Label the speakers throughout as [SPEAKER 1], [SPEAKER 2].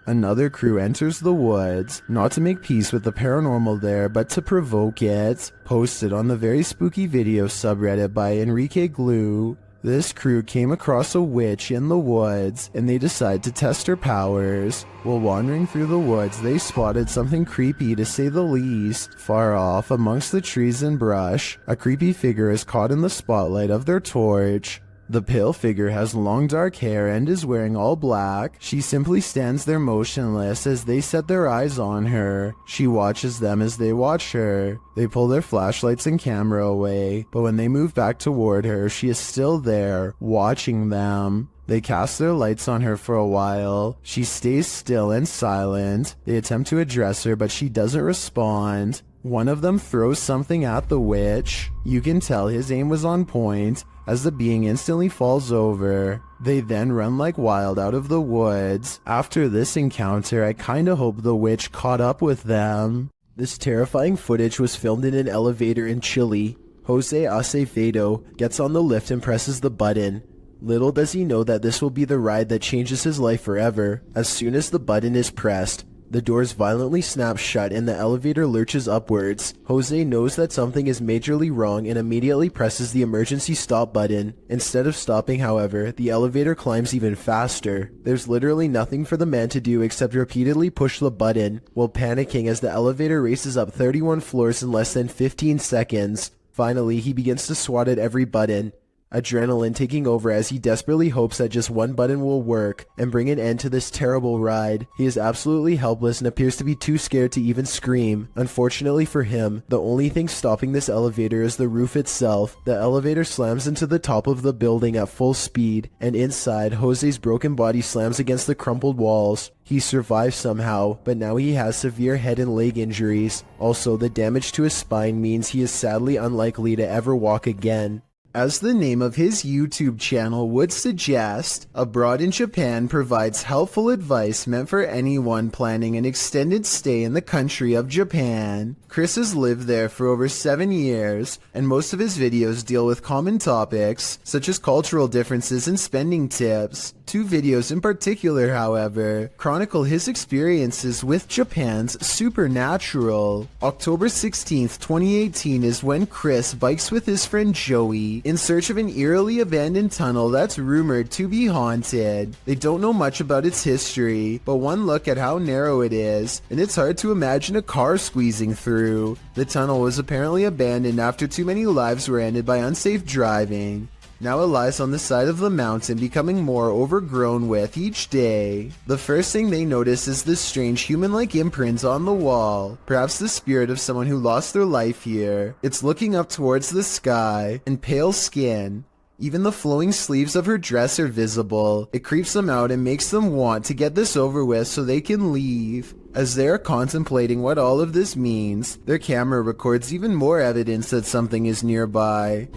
[SPEAKER 1] Another crew enters the woods, not to make peace with the paranormal there, but to provoke it. Posted on the Very Spooky Video subreddit by Enrique Glue. This crew came across a witch in the woods, and they decide to test her powers. While wandering through the woods, they spotted something creepy to say the least. Far off, amongst the trees and brush, a creepy figure is caught in the spotlight of their torch. The pale figure has long dark hair and is wearing all black. She simply stands there motionless as they set their eyes on her. She watches them as they watch her. They pull their flashlights and camera away, but when they move back toward her, she is still there, watching them. They cast their lights on her for a while. She stays still and silent. They attempt to address her, but she doesn't respond. One of them throws something at the witch. You can tell his aim was on point, as the being instantly falls over. They then run like wild out of the woods. After this encounter, I kinda hope the witch caught up with them. This terrifying footage was filmed in an elevator in Chile. Jose Acevedo gets on the lift and presses the button. Little does he know that this will be the ride that changes his life forever. As soon as the button is pressed, the doors violently snap shut and the elevator lurches upwards. Jose knows that something is majorly wrong and immediately presses the emergency stop button. Instead of stopping, however, the elevator climbs even faster. There's literally nothing for the man to do except repeatedly push the button, while panicking as the elevator races up 31 floors in less than 15 seconds. Finally, he begins to swat at every button, adrenaline taking over as he desperately hopes that just one button will work and bring an end to this terrible ride. He is absolutely helpless and appears to be too scared to even scream. Unfortunately for him, the only thing stopping this elevator is the roof itself. The elevator slams into the top of the building at full speed, and inside, Jose's broken body slams against the crumpled walls. He survives somehow, but now he has severe head and leg injuries. Also, the damage to his spine means he is sadly unlikely to ever walk again. As the name of his YouTube channel would suggest, Abroad in Japan provides helpful advice meant for anyone planning an extended stay in the country of Japan. Chris has lived there for over 7 years, and most of his videos deal with common topics, such as cultural differences and spending tips. 2 videos in particular, however, chronicle his experiences with Japan's supernatural. October 16th, 2018 is when Chris bikes with his friend Joey in search of an eerily abandoned tunnel that's rumored to be haunted. They don't know much about its history, but one look at how narrow it is, and it's hard to imagine a car squeezing through. The tunnel was apparently abandoned after too many lives were ended by unsafe driving. Now it lies on the side of the mountain, becoming more overgrown with each day. The first thing they notice is this strange human-like imprint on the wall, perhaps the spirit of someone who lost their life here. It's looking up towards the sky, and pale skin. Even the flowing sleeves of her dress are visible. It creeps them out and makes them want to get this over with so they can leave. As they are contemplating what all of this means, their camera records even more evidence that something is nearby.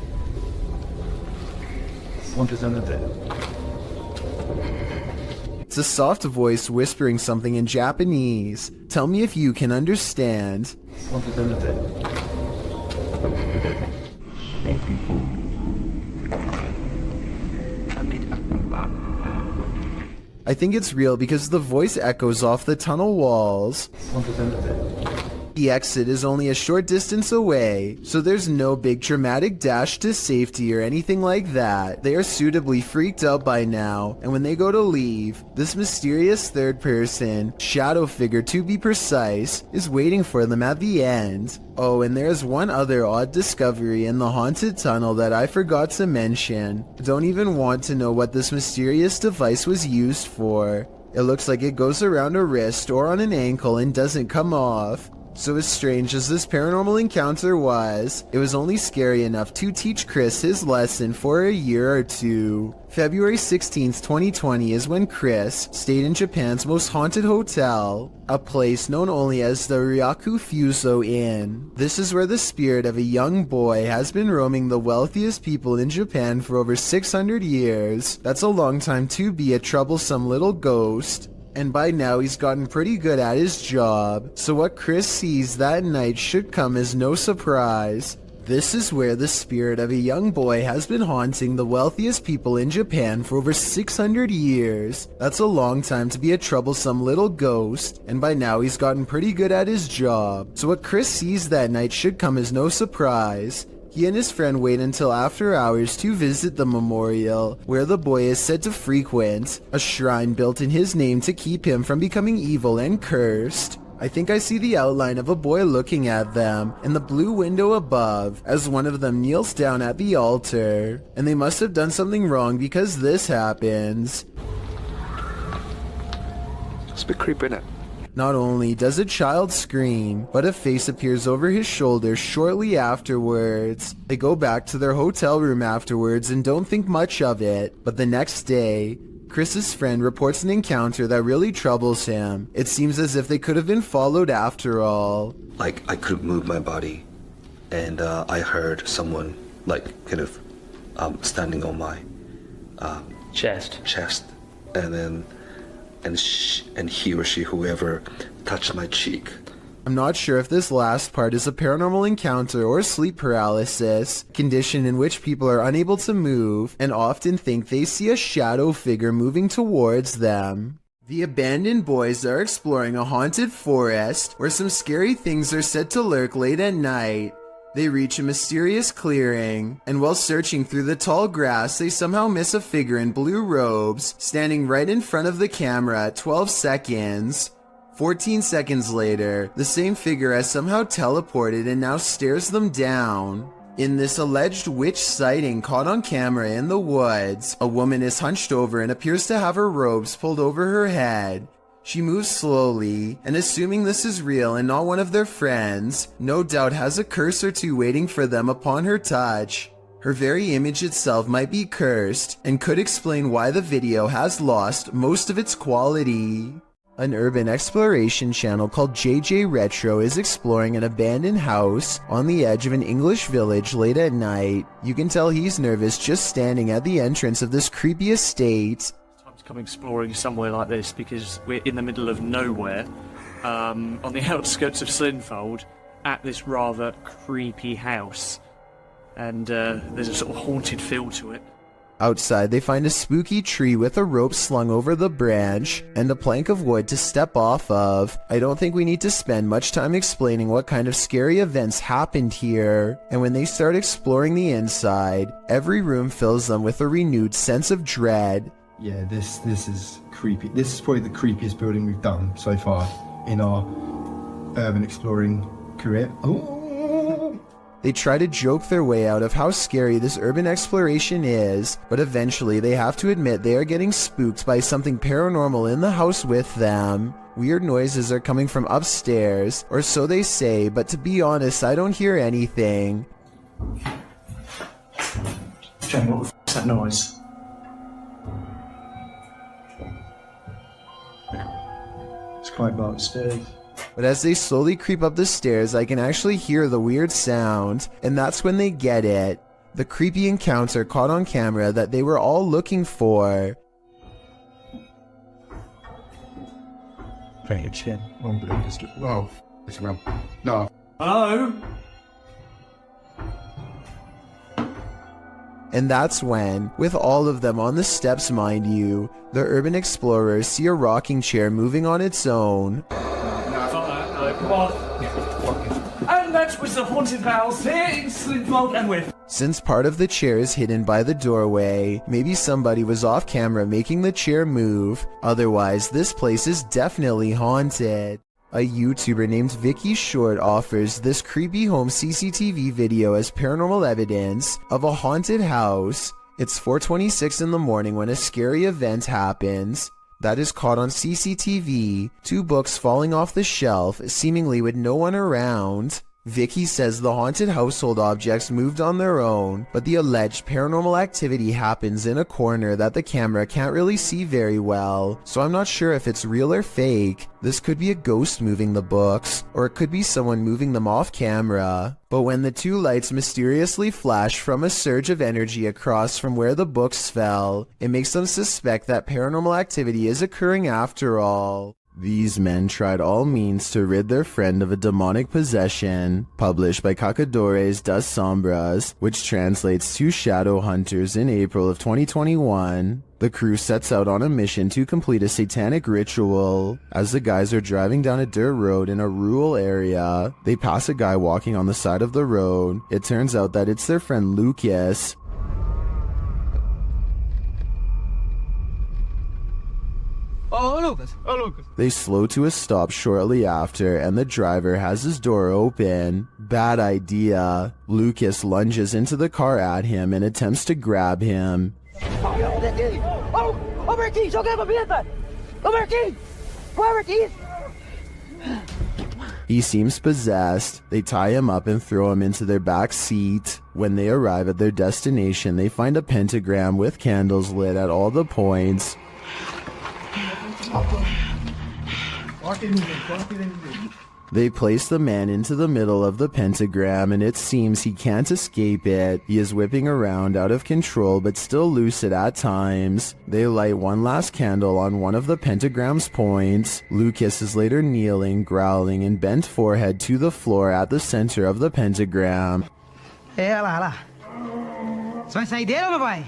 [SPEAKER 1] It's a soft voice whispering something in Japanese. Tell me if you can understand. I think it's real because the voice echoes off the tunnel walls. The exit is only a short distance away, so there's no big dramatic dash to safety or anything like that. They are suitably freaked out by now, and when they go to leave, this mysterious third person, shadow figure to be precise, is waiting for them at the end. Oh, and there's one other odd discovery in the haunted tunnel that I forgot to mention. Don't even want to know what this mysterious device was used for. It looks like it goes around a wrist or on an ankle and doesn't come off. So as strange as this paranormal encounter was, it was only scary enough to teach Chris his lesson for a year or two. February 16th, 2020 is when Chris stayed in Japan's most haunted hotel, a place known only as the Ryaku Fuso Inn. This is where the spirit of a young boy has been roaming the wealthiest people in Japan for over 600 years. That's a long time to be a troublesome little ghost. And by now he's gotten pretty good at his job, so what Chris sees that night should come as no surprise. This is where the spirit of a young boy has been haunting the wealthiest people in Japan for over 600 years. That's a long time to be a troublesome little ghost, and by now he's gotten pretty good at his job. So what Chris sees that night should come as no surprise. He and his friend wait until after hours to visit the memorial, where the boy is said to frequent, a shrine built in his name to keep him from becoming evil and cursed. I think I see the outline of a boy looking at them in the blue window above as one of them kneels down at the altar. And they must have done something wrong because this happens.
[SPEAKER 2] It's a bit creepy, innit?
[SPEAKER 1] Not only does a child scream, but a face appears over his shoulder shortly afterwards. They go back to their hotel room afterwards and don't think much of it. But the next day, Chris's friend reports an encounter that really troubles him. It seems as if they could have been followed after all.
[SPEAKER 3] Like, I couldn't move my body, and I heard someone, like, kind of standing on my
[SPEAKER 4] chest,
[SPEAKER 3] and then and he or she, whoever, touched my cheek.
[SPEAKER 1] I'm not sure if this last part is a paranormal encounter or sleep paralysis, condition in which people are unable to move and often think they see a shadow figure moving towards them. The abandoned boys are exploring a haunted forest where some scary things are said to lurk late at night. They reach a mysterious clearing, and while searching through the tall grass, they somehow miss a figure in blue robes, standing right in front of the camera at 12 seconds. 14 seconds later, the same figure has somehow teleported and now stares them down. In this alleged witch sighting caught on camera in the woods, a woman is hunched over and appears to have her robes pulled over her head. She moves slowly, and assuming this is real and not one of their friends, no doubt has a curse or two waiting for them upon her touch. Her very image itself might be cursed, and could explain why the video has lost most of its quality. An urban exploration channel called JJ Retro is exploring an abandoned house on the edge of an English village late at night. You can tell he's nervous just standing at the entrance of this creepy estate.
[SPEAKER 4] Come exploring somewhere like this because we're in the middle of nowhere, on the outskirts of Slinfold, at this rather creepy house, and there's a sort of haunted feel to it.
[SPEAKER 1] Outside, they find a spooky tree with a rope slung over the branch and a plank of wood to step off of. I don't think we need to spend much time explaining what kind of scary events happened here. And when they start exploring the inside, every room fills them with a renewed sense of dread.
[SPEAKER 5] Yeah, this is creepy. This is probably the creepiest building we've done so far in our urban exploring career. Oh.
[SPEAKER 1] They try to joke their way out of how scary this urban exploration is, but eventually they have to admit they are getting spooked by something paranormal in the house with them. Weird noises are coming from upstairs, or so they say, but to be honest, I don't hear anything.
[SPEAKER 4] Jane, what the f***'s that noise?
[SPEAKER 5] It's quite dark upstairs.
[SPEAKER 1] But as they slowly creep up the stairs, I can actually hear the weird sound, and that's when they get it. The creepy encounter caught on camera that they were all looking for.
[SPEAKER 5] Playing a chin. Oh, it's around. No.
[SPEAKER 4] Hello?
[SPEAKER 1] And that's when, with all of them on the steps mind you, the urban explorers see a rocking chair moving on its own.
[SPEAKER 4] Come on. And that was the haunted house here in Slinfold and with.
[SPEAKER 1] Since part of the chair is hidden by the doorway, maybe somebody was off camera making the chair move. Otherwise, this place is definitely haunted. A YouTuber named Vicky Short offers this creepy home CCTV video as paranormal evidence of a haunted house. It's 4:26 in the morning when a scary event happens. That is caught on CCTV, 2 books falling off the shelf, seemingly with no one around. Vicky says the haunted household objects moved on their own, but the alleged paranormal activity happens in a corner that the camera can't really see very well, so I'm not sure if it's real or fake. This could be a ghost moving the books, or it could be someone moving them off camera. But when the 2 lights mysteriously flash from a surge of energy across from where the books fell, it makes them suspect that paranormal activity is occurring after all. These men tried all means to rid their friend of a demonic possession, published by Cacadores das Sombras, which translates to Shadow Hunters in April of 2021. The crew sets out on a mission to complete a satanic ritual. As the guys are driving down a dirt road in a rural area, they pass a guy walking on the side of the road. It turns out that it's their friend Lucas.
[SPEAKER 6] Oh, Lucas. Oh, Lucas.
[SPEAKER 1] They slow to a stop shortly after, and the driver has his door open. Bad idea. Lucas lunges into the car at him and attempts to grab him. He seems possessed. They tie him up and throw him into their back seat. When they arrive at their destination, they find a pentagram with candles lit at all the points. They place the man into the middle of the pentagram, and it seems he can't escape it. He is whipping around out of control but still lucid at times. They light one last candle on one of the pentagram's points. Lucas is later kneeling, growling, and bent forehead to the floor at the center of the pentagram.
[SPEAKER 6] É, olha lá, olha lá. Você vai sair dele ou não vai?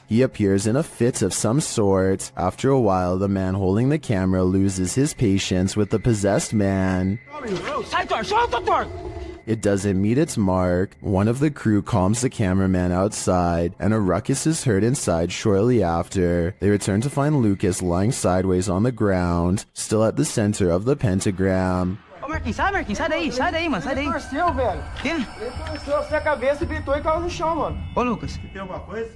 [SPEAKER 1] He appears in a fit of some sort. After a while, the man holding the camera loses his patience with the possessed man. It doesn't meet its mark. One of the crew calms the cameraman outside, and a ruckus is heard inside shortly after. They return to find Lucas lying sideways on the ground, still at the center of the pentagram.
[SPEAKER 6] Ô, Marquinhos, sai daí, mano, sai daí.
[SPEAKER 7] Ele torceu, velho.
[SPEAKER 6] Quê?
[SPEAKER 7] Ele torceu assim a cabeça, gritou e caiu no chão, mano.
[SPEAKER 6] Ô, Lucas.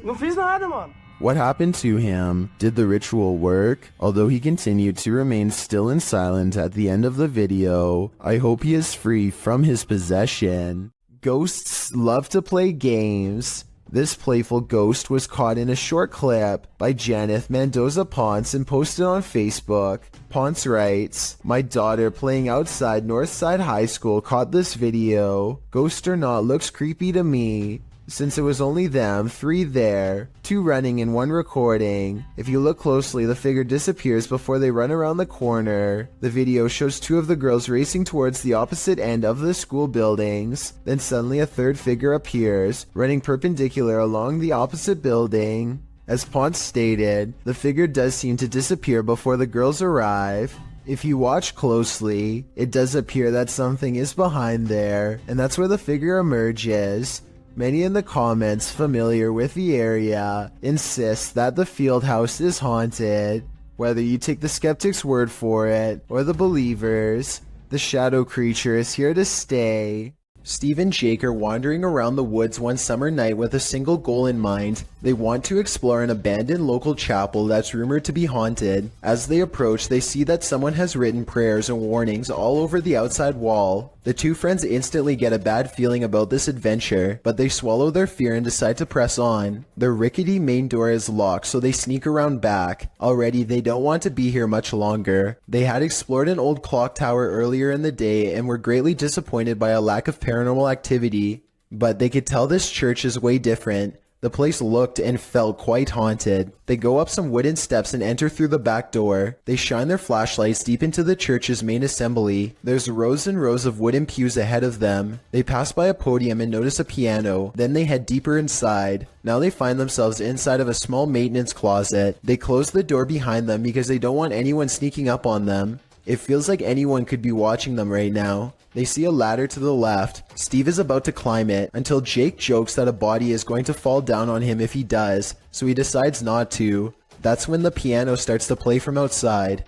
[SPEAKER 7] Não fiz nada, mano.
[SPEAKER 1] What happened to him? Did the ritual work? Although he continued to remain still and silent at the end of the video, I hope he is free from his possession. Ghosts love to play games. This playful ghost was caught in a short clip by Janeth Mendoza Ponce and posted on Facebook. Ponce writes, "My daughter playing outside Northside High School caught this video. Ghost or not, looks creepy to me. Since it was only them, 3 there, 2 running and 1 recording. If you look closely, the figure disappears before they run around the corner. The video shows 2 of the girls racing towards the opposite end of the school buildings. Then suddenly a 3rd figure appears, running perpendicular along the opposite building. As Ponce stated, the figure does seem to disappear before the girls arrive. If you watch closely, it does appear that something is behind there, and that's where the figure emerges." Many in the comments familiar with the area insist that the field house is haunted. Whether you take the skeptic's word for it or the believer's, the shadow creature is here to stay. Steve and Jake are wandering around the woods one summer night with a single goal in mind. They want to explore an abandoned local chapel that's rumored to be haunted. As they approach, they see that someone has written prayers and warnings all over the outside wall. The 2 friends instantly get a bad feeling about this adventure, but they swallow their fear and decide to press on. The rickety main door is locked, so they sneak around back. Already, they don't want to be here much longer. They had explored an old clock tower earlier in the day and were greatly disappointed by a lack of paranormal activity. But they could tell this church is way different. The place looked and felt quite haunted. They go up some wooden steps and enter through the back door. They shine their flashlights deep into the church's main assembly. There's rows and rows of wooden pews ahead of them. They pass by a podium and notice a piano. Then they head deeper inside. Now they find themselves inside of a small maintenance closet. They close the door behind them because they don't want anyone sneaking up on them. It feels like anyone could be watching them right now. They see a ladder to the left. Steve is about to climb it until Jake jokes that a body is going to fall down on him if he does, so he decides not to. That's when the piano starts to play from outside.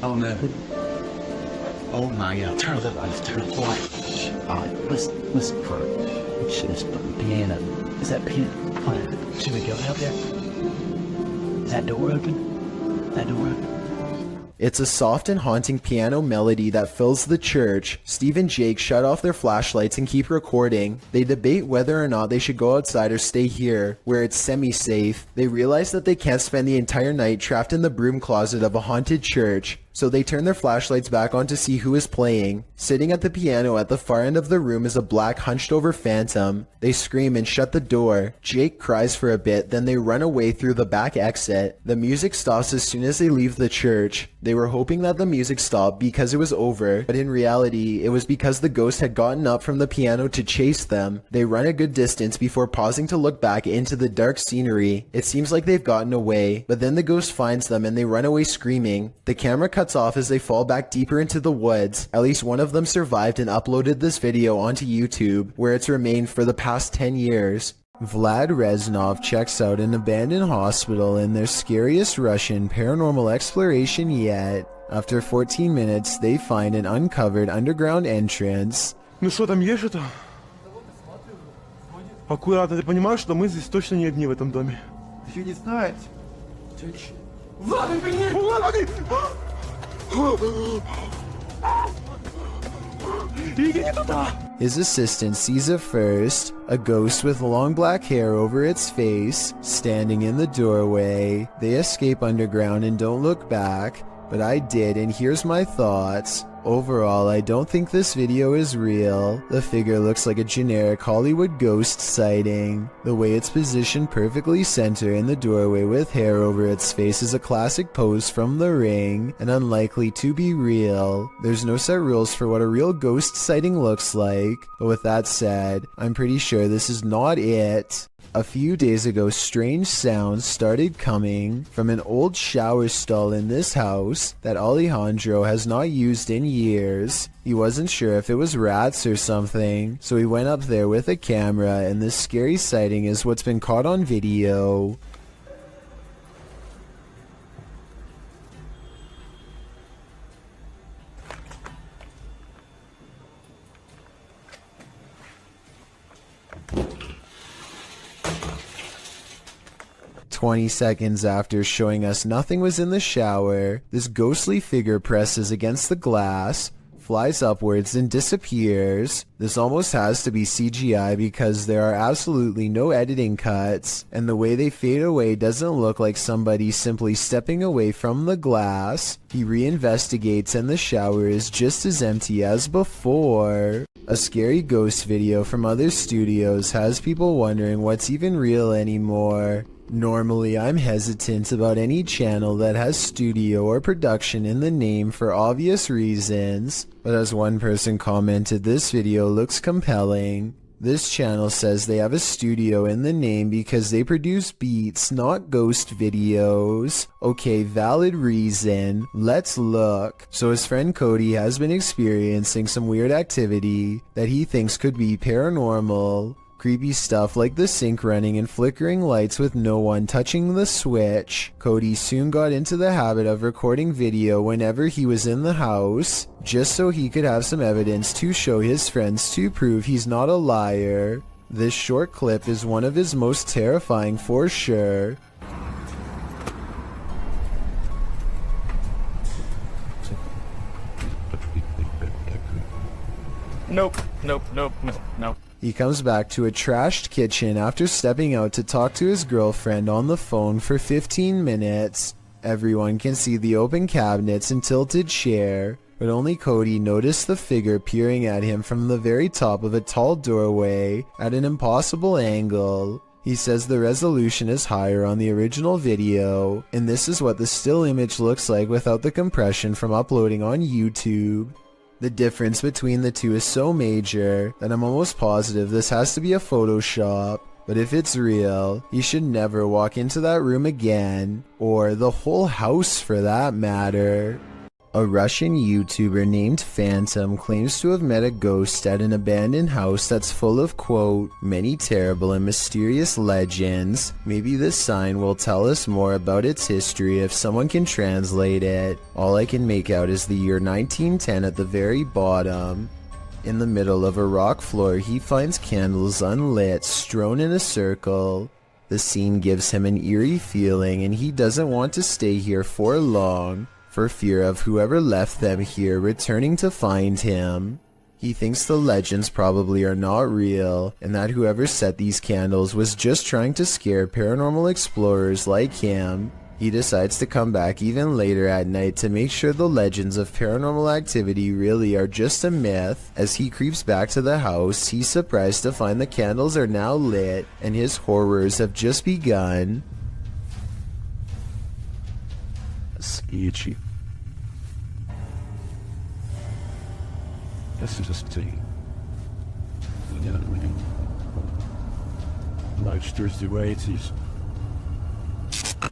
[SPEAKER 8] Oh no. Oh my god. Turn the lights, turn the lights. Alright, listen for it. Shit, this piano. Is that piano? Should we go out there? Is that door open? That door open?
[SPEAKER 1] It's a soft and haunting piano melody that fills the church. Steve and Jake shut off their flashlights and keep recording. They debate whether or not they should go outside or stay here, where it's semi-safe. They realize that they can't spend the entire night trapped in the broom closet of a haunted church, so they turn their flashlights back on to see who is playing. Sitting at the piano at the far end of the room is a black hunched over phantom. They scream and shut the door. Jake cries for a bit, then they run away through the back exit. The music stops as soon as they leave the church. They were hoping that the music stopped because it was over, but in reality, it was because the ghost had gotten up from the piano to chase them. They run a good distance before pausing to look back into the dark scenery. It seems like they've gotten away, but then the ghost finds them and they run away screaming. The camera cuts off as they fall back deeper into the woods. At least one of them survived and uploaded this video onto YouTube, where it's remained for the past 10 years. Vlad Reznov checks out an abandoned hospital in their scariest Russian paranormal exploration yet. After 14 minutes, they find an uncovered underground entrance.
[SPEAKER 7] Ну что, там есть что-то? Аккуратно, ты понимаешь, что мы здесь точно не одни в этом доме? Ты не знаешь. Влад,
[SPEAKER 1] His assistant sees it first, a ghost with long black hair over its face, standing in the doorway. They escape underground and don't look back, but I did, and here's my thoughts. Overall, I don't think this video is real. The figure looks like a generic Hollywood ghost sighting. The way it's positioned perfectly center in the doorway with hair over its face is a classic pose from The Ring, and unlikely to be real. There's no set rules for what a real ghost sighting looks like, but with that said, I'm pretty sure this is not it. A few days ago, strange sounds started coming from an old shower stall in this house that Alejandro has not used in years. He wasn't sure if it was rats or something, so he went up there with a camera, and this scary sighting is what's been caught on video. "20 seconds after showing us nothing was in the shower, this ghostly figure presses against the glass, flies upwards and disappears. This almost has to be CGI because there are absolutely no editing cuts, and the way they fade away doesn't look like somebody simply stepping away from the glass. He reinvestigates and the shower is just as empty as before." A scary ghost video from other studios has people wondering what's even real anymore. Normally, I'm hesitant about any channel that has studio or production in the name for obvious reasons, but as one person commented, this video looks compelling. This channel says they have a studio in the name because they produce beats, not ghost videos. Okay, valid reason. Let's look. So his friend Cody has been experiencing some weird activity that he thinks could be paranormal. Creepy stuff like the sink running and flickering lights with no one touching the switch. Cody soon got into the habit of recording video whenever he was in the house, just so he could have some evidence to show his friends to prove he's not a liar. This short clip is one of his most terrifying for sure.
[SPEAKER 4] Nope.
[SPEAKER 1] He comes back to a trashed kitchen after stepping out to talk to his girlfriend on the phone for 15 minutes. Everyone can see the open cabinets and tilted chair, but only Cody noticed the figure peering at him from the very top of a tall doorway at an impossible angle. He says the resolution is higher on the original video, and this is what the still image looks like without the compression from uploading on YouTube. The difference between the two is so major that I'm almost positive this has to be a Photoshop. But if it's real, you should never walk into that room again, or the whole house for that matter. A Russian YouTuber named Phantom claims to have met a ghost at an abandoned house that's full of, quote, many terrible and mysterious legends. Maybe this sign will tell us more about its history if someone can translate it. All I can make out is the year 1910 at the very bottom. In the middle of a rock floor, he finds candles unlit, strewn in a circle. The scene gives him an eerie feeling, and he doesn't want to stay here for long, for fear of whoever left them here returning to find him. He thinks the legends probably are not real, and that whoever set these candles was just trying to scare paranormal explorers like him. He decides to come back even later at night to make sure the legends of paranormal activity really are just a myth. As he creeps back to the house, he's surprised to find the candles are now lit and his horrors have just begun.
[SPEAKER 8] Sketchy. This is just tea. Monsters the way it is.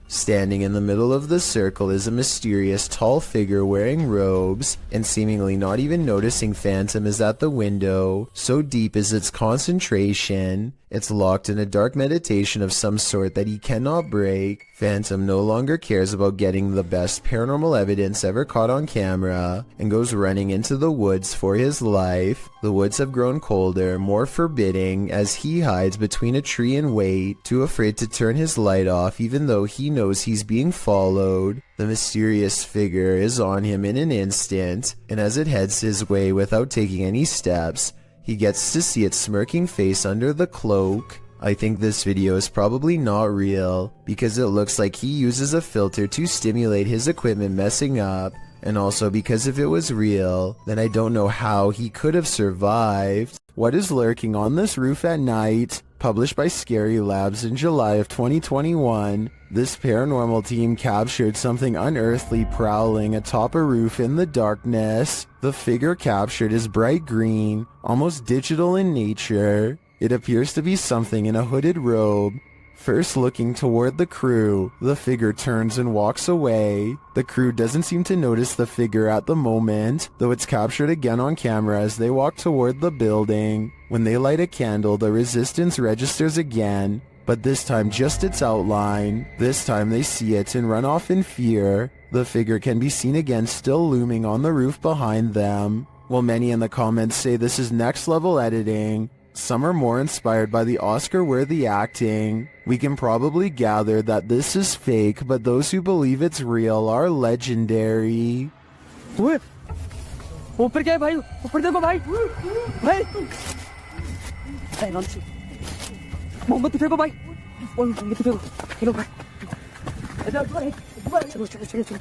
[SPEAKER 1] Standing in the middle of the circle is a mysterious tall figure wearing robes, and seemingly not even noticing Phantom is at the window. So deep is its concentration, it's locked in a dark meditation of some sort that he cannot break. Phantom no longer cares about getting the best paranormal evidence ever caught on camera, and goes running into the woods for his life. The woods have grown colder, more forbidding, as he hides between a tree and wait, too afraid to turn his light off even though he knows he's being followed. The mysterious figure is on him in an instant, and as it heads his way without taking any steps, he gets to see its smirking face under the cloak. I think this video is probably not real, because it looks like he uses a filter to stimulate his equipment messing up, and also because if it was real, then I don't know how he could have survived. What is lurking on this roof at night? Published by Scary Labs in July of 2021, this paranormal team captured something unearthly prowling atop a roof in the darkness. The figure captured is bright green, almost digital in nature. It appears to be something in a hooded robe. First looking toward the crew, the figure turns and walks away. The crew doesn't seem to notice the figure at the moment, though it's captured again on camera as they walk toward the building. When they light a candle, the resistance registers again, but this time just its outline. This time they see it and run off in fear. The figure can be seen again still looming on the roof behind them. While many in the comments say this is next level editing, some are more inspired by the Oscar-worthy acting. We can probably gather that this is fake, but those who believe it's real are legendary.
[SPEAKER 9] ऊपर क्या है भाई ऊपर देखो भाई भाई मोमबत्ती फेंको भाई मोमबत्ती फेंको चलो भाई चलो चलो चलो चलो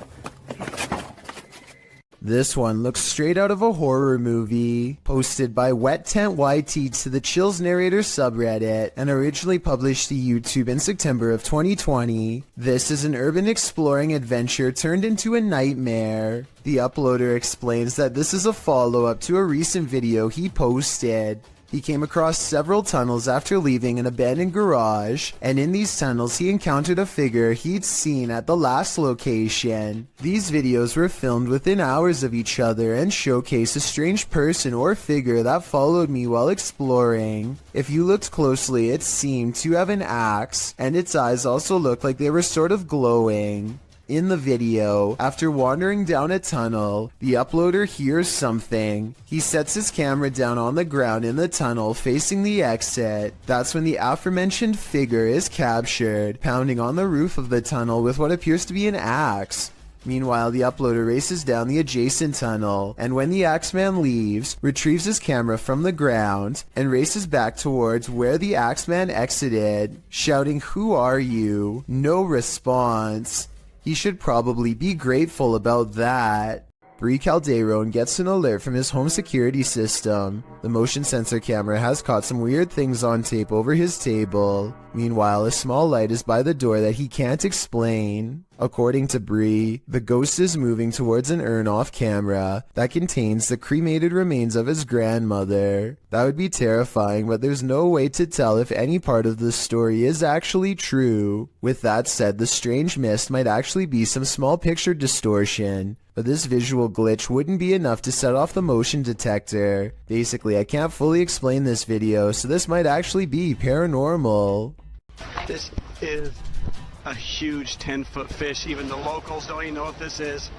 [SPEAKER 1] This one looks straight out of a horror movie. Posted by Wet Tent YT to the Chills Narrator subreddit and originally published to YouTube in September of 2020. This is an urban exploring adventure turned into a nightmare. The uploader explains that this is a follow-up to a recent video he posted. He came across several tunnels after leaving an abandoned garage, and in these tunnels he encountered a figure he'd seen at the last location. These videos were filmed within hours of each other and showcase a strange person or figure that followed me while exploring. If you looked closely, it seemed to have an axe, and its eyes also looked like they were sort of glowing. In the video, after wandering down a tunnel, the uploader hears something. He sets his camera down on the ground in the tunnel facing the exit. That's when the aforementioned figure is captured, pounding on the roof of the tunnel with what appears to be an axe. Meanwhile, the uploader races down the adjacent tunnel, and when the Axeman leaves, retrieves his camera from the ground, and races back towards where the Axeman exited, shouting, "Who are you?" No response. He should probably be grateful about that. Bree Calderon gets an alert from his home security system. The motion sensor camera has caught some weird things on tape over his table. Meanwhile, a small light is by the door that he can't explain. According to Bree, the ghost is moving towards an urn off camera that contains the cremated remains of his grandmother. That would be terrifying, but there's no way to tell if any part of this story is actually true. With that said, the strange mist might actually be some small picture distortion, but this visual glitch wouldn't be enough to set off the motion detector. Basically, I can't fully explain this video, so this might actually be paranormal.
[SPEAKER 10] This is a huge 10-foot fish. Even the locals don't even know what this is.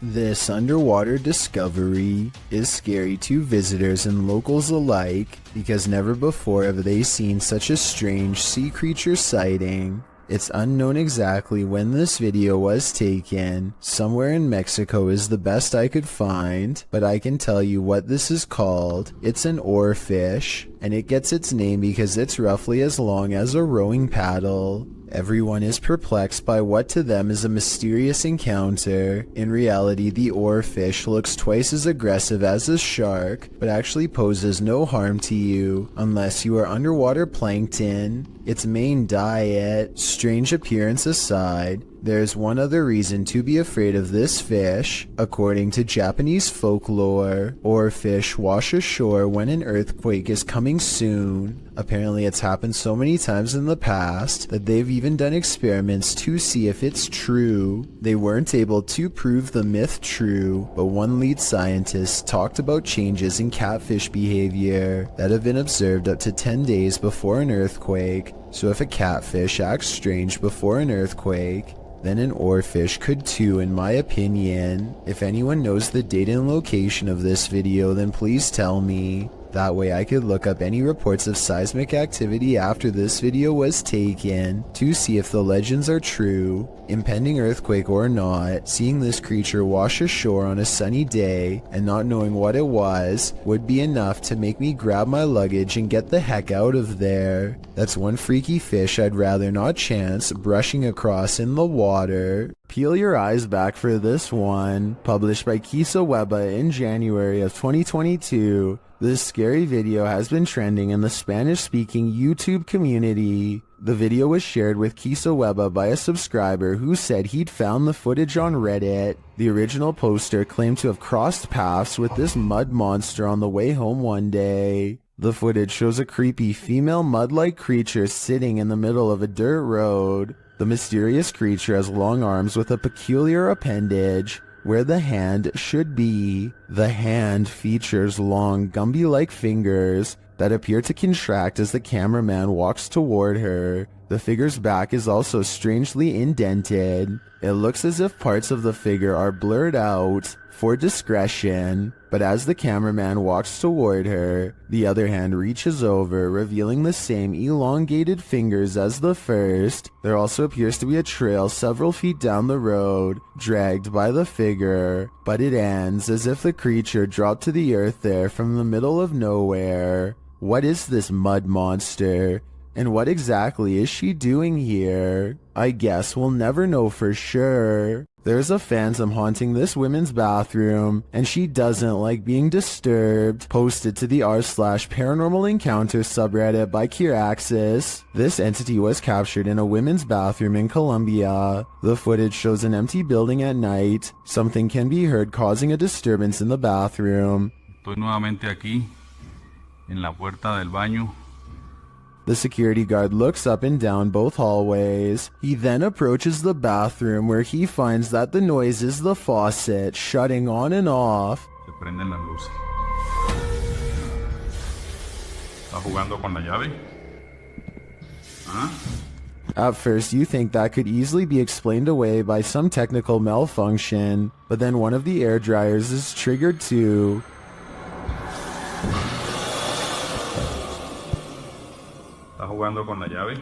[SPEAKER 1] This underwater discovery is scary to visitors and locals alike because never before have they seen such a strange sea creature sighting. It's unknown exactly when this video was taken. Somewhere in Mexico is the best I could find, but I can tell you what this is called. It's an oarfish. and it gets its name because it's roughly as long as a rowing paddle. Everyone is perplexed by what to them is a mysterious encounter. In reality, the oarfish looks twice as aggressive as a shark, but actually poses no harm to you unless you are underwater plankton. Its main diet. Strange appearance aside, there's one other reason to be afraid of this fish. According to Japanese folklore, oarfish wash ashore when an earthquake is coming soon. Apparently it's happened so many times in the past that they've even done experiments to see if it's true. They weren't able to prove the myth true, but one lead scientist talked about changes in catfish behavior that have been observed up to 10 days before an earthquake. So if a catfish acts strange before an earthquake, then an oarfish could too, in my opinion. If anyone knows the date and location of this video, then please tell me. That way I could look up any reports of seismic activity after this video was taken to see if the legends are true. Impending earthquake or not, seeing this creature wash ashore on a sunny day and not knowing what it was would be enough to make me grab my luggage and get the heck out of there. That's one freaky fish I'd rather not chance brushing across in the water. Peel your eyes back for this one. Published by Kisa Weba in January of 2022. This scary video has been trending in the Spanish-speaking YouTube community. The video was shared with Kisa Weba by a subscriber who said he'd found the footage on Reddit. The original poster claimed to have crossed paths with this mud monster on the way home one day. The footage shows a creepy female mud-like creature sitting in the middle of a dirt road. The mysterious creature has long arms with a peculiar appendage where the hand should be. The hand features long Gumby-like fingers that appear to contract as the cameraman walks toward her. The figure's back is also strangely indented. It looks as if parts of the figure are blurred out for discretion, but as the cameraman walks toward her, the other hand reaches over, revealing the same elongated fingers as the first. There also appears to be a trail several feet down the road, dragged by the figure, but it ends as if the creature dropped to the earth there from the middle of nowhere. What is this mud monster? And what exactly is she doing here? I guess we'll never know for sure. There's a phantom haunting this women's bathroom, and she doesn't like being disturbed. Posted to the r/paranormal encounter subreddit by Kiraxis. This entity was captured in a women's bathroom in Colombia. The footage shows an empty building at night. Something can be heard causing a disturbance in the bathroom.
[SPEAKER 11] Estoy nuevamente aquí, en la puerta del baño.
[SPEAKER 1] The security guard looks up and down both hallways. He then approaches the bathroom where he finds that the noise is the faucet shutting on and off.
[SPEAKER 11] Se prenden las luces. ¿Está jugando con la llave? ¿Ah?
[SPEAKER 1] At first you think that could easily be explained away by some technical malfunction, but then one of the air dryers is triggered too.
[SPEAKER 11] Jugando con la llave.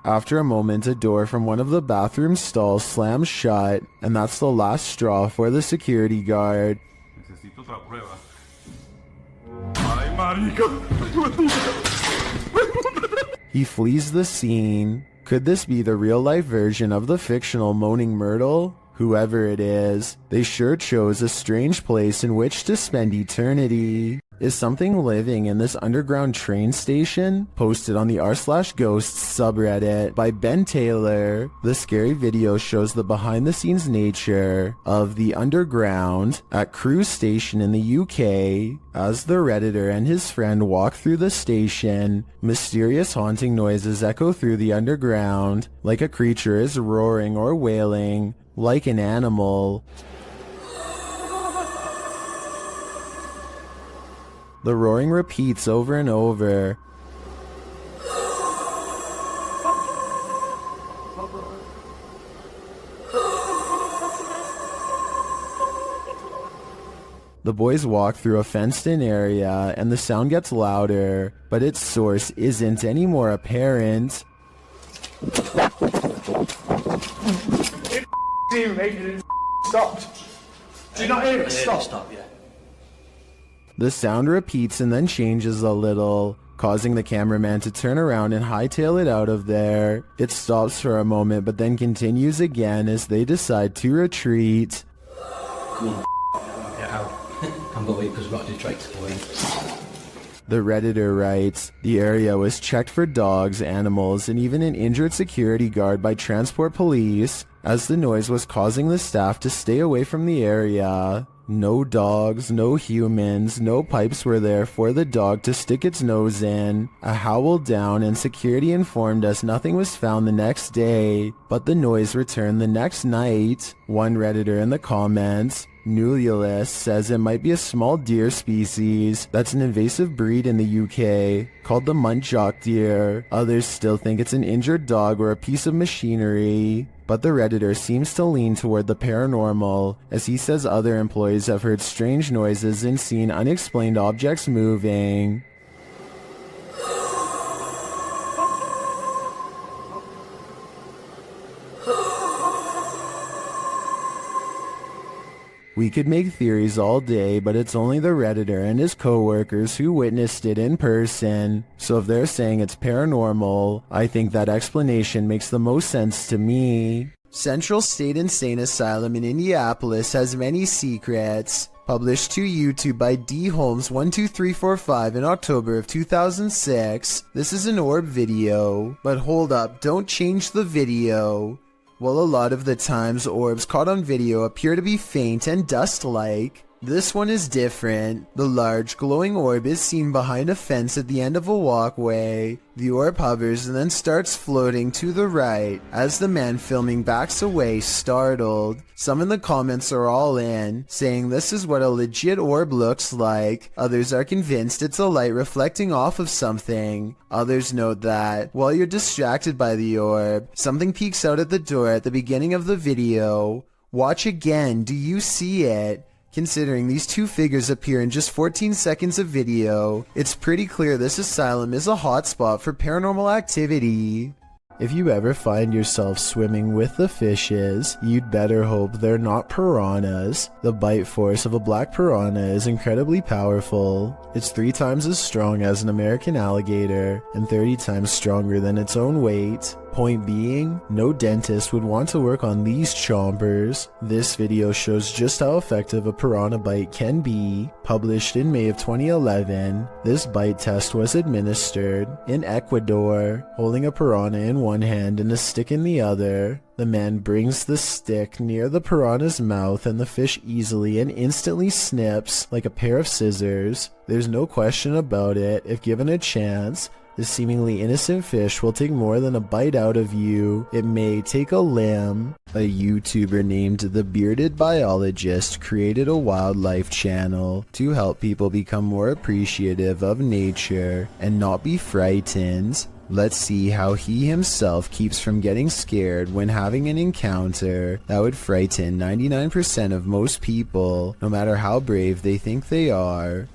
[SPEAKER 1] After a moment, a door from one of the bathroom stalls slams shut, and that's the last straw for the security guard.
[SPEAKER 11] Necesito otra prueba. Ay, marica.
[SPEAKER 1] He flees the scene. Could this be the real-life version of the fictional Moaning Myrtle? Whoever it is, they sure chose a strange place in which to spend eternity. Is something living in this underground train station? Posted on the r/ghosts subreddit by Ben Taylor. The scary video shows the behind-the-scenes nature of the underground at Crewe Station in the UK. As the Redditor and his friend walk through the station, mysterious haunting noises echo through the underground, like a creature is roaring or wailing, like an animal. The roaring repeats over and over. The boys walk through a fenced-in area, and the sound gets louder, but its source isn't any more apparent.
[SPEAKER 7] It stopped. Do you not hear it? Stop.
[SPEAKER 1] The sound repeats and then changes a little. causing the cameraman to turn around and hightail it out of there. It stops for a moment but then continues again as they decide to retreat.
[SPEAKER 8] Come on, get out. I'm going because we've got to do tricks for you.
[SPEAKER 1] The Redditor writes, the area was checked for dogs, animals, and even an injured security guard by transport police, as the noise was causing the staff to stay away from the area. No dogs, no humans, no pipes were there for the dog to stick its nose in. A howl down and security informed us nothing was found the next day, but the noise returned the next night. One Redditor in the comments, Nululus, says it might be a small deer species that's an invasive breed in the UK called the muntjac deer. Others still think it's an injured dog or a piece of machinery. But the Redditor seems to lean toward the paranormal, as he says other employees have heard strange noises and seen unexplained objects moving. We could make theories all day, but it's only the Redditor and his co-workers who witnessed it in person. So if they're saying it's paranormal, I think that explanation makes the most sense to me. Central State Insane Asylum in Indianapolis has many secrets. Published to YouTube by D. Holmes 12345 in October of 2006. This is an orb video. But hold up, don't change the video. Well, a lot of the times orbs caught on video appear to be faint and dust-like. This one is different. The large glowing orb is seen behind a fence at the end of a walkway. The orb hovers and then starts floating to the right as the man filming backs away, startled. Some in the comments are all in, saying this is what a legit orb looks like. Others are convinced it's a light reflecting off of something. Others note that, while you're distracted by the orb, something peeks out at the door at the beginning of the video. Watch again, do you see it? Considering these two figures appear in just 14 seconds of video, it's pretty clear this asylum is a hotspot for paranormal activity. If you ever find yourself swimming with the fishes, you'd better hope they're not piranhas. The bite force of a black piranha is incredibly powerful. It's 3 times as strong as an American alligator, and 30 times stronger than its own weight. Point being, no dentist would want to work on these chompers. This video shows just how effective a piranha bite can be. Published in May of 2011, this bite test was administered in Ecuador, holding a piranha in one hand and a stick in the other. The man brings the stick near the piranha's mouth and the fish easily and instantly snips like a pair of scissors. There's no question about it, if given a chance, this seemingly innocent fish will take more than a bite out of you. It may take a limb. A YouTuber named The Bearded Biologist created a wildlife channel to help people become more appreciative of nature and not be frightened. Let's see how he himself keeps from getting scared when having an encounter that would frighten 99% of most people, no matter how brave they think they are.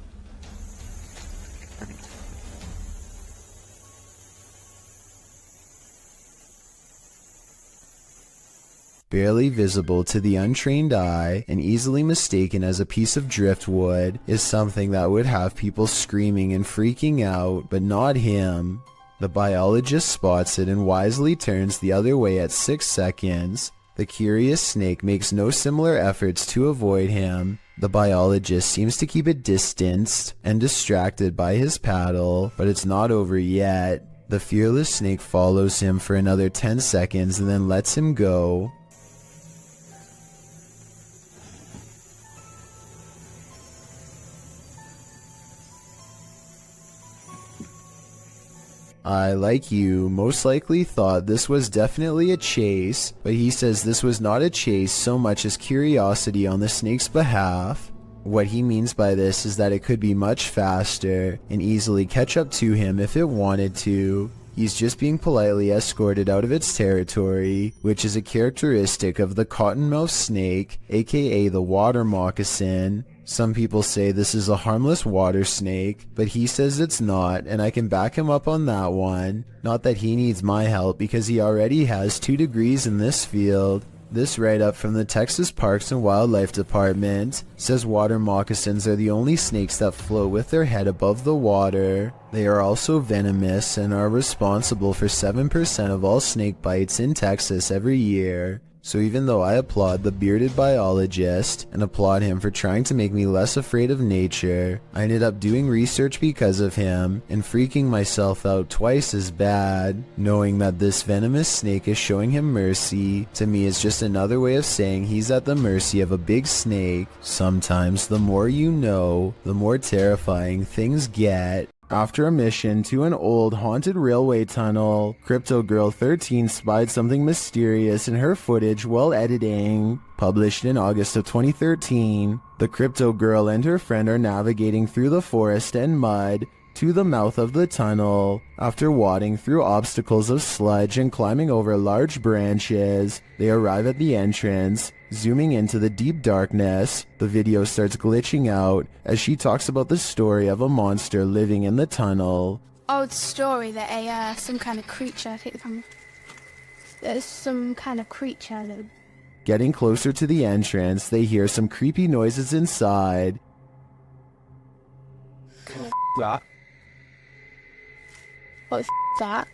[SPEAKER 1] Barely visible to the untrained eye and easily mistaken as a piece of driftwood is something that would have people screaming and freaking out, but not him. The biologist spots it and wisely turns the other way at 6 seconds. The curious snake makes no similar efforts to avoid him. The biologist seems to keep it distanced and distracted by his paddle, but it's not over yet. The fearless snake follows him for another 10 seconds and then lets him go. I, like you, most likely thought this was definitely a chase, but he says this was not a chase so much as curiosity on the snake's behalf. What he means by this is that it could be much faster and easily catch up to him if it wanted to. He's just being politely escorted out of its territory, which is a characteristic of the cottonmouth snake, aka the water moccasin. Some people say this is a harmless water snake, but he says it's not, and I can back him up on that one. Not that he needs my help because he already has 2 degrees in this field. This write-up from the Texas Parks and Wildlife Department says water moccasins are the only snakes that float with their head above the water. They are also venomous and are responsible for 7% of all snake bites in Texas every year. So even though I applaud the bearded biologist and applaud him for trying to make me less afraid of nature, I ended up doing research because of him and freaking myself out twice as bad. Knowing that this venomous snake is showing him mercy, to me is just another way of saying he's at the mercy of a big snake. Sometimes the more you know, the more terrifying things get. After a mission to an old haunted railway tunnel, Crypto Girl 13 spied something mysterious in her footage while editing. Published in August of 2013, the Crypto Girl and her friend are navigating through the forest and mud to the mouth of the tunnel. After wading through obstacles of sludge and climbing over large branches, they arrive at the entrance. Zooming into the deep darkness, the video starts glitching out as she talks about the story of a monster living in the tunnel.
[SPEAKER 12] Old story that some kind of creature, I think there's some kind of creature that...
[SPEAKER 1] Getting closer to the entrance, they hear some creepy noises inside.
[SPEAKER 12] What the that?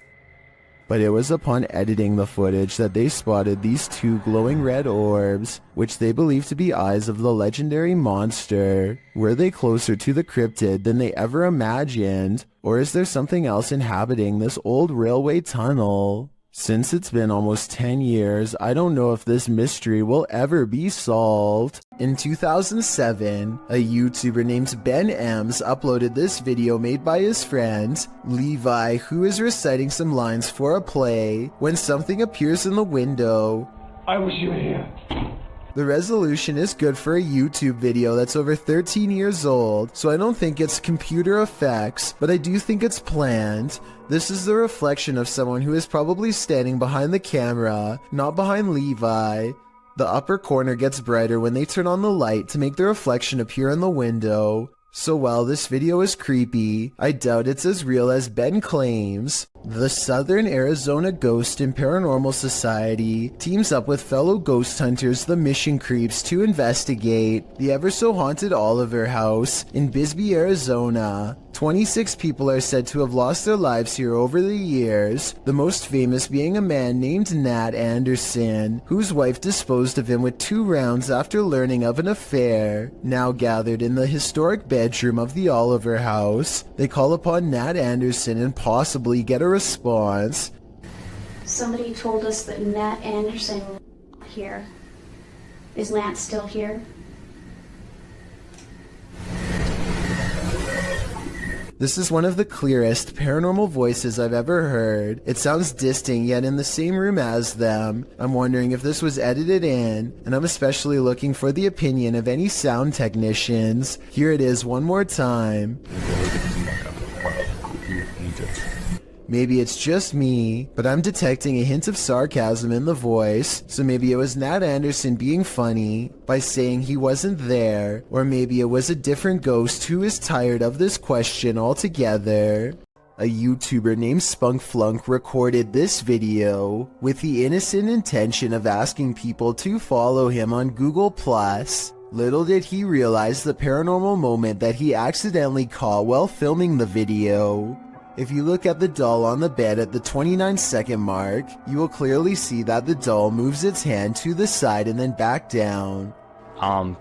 [SPEAKER 1] But it was upon editing the footage that they spotted these two glowing red orbs, which they believe to be eyes of the legendary monster. Were they closer to the cryptid than they ever imagined? Or is there something else inhabiting this old railway tunnel? Since it's been almost 10 years, I don't know if this mystery will ever be solved. In 2007, a YouTuber named Ben Ems uploaded this video made by his friend, Levi, who is reciting some lines for a play when something appears in the window.
[SPEAKER 13] I wish you were here.
[SPEAKER 1] The resolution is good for a YouTube video that's over 13 years old, so I don't think it's computer effects, but I do think it's planned. This is the reflection of someone who is probably standing behind the camera, not behind Levi. The upper corner gets brighter when they turn on the light to make the reflection appear in the window. So while this video is creepy, I doubt it's as real as Ben claims. The Southern Arizona Ghost and Paranormal Society teams up with fellow ghost hunters, the Mission Creeps, to investigate the ever-so-haunted Oliver House in Bisbee, Arizona. 26 people are said to have lost their lives here over the years, the most famous being a man named Nat Anderson, whose wife disposed of him with 2 rounds after learning of an affair. Now gathered in the historic bedroom of the Oliver House, they call upon Nat Anderson and possibly get a response.
[SPEAKER 14] Somebody told us that Nat Anderson was here. Is Nat still here?
[SPEAKER 1] This is one of the clearest paranormal voices I've ever heard. It sounds distant yet in the same room as them. I'm wondering if this was edited in, and I'm especially looking for the opinion of any sound technicians. Here it is one more time. Maybe it's just me, but I'm detecting a hint of sarcasm in the voice, so maybe it was Nat Anderson being funny by saying he wasn't there, or maybe it was a different ghost who is tired of this question altogether. A YouTuber named Spunkflunk recorded this video with the innocent intention of asking people to follow him on Google+. Little did he realize the paranormal moment that he accidentally caught while filming the video. If you look at the doll on the bed at the 29-second mark, you will clearly see that the doll moves its hand to the side and then back down.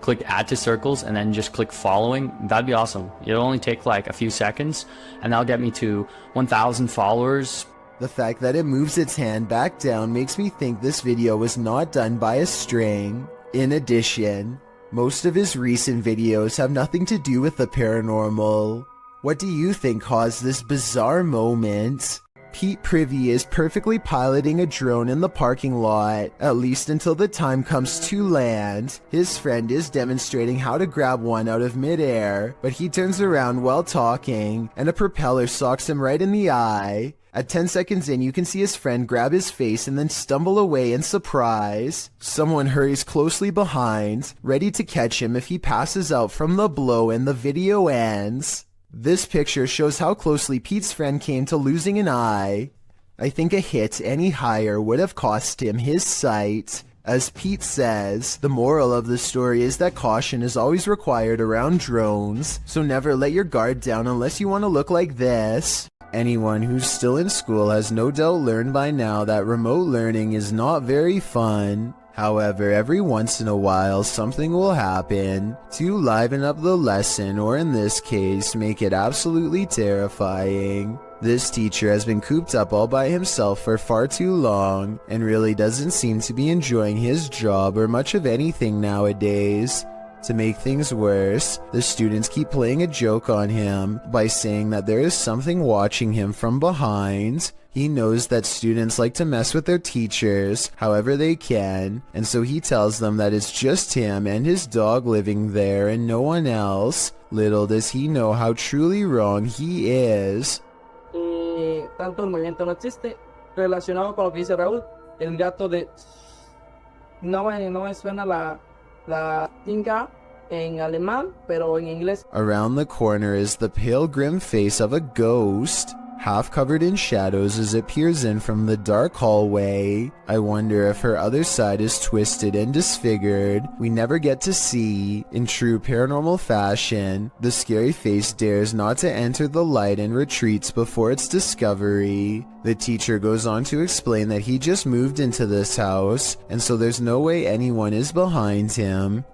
[SPEAKER 15] Click add to circles and then just click following. That'd be awesome. It'll only take like a few seconds and that'll get me to 1,000 followers.
[SPEAKER 1] The fact that it moves its hand back down makes me think this video was not done by a string. In addition, most of his recent videos have nothing to do with the paranormal. What do you think caused this bizarre moment? Pete Privy is perfectly piloting a drone in the parking lot, at least until the time comes to land. His friend is demonstrating how to grab one out of midair, but he turns around while talking, and a propeller socks him right in the eye. At 10 seconds in, you can see his friend grab his face and then stumble away in surprise. Someone hurries closely behind, ready to catch him if he passes out from the blow, and the video ends. This picture shows how closely Pete's friend came to losing an eye. I think a hit any higher would have cost him his sight. As Pete says, the moral of the story is that caution is always required around drones, so never let your guard down unless you want to look like this. Anyone who's still in school has no doubt learned by now that remote learning is not very fun. However, every once in a while something will happen to liven up the lesson, or in this case, make it absolutely terrifying. This teacher has been cooped up all by himself for far too long, and really doesn't seem to be enjoying his job or much of anything nowadays. To make things worse, the students keep playing a joke on him by saying that there is something watching him from behind. He knows that students like to mess with their teachers however they can, and so he tells them that it's just him and his dog living there and no one else. Little does he know how truly wrong he is.
[SPEAKER 9] Tanto el movimiento no existe, relacionado con lo que dice Raúl, el gato de... No me suena la tinga en alemán, pero en inglés.
[SPEAKER 1] Around the corner is the pale grim face of a ghost, half covered in shadows as it peers in from the dark hallway. I wonder if her other side is twisted and disfigured. We never get to see. In true paranormal fashion, the scary face dares not to enter the light and retreats before its discovery. The teacher goes on to explain that he just moved into this house, and so there's no way anyone is behind him.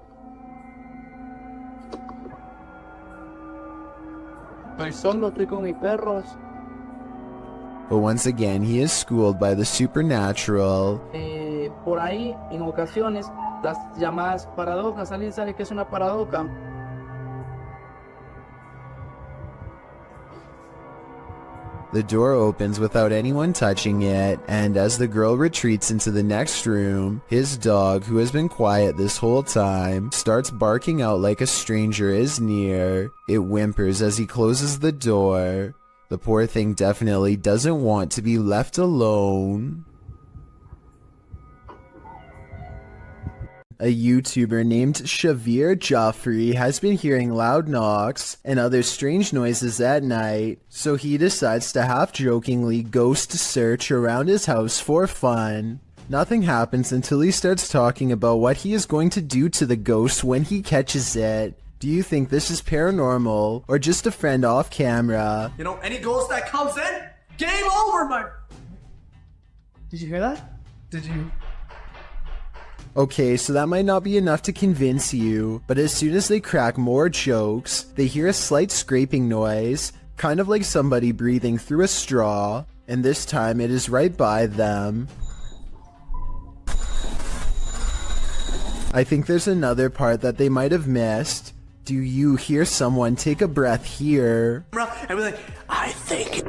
[SPEAKER 9] Estoy con mis perros.
[SPEAKER 1] But once again, he is schooled by the supernatural.
[SPEAKER 9] Por ahí, en ocasiones, las llamadas paradojas. ¿Alguien sabe qué es una paradoja?
[SPEAKER 1] The door opens without anyone touching it, and as the girl retreats into the next room, his dog, who has been quiet this whole time, starts barking out like a stranger is near. It whimpers as he closes the door. The poor thing definitely doesn't want to be left alone. A YouTuber named Shavir Joffrey has been hearing loud knocks and other strange noises at night, so he decides to half-jokingly ghost search around his house for fun. Nothing happens until he starts talking about what he is going to do to the ghost when he catches it. Do you think this is paranormal, or just a friend off camera?
[SPEAKER 13] You know, any ghost that comes in, game over, my... Did you hear that? Did you...
[SPEAKER 1] Okay, so that might not be enough to convince you, but as soon as they crack more jokes, they hear a slight scraping noise, kind of like somebody breathing through a straw, and this time it is right by them. I think there's another part that they might have missed. Do you hear someone take a breath here?
[SPEAKER 13] Everything, I think...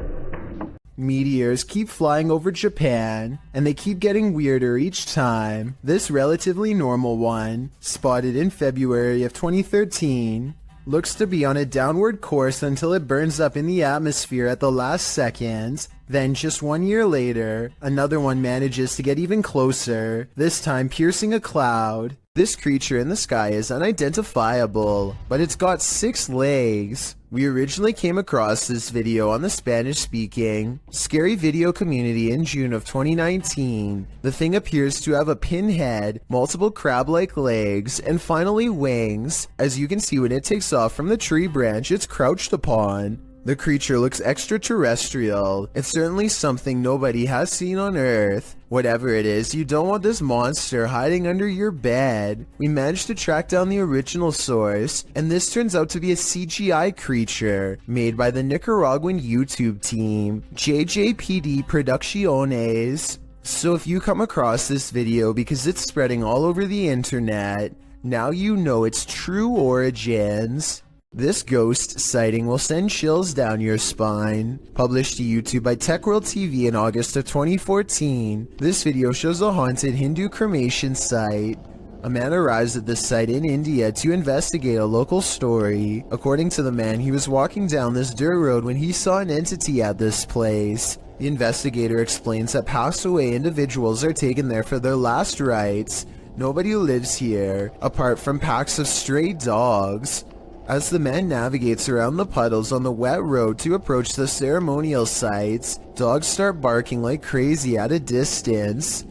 [SPEAKER 1] Meteors keep flying over Japan, and they keep getting weirder each time. This relatively normal one, spotted in February of 2013, looks to be on a downward course until it burns up in the atmosphere at the last second. Then just 1 year later, another one manages to get even closer, this time piercing a cloud. This creature in the sky is unidentifiable, but it's got 6 legs. We originally came across this video on the Spanish-speaking Scary Video community in June of 2019. The thing appears to have a pin head, multiple crab-like legs, and finally wings. As you can see when it takes off from the tree branch it's crouched upon. The creature looks extraterrestrial. It's certainly something nobody has seen on Earth. Whatever it is, you don't want this monster hiding under your bed. We managed to track down the original source, and this turns out to be a CGI creature made by the Nicaraguan YouTube team, JJPD Producciones. So if you come across this video because it's spreading all over the internet, now you know its true origins. This ghost sighting will send chills down your spine. Published to YouTube by TechWorld TV in August of 2014, this video shows a haunted Hindu cremation site. A man arrives at this site in India to investigate a local story. According to the man, he was walking down this dirt road when he saw an entity at this place. The investigator explains that passed away individuals are taken there for their last rites. Nobody lives here, apart from packs of stray dogs. As the man navigates around the puddles on the wet road to approach the ceremonial sites, dogs start barking like crazy at a distance.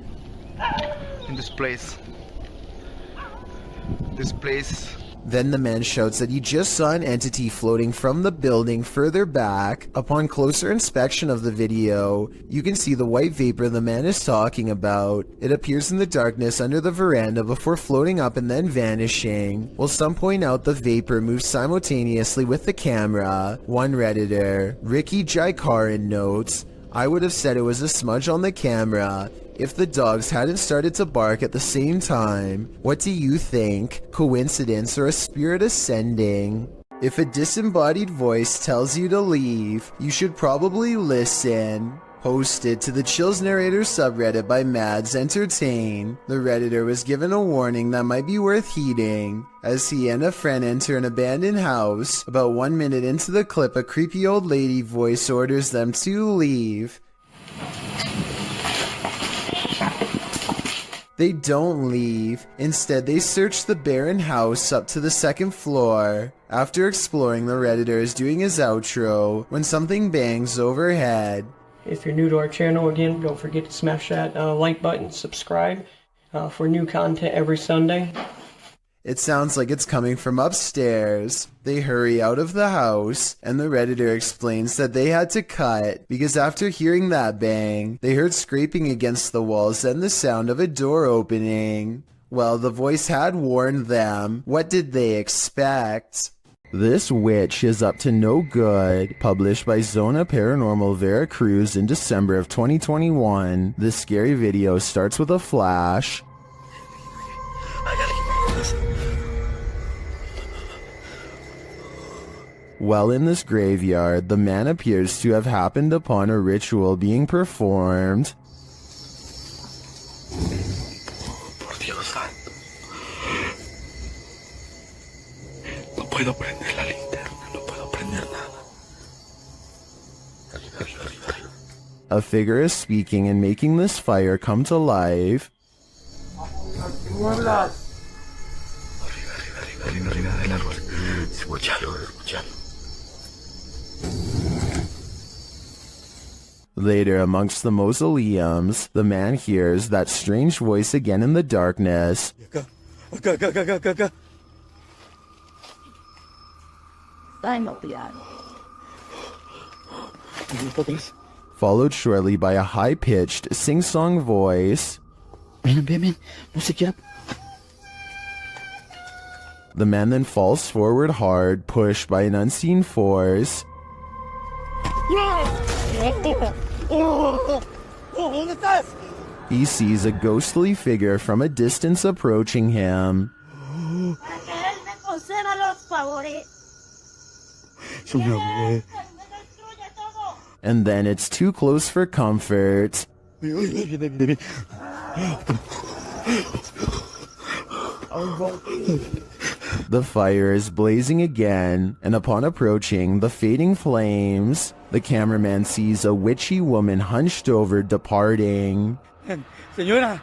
[SPEAKER 7] in this place. This place.
[SPEAKER 1] Then the man shouts that he just saw an entity floating from the building further back. Upon closer inspection of the video, you can see the white vapor the man is talking about. It appears in the darkness under the veranda before floating up and then vanishing. While some point out the vapor moves simultaneously with the camera. One Redditor, Ricky Jaikaran, notes, "I would have said it was a smudge on the camera if the dogs hadn't started to bark at the same time. What do you think? Coincidence or a spirit ascending? If a disembodied voice tells you to leave, you should probably listen." Posted to the Chills Narrator subreddit by Mads Entertain, the Redditor was given a warning that might be worth heeding. As he and a friend enter an abandoned house, about 1 minute into the clip, a creepy old lady voice orders them to leave. They don't leave. Instead, they search the barren house up to the second floor. After exploring, the Redditor is doing his outro when something bangs overhead.
[SPEAKER 16] If you're new to our channel, again, don't forget to smash that like button, subscribe for new content every Sunday.
[SPEAKER 1] It sounds like it's coming from upstairs. They hurry out of the house, and the Redditor explains that they had to cut because after hearing that bang, they heard scraping against the walls and the sound of a door opening. Well, the voice had warned them. What did they expect? This Witch is Up to No Good, published by Zona Paranormal Veracruz in December of 2021. This scary video starts with a flash. While in this graveyard, the man appears to have happened upon a ritual being performed.
[SPEAKER 3] Por Dios, no puedo prender la linterna, no puedo prender nada.
[SPEAKER 1] A figure is speaking and making this fire come to life.
[SPEAKER 3] Arriba del árbol. Escuchalo.
[SPEAKER 1] Later, amongst the mausoleums, the man hears that strange voice again in the darkness.
[SPEAKER 3] Acá.
[SPEAKER 1] Followed shortly by a high-pitched, sing-song voice.
[SPEAKER 8] Ven, no se quiera.
[SPEAKER 1] The man then falls forward hard, pushed by an unseen force. He sees a ghostly figure from a distance approaching him. And then it's too close for comfort. The fire is blazing again, and upon approaching the fading flames, the cameraman sees a witchy woman hunched over departing.
[SPEAKER 17] Señora,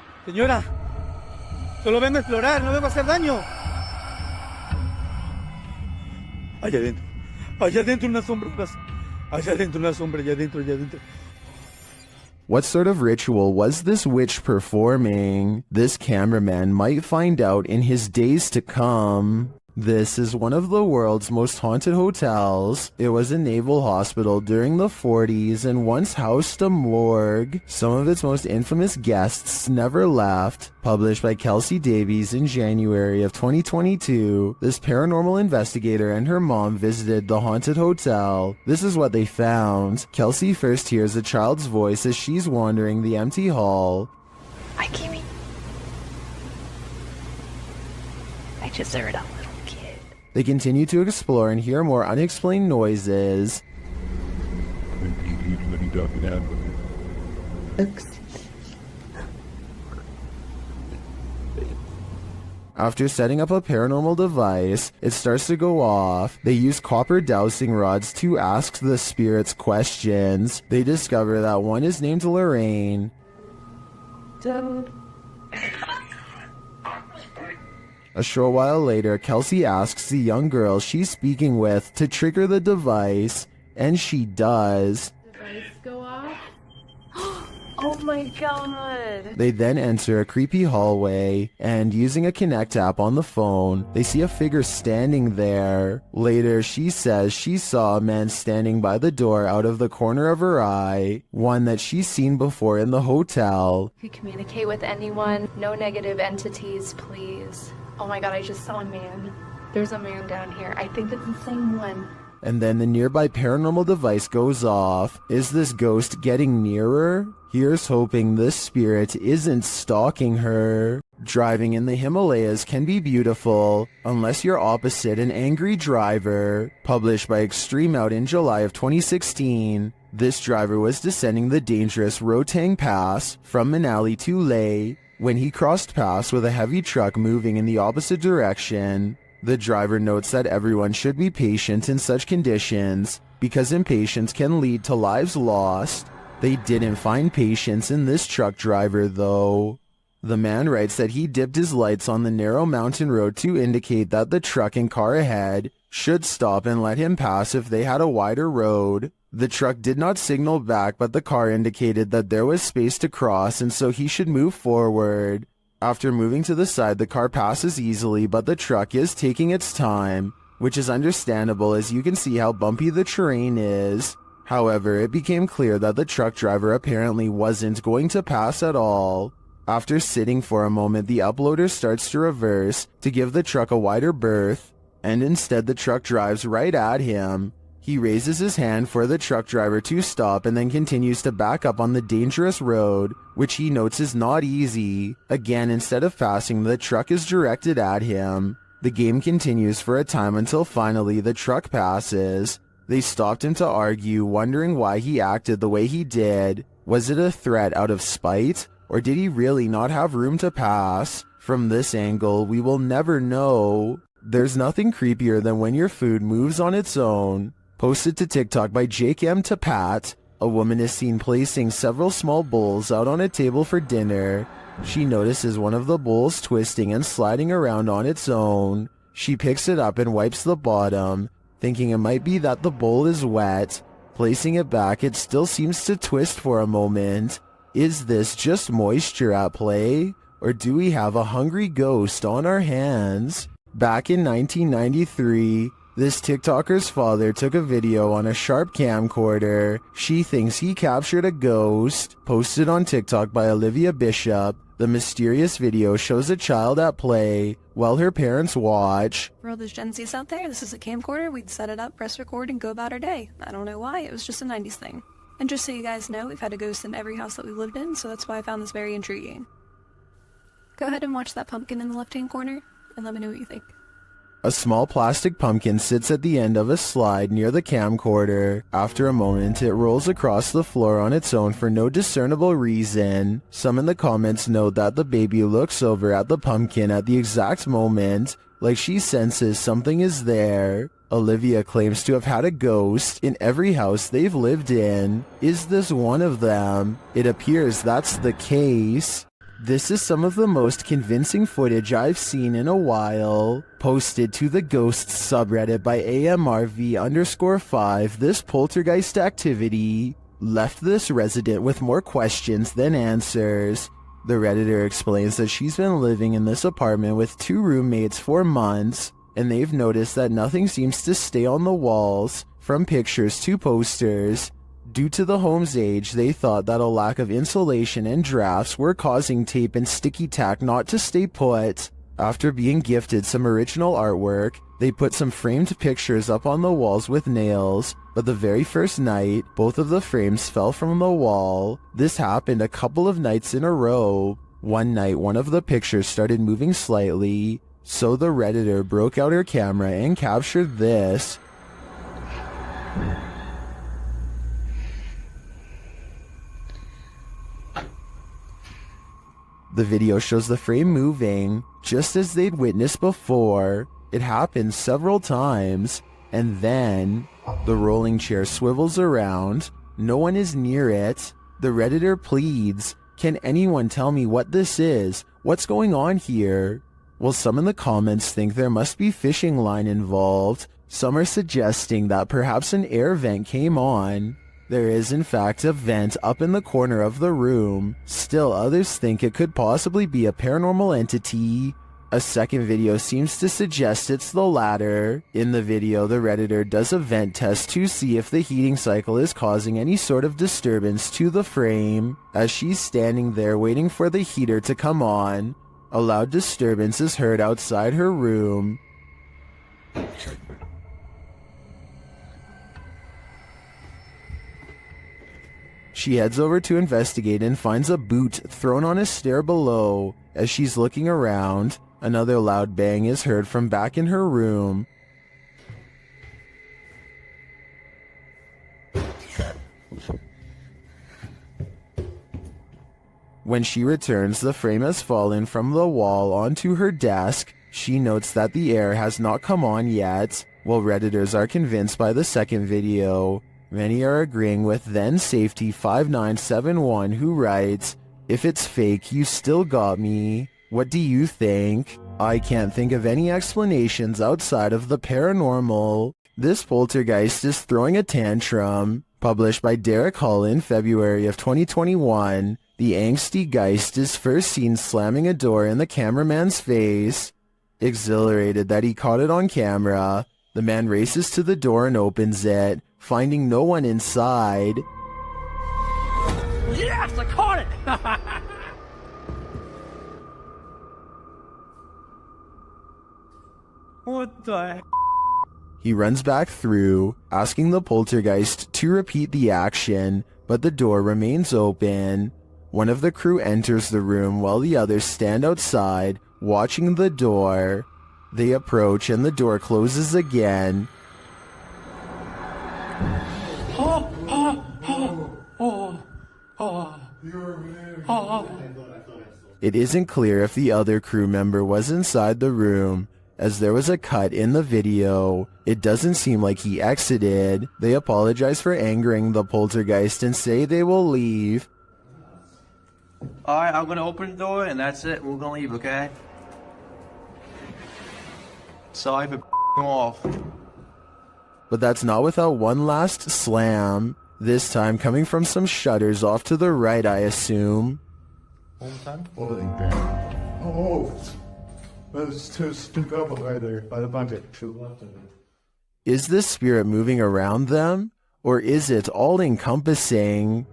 [SPEAKER 17] solo vengo a explorar, no vengo a hacer daño. Allá adentro unas sombras. Allá adentro.
[SPEAKER 1] What sort of ritual was this witch performing? This cameraman might find out in his days to come. This is one of the world's most haunted hotels. It was a naval hospital during the 40s and once housed a morgue. Some of its most infamous guests never left. Published by Kelsey Davies in January of 2022, this paranormal investigator and her mom visited the haunted hotel. This is what they found. Kelsey first hears a child's voice as she's wandering the empty hall.
[SPEAKER 18] Hi, Kimmy. I just heard a little kid.
[SPEAKER 1] They continue to explore and hear more unexplained noises. After setting up a paranormal device, it starts to go off. They use copper dowsing rods to ask the spirits questions. They discover that one is named Lorraine. A short while later, Kelsey asks the young girl she's speaking with to trigger the device, and she does.
[SPEAKER 12] Device go off.
[SPEAKER 19] Oh my god.
[SPEAKER 1] They then enter a creepy hallway, and using a Connect app on the phone, they see a figure standing there. Later, she says she saw a man standing by the door out of the corner of her eye, one that she's seen before in the hotel.
[SPEAKER 19] You communicate with anyone, no negative entities, please. Oh my god, I just saw a man. There's a man down here. I think it's the same one.
[SPEAKER 1] And then the nearby paranormal device goes off. Is this ghost getting nearer? Here's hoping this spirit isn't stalking her. Driving in the Himalayas can be beautiful, unless you're opposite an angry driver. Published by Extreme Out in July of 2016. This driver was descending the dangerous Rotang Pass from Manali to Leh when he crossed paths with a heavy truck moving in the opposite direction. The driver notes that everyone should be patient in such conditions, because impatience can lead to lives lost. They didn't find patience in this truck driver, though. The man writes that he dipped his lights on the narrow mountain road to indicate that the truck and car ahead should stop and let him pass if they had a wider road. The truck did not signal back, but the car indicated that there was space to cross, and so he should move forward. After moving to the side, the car passes easily, but the truck is taking its time, which is understandable as you can see how bumpy the terrain is. However, it became clear that the truck driver apparently wasn't going to pass at all. After sitting for a moment, the uploader starts to reverse to give the truck a wider berth, and instead the truck drives right at him. He raises his hand for the truck driver to stop and then continues to back up on the dangerous road, which he notes is not easy. Again, instead of passing, the truck is directed at him. The game continues for a time until finally the truck passes. They stopped him to argue, wondering why he acted the way he did. Was it a threat out of spite, or did he really not have room to pass? From this angle, we will never know. There's nothing creepier than when your food moves on its own. Posted to TikTok by Jake M. to Pat, a woman is seen placing several small bowls out on a table for dinner. She notices one of the bowls twisting and sliding around on its own. She picks it up and wipes the bottom, thinking it might be that the bowl is wet. Placing it back, it still seems to twist for a moment. Is this just moisture at play? Or do we have a hungry ghost on our hands? Back in 1993, this TikToker's father took a video on a Sharp camcorder. She thinks he captured a ghost. Posted on TikTok by Olivia Bishop, the mysterious video shows a child at play while her parents watch.
[SPEAKER 20] For all those Gen Zs out there, this is a camcorder. We'd set it up, press record, and go about our day. I don't know why, it was just a 90s thing. And just so you guys know, we've had a ghost in every house that we've lived in, so that's why I found this very intriguing. Go ahead and watch that pumpkin in the left-hand corner, and let me know what you think.
[SPEAKER 1] A small plastic pumpkin sits at the end of a slide near the camcorder. After a moment, it rolls across the floor on its own for no discernible reason. Some in the comments note that the baby looks over at the pumpkin at the exact moment, like she senses something is there. Olivia claims to have had a ghost in every house they've lived in. Is this one of them? It appears that's the case. This is some of the most convincing footage I've seen in a while. Posted to the Ghosts subreddit by AMRV_5, this poltergeist activity left this resident with more questions than answers. The Redditor explains that she's been living in this apartment with 2 roommates for months, and they've noticed that nothing seems to stay on the walls, from pictures to posters. Due to the home's age, they thought that a lack of insulation and drafts were causing tape and sticky tack not to stay put. After being gifted some original artwork, they put some framed pictures up on the walls with nails, but the very first night, both of the frames fell from the wall. This happened a couple of nights in a row. One night, one of the pictures started moving slightly, so the Redditor broke out her camera and captured this. The video shows the frame moving, just as they'd witnessed before. It happens several times, and then the rolling chair swivels around. No one is near it. The Redditor pleads, "Can anyone tell me what this is? What's going on here?" Well, some in the comments think there must be fishing line involved. Some are suggesting that perhaps an air vent came on. There is in fact a vent up in the corner of the room. Still, others think it could possibly be a paranormal entity. A second video seems to suggest it's the latter. In the video, the Redditor does a vent test to see if the heating cycle is causing any sort of disturbance to the frame. As she's standing there waiting for the heater to come on, a loud disturbance is heard outside her room. She heads over to investigate and finds a boot thrown on a stair below. As she's looking around, another loud bang is heard from back in her room. When she returns, the frame has fallen from the wall onto her desk. She notes that the air has not come on yet, while Redditors are convinced by the second video. Many are agreeing with then Safety 5971, who writes, "If it's fake, you still got me. What do you think? I can't think of any explanations outside of the paranormal. This poltergeist is throwing a tantrum." Published by Derek Hull in February of 2021, the angsty geist is first seen slamming a door in the cameraman's face. Exhilarated that he caught it on camera, the man races to the door and opens it, finding no one inside.
[SPEAKER 13] Yes, I caught it! What the heck?
[SPEAKER 1] He runs back through, asking the poltergeist to repeat the action, but the door remains open. One of the crew enters the room while the others stand outside, watching the door. They approach and the door closes again. It isn't clear if the other crew member was inside the room, as there was a cut in the video. It doesn't seem like he exited. They apologize for angering the poltergeist and say they will leave.
[SPEAKER 13] Alright, I'm gonna open the door and that's it. We're gonna leave, okay? Sorry for off.
[SPEAKER 1] But that's not without one last slam, this time coming from some shutters off to the right, I assume.
[SPEAKER 7] Oh, there's two people right there by the bucket.
[SPEAKER 1] Is this spirit moving around them, or is it all-encompassing?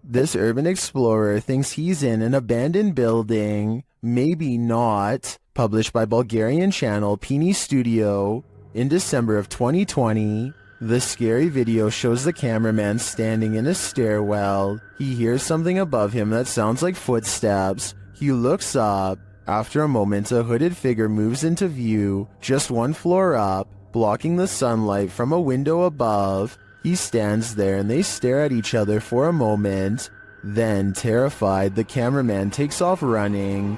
[SPEAKER 1] This urban explorer thinks he's in an abandoned building. Maybe not. Published by Bulgarian channel Pini Studio in December of 2020. The scary video shows the cameraman standing in a stairwell. He hears something above him that sounds like footsteps. He looks up. After a moment, a hooded figure moves into view, just one floor up, blocking the sunlight from a window above. He stands there and they stare at each other for a moment. Then, terrified, the cameraman takes off running.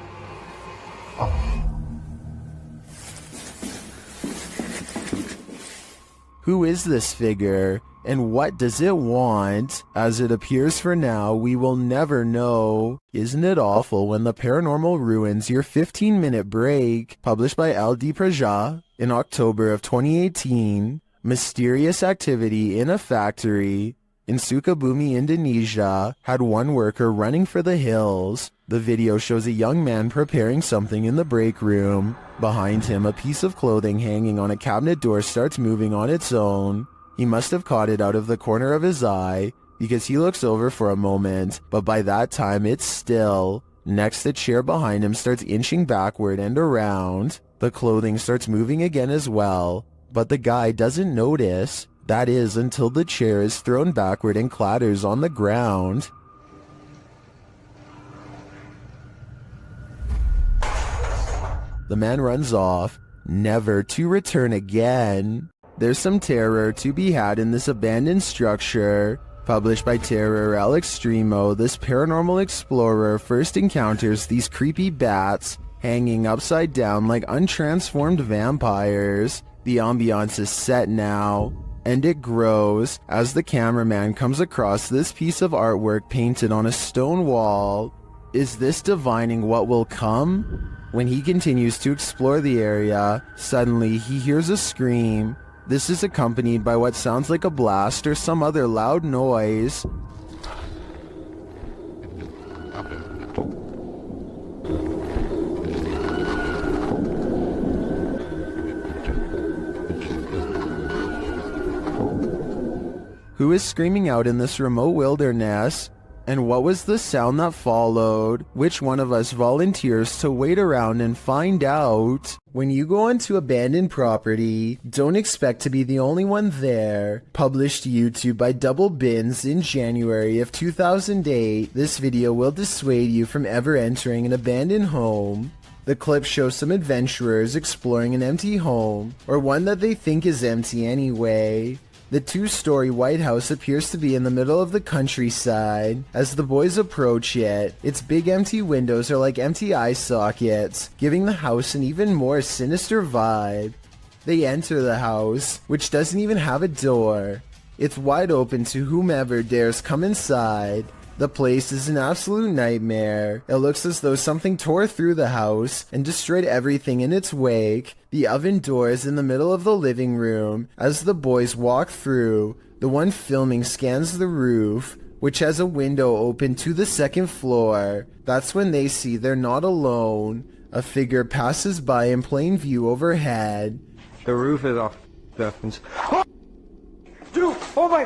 [SPEAKER 1] Who is this figure, and what does it want? As it appears for now, we will never know. Isn't it awful when the paranormal ruins your 15-minute break? Published by L.D. Praja in October of 2018. Mysterious activity in a factory in Sukabumi, Indonesia, had one worker running for the hills. The video shows a young man preparing something in the break room. Behind him, a piece of clothing hanging on a cabinet door starts moving on its own. He must have caught it out of the corner of his eye, because he looks over for a moment, but by that time it's still. Next, the chair behind him starts inching backward and around. The clothing starts moving again as well, but the guy doesn't notice. That is, until the chair is thrown backward and clatters on the ground. The man runs off, never to return again. There's some terror to be had in this abandoned structure. Published by Terror Al Extremo, this paranormal explorer first encounters these creepy bats hanging upside down like untransformed vampires. The ambiance is set now, and it grows as the cameraman comes across this piece of artwork painted on a stone wall. Is this divining what will come? When he continues to explore the area, suddenly he hears a scream. This is accompanied by what sounds like a blast or some other loud noise. Who is screaming out in this remote wilderness? And what was the sound that followed? Which one of us volunteers to wait around and find out? When you go onto abandoned property, don't expect to be the only one there. Published to YouTube by Double Bins in January of 2008, this video will dissuade you from ever entering an abandoned home. The clip shows some adventurers exploring an empty home, or one that they think is empty anyway. The two-story White House appears to be in the middle of the countryside. As the boys approach it, its big empty windows are like empty eye sockets, giving the house an even more sinister vibe. They enter the house, which doesn't even have a door. It's wide open to whomever dares come inside. The place is an absolute nightmare. It looks as though something tore through the house and destroyed everything in its wake. The oven door is in the middle of the living room. As the boys walk through, the one filming scans the roof, which has a window open to the second floor. That's when they see they're not alone. A figure passes by in plain view overhead.
[SPEAKER 7] The roof is off. Dude, oh my!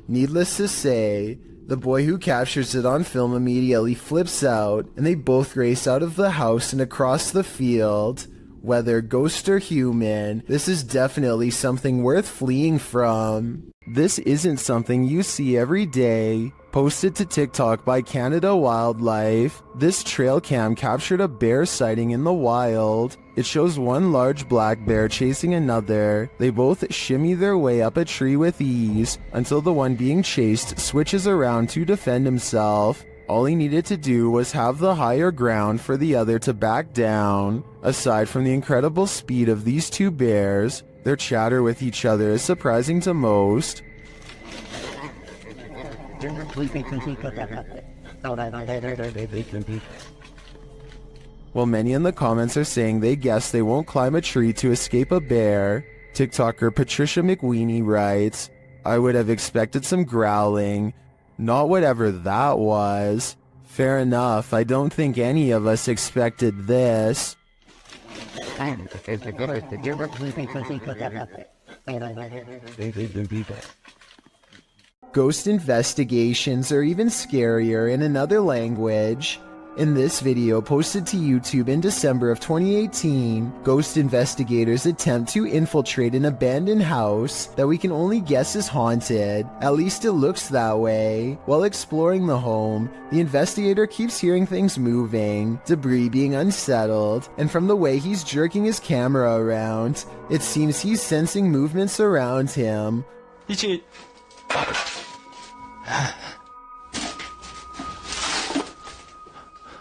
[SPEAKER 1] Needless to say, the boy who captures it on film immediately flips out, and they both race out of the house and across the field. Whether ghost or human, this is definitely something worth fleeing from. This isn't something you see every day. Posted to TikTok by Canada Wildlife, this trail cam captured a bear sighting in the wild. It shows one large black bear chasing another. They both shimmy their way up a tree with ease until the one being chased switches around to defend himself. All he needed to do was have the higher ground for the other to back down. Aside from the incredible speed of these two bears, their chatter with each other is surprising to most. While many in the comments are saying they guess they won't climb a tree to escape a bear, TikToker Patricia McWeenie writes, "I would have expected some growling, not whatever that was. Fair enough, I don't think any of us expected this." Ghost investigations are even scarier in another language. In this video posted to YouTube in December of 2018, ghost investigators attempt to infiltrate an abandoned house that we can only guess is haunted. At least it looks that way. While exploring the home, the investigator keeps hearing things moving, debris being unsettled, and from the way he's jerking his camera around, it seems he's sensing movements around him.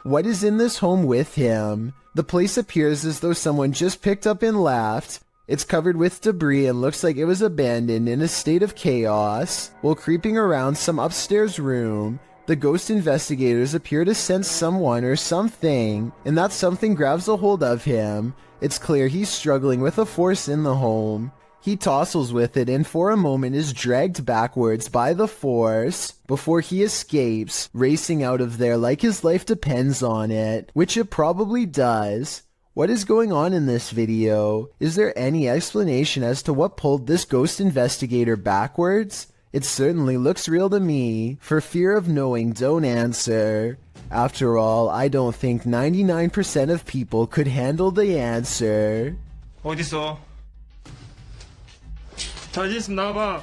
[SPEAKER 1] What is in this home with him? The place appears as though someone just picked up and left. It's covered with debris and looks like it was abandoned in a state of chaos. While creeping around some upstairs room, the ghost investigators appear to sense someone or something, and that something grabs a hold of him. It's clear he's struggling with a force in the home. He tussles with it and for a moment is dragged backwards by the force before he escapes, racing out of there like his life depends on it, which it probably does. What is going on in this video? Is there any explanation as to what pulled this ghost investigator backwards? It certainly looks real to me. For fear of knowing, don't answer. After all, I don't think 99% of people could handle the answer.
[SPEAKER 21] 어딨어? 자지 나봐.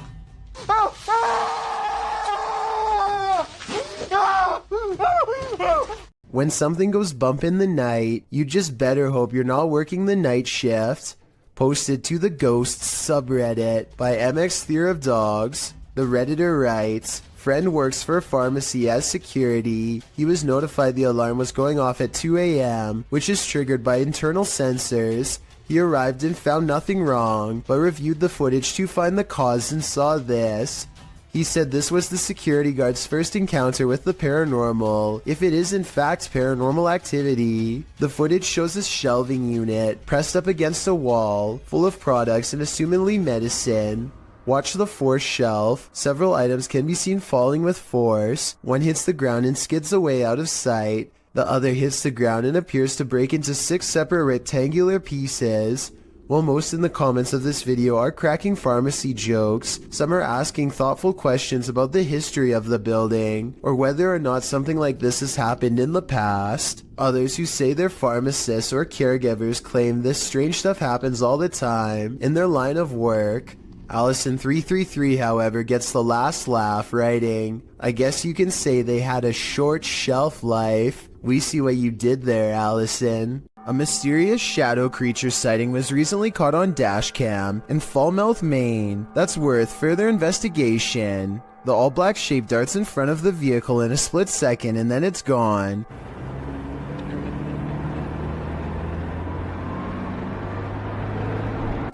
[SPEAKER 1] When something goes bump in the night, you just better hope you're not working the night shift. Posted to the Ghosts subreddit by MX Fear of Dogs, the Redditor writes, "Friend works for a pharmacy as security. He was notified the alarm was going off at 2 a.m., which is triggered by internal sensors. He arrived and found nothing wrong, but reviewed the footage to find the cause and saw this. He said this was the security guard's first encounter with the paranormal, if it is in fact paranormal activity. The footage shows a shelving unit pressed up against a wall, full of products and assumedly medicine. Watch the fourth shelf. Several items can be seen falling with force. One hits the ground and skids away out of sight. The other hits the ground and appears to break into 6 separate rectangular pieces. While most in the comments of this video are cracking pharmacy jokes, some are asking thoughtful questions about the history of the building, or whether or not something like this has happened in the past. Others who say they're pharmacists or caregivers claim this strange stuff happens all the time in their line of work. Allison333, however, gets the last laugh, writing, "I guess you can say they had a short shelf life. We see what you did there, Allison." A mysterious shadow creature sighting was recently caught on dashcam in Falmouth, Maine. That's worth further investigation. The all-black shape darts in front of the vehicle in a split second and then it's gone.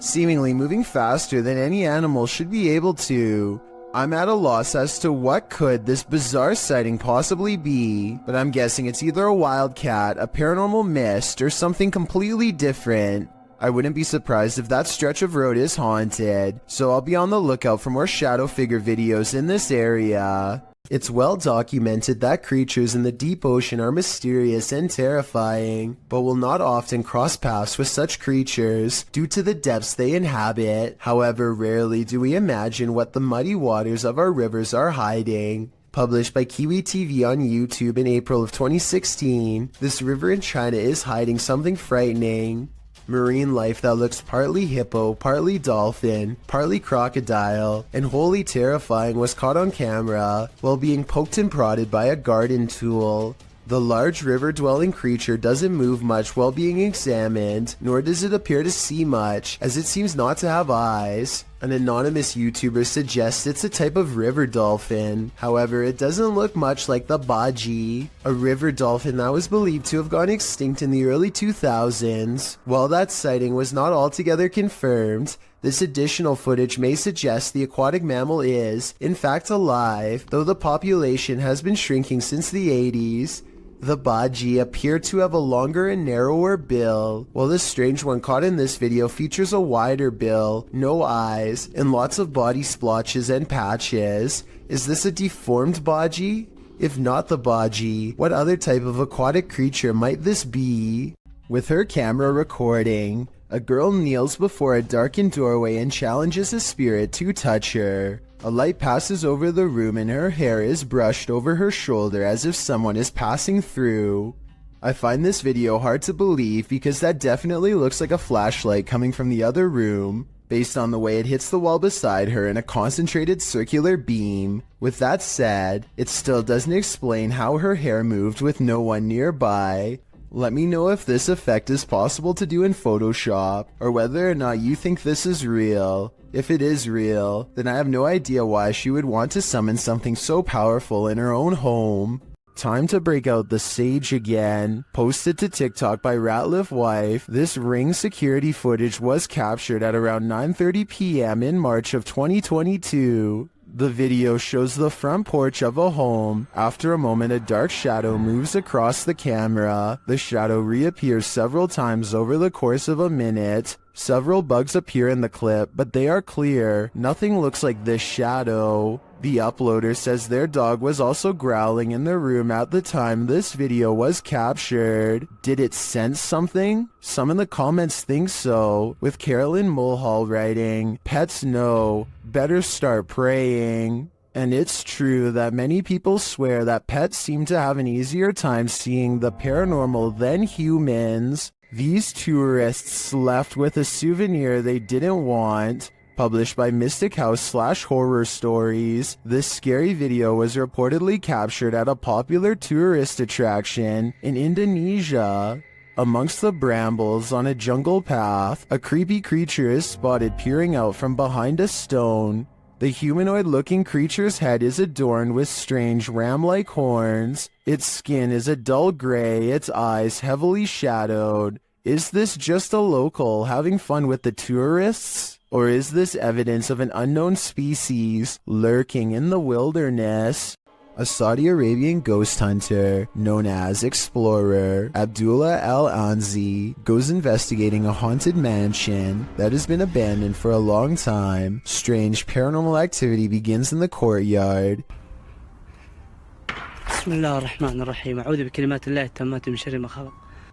[SPEAKER 1] Seemingly moving faster than any animal should be able to. I'm at a loss as to what could this bizarre sighting possibly be, but I'm guessing it's either a wildcat, a paranormal mist, or something completely different. I wouldn't be surprised if that stretch of road is haunted, so I'll be on the lookout for more shadow figure videos in this area. It's well documented that creatures in the deep ocean are mysterious and terrifying, but will not often cross paths with such creatures due to the depths they inhabit. However, rarely do we imagine what the muddy waters of our rivers are hiding. Published by Kiwi TV on YouTube in April of 2016, this river in China is hiding something frightening. Marine life that looks partly hippo, partly dolphin, partly crocodile, and wholly terrifying was caught on camera while being poked and prodded by a garden tool. The large river-dwelling creature doesn't move much while being examined, nor does it appear to see much, as it seems not to have eyes. An anonymous YouTuber suggests it's a type of river dolphin. However, it doesn't look much like the baji, a river dolphin that was believed to have gone extinct in the early 2000s. While that sighting was not altogether confirmed, this additional footage may suggest the aquatic mammal is, in fact, alive, though the population has been shrinking since the 80s. The baji appear to have a longer and narrower bill, while the strange one caught in this video features a wider bill, no eyes, and lots of body splotches and patches. Is this a deformed baji? If not the baji, what other type of aquatic creature might this be? With her camera recording, a girl kneels before a darkened doorway and challenges a spirit to touch her. A light passes over the room and her hair is brushed over her shoulder as if someone is passing through. I find this video hard to believe because that definitely looks like a flashlight coming from the other room, based on the way it hits the wall beside her in a concentrated circular beam. With that said, it still doesn't explain how her hair moved with no one nearby. Let me know if this effect is possible to do in Photoshop, or whether or not you think this is real. If it is real, then I have no idea why she would want to summon something so powerful in her own home. Time to break out the sage again. Posted to TikTok by Ratliff Wife, this Ring security footage was captured at around 9:30 p.m. in March of 2022. The video shows the front porch of a home. After a moment, a dark shadow moves across the camera. The shadow reappears several times over the course of a minute. Several bugs appear in the clip, but they are clear. Nothing looks like this shadow. The uploader says their dog was also growling in the room at the time this video was captured. Did it sense something? Some in the comments think so, with Carolyn Mulhall writing, "Pets know, better start praying." And it's true that many people swear that pets seem to have an easier time seeing the paranormal than humans. These tourists left with a souvenir they didn't want. Published by Mystic House / Horror Stories, this scary video was reportedly captured at a popular tourist attraction in Indonesia. Amongst the brambles on a jungle path, a creepy creature is spotted peering out from behind a stone. The humanoid-looking creature's head is adorned with strange ram-like horns. Its skin is a dull gray, its eyes heavily shadowed. Is this just a local having fun with the tourists? Or is this evidence of an unknown species lurking in the wilderness? A Saudi Arabian ghost hunter known as Explorer Abdullah Al-Anzi goes investigating a haunted mansion that has been abandoned for a long time. Strange paranormal activity begins in the courtyard.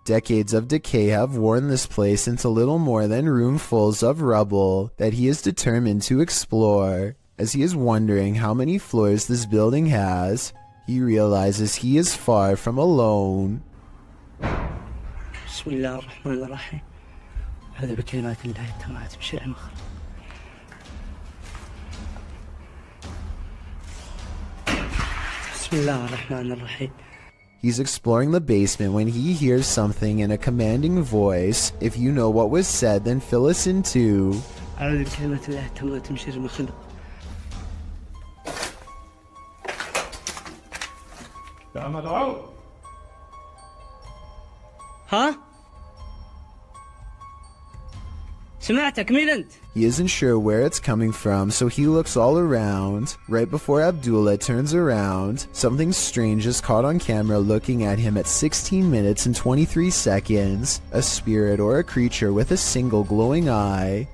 [SPEAKER 1] Decades of decay have worn this place into little more than roomfuls of rubble that he is determined to explore. As he is wondering how many floors this building has, he realizes he is far from alone. He's exploring the basement when he hears something in a commanding voice. If you know what was said, then fill us in too.
[SPEAKER 13] ها؟ سمعتك مين انت؟
[SPEAKER 1] He isn't sure where it's coming from, so he looks all around. Right before Abdullah turns around, something strange is caught on camera looking at him at 16 minutes and 23 seconds. A spirit or a creature with a single glowing eye.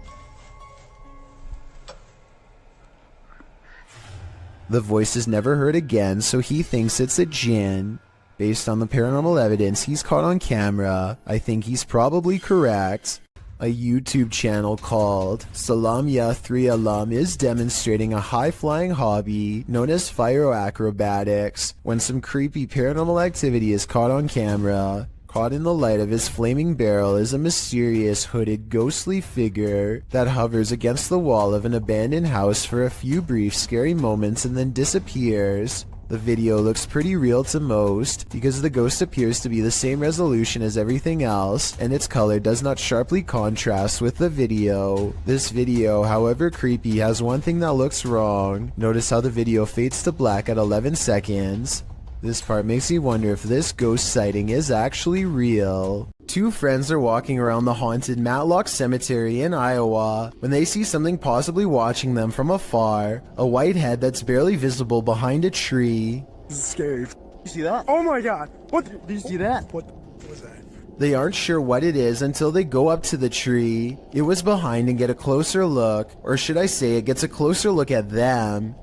[SPEAKER 1] The voice is never heard again, so he thinks it's a jinn. Based on the paranormal evidence he's caught on camera, I think he's probably correct. A YouTube channel called Salam Ya 3 Alam is demonstrating a high-flying hobby known as acrobatics when some creepy paranormal activity is caught on camera. Caught in the light of his flaming barrel is a mysterious hooded ghostly figure that hovers against the wall of an abandoned house for a few brief scary moments and then disappears. The video looks pretty real to most because the ghost appears to be the same resolution as everything else and its color does not sharply contrast with the video. This video, however creepy, has one thing that looks wrong. Notice how the video fades to black at 11 seconds. This part makes me wonder if this ghost sighting is actually real. Two friends are walking around the haunted Matlock Cemetery in Iowa when they see something possibly watching them from afar. A white head that's barely visible behind a tree.
[SPEAKER 7] This is scary. You see that? Oh my god! What? Did you see that? What was that?
[SPEAKER 1] They aren't sure what it is until they go up to the tree. It was behind and get a closer look, or should I say it gets a closer look at them.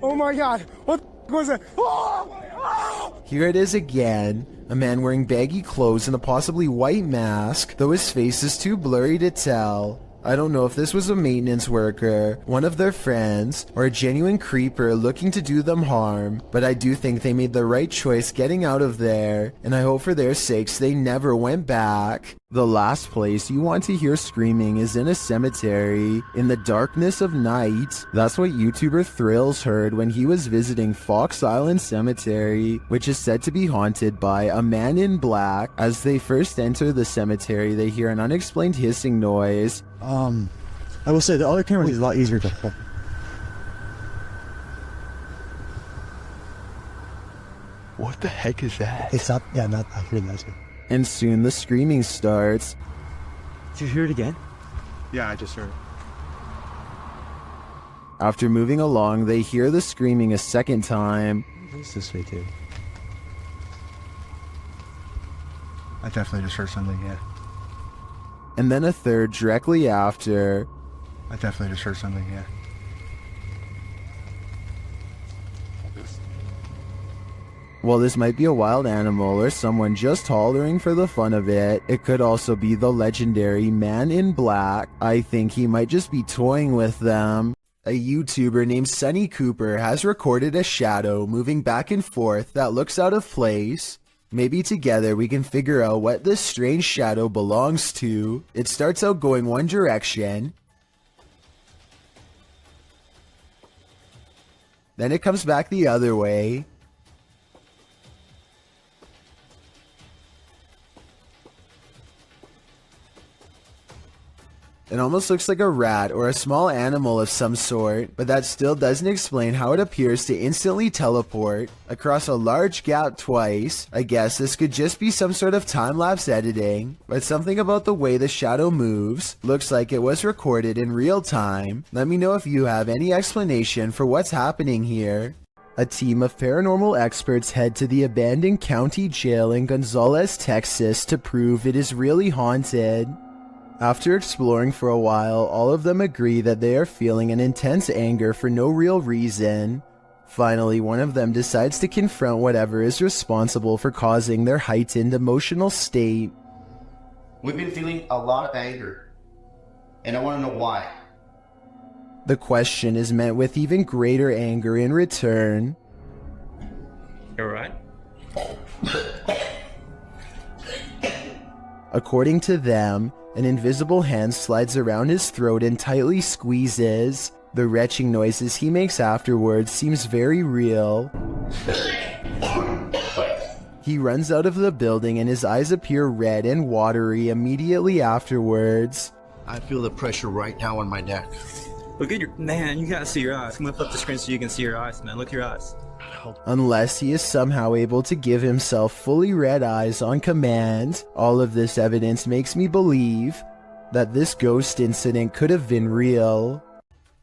[SPEAKER 7] Oh my god! What was that? Oh!
[SPEAKER 1] Here it is again, a man wearing baggy clothes and a possibly white mask, though his face is too blurry to tell. I don't know if this was a maintenance worker, one of their friends, or a genuine creeper looking to do them harm, but I do think they made the right choice getting out of there, and I hope for their sakes they never went back. The last place you want to hear screaming is in a cemetery, in the darkness of night. That's what YouTuber Thrills heard when he was visiting Fox Island Cemetery, which is said to be haunted by a man in black. As they first enter the cemetery, they hear an unexplained hissing noise.
[SPEAKER 7] I will say the other camera is a lot easier to hold. What the heck is that? It's not, yeah, not, I heard that too.
[SPEAKER 1] And soon the screaming starts.
[SPEAKER 7] Did you hear it again? Yeah, I just heard it.
[SPEAKER 1] After moving along, they hear the screaming a second time.
[SPEAKER 7] It's this way too. I definitely just heard something, yeah.
[SPEAKER 1] And then a third directly after.
[SPEAKER 7] I definitely just heard something, yeah.
[SPEAKER 1] While this might be a wild animal or someone just hollering for the fun of it, it could also be the legendary Man in Black. I think he might just be toying with them. A YouTuber named Sunny Cooper has recorded a shadow moving back and forth that looks out of place. Maybe together we can figure out what this strange shadow belongs to. It starts out going one direction. Then it comes back the other way. It almost looks like a rat or a small animal of some sort, but that still doesn't explain how it appears to instantly teleport across a large gap twice. I guess this could just be some sort of time-lapse editing, but something about the way the shadow moves looks like it was recorded in real time. Let me know if you have any explanation for what's happening here. A team of paranormal experts head to the abandoned county jail in Gonzales, Texas to prove it is really haunted. After exploring for a while, all of them agree that they are feeling an intense anger for no real reason. Finally, one of them decides to confront whatever is responsible for causing their heightened emotional state.
[SPEAKER 2] We've been feeling a lot of anger, and I want to know why.
[SPEAKER 1] The question is met with even greater anger in return.
[SPEAKER 21] You alright?
[SPEAKER 1] According to them, an invisible hand slides around his throat and tightly squeezes. The retching noises he makes afterwards seems very real. He runs out of the building and his eyes appear red and watery immediately afterwards.
[SPEAKER 2] I feel the pressure right now on my neck.
[SPEAKER 21] Look at your man, you gotta see your eyes. I'm gonna flip the screen so you can see your eyes, man. Look at your eyes.
[SPEAKER 1] Unless he is somehow able to give himself fully red eyes on command. All of this evidence makes me believe that this ghost incident could have been real.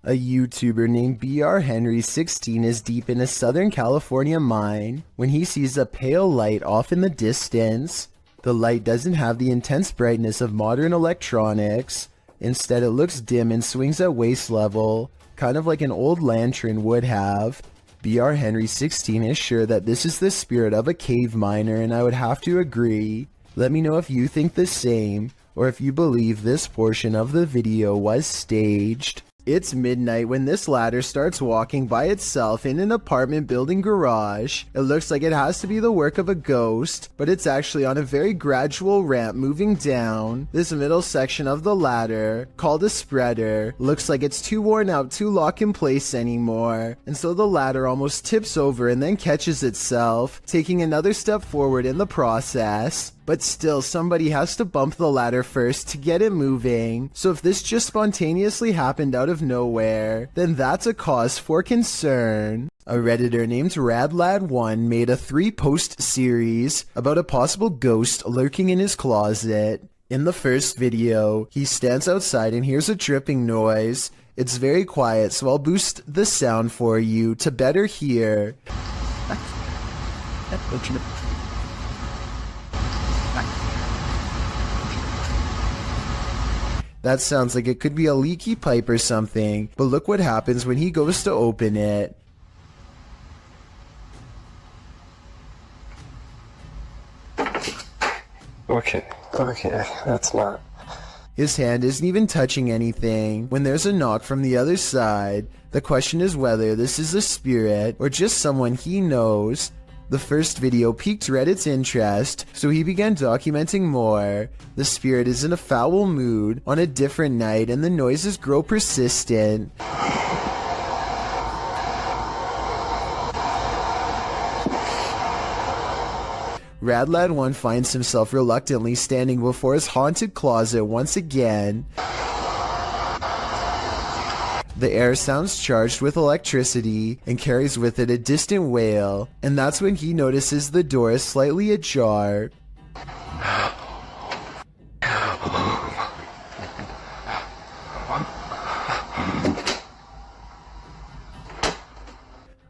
[SPEAKER 1] A YouTuber named BR Henry 16 is deep in a Southern California mine when he sees a pale light off in the distance. The light doesn't have the intense brightness of modern electronics. Instead, it looks dim and swings at waist level, kind of like an old lantern would have. BR Henry 16 is sure that this is the spirit of a cave miner, and I would have to agree. Let me know if you think the same, or if you believe this portion of the video was staged. It's midnight when this ladder starts walking by itself in an apartment building garage. It looks like it has to be the work of a ghost, but it's actually on a very gradual ramp moving down. This middle section of the ladder, called a spreader, looks like it's too worn out to lock in place anymore, and so the ladder almost tips over and then catches itself, taking another step forward in the process. But still, somebody has to bump the ladder first to get it moving. So if this just spontaneously happened out of nowhere, then that's a cause for concern. A Redditor named RadLad1 made a 3-post series about a possible ghost lurking in his closet. In the first video, he stands outside and hears a dripping noise. It's very quiet, so I'll boost the sound for you to better hear. That sounds like it could be a leaky pipe or something, but look what happens when he goes to open it.
[SPEAKER 22] Okay, that's not...
[SPEAKER 1] His hand isn't even touching anything when there's a knock from the other side. The question is whether this is a spirit or just someone he knows. The first video piqued Reddit's interest, so he began documenting more. The spirit is in a foul mood on a different night and the noises grow persistent. RadLad1 finds himself reluctantly standing before his haunted closet once again. The air sounds charged with electricity and carries with it a distant wail, and that's when he notices the door is slightly ajar.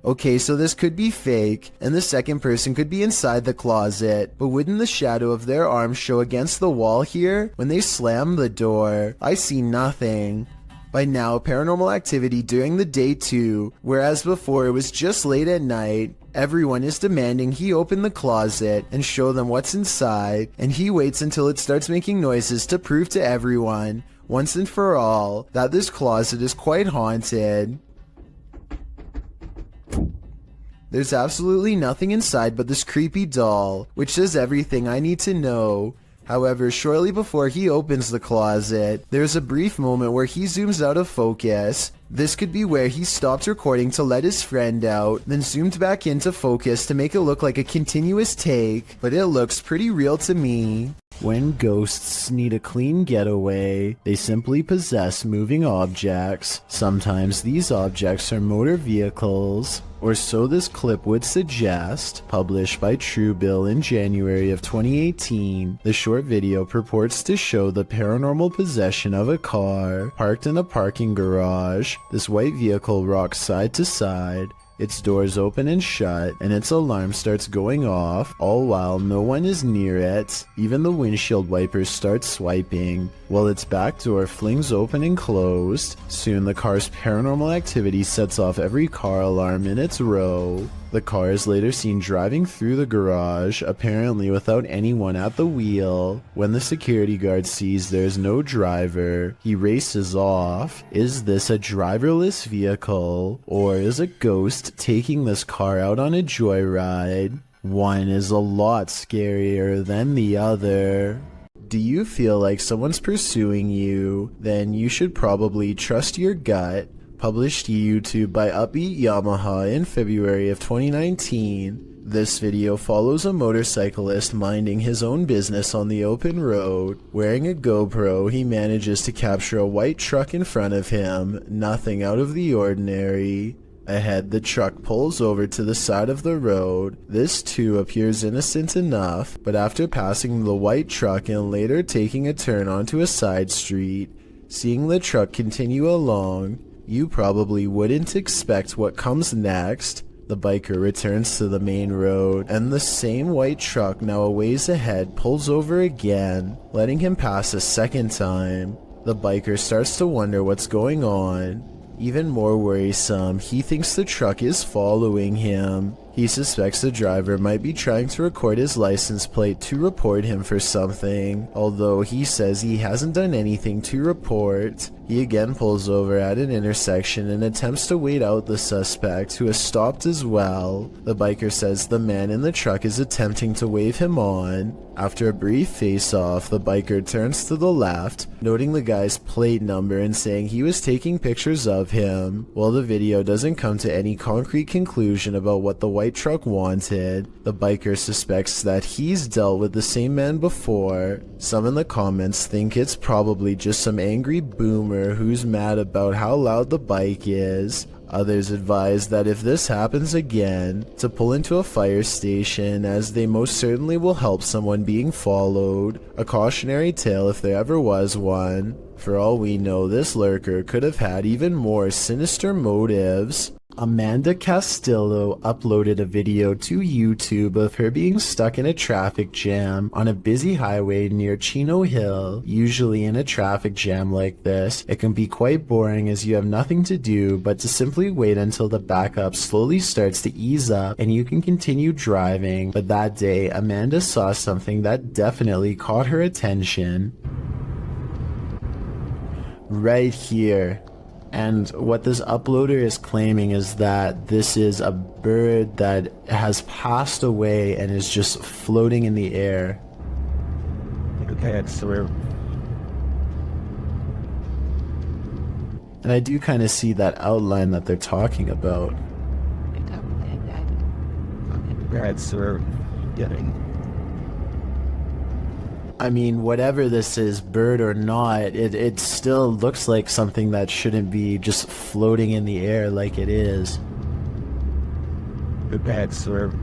[SPEAKER 1] Okay, so this could be fake, and the second person could be inside the closet, but wouldn't the shadow of their arm show against the wall here when they slam the door? I see nothing. By now, paranormal activity during the day too, whereas before it was just late at night. Everyone is demanding he open the closet and show them what's inside, and he waits until it starts making noises to prove to everyone, once and for all, that this closet is quite haunted. There's absolutely nothing inside but this creepy doll, which says everything I need to know. However, shortly before he opens the closet, there's a brief moment where he zooms out of focus. This could be where he stopped recording to let his friend out, then zoomed back into focus to make it look like a continuous take, but it looks pretty real to me. When ghosts need a clean getaway, they simply possess moving objects. Sometimes these objects are motor vehicles, or so this clip would suggest. Published by Truebill in January of 2018, the short video purports to show the paranormal possession of a car parked in a parking garage. This white vehicle rocks side to side, its doors open and shut, and its alarm starts going off, all while no one is near it. Even the windshield wipers start swiping, while its back door flings open and closed. Soon the car's paranormal activity sets off every car alarm in its row. The car is later seen driving through the garage, apparently without anyone at the wheel. When the security guard sees there's no driver, he races off. Is this a driverless vehicle, or is a ghost taking this car out on a joyride? One is a lot scarier than the other. Do you feel like someone's pursuing you? Then you should probably trust your gut. Published to YouTube by Upbeat Yamaha in February of 2019. This video follows a motorcyclist minding his own business on the open road. Wearing a GoPro, he manages to capture a white truck in front of him. Nothing out of the ordinary. Ahead, the truck pulls over to the side of the road. This too appears innocent enough, but after passing the white truck and later taking a turn onto a side street, seeing the truck continue along, you probably wouldn't expect what comes next. The biker returns to the main road, and the same white truck now a ways ahead pulls over again, letting him pass a second time. The biker starts to wonder what's going on. Even more worrisome, he thinks the truck is following him. He suspects the driver might be trying to record his license plate to report him for something, although he says he hasn't done anything to report. He again pulls over at an intersection and attempts to wait out the suspect, who has stopped as well. The biker says the man in the truck is attempting to wave him on. After a brief face-off, the biker turns to the left, noting the guy's plate number and saying he was taking pictures of him. While the video doesn't come to any concrete conclusion about what the white truck wanted, the biker suspects that he's dealt with the same man before. Some in the comments think it's probably just some angry boomer who's mad about how loud the bike is. Others advise that if this happens again, to pull into a fire station, as they most certainly will help someone being followed. A cautionary tale if there ever was one. For all we know, this lurker could have had even more sinister motives. Amanda Castillo uploaded a video to YouTube of her being stuck in a traffic jam on a busy highway near Chino Hill. Usually in a traffic jam like this, it can be quite boring as you have nothing to do but to simply wait until the backup slowly starts to ease up and you can continue driving. But that day, Amanda saw something that definitely caught her attention. Right here. And what this uploader is claiming is that this is a bird that has passed away and is just floating in the air.
[SPEAKER 22] Okay, it's real.
[SPEAKER 1] And I do kind of see that outline that they're talking about.
[SPEAKER 22] Yeah, it's real. Getting.
[SPEAKER 1] I mean, whatever this is, bird or not, it still looks like something that shouldn't be just floating in the air like it is.
[SPEAKER 22] It's real.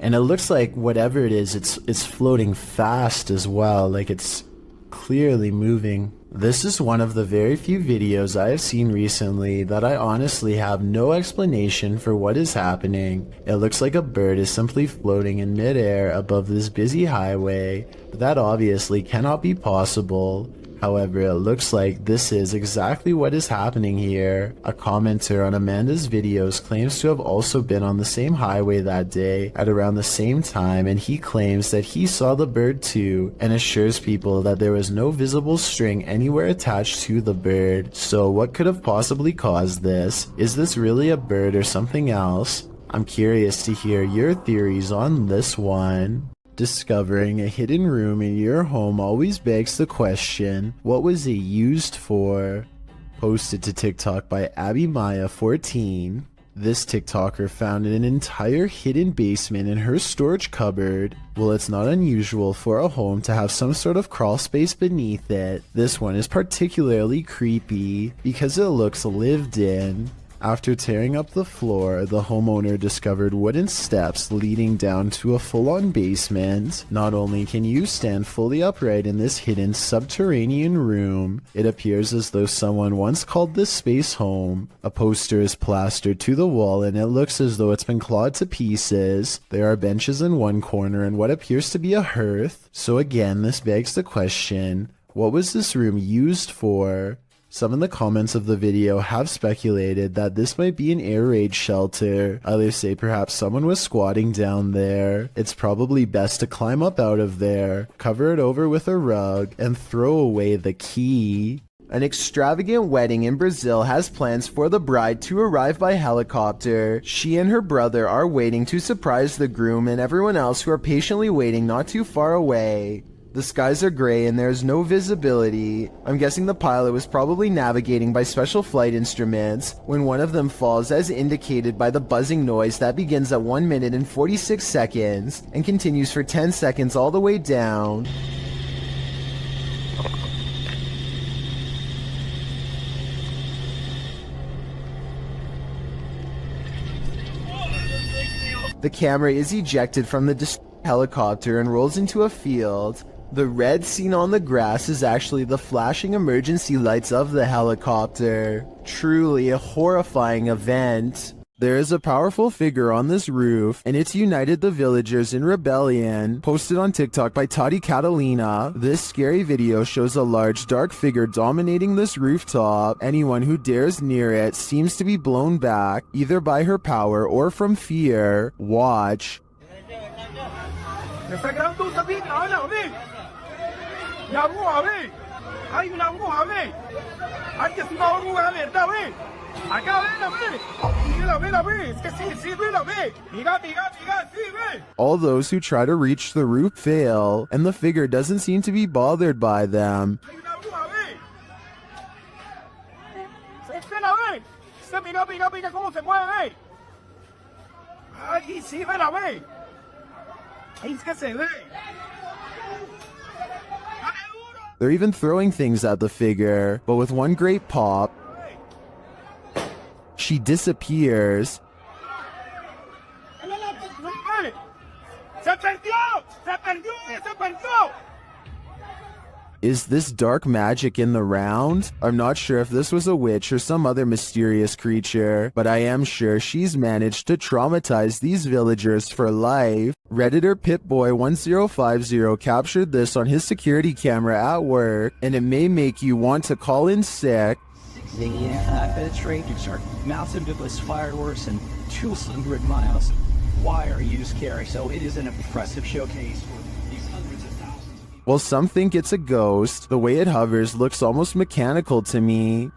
[SPEAKER 1] And it looks like whatever it is, it's floating fast as well, like it's clearly moving. This is one of the very few videos I have seen recently that I honestly have no explanation for what is happening. It looks like a bird is simply floating in midair above this busy highway, but that obviously cannot be possible. However, it looks like this is exactly what is happening here. A commenter on Amanda's videos claims to have also been on the same highway that day at around the same time, and he claims that he saw the bird too and assures people that there was no visible string anywhere attached to the bird. So what could have possibly caused this? Is this really a bird or something else? I'm curious to hear your theories on this one. Discovering a hidden room in your home always begs the question, what was it used for? Posted to TikTok by Abby Maya 14. This TikToker found an entire hidden basement in her storage cupboard. Well, it's not unusual for a home to have some sort of crawl space beneath it. This one is particularly creepy because it looks lived in. After tearing up the floor, the homeowner discovered wooden steps leading down to a full-on basement. Not only can you stand fully upright in this hidden subterranean room, it appears as though someone once called this space home. A poster is plastered to the wall and it looks as though it's been clawed to pieces. There are benches in one corner and what appears to be a hearth. So again, this begs the question, what was this room used for? Some in the comments of the video have speculated that this might be an air raid shelter. Others say perhaps someone was squatting down there. It's probably best to climb up out of there, cover it over with a rug, and throw away the key. An extravagant wedding in Brazil has plans for the bride to arrive by helicopter. She and her brother are waiting to surprise the groom and everyone else who are patiently waiting not too far away. The skies are gray and there is no visibility. I'm guessing the pilot was probably navigating by special flight instruments when one of them falls as indicated by the buzzing noise that begins at 1 minute and 46 seconds and continues for 10 seconds all the way down. The camera is ejected from the helicopter and rolls into a field. The red seen on the grass is actually the flashing emergency lights of the helicopter. Truly a horrifying event. There is a powerful figure on this roof, and it's united the villagers in rebellion. Posted on TikTok by Tati Catalina, this scary video shows a large dark figure dominating this rooftop. Anyone who dares near it seems to be blown back, either by her power or from fear. Watch.
[SPEAKER 17] ¡La bruja, ve! ¡Hay una bruja, ve! ¡Hay que una bruja alerta, ve! ¡Acá, vela, ve! ¡Vela, vela, ve! ¡Es que sí, sí, vela, ve! ¡Mira, mira, mira, sí, ve!
[SPEAKER 1] All those who try to reach the roof fail, and the figure doesn't seem to be bothered by them.
[SPEAKER 17] ¡Hay una bruja, ve! ¡Vela, ve! ¡Se mira, mira, mira cómo se mueve, ve! ¡Ay, sí, vela, ve! ¡Ay, es que se ve!
[SPEAKER 1] They're even throwing things at the figure, but with one great pop, she disappears. Is this dark magic in the round? I'm not sure if this was a witch or some other mysterious creature, but I am sure she's managed to traumatize these villagers for life. Redditor Pitboy1050 captured this on his security camera at work, and it may make you want to call in sick.
[SPEAKER 8] The bench ranges are massive with fireworks and 200 miles. Wire used carry, so it is an impressive showcase for these hundreds of thousands.
[SPEAKER 1] While some think it's a ghost, the way it hovers looks almost mechanical to me.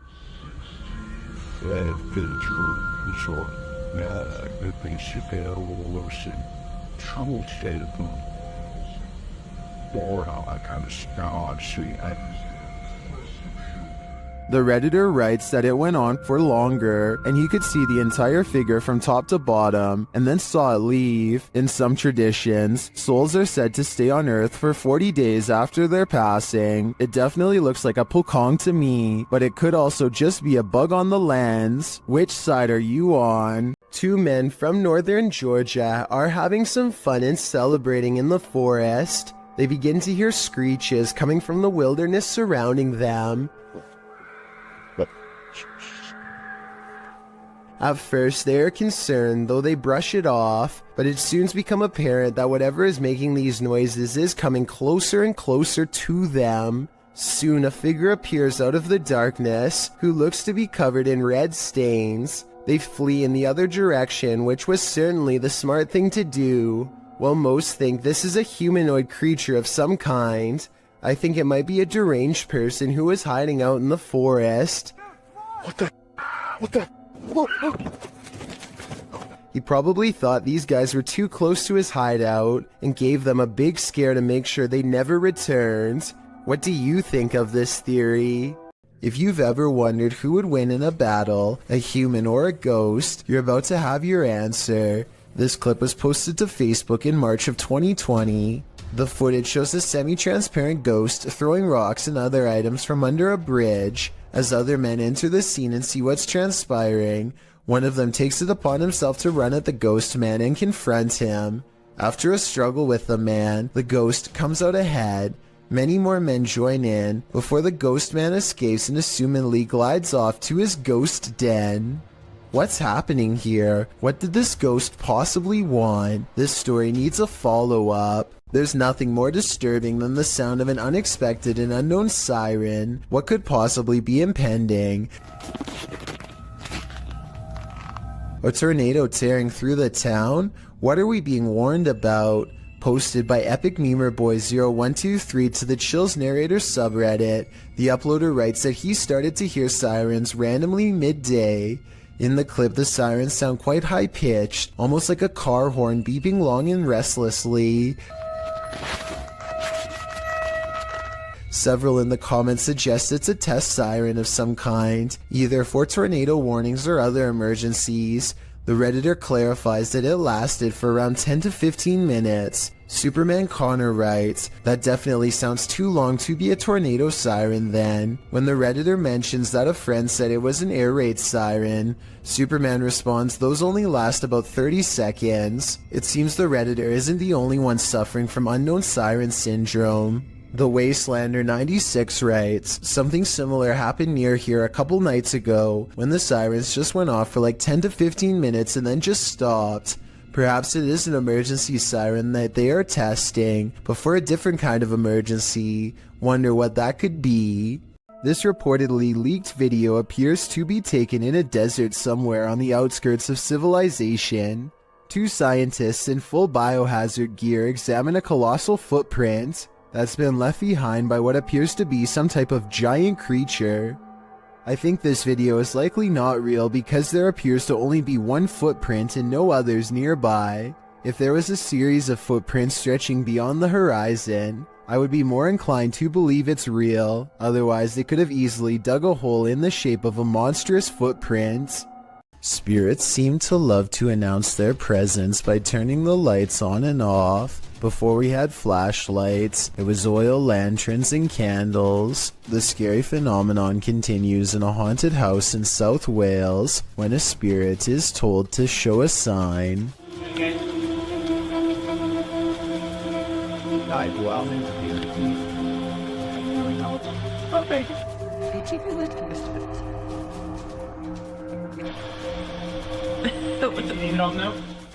[SPEAKER 1] The Redditor writes that it went on for longer, and he could see the entire figure from top to bottom, and then saw it leave. In some traditions, souls are said to stay on Earth for 40 days after their passing. It definitely looks like a pokong to me, but it could also just be a bug on the lens. Which side are you on? Two men from northern Georgia are having some fun and celebrating in the forest. They begin to hear screeches coming from the wilderness surrounding them. At first, they are concerned, though they brush it off, but it soon becomes apparent that whatever is making these noises is coming closer and closer to them. Soon, a figure appears out of the darkness, who looks to be covered in red stains. They flee in the other direction, which was certainly the smart thing to do. While most think this is a humanoid creature of some kind, I think it might be a deranged person who is hiding out in the forest.
[SPEAKER 17] What the?
[SPEAKER 1] He probably thought these guys were too close to his hideout and gave them a big scare to make sure they never returned. What do you think of this theory? If you've ever wondered who would win in a battle, a human or a ghost, you're about to have your answer. This clip was posted to Facebook in March of 2020. The footage shows a semi-transparent ghost throwing rocks and other items from under a bridge. As other men enter the scene and see what's transpiring, one of them takes it upon himself to run at the ghost man and confront him. After a struggle with the man, the ghost comes out ahead. Many more men join in before the ghost man escapes and assumedly glides off to his ghost den. What's happening here? What did this ghost possibly want? This story needs a follow-up. There's nothing more disturbing than the sound of an unexpected and unknown siren. What could possibly be impending? A tornado tearing through the town? What are we being warned about? Posted by Epic Memer Boy 0123 to the Chills Narrator subreddit, the uploader writes that he started to hear sirens randomly midday. In the clip, the sirens sound quite high-pitched, almost like a car horn beeping long and restlessly. Several in the comments suggest it's a test siren of some kind, either for tornado warnings or other emergencies. The Redditor clarifies that it lasted for around 10 to 15 minutes. Superman Connor writes, that definitely sounds too long to be a tornado siren then. When the Redditor mentions that a friend said it was an air raid siren, Superman responds those only last about 30 seconds. It seems the Redditor isn't the only one suffering from unknown siren syndrome. The Wastelander 96 writes, something similar happened near here a couple nights ago when the sirens just went off for like 10 to 15 minutes and then just stopped. Perhaps it is an emergency siren that they are testing, but for a different kind of emergency. Wonder what that could be. This reportedly leaked video appears to be taken in a desert somewhere on the outskirts of civilization. Two scientists in full biohazard gear examine a colossal footprint that's been left behind by what appears to be some type of giant creature. I think this video is likely not real because there appears to only be one footprint and no others nearby. If there was a series of footprints stretching beyond the horizon, I would be more inclined to believe it's real, otherwise they could have easily dug a hole in the shape of a monstrous footprint. Spirits seem to love to announce their presence by turning the lights on and off. Before we had flashlights, it was oil lanterns and candles. The scary phenomenon continues in a haunted house in South Wales when a spirit is told to show a sign.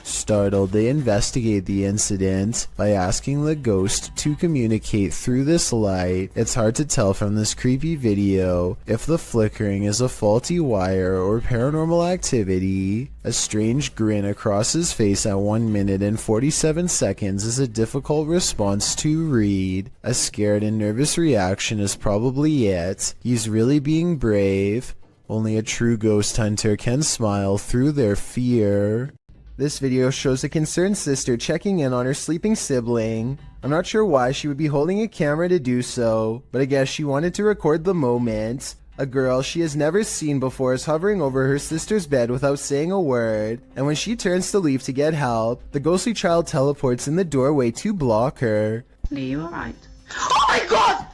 [SPEAKER 1] Startled, they investigate the incident by asking the ghost to communicate through this light. It's hard to tell from this creepy video if the flickering is a faulty wire or paranormal activity. A strange grin across his face at 1 minute and 47 seconds is a difficult response to read. A scared and nervous reaction is probably it. He's really being brave. Only a true ghost hunter can smile through their fear. This video shows a concerned sister checking in on her sleeping sibling. I'm not sure why she would be holding a camera to do so, but I guess she wanted to record the moment. A girl she has never seen before is hovering over her sister's bed without saying a word, and when she turns to leave to get help, the ghostly child teleports in the doorway to block her.
[SPEAKER 18] Are you alright? Oh my god!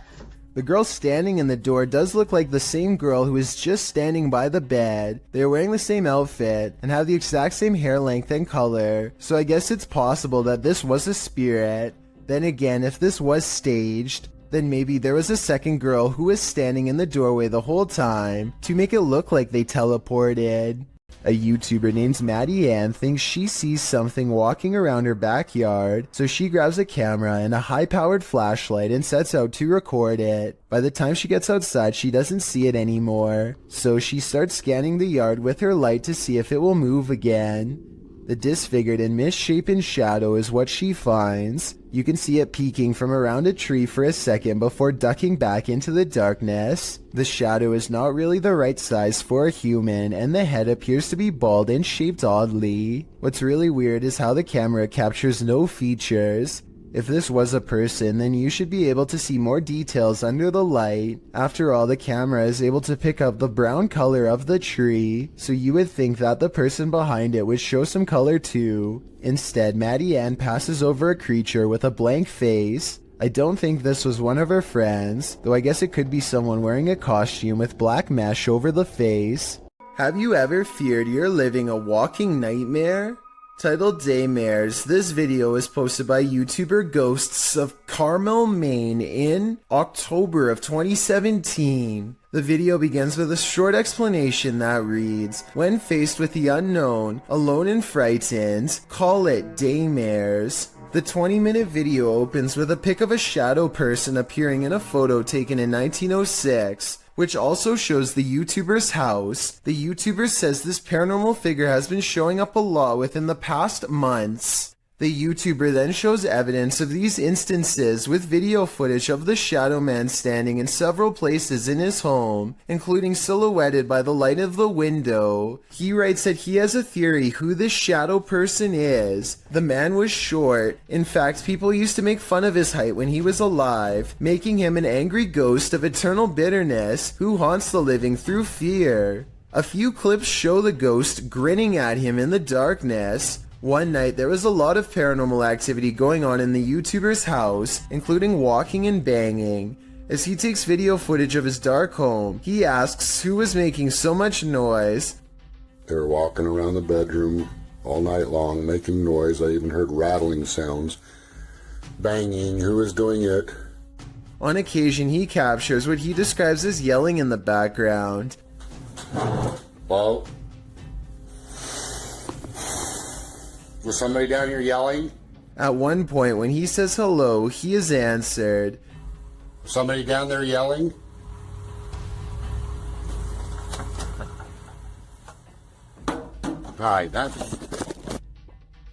[SPEAKER 1] The girl standing in the door does look like the same girl who is just standing by the bed. They are wearing the same outfit and have the exact same hair length and color, so I guess it's possible that this was a spirit. Then again, if this was staged, then maybe there was a second girl who was standing in the doorway the whole time to make it look like they teleported. A YouTuber named Maddie Ann thinks she sees something walking around her backyard, so she grabs a camera and a high-powered flashlight and sets out to record it. By the time she gets outside, she doesn't see it anymore, so she starts scanning the yard with her light to see if it will move again. The disfigured and misshapen shadow is what she finds. You can see it peeking from around a tree for a second before ducking back into the darkness. The shadow is not really the right size for a human, and the head appears to be bald and shaped oddly. What's really weird is how the camera captures no features. If this was a person, then you should be able to see more details under the light. After all, the camera is able to pick up the brown color of the tree, so you would think that the person behind it would show some color too. Instead, Maddie Ann passes over a creature with a blank face. I don't think this was one of her friends, though I guess it could be someone wearing a costume with black mesh over the face. Have you ever feared you're living a walking nightmare? Titled Daymares, this video is posted by YouTuber Ghosts of Carmel, Maine in October of 2017. The video begins with a short explanation that reads, "When faced with the unknown, alone and frightened, call it Daymares." The 20-minute video opens with a pic of a shadow person appearing in a photo taken in 1906. Which also shows the YouTuber's house. The YouTuber says this paranormal figure has been showing up a lot within the past months. The YouTuber then shows evidence of these instances with video footage of the shadow man standing in several places in his home, including silhouetted by the light of the window. He writes that he has a theory who this shadow person is. The man was short. In fact, people used to make fun of his height when he was alive, making him an angry ghost of eternal bitterness who haunts the living through fear. A few clips show the ghost grinning at him in the darkness. One night, there was a lot of paranormal activity going on in the YouTuber's house, including walking and banging. As he takes video footage of his dark home, he asks who was making so much noise.
[SPEAKER 5] They were walking around the bedroom all night long, making noise. I even heard rattling sounds. Banging. Who was doing it?
[SPEAKER 1] On occasion, he captures what he describes as yelling in the background.
[SPEAKER 5] Well, was somebody down here yelling?
[SPEAKER 1] At one point, when he says hello, he is answered.
[SPEAKER 5] Somebody down there yelling? Hi,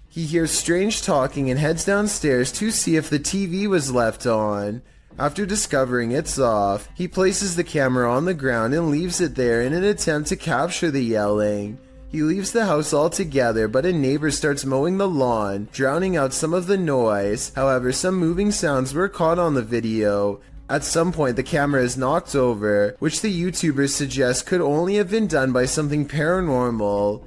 [SPEAKER 1] He hears strange talking and heads downstairs to see if the TV was left on. After discovering it's off, he places the camera on the ground and leaves it there in an attempt to capture the yelling. He leaves the house altogether, but a neighbor starts mowing the lawn, drowning out some of the noise. However, some moving sounds were caught on the video. At some point, the camera is knocked over, which the YouTuber suggests could only have been done by something paranormal.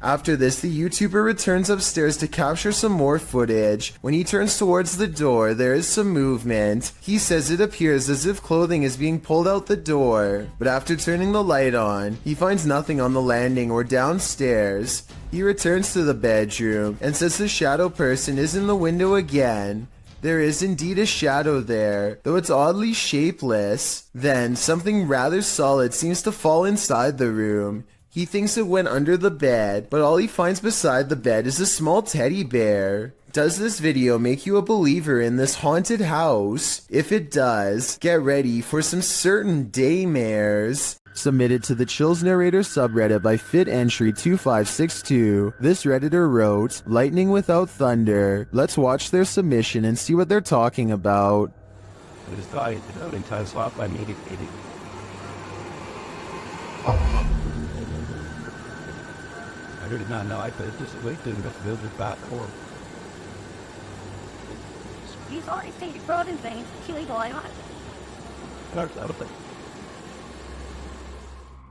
[SPEAKER 1] After this, the YouTuber returns upstairs to capture some more footage. When he turns towards the door, there is some movement. He says it appears as if clothing is being pulled out the door. But after turning the light on, he finds nothing on the landing or downstairs. He returns to the bedroom and says the shadow person is in the window again. There is indeed a shadow there, though it's oddly shapeless. Then, something rather solid seems to fall inside the room. He thinks it went under the bed, but all he finds beside the bed is a small teddy bear. Does this video make you a believer in this haunted house? If it does, get ready for some certain daymares. Submitted to the Chills Narrator subreddit by FitEntry2562. This redditor wrote, "Lightning without thunder." Let's watch their submission and see what they're talking about.
[SPEAKER 22] It is died in time slot by me. I did not know. I put this away to build it back home.
[SPEAKER 6] He's already stated fraud and things. Illegal, I want.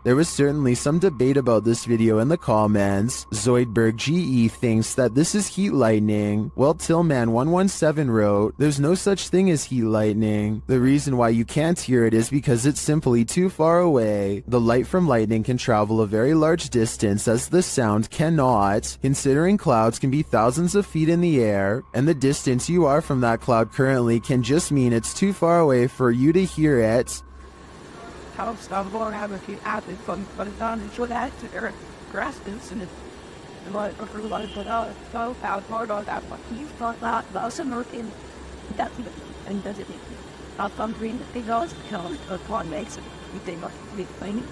[SPEAKER 1] There was certainly some debate about this video in the comments. Zoidberg GE thinks that this is heat lightning, while Tillman117 wrote, "There's no such thing as heat lightning. The reason why you can't hear it is because it's simply too far away. The light from lightning can travel a very large distance as the sound cannot, considering clouds can be thousands of feet in the air, and the distance you are from that cloud currently can just mean it's too far away for you to hear it."
[SPEAKER 18] How some more have a few athletes but it's not enjoy that to their grasses and it's like for like but so out hard on that but you thought that some working that and does it not some green they always come to one makes it you think must be playing.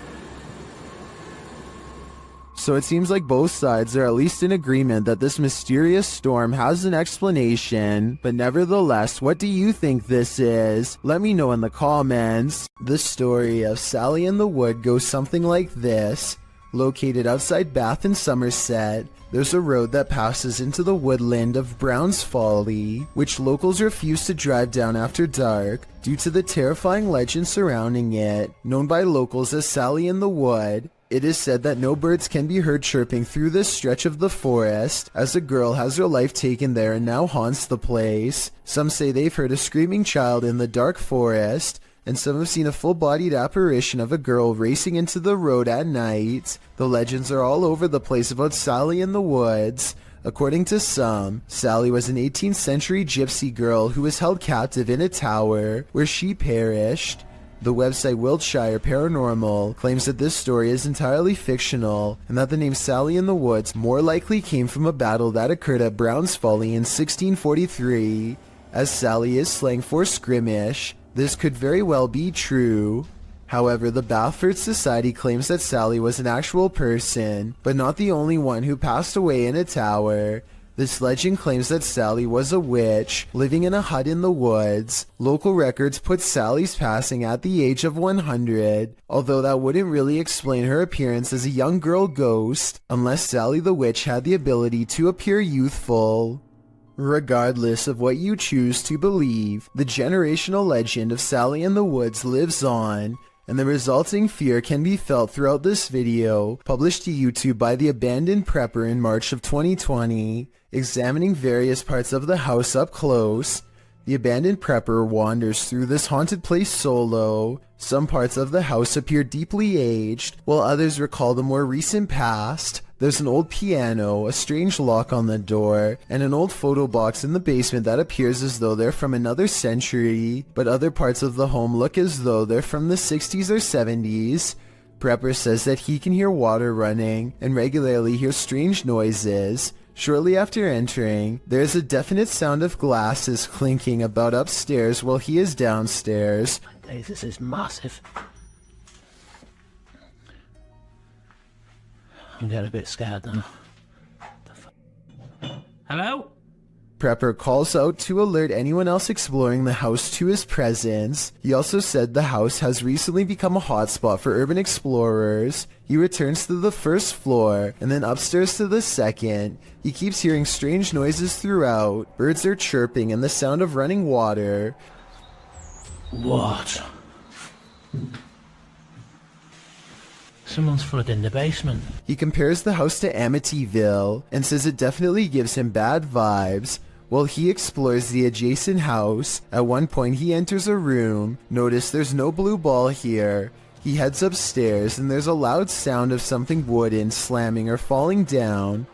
[SPEAKER 1] So it seems like both sides are at least in agreement that this mysterious storm has an explanation, but nevertheless, what do you think this is? Let me know in the comments. The story of Sally in the Wood goes something like this. Located outside Bath in Somerset, there's a road that passes into the woodland of Brown's Folly, which locals refuse to drive down after dark due to the terrifying legend surrounding it. Known by locals as Sally in the Wood, it is said that no birds can be heard chirping through this stretch of the forest, as a girl has her life taken there and now haunts the place. Some say they've heard a screaming child in the dark forest, and some have seen a full-bodied apparition of a girl racing into the road at night. The legends are all over the place about Sally in the Woods. According to some, Sally was an 18th century gypsy girl who was held captive in a tower, where she perished. The website Wiltshire Paranormal claims that this story is entirely fictional, and that the name Sally in the Woods more likely came from a battle that occurred at Brown's Folly in 1643. As Sally is slang for skirmish, this could very well be true. However, the Bathford Society claims that Sally was an actual person, but not the only one who passed away in a tower. This legend claims that Sally was a witch, living in a hut in the woods. Local records put Sally's passing at the age of 100, although that wouldn't really explain her appearance as a young girl ghost, unless Sally the witch had the ability to appear youthful. Regardless of what you choose to believe, the generational legend of Sally in the Woods lives on, and the resulting fear can be felt throughout this video, published to YouTube by the Abandoned Prepper in March of 2020. Examining various parts of the house up close, the Abandoned Prepper wanders through this haunted place solo. Some parts of the house appear deeply aged, while others recall the more recent past. There's an old piano, a strange lock on the door, and an old photo box in the basement that appears as though they're from another century, but other parts of the home look as though they're from the 60s or 70s. Prepper says that he can hear water running and regularly hear strange noises. Shortly after entering, there's a definite sound of glasses clinking about upstairs while he is downstairs.
[SPEAKER 8] Hey, this is massive. I'm getting a bit scared now. Hello?
[SPEAKER 1] Prepper calls out to alert anyone else exploring the house to his presence. He also said the house has recently become a hotspot for urban explorers. He returns to the first floor, and then upstairs to the second. He keeps hearing strange noises throughout. Birds are chirping and the sound of running water.
[SPEAKER 8] What? Someone's flooding the basement.
[SPEAKER 1] He compares the house to Amityville and says it definitely gives him bad vibes. While he explores the adjacent house, at one point he enters a room. Notice there's no blue ball here. He heads upstairs and there's a loud sound of something wooden slamming or falling down.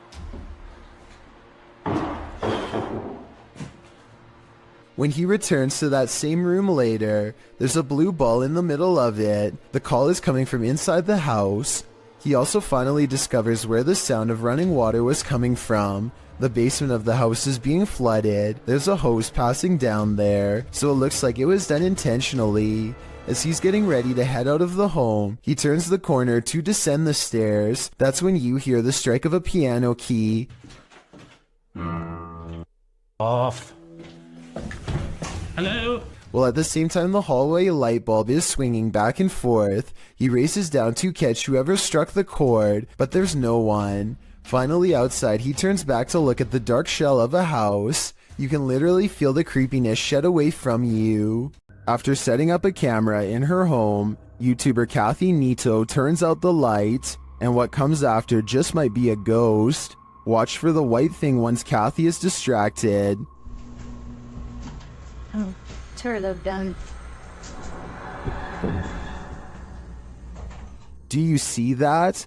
[SPEAKER 1] When he returns to that same room later, there's a blue ball in the middle of it. The call is coming from inside the house. He also finally discovers where the sound of running water was coming from. The basement of the house is being flooded. There's a hose passing down there, so it looks like it was done intentionally. As he's getting ready to head out of the home, he turns the corner to descend the stairs. That's when you hear the strike of a piano key.
[SPEAKER 8] Off. Hello?
[SPEAKER 1] While at the same time the hallway light bulb is swinging back and forth, he races down to catch whoever struck the cord, but there's no one. Finally outside, he turns back to look at the dark shell of a house. You can literally feel the creepiness shed away from you. After setting up a camera in her home, YouTuber Kathy Nito turns out the light, and what comes after just might be a ghost. Watch for the white thing once Kathy is distracted.
[SPEAKER 6] Oh, turn them down.
[SPEAKER 1] Do you see that?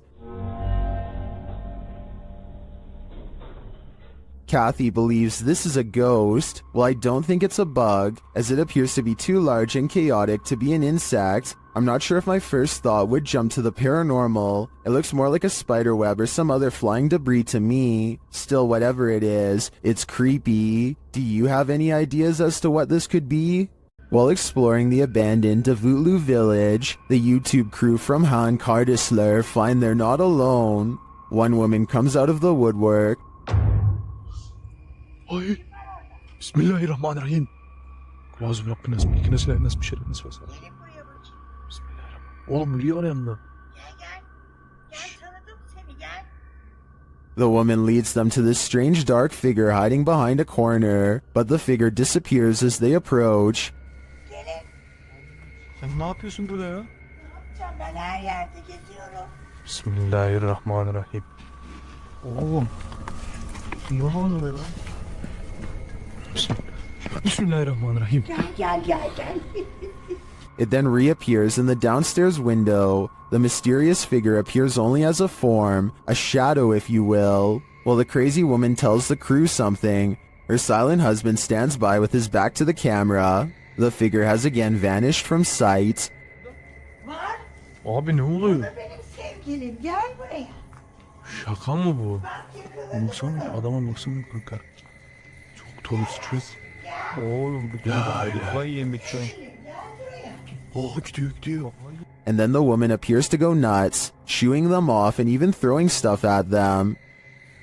[SPEAKER 1] Kathy believes this is a ghost. Well, I don't think it's a bug, as it appears to be too large and chaotic to be an insect. I'm not sure if my first thought would jump to the paranormal. It looks more like a spider web or some other flying debris to me. Still, whatever it is, it's creepy. Do you have any ideas as to what this could be? While exploring the abandoned Davutlu village, the YouTube crew from Han Kardisler find they're not alone. One woman comes out of the woodwork.
[SPEAKER 22] Ay, Bismillahirrahmanirrahim. Kulağızı bıraktınız. İkiniz de nasıl bir şey nasıl olsa. Bismillahirrahmanirrahim. Oğlum niye oraya yanında?
[SPEAKER 1] The woman leads them to this strange dark figure hiding behind a corner, but the figure disappears as they approach.
[SPEAKER 22] Sen ne yapıyorsun burada ya?
[SPEAKER 6] Ben her yerde geziyorum.
[SPEAKER 22] Bismillahirrahmanirrahim. Oğlum. Ne oluyor lan? Bismillahirrahmanirrahim.
[SPEAKER 6] Gel.
[SPEAKER 1] It then reappears in the downstairs window. The mysterious figure appears only as a form, a shadow if you will, while the crazy woman tells the crew something. Her silent husband stands by with his back to the camera. The figure has again vanished from sight.
[SPEAKER 22] Abi ne oluyor?
[SPEAKER 6] Benim sevgilim gel buraya.
[SPEAKER 22] Şaka mı bu? Baksana adama baksana kanka. Çok dolu stres. Oğlum bu kafayı yemek şu an. Oh gidiyor.
[SPEAKER 1] And then the woman appears to go nuts, shooing them off and even throwing stuff at them.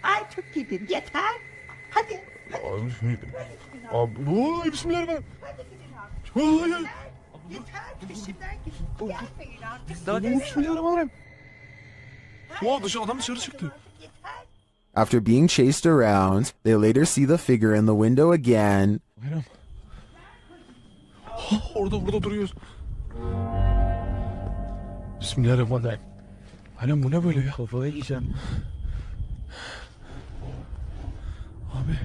[SPEAKER 6] Artık gidin yeter. Hadi.
[SPEAKER 22] Abi bismillahirrahmanirrahim.
[SPEAKER 6] Yeter peşimden gidin. Gelmeyin artık.
[SPEAKER 22] Bismillahirrahmanirrahim. Adam dışarı çıktı.
[SPEAKER 1] After being chased around, they later see the figure in the window again.
[SPEAKER 22] Orada duruyoruz. Bismillahirrahmanirrahim. Anam bu ne böyle ya? Kafaya yiyeceğim. Abi.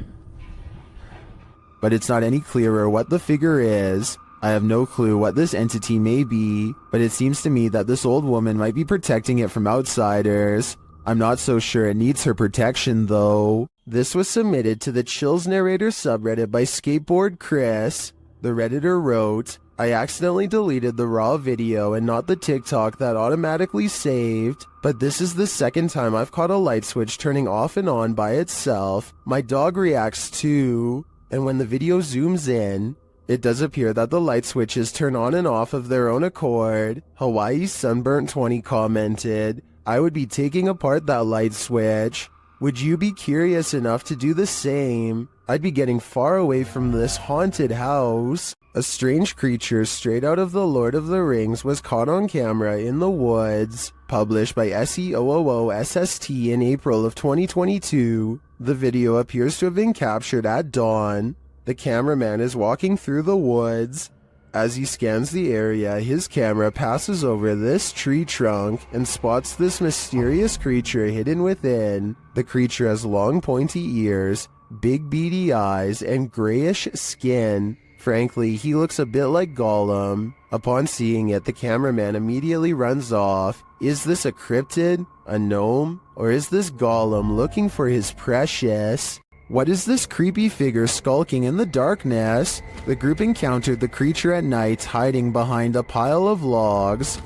[SPEAKER 1] But it's not any clearer what the figure is. I have no clue what this entity may be, but it seems to me that this old woman might be protecting it from outsiders. I'm not so sure it needs her protection though. This was submitted to the Chills Narrator subreddit by Skateboard Chris. The Redditor wrote, I accidentally deleted the raw video and not the TikTok that automatically saved, but this is the second time I've caught a light switch turning off and on by itself. My dog reacts too, and when the video zooms in, it does appear that the light switches turn on and off of their own accord. Hawaii Sunburnt 20 commented, I would be taking apart that light switch. Would you be curious enough to do the same? I'd be getting far away from this haunted house. A strange creature straight out of The Lord of the Rings was caught on camera in the woods. Published by SEOOOSST in April of 2022. The video appears to have been captured at dawn. The cameraman is walking through the woods. As he scans the area, his camera passes over this tree trunk and spots this mysterious creature hidden within. The creature has long pointy ears, big beady eyes, and grayish skin. Frankly, he looks a bit like Gollum. Upon seeing it, the cameraman immediately runs off. Is this a cryptid, a gnome, or is this Gollum looking for his precious? What is this creepy figure skulking in the darkness? The group encountered the creature at night hiding behind a pile of logs.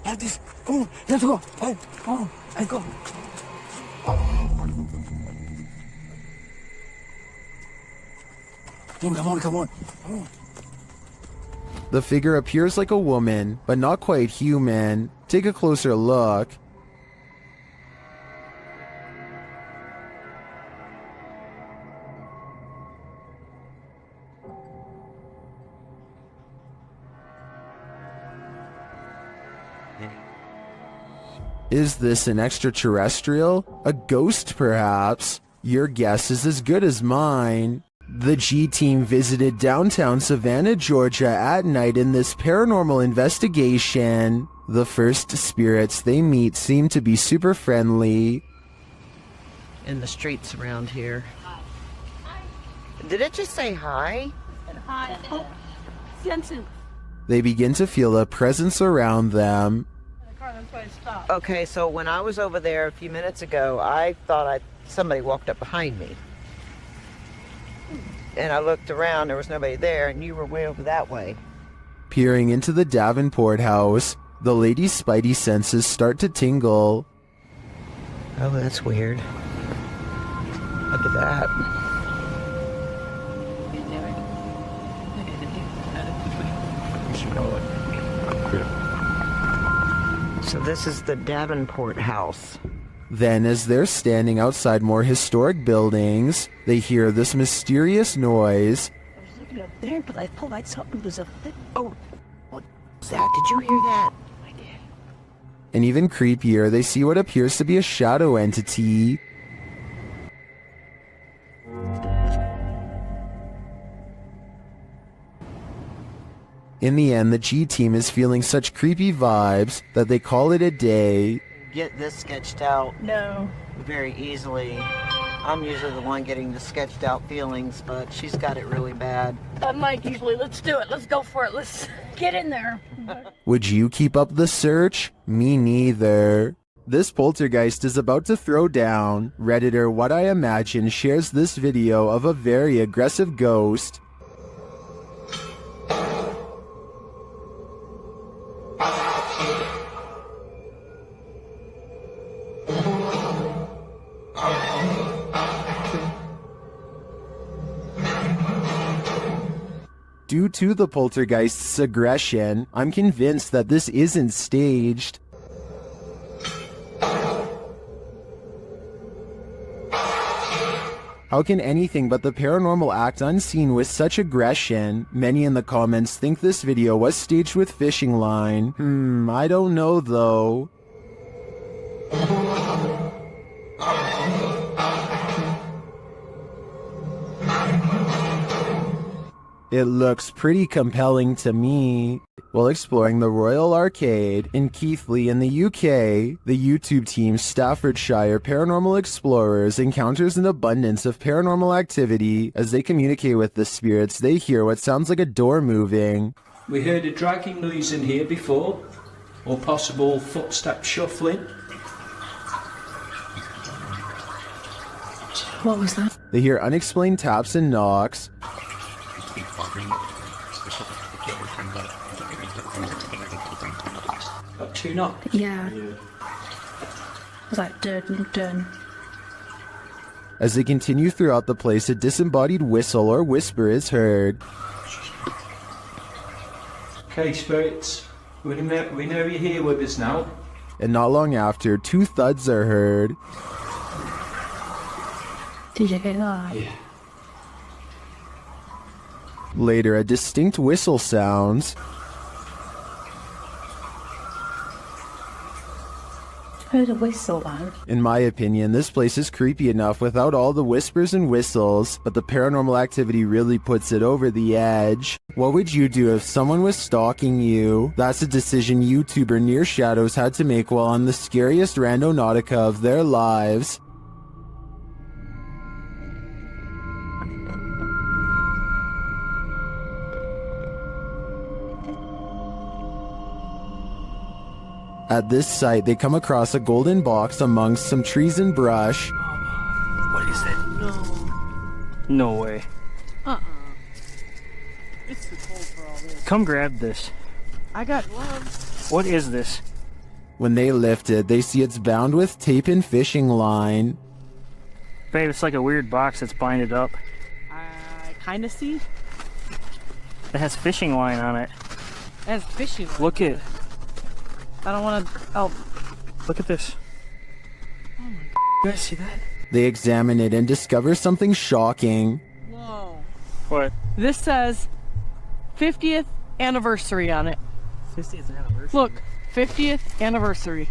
[SPEAKER 18] Have this. Come on, let's go. Come on, let's go. Come on.
[SPEAKER 1] The figure appears like a woman, but not quite human. Take a closer look. Is this an extraterrestrial? A ghost, perhaps? Your guess is as good as mine. The G team visited downtown Savannah, Georgia at night in this paranormal investigation. The first spirits they meet seem to be super friendly.
[SPEAKER 4] In the streets around here. Did it just say hi?
[SPEAKER 6] Hi.
[SPEAKER 1] They begin to feel a presence around them.
[SPEAKER 4] Okay, so when I was over there a few minutes ago, I thought somebody walked up behind me. And I looked around, there was nobody there, and you were way over that way.
[SPEAKER 1] Peering into the Davenport house, the lady's spidey senses start to tingle.
[SPEAKER 4] Oh, that's weird. Look at that. So this is the Davenport house.
[SPEAKER 1] Then, as they're standing outside more historic buildings, they hear this mysterious noise.
[SPEAKER 18] I was looking up there, but I pulled out something was a bit.
[SPEAKER 4] Oh, Zach, did you hear that?
[SPEAKER 18] I did.
[SPEAKER 1] And even creepier, they see what appears to be a shadow entity. In the end, the G team is feeling such creepy vibes that they call it a day.
[SPEAKER 4] Get this sketched out
[SPEAKER 18] No.
[SPEAKER 4] very easily. I'm usually the one getting the sketched out feelings, but she's got it really bad.
[SPEAKER 18] I'm like, usually, let's do it. Let's go for it. Let's get in there.
[SPEAKER 1] Would you keep up the search? Me neither. This poltergeist is about to throw down. Redditor What I Imagine shares this video of a very aggressive ghost. Due to the poltergeist's aggression, I'm convinced that this isn't staged. How can anything but the paranormal act unseen with such aggression? Many in the comments think this video was staged with fishing line. I don't know though. It looks pretty compelling to me. While exploring the Royal Arcade in Keighley in the UK, the YouTube team Staffordshire Paranormal Explorers encounters an abundance of paranormal activity. As they communicate with the spirits, they hear what sounds like a door moving.
[SPEAKER 10] We heard a dragging noise in here before, or possible footstep shuffling.
[SPEAKER 18] What was that?
[SPEAKER 1] They hear unexplained taps and knocks.
[SPEAKER 10] Got two knocks.
[SPEAKER 18] Yeah. Was that dun?
[SPEAKER 1] As they continue throughout the place, a disembodied whistle or whisper is heard.
[SPEAKER 10] Okay, spirits, we know you're here with us now.
[SPEAKER 1] And not long after, two thuds are heard.
[SPEAKER 18] Did you hear that?
[SPEAKER 10] Yeah.
[SPEAKER 1] Later, a distinct whistle sounds.
[SPEAKER 18] Heard a whistle though.
[SPEAKER 1] In my opinion, this place is creepy enough without all the whispers and whistles, but the paranormal activity really puts it over the edge. What would you do if someone was stalking you? That's a decision YouTuber Near Shadows had to make while on the scariest randonautica of their lives. At this site, they come across a golden box amongst some trees and brush.
[SPEAKER 10] What is it?
[SPEAKER 11] No way.
[SPEAKER 13] It's too cold for all this.
[SPEAKER 11] Come grab this.
[SPEAKER 13] I got gloves.
[SPEAKER 11] What is this?
[SPEAKER 1] When they lift it, they see it's bound with tape and fishing line.
[SPEAKER 11] Babe, it's like a weird box that's binded up.
[SPEAKER 13] I kinda see.
[SPEAKER 11] It has fishing line on it.
[SPEAKER 13] It has fishing.
[SPEAKER 11] Look it.
[SPEAKER 13] I don't wanna. Oh.
[SPEAKER 11] Look at this.
[SPEAKER 13] Oh my god.
[SPEAKER 11] You guys see that?
[SPEAKER 1] They examine it and discover something shocking.
[SPEAKER 13] Whoa.
[SPEAKER 11] What?
[SPEAKER 13] This says 50th anniversary on it.
[SPEAKER 11] 50th anniversary?
[SPEAKER 13] Look, 50th anniversary.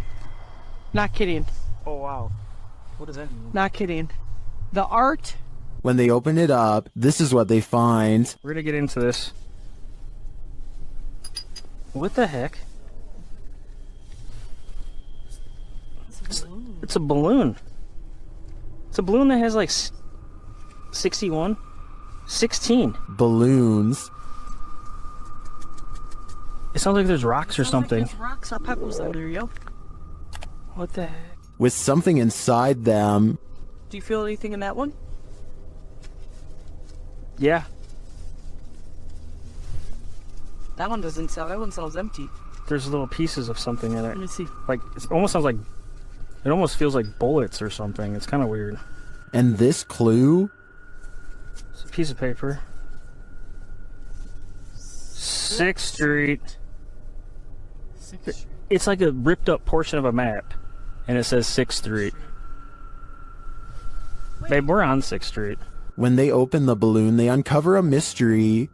[SPEAKER 13] Not kidding.
[SPEAKER 11] Oh wow. What does that mean?
[SPEAKER 13] Not kidding. The art.
[SPEAKER 1] When they open it up, this is what they find.
[SPEAKER 11] We're gonna get into this. What the heck? It's a balloon. It's a balloon that has like 61? 16.
[SPEAKER 1] Balloons.
[SPEAKER 11] It sounds like there's rocks or something.
[SPEAKER 13] Like there's rocks or pebbles out there, yo.
[SPEAKER 11] What the heck?
[SPEAKER 1] With something inside them.
[SPEAKER 13] Do you feel anything in that one?
[SPEAKER 11] Yeah.
[SPEAKER 13] That one doesn't sell. That one sounds empty.
[SPEAKER 11] There's little pieces of something in it.
[SPEAKER 13] Let me see.
[SPEAKER 11] Like, it almost sounds like, it almost feels like bullets or something. It's kind of weird.
[SPEAKER 1] And this clue?
[SPEAKER 11] It's a piece of paper. 6th Street. It's like a ripped up portion of a map. And it says 6th Street. Babe, we're on 6th Street.
[SPEAKER 1] When they open the balloon, they uncover a mystery.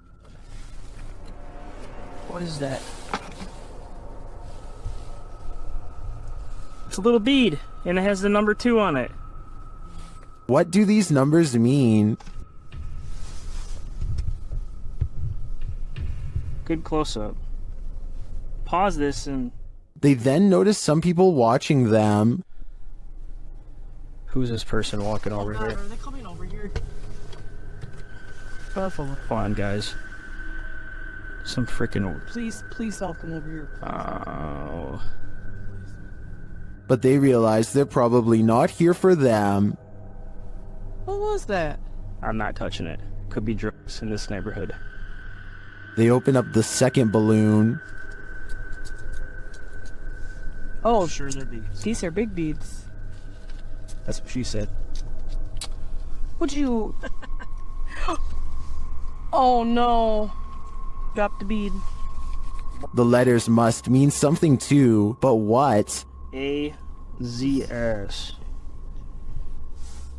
[SPEAKER 11] What is that? It's a little bead, and it has the number 2 on it.
[SPEAKER 1] What do these numbers mean?
[SPEAKER 11] Good close-up. Pause this and...
[SPEAKER 1] They then notice some people watching them.
[SPEAKER 11] Who's this person walking over here?
[SPEAKER 9] Are they coming over here?
[SPEAKER 11] Come on, guys. Some freaking...
[SPEAKER 9] Please don't come over here.
[SPEAKER 11] Oh.
[SPEAKER 1] But they realize they're probably not here for them.
[SPEAKER 9] What was that?
[SPEAKER 11] I'm not touching it. Could be drugs in this neighborhood.
[SPEAKER 1] They open up the second balloon.
[SPEAKER 9] Oh, sure they're beads. These are big beads.
[SPEAKER 11] That's what she said.
[SPEAKER 9] Would you... Oh no. Drop the bead.
[SPEAKER 1] The letters must mean something too, but what?
[SPEAKER 11] A-Z-S.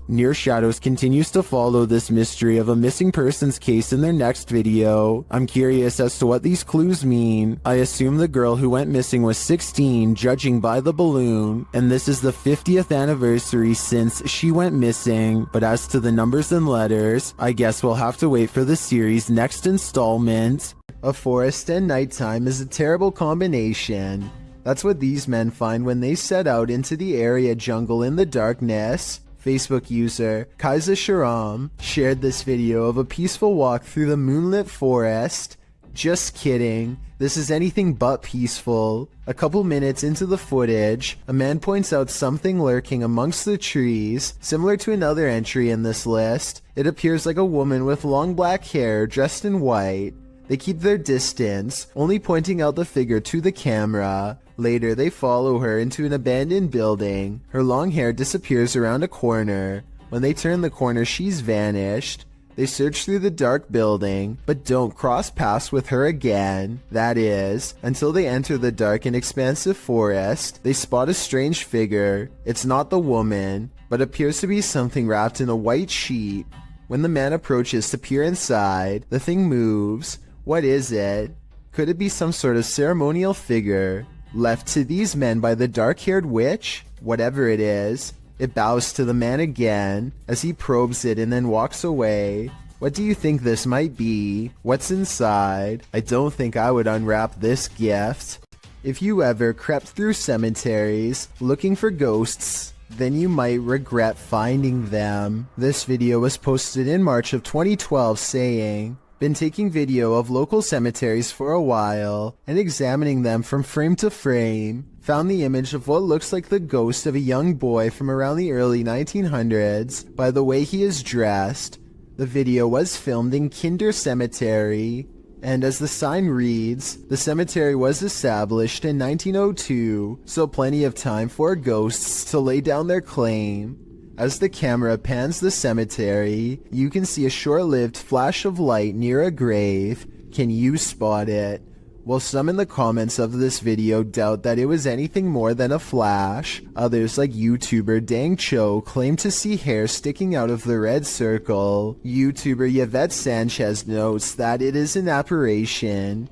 [SPEAKER 1] Near Shadows continues to follow this mystery of a missing persons case in their next video. I'm curious as to what these clues mean. I assume the girl who went missing was 16, judging by the balloon, and this is the 50th anniversary since she went missing. But as to the numbers and letters, I guess we'll have to wait for the series' next installment. A forest and nighttime is a terrible combination. That's what these men find when they set out into the area jungle in the darkness. Facebook user Kaiser Sharam shared this video of a peaceful walk through the moonlit forest. Just kidding, this is anything but peaceful. A couple minutes into the footage, a man points out something lurking amongst the trees, similar to another entry in this list. It appears like a woman with long black hair dressed in white. They keep their distance, only pointing out the figure to the camera. Later, they follow her into an abandoned building. Her long hair disappears around a corner. When they turn the corner, she's vanished. They search through the dark building, but don't cross paths with her again. That is, until they enter the dark and expansive forest. They spot a strange figure. It's not the woman, but appears to be something wrapped in a white sheet. When the man approaches to peer inside, the thing moves. What is it? Could it be some sort of ceremonial figure? Left to these men by the dark-haired witch? Whatever it is, it bows to the man again as he probes it and then walks away. What do you think this might be? What's inside? I don't think I would unwrap this gift. If you ever crept through cemeteries looking for ghosts, then you might regret finding them. This video was posted in March of 2012 saying, "Been taking video of local cemeteries for a while and examining them from frame to frame. Found the image of what looks like the ghost of a young boy from around the early 1900s by the way he is dressed. The video was filmed in Kinder Cemetery, and as the sign reads, the cemetery was established in 1902, so plenty of time for ghosts to lay down their claim." As the camera pans the cemetery, you can see a short-lived flash of light near a grave. Can you spot it? While some in the comments of this video doubt that it was anything more than a flash, others like YouTuber Dang Cho claim to see hair sticking out of the red circle. YouTuber Yvette Sanchez notes that it is an apparition.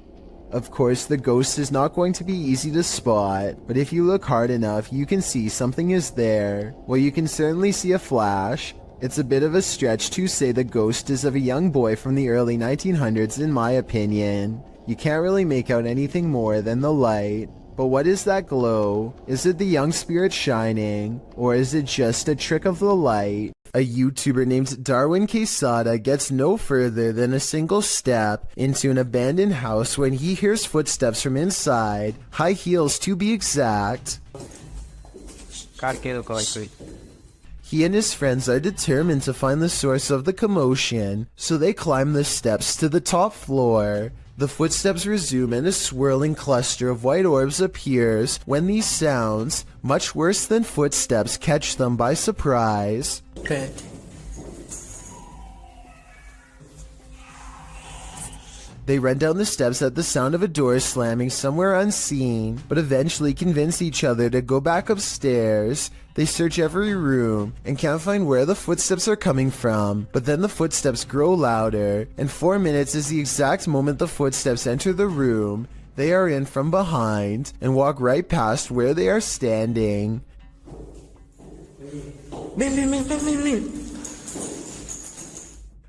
[SPEAKER 1] Of course, the ghost is not going to be easy to spot, but if you look hard enough, you can see something is there. Well, you can certainly see a flash. It's a bit of a stretch to say the ghost is of a young boy from the early 1900s in my opinion. You can't really make out anything more than the light. But what is that glow? Is it the young spirit shining? Or is it just a trick of the light? A YouTuber named Darwin Quesada gets no further than a single step into an abandoned house when he hears footsteps from inside, high heels to be exact. He and his friends are determined to find the source of the commotion, so they climb the steps to the top floor. The footsteps resume and a swirling cluster of white orbs appears when these sounds, much worse than footsteps, catch them by surprise. They run down the steps at the sound of a door slamming somewhere unseen, but eventually convince each other to go back upstairs. They search every room and can't find where the footsteps are coming from, but then the footsteps grow louder, and 4 minutes is the exact moment the footsteps enter the room. They are in from behind and walk right past where they are standing.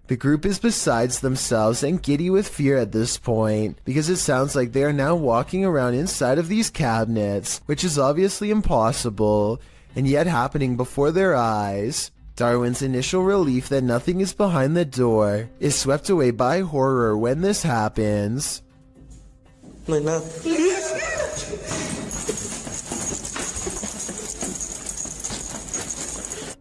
[SPEAKER 1] The group is besides themselves and giddy with fear at this point, because it sounds like they are now walking around inside of these cabinets, which is obviously impossible, and yet happening before their eyes. Darwin's initial relief that nothing is behind the door is swept away by horror when this happens.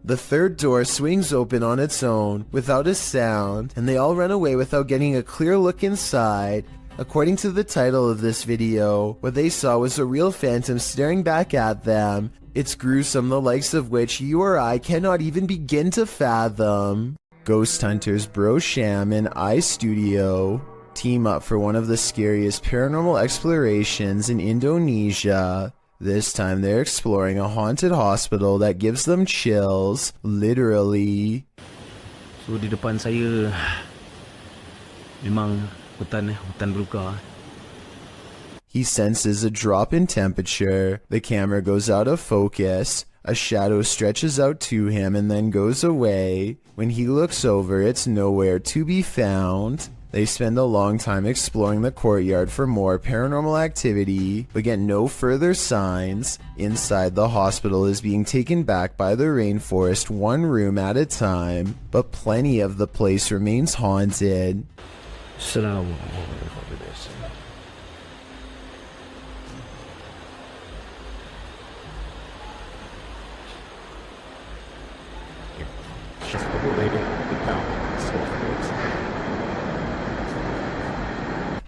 [SPEAKER 1] The third door swings open on its own, without a sound, and they all run away without getting a clear look inside. According to the title of this video, what they saw was a real phantom staring back at them. It's gruesome, the likes of which you or I cannot even begin to fathom. Ghost hunters Bro Sham and iStudio team up for one of the scariest paranormal explorations in Indonesia. This time they're exploring a haunted hospital that gives them chills, literally.
[SPEAKER 8] So di depan saya memang hutan belukar.
[SPEAKER 1] He senses a drop in temperature. The camera goes out of focus. A shadow stretches out to him and then goes away. When he looks over, it's nowhere to be found. They spend a long time exploring the courtyard for more paranormal activity, but get no further signs. Inside, the hospital is being taken back by the rainforest one room at a time, but plenty of the place remains haunted.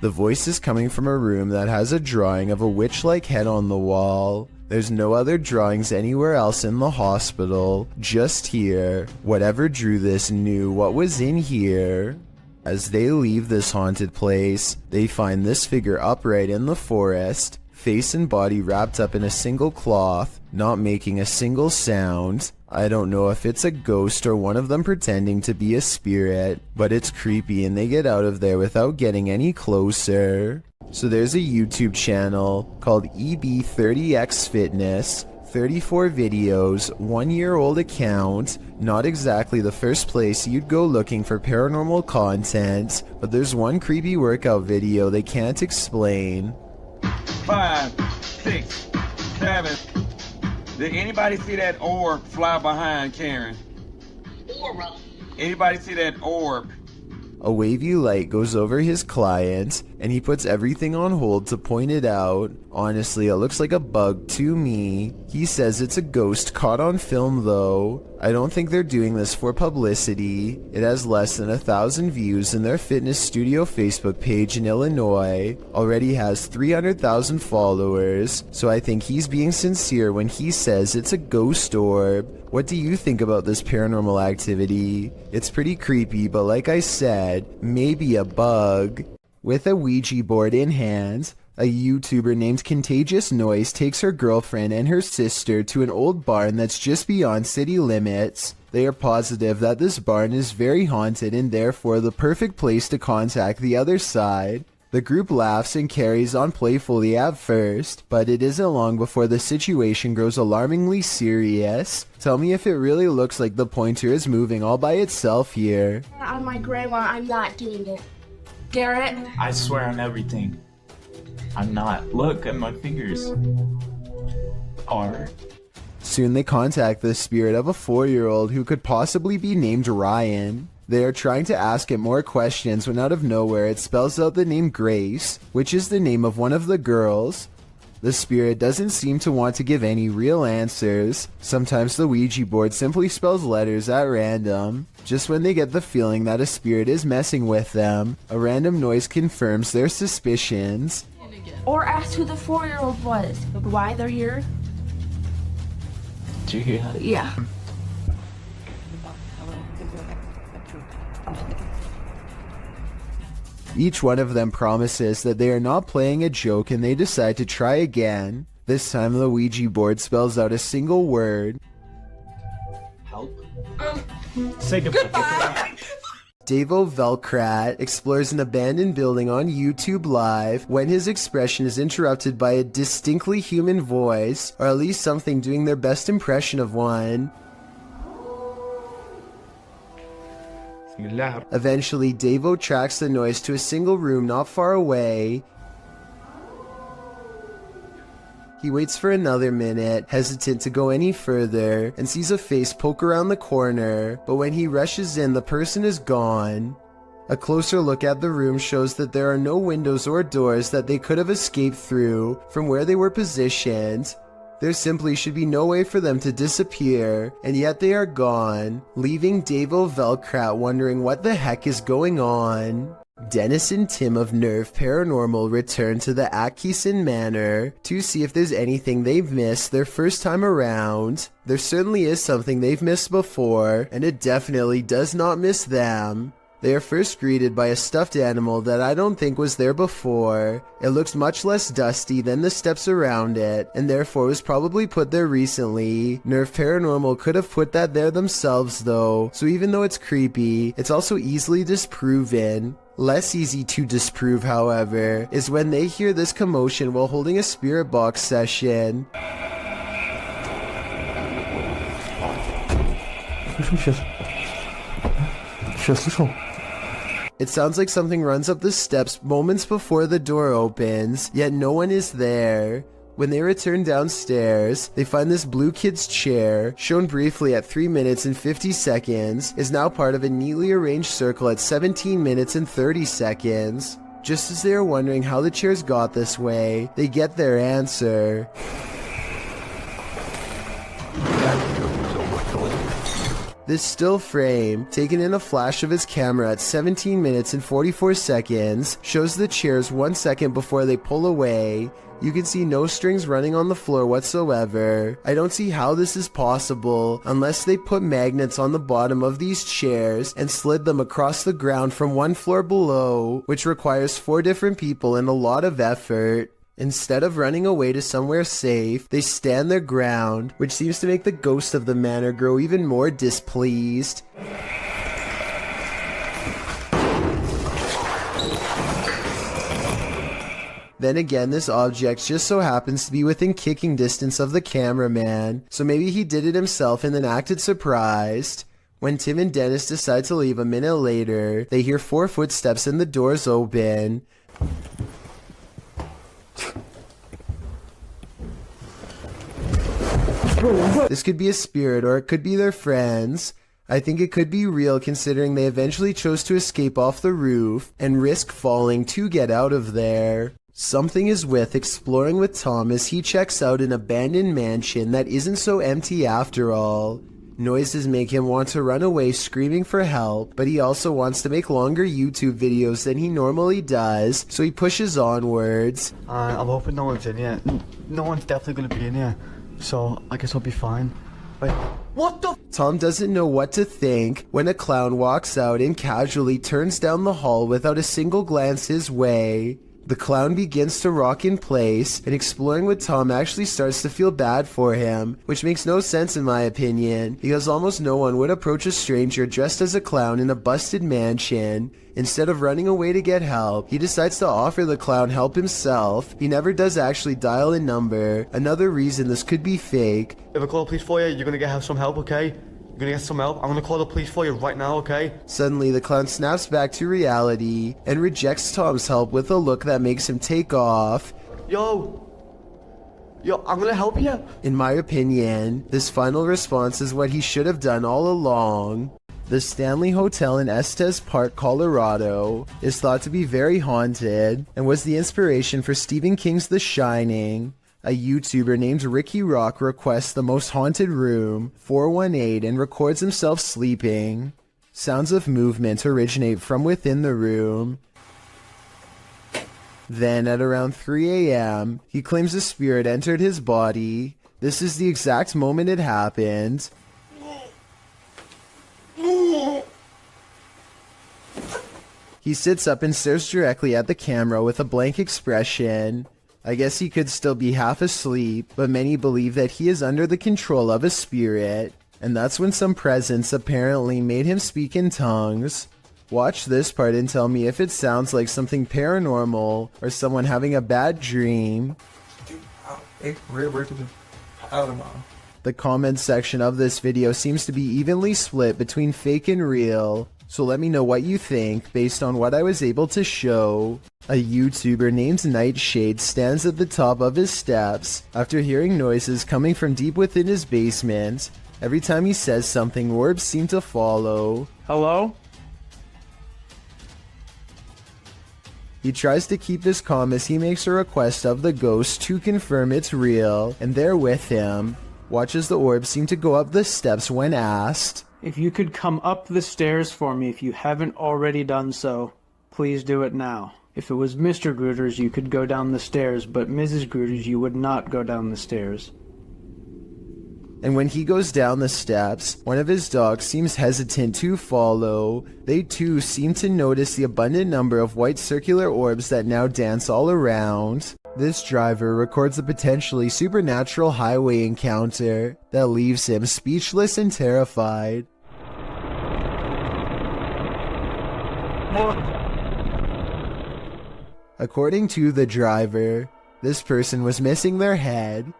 [SPEAKER 1] The voice is coming from a room that has a drawing of a witch-like head on the wall. There's no other drawings anywhere else in the hospital, just here. Whatever drew this knew what was in here. As they leave this haunted place, they find this figure upright in the forest, face and body wrapped up in a single cloth, not making a single sound. I don't know if it's a ghost or one of them pretending to be a spirit, but it's creepy and they get out of there without getting any closer. So there's a YouTube channel called EB30X Fitness, 34 videos, 1-year-old account, not exactly the first place you'd go looking for paranormal content, but there's one creepy workout video they can't explain.
[SPEAKER 17] 5, 6, 7. Did anybody see that orb fly behind Karen? Orb. Anybody see that orb?
[SPEAKER 1] A wavy light goes over his client, and he puts everything on hold to point it out. Honestly, it looks like a bug to me. He says it's a ghost caught on film though. I don't think they're doing this for publicity. It has less than 1,000 views, and their fitness studio Facebook page in Illinois already has 300,000 followers, so I think he's being sincere when he says it's a ghost orb. What do you think about this paranormal activity? It's pretty creepy, but like I said, maybe a bug. With a Ouija board in hand, a YouTuber named Contagious Noise takes her girlfriend and her sister to an old barn that's just beyond city limits. They are positive that this barn is very haunted and therefore the perfect place to contact the other side. The group laughs and carries on playfully at first, but it isn't long before the situation grows alarmingly serious. Tell me if it really looks like the pointer is moving all by itself here.
[SPEAKER 6] On my grandma, I'm not doing it. Garrett?
[SPEAKER 14] I swear on everything. I'm not. Look at my fingers. Are.
[SPEAKER 1] Soon they contact the spirit of a 4-year-old who could possibly be named Ryan. They are trying to ask it more questions when out of nowhere it spells out the name Grace, which is the name of one of the girls. The spirit doesn't seem to want to give any real answers. Sometimes the Ouija board simply spells letters at random. Just when they get the feeling that a spirit is messing with them, a random noise confirms their suspicions.
[SPEAKER 6] Or ask who the 4-year-old was, why they're here.
[SPEAKER 14] Did you hear that?
[SPEAKER 6] Yeah.
[SPEAKER 1] Each one of them promises that they are not playing a joke and they decide to try again. This time the Ouija board spells out a single word.
[SPEAKER 10] Help. Say goodbye.
[SPEAKER 1] Davo Velkrat explores an abandoned building on YouTube Live when his expression is interrupted by a distinctly human voice, or at least something doing their best impression of one. Eventually, Davo tracks the noise to a single room not far away. He waits for another minute, hesitant to go any further, and sees a face poke around the corner, but when he rushes in, the person is gone. A closer look at the room shows that there are no windows or doors that they could have escaped through from where they were positioned. There simply should be no way for them to disappear, and yet they are gone, leaving Davo Velkrat wondering what the heck is going on. Dennis and Tim of Nerve Paranormal return to the Atkinson Manor to see if there's anything they've missed their first time around. There certainly is something they've missed before, and it definitely does not miss them. They are first greeted by a stuffed animal that I don't think was there before. It looks much less dusty than the steps around it, and therefore was probably put there recently. Nerve Paranormal could have put that there themselves though, so even though it's creepy, it's also easily disproven. Less easy to disprove, however, is when they hear this commotion while holding a spirit box session. It sounds like something runs up the steps moments before the door opens, yet no one is there. When they return downstairs, they find this blue kid's chair, shown briefly at 3 minutes and 50 seconds, is now part of a neatly arranged circle at 17 minutes and 30 seconds. Just as they are wondering how the chairs got this way, they get their answer. This still frame, taken in a flash of his camera at 17 minutes and 44 seconds, shows the chairs 1 second before they pull away. You can see no strings running on the floor whatsoever. I don't see how this is possible unless they put magnets on the bottom of these chairs and slid them across the ground from one floor below, which requires 4 different people and a lot of effort. Instead of running away to somewhere safe, they stand their ground, which seems to make the ghost of the manor grow even more displeased. Then again, this object just so happens to be within kicking distance of the cameraman, so maybe he did it himself and then acted surprised. When Tim and Dennis decide to leave a minute later, they hear 4 footsteps and the doors open. This could be a spirit or it could be their friends. I think it could be real considering they eventually chose to escape off the roof and risk falling to get out of there. Something is with exploring with Tom as he checks out an abandoned mansion that isn't so empty after all. Noises make him want to run away screaming for help, but he also wants to make longer YouTube videos than he normally does, so he pushes onwards.
[SPEAKER 21] I'm hoping no one's in here. No one's definitely going to be in here, so I guess I'll be fine. Wait, what the?
[SPEAKER 1] Tom doesn't know what to think when a clown walks out and casually turns down the hall without a single glance his way. The clown begins to rock in place, and exploring with Tom actually starts to feel bad for him, which makes no sense in my opinion, because almost no one would approach a stranger dressed as a clown in a busted mansion. Instead of running away to get help, he decides to offer the clown help himself. He never does actually dial a number, another reason this could be fake.
[SPEAKER 21] If I call the police for you, you're gonna get some help, okay? You're gonna get some help. I'm gonna call the police for you right now, okay?
[SPEAKER 1] Suddenly, the clown snaps back to reality and rejects Tom's help with a look that makes him take off.
[SPEAKER 21] Yo, I'm gonna help you.
[SPEAKER 1] In my opinion, this final response is what he should have done all along. The Stanley Hotel in Estes Park, Colorado, is thought to be very haunted and was the inspiration for Stephen King's The Shining. A YouTuber named Ricky Rock requests the most haunted room, 418, and records himself sleeping. Sounds of movement originate from within the room. Then, at around 3 a.m., he claims a spirit entered his body. This is the exact moment it happened. He sits up and stares directly at the camera with a blank expression. I guess he could still be half asleep, but many believe that he is under the control of a spirit. And that's when some presence apparently made him speak in tongues. Watch this part and tell me if it sounds like something paranormal or someone having a bad dream. The comments section of this video seems to be evenly split between fake and real, so let me know what you think based on what I was able to show. A YouTuber named Nightshade stands at the top of his steps after hearing noises coming from deep within his basement. Every time he says something, orbs seem to follow.
[SPEAKER 11] Hello?
[SPEAKER 1] He tries to keep this calm as he makes a request of the ghost to confirm it's real, and they're with him. Watch as the orbs seem to go up the steps when asked.
[SPEAKER 11] If you could come up the stairs for me if you haven't already done so, please do it now. If it was Mr. Grooters, you could go down the stairs, but Mrs. Grooters, you would not go down the stairs.
[SPEAKER 1] And when he goes down the steps, one of his dogs seems hesitant to follow. They too seem to notice the abundant number of white circular orbs that now dance all around. This driver records a potentially supernatural highway encounter that leaves him speechless and terrified. According to the driver, this person was missing their head.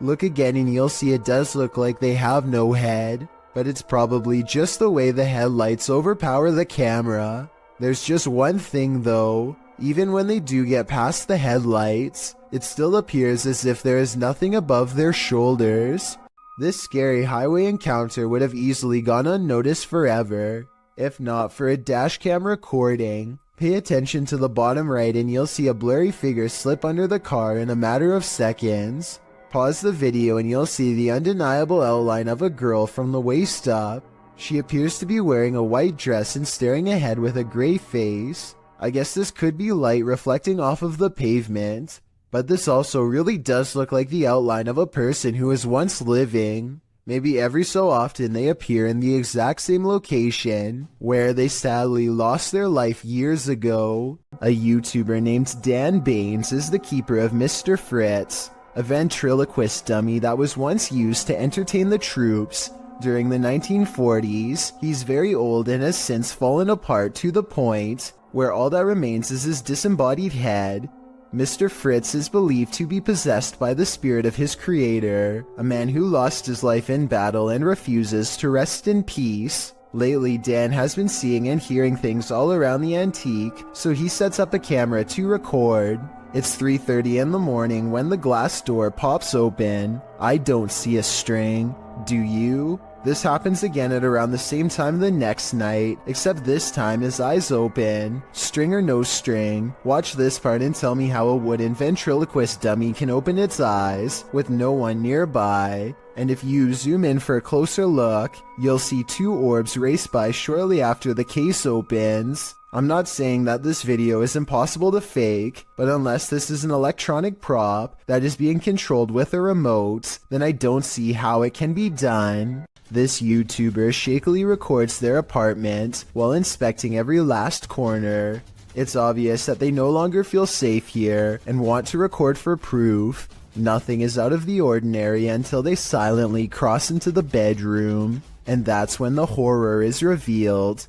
[SPEAKER 1] Look again and you'll see it does look like they have no head, but it's probably just the way the headlights overpower the camera. There's just one thing though, even when they do get past the headlights, it still appears as if there is nothing above their shoulders. This scary highway encounter would have easily gone unnoticed forever, if not for a dashcam recording. Pay attention to the bottom right and you'll see a blurry figure slip under the car in a matter of seconds. Pause the video and you'll see the undeniable outline of a girl from the waist up. She appears to be wearing a white dress and staring ahead with a gray face. I guess this could be light reflecting off of the pavement, but this also really does look like the outline of a person who was once living. Maybe every so often they appear in the exact same location where they sadly lost their life years ago. A YouTuber named Dan Baines is the keeper of Mr. Fritz, a ventriloquist dummy that was once used to entertain the troops during the 1940s. He's very old and has since fallen apart to the point where all that remains is his disembodied head. Mr. Fritz is believed to be possessed by the spirit of his creator, a man who lost his life in battle and refuses to rest in peace. Lately, Dan has been seeing and hearing things all around the antique, so he sets up a camera to record. It's 3:30 in the morning when the glass door pops open. I don't see a string. Do you? This happens again at around the same time the next night, except this time his eyes open. String or no string, watch this part and tell me how a wooden ventriloquist dummy can open its eyes with no one nearby. And if you zoom in for a closer look, you'll see two orbs race by shortly after the case opens. I'm not saying that this video is impossible to fake, but unless this is an electronic prop that is being controlled with a remote, then I don't see how it can be done. This YouTuber shakily records their apartment while inspecting every last corner. It's obvious that they no longer feel safe here and want to record for proof. Nothing is out of the ordinary until they silently cross into the bedroom, and that's when the horror is revealed.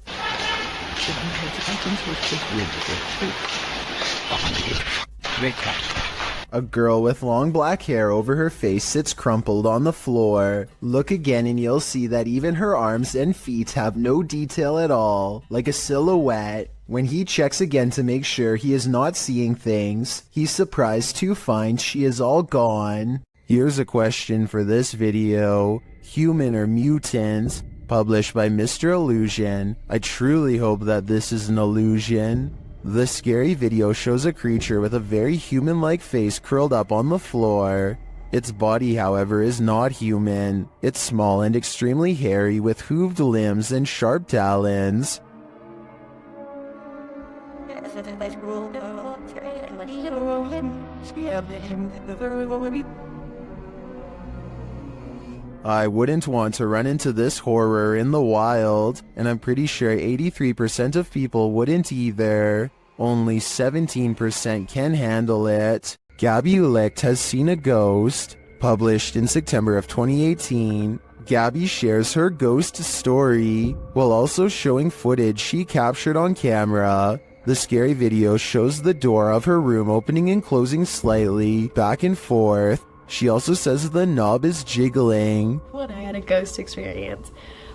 [SPEAKER 1] A girl with long black hair over her face sits crumpled on the floor. Look again and you'll see that even her arms and feet have no detail at all, like a silhouette. When he checks again to make sure he is not seeing things, he's surprised to find she is all gone. Here's a question for this video. Human or mutant? Published by Mr. Illusion. I truly hope that this is an illusion. The scary video shows a creature with a very human-like face curled up on the floor. Its body, however, is not human. It's small and extremely hairy with hooved limbs and sharp talons. I wouldn't want to run into this horror in the wild, and I'm pretty sure 83% of people wouldn't either. Only 17% can handle it. Gabby Licht has seen a ghost. Published in September of 2018, Gabby shares her ghost story while also showing footage she captured on camera. The scary video shows the door of her room opening and closing slightly, back and forth. She also says the knob is jiggling.
[SPEAKER 19] When I had a ghost experience,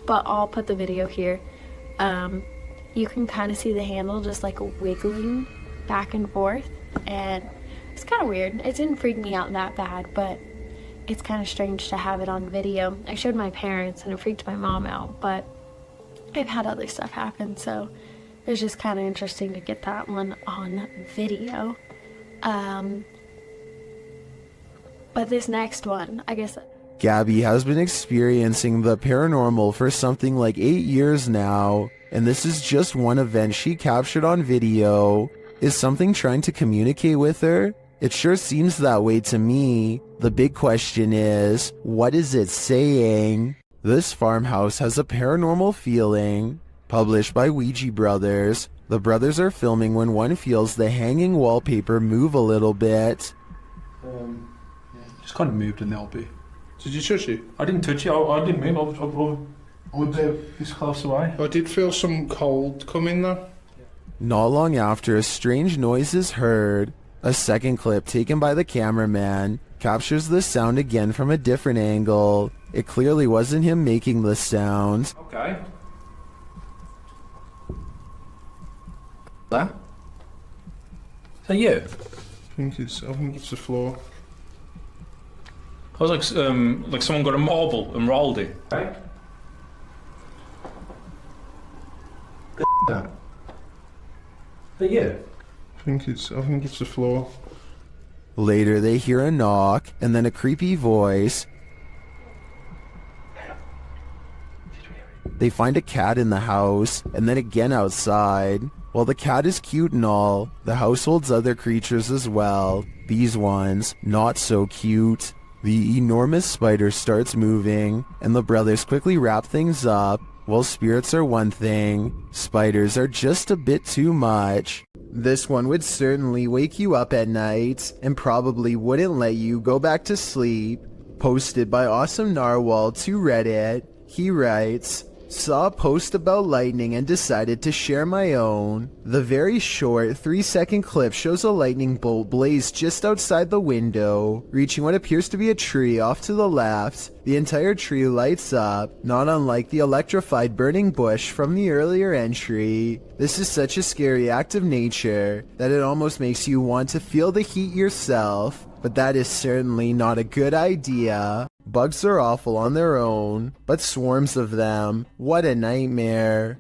[SPEAKER 19] but I'll put the video here. You can kind of see the handle just like wiggling back and forth, and it's kind of weird. It didn't freak me out that bad, but it's kind of strange to have it on video. I showed my parents and it freaked my mom out, but I've had other stuff happen, so it was just kind of interesting to get that one on video. But this next one, I guess...
[SPEAKER 1] Gabby has been experiencing the paranormal for something like 8 years now, and this is just one event she captured on video. Is something trying to communicate with her? It sure seems that way to me. The big question is, what is it saying? This farmhouse has a paranormal feeling. Published by Ouija Brothers. The brothers are filming when one feels the hanging wallpaper move a little bit.
[SPEAKER 10] Just kind of moved a little bit.
[SPEAKER 17] Did you touch it?
[SPEAKER 10] I didn't touch it. I didn't move. I was this close away.
[SPEAKER 17] I did feel some cold coming though.
[SPEAKER 1] Not long after, a strange noise is heard. A second clip taken by the cameraman captures the sound again from a different angle. It clearly wasn't him making the sound.
[SPEAKER 10] Okay. That? Is that you?
[SPEAKER 17] I think it's the floor.
[SPEAKER 10] I was like someone got a marble and rolled it. Right? That? Is that you?
[SPEAKER 17] I think it's the floor.
[SPEAKER 1] Later they hear a knock and then a creepy voice. They find a cat in the house and then again outside. While the cat is cute and all, the house holds other creatures as well. These ones, not so cute. The enormous spider starts moving, and the brothers quickly wrap things up. While spirits are one thing, spiders are just a bit too much. This one would certainly wake you up at night, and probably wouldn't let you go back to sleep. Posted by Awesome Narwhal to Reddit, he writes, "Saw a post about lightning and decided to share my own. The very short 3-second clip shows a lightning bolt blaze just outside the window, reaching what appears to be a tree off to the left. The entire tree lights up, not unlike the electrified burning bush from the earlier entry. This is such a scary act of nature that it almost makes you want to feel the heat yourself, but that is certainly not a good idea. Bugs are awful on their own, but swarms of them, what a nightmare."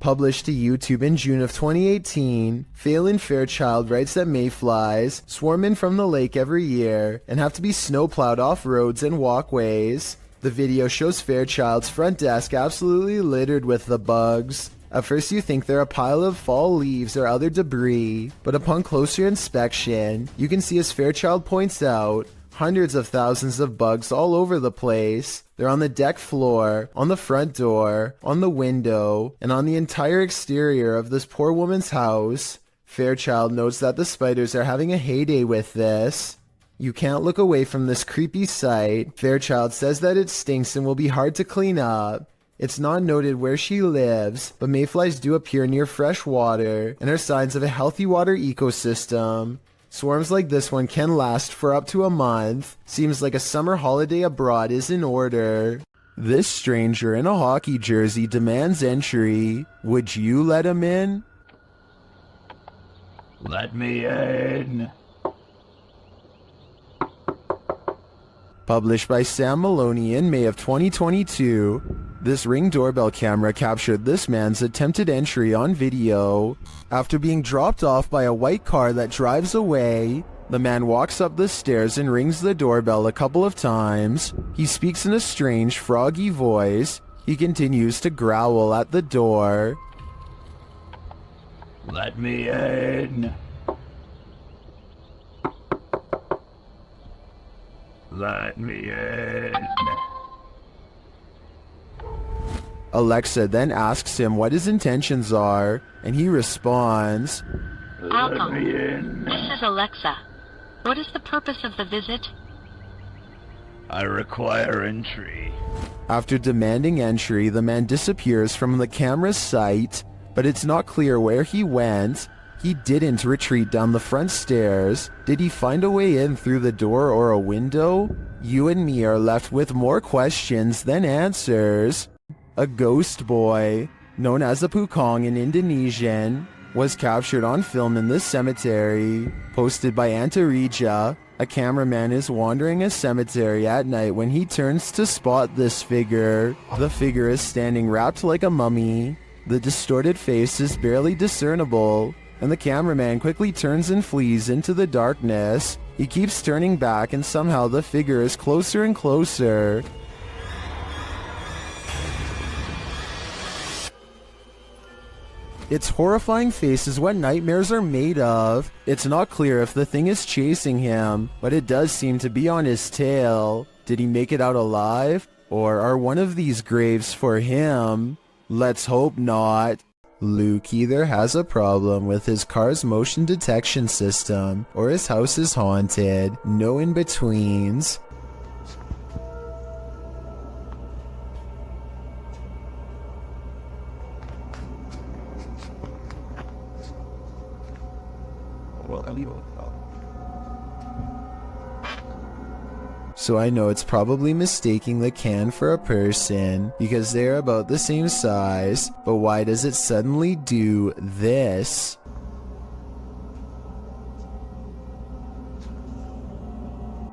[SPEAKER 1] Published to YouTube in June of 2018, Phelan Fairchild writes that mayflies swarm in from the lake every year and have to be snowplowed off roads and walkways. The video shows Fairchild's front desk absolutely littered with the bugs. At first you think they're a pile of fall leaves or other debris, but upon closer inspection, you can see, as Fairchild points out, hundreds of thousands of bugs all over the place. They're on the deck floor, on the front door, on the window, and on the entire exterior of this poor woman's house. Fairchild notes that the spiders are having a heyday with this. You can't look away from this creepy sight. Fairchild says that it stinks and will be hard to clean up. It's not noted where she lives, but mayflies do appear near fresh water and are signs of a healthy water ecosystem. Swarms like this one can last for up to a month. Seems like a summer holiday abroad is in order. This stranger in a hockey jersey demands entry. Would you let him in?
[SPEAKER 8] Let me in.
[SPEAKER 1] Published by Sam Maloney in May of 2022, this Ring doorbell camera captured this man's attempted entry on video. After being dropped off by a white car that drives away, the man walks up the stairs and rings the doorbell a couple of times. He speaks in a strange, froggy voice. He continues to growl at the door.
[SPEAKER 8] Let me in. Let me in.
[SPEAKER 1] Alexa then asks him what his intentions are, and he responds,
[SPEAKER 15] Welcome. This is Alexa. What is the purpose of the visit?
[SPEAKER 16] I require entry.
[SPEAKER 1] After demanding entry, the man disappears from the camera's sight, but it's not clear where he went. He didn't retreat down the front stairs. Did he find a way in through the door or a window? You and me are left with more questions than answers. A ghost boy, known as a Pukong in Indonesian, was captured on film in this cemetery. Posted by Antarija, a cameraman is wandering a cemetery at night when he turns to spot this figure. The figure is standing wrapped like a mummy. The distorted face is barely discernible, and the cameraman quickly turns and flees into the darkness. He keeps turning back, and somehow the figure is closer and closer. Its horrifying face is what nightmares are made of. It's not clear if the thing is chasing him, but it does seem to be on his tail. Did he make it out alive? Or are one of these graves for him? Let's hope not. Luke either has a problem with his car's motion detection system, or his house is haunted. No in-betweens. So I know it's probably mistaking the can for a person because they're about the same size, but why does it suddenly do this?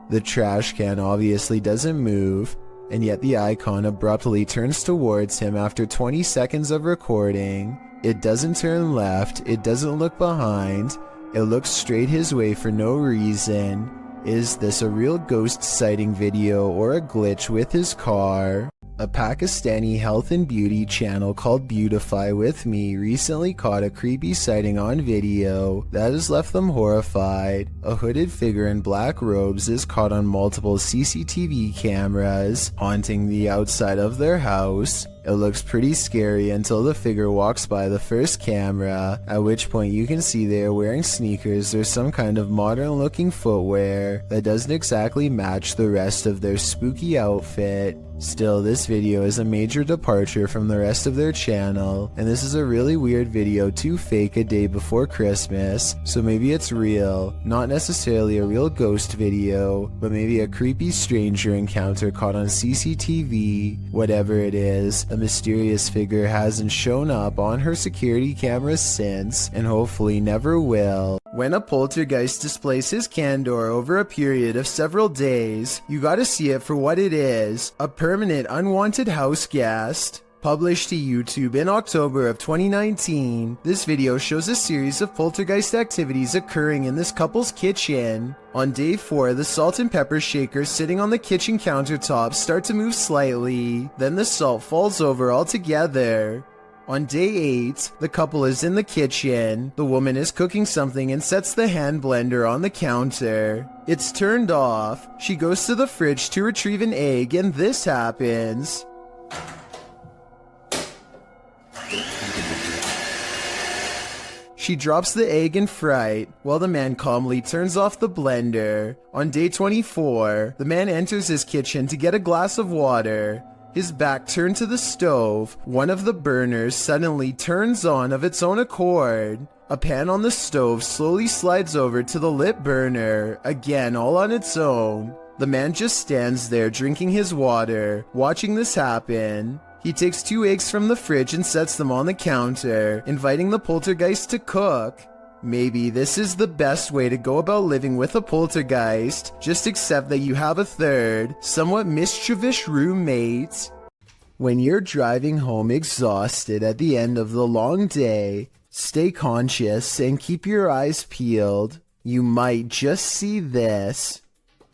[SPEAKER 1] The trash can obviously doesn't move, and yet the icon abruptly turns towards him after 20 seconds of recording. It doesn't turn left, it doesn't look behind, it looks straight his way for no reason. Is this a real ghost sighting video or a glitch with his car? A Pakistani health and beauty channel called Beautify With Me recently caught a creepy sighting on video that has left them horrified. A hooded figure in black robes is caught on multiple CCTV cameras, haunting the outside of their house. It looks pretty scary until the figure walks by the first camera, at which point you can see they are wearing sneakers or some kind of modern looking footwear that doesn't exactly match the rest of their spooky outfit. Still, this video is a major departure from the rest of their channel, and this is a really weird video to fake a day before Christmas, so maybe it's real, not necessarily a real ghost video, but maybe a creepy stranger encounter caught on CCTV. Whatever it is, a mysterious figure hasn't shown up on her security cameras since, and hopefully never will. When a poltergeist displays his candor over a period of several days, you gotta see it for what it is, a permanent unwanted house guest. Published to YouTube in October of 2019, this video shows a series of poltergeist activities occurring in this couple's kitchen. On day 4, the salt and pepper shakers sitting on the kitchen countertop start to move slightly, then the salt falls over altogether. On day 8, the couple is in the kitchen. The woman is cooking something and sets the hand blender on the counter. It's turned off. She goes to the fridge to retrieve an egg, and this happens. She drops the egg in fright, while the man calmly turns off the blender. On day 24, the man enters his kitchen to get a glass of water. His back turned to the stove. One of the burners suddenly turns on of its own accord. A pan on the stove slowly slides over to the lit burner, again all on its own. The man just stands there drinking his water, watching this happen. He takes 2 eggs from the fridge and sets them on the counter, inviting the poltergeist to cook. Maybe this is the best way to go about living with a poltergeist, just accept that you have a third, somewhat mischievous roommate. When you're driving home exhausted at the end of the long day, stay conscious and keep your eyes peeled. You might just see this.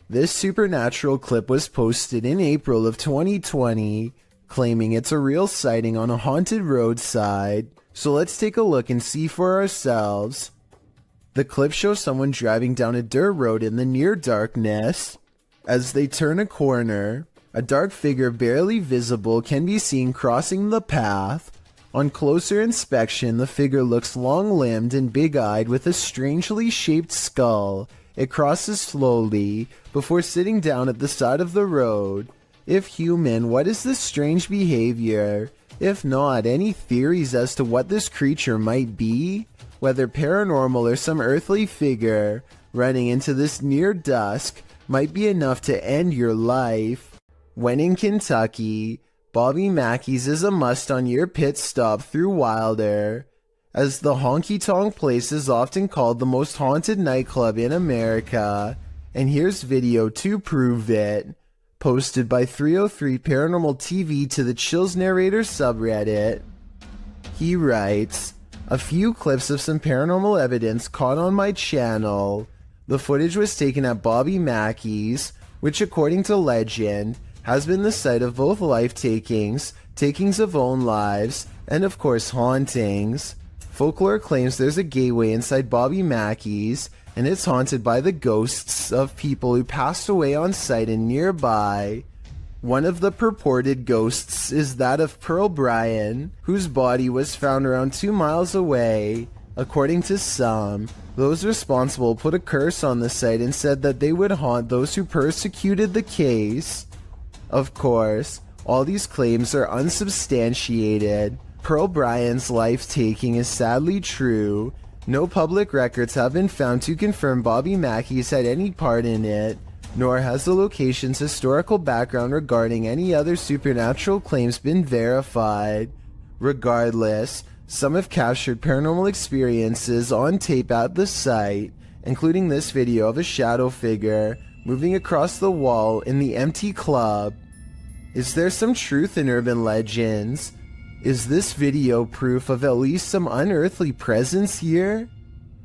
[SPEAKER 1] This supernatural clip was posted in April of 2020, claiming it's a real sighting on a haunted roadside. So let's take a look and see for ourselves. The clip shows someone driving down a dirt road in the near darkness. As they turn a corner, A dark figure barely visible can be seen crossing the path. On closer inspection, the figure looks long-limbed and big-eyed with a strangely shaped skull. It crosses slowly before sitting down at the side of the road. If human, what is this strange behavior? If not, any theories as to what this creature might be? Whether paranormal or some earthly figure running into this near dusk might be enough to end your life. When in Kentucky, Bobby Mackey's is a must on your pit stop through Wilder, as the honky tonk place is often called the most haunted nightclub in America, and here's video to prove it. Posted by 303 Paranormal TV to the Chills Narrator subreddit. He writes, a few clips of some paranormal evidence caught on my channel. The footage was taken at Bobby Mackey's, which according to legend, has been the site of both life-takings, takings of own lives, and of course hauntings. Folklore claims there's a gateway inside Bobby Mackey's, and it's haunted by the ghosts of people who passed away on site and nearby. One of the purported ghosts is that of Pearl Bryan, whose body was found around 2 miles away. According to some, those responsible put a curse on the site and said that they would haunt those who persecuted the case. Of course, all these claims are unsubstantiated. Pearl Bryan's life-taking is sadly true. No public records have been found to confirm Bobby Mackey's had any part in it, nor has the location's historical background regarding any other supernatural claims been verified. Regardless, some have captured paranormal experiences on tape at the site, including this video of a shadow figure moving across the wall in the empty club. Is there some truth in urban legends? Is this video proof of at least some unearthly presence here?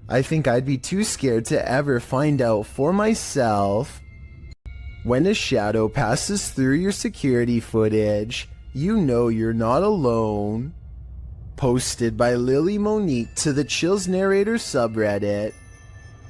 [SPEAKER 1] I think I'd be too scared to ever find out for myself. When a shadow passes through your security footage, you know you're not alone. Posted by Lily Monique to the Chills Narrator subreddit.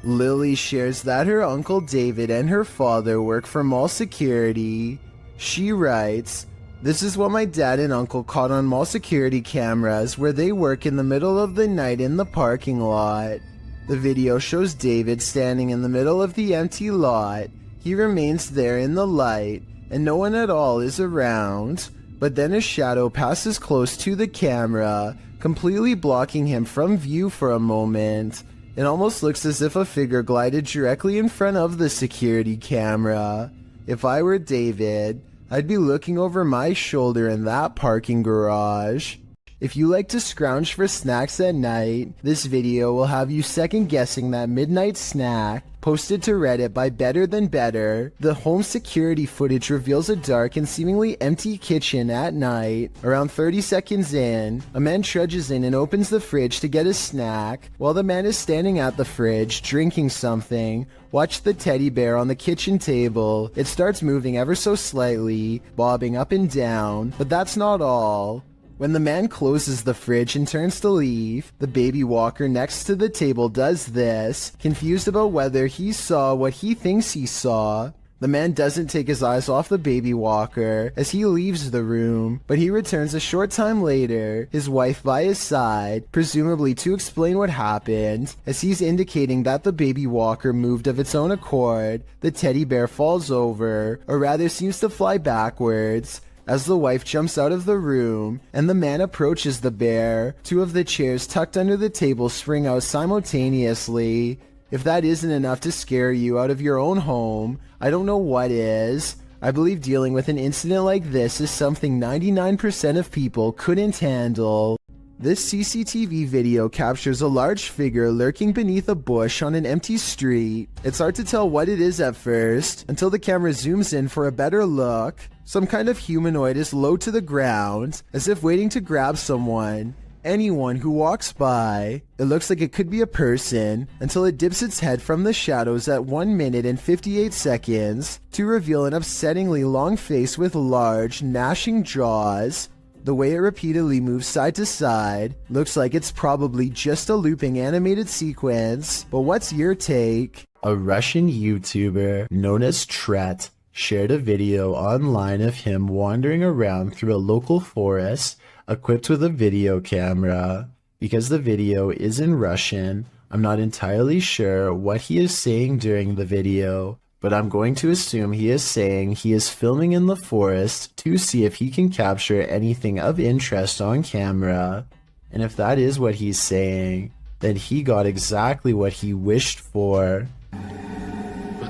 [SPEAKER 1] Lily shares that her uncle David and her father work for mall security. She writes, "This is what my dad and uncle caught on mall security cameras where they work in the middle of the night in the parking lot. The video shows David standing in the middle of the empty lot. He remains there in the light, and no one at all is around. But then a shadow passes close to the camera, completely blocking him from view for a moment. It almost looks as if a figure glided directly in front of the security camera. If I were David, I'd be looking over my shoulder in that parking garage." If you like to scrounge for snacks at night, this video will have you second guessing that midnight snack. Posted to Reddit by Better Than Better, the home security footage reveals a dark and seemingly empty kitchen at night. Around 30 seconds in, a man trudges in and opens the fridge to get a snack. While the man is standing at the fridge, drinking something, watch the teddy bear on the kitchen table. It starts moving ever so slightly, bobbing up and down, but that's not all. When the man closes the fridge and turns to leave, the baby walker next to the table does this, confused about whether he saw what he thinks he saw. The man doesn't take his eyes off the baby walker as he leaves the room, but he returns a short time later, his wife by his side, presumably to explain what happened. As he's indicating that the baby walker moved of its own accord, the teddy bear falls over, or rather seems to fly backwards, as the wife jumps out of the room and the man approaches the bear. Two of the chairs tucked under the table spring out simultaneously. If that isn't enough to scare you out of your own home, I don't know what is. I believe dealing with an incident like this is something 99% of people couldn't handle. This CCTV video captures a large figure lurking beneath a bush on an empty street. It's hard to tell what it is at first, until the camera zooms in for a better look. Some kind of humanoid is low to the ground, as if waiting to grab someone. Anyone who walks by. It looks like it could be a person, until it dips its head from the shadows at 1 minute and 58 seconds, to reveal an upsettingly long face with large, gnashing jaws. The way it repeatedly moves side to side looks like it's probably just a looping animated sequence, but what's your take? A Russian YouTuber known as Tret shared a video online of him wandering around through a local forest equipped with a video camera. Because the video is in Russian, I'm not entirely sure what he is saying during the video, but I'm going to assume he is saying he is filming in the forest to see if he can capture anything of interest on camera. And if that is what he's saying, then he got exactly what he wished for.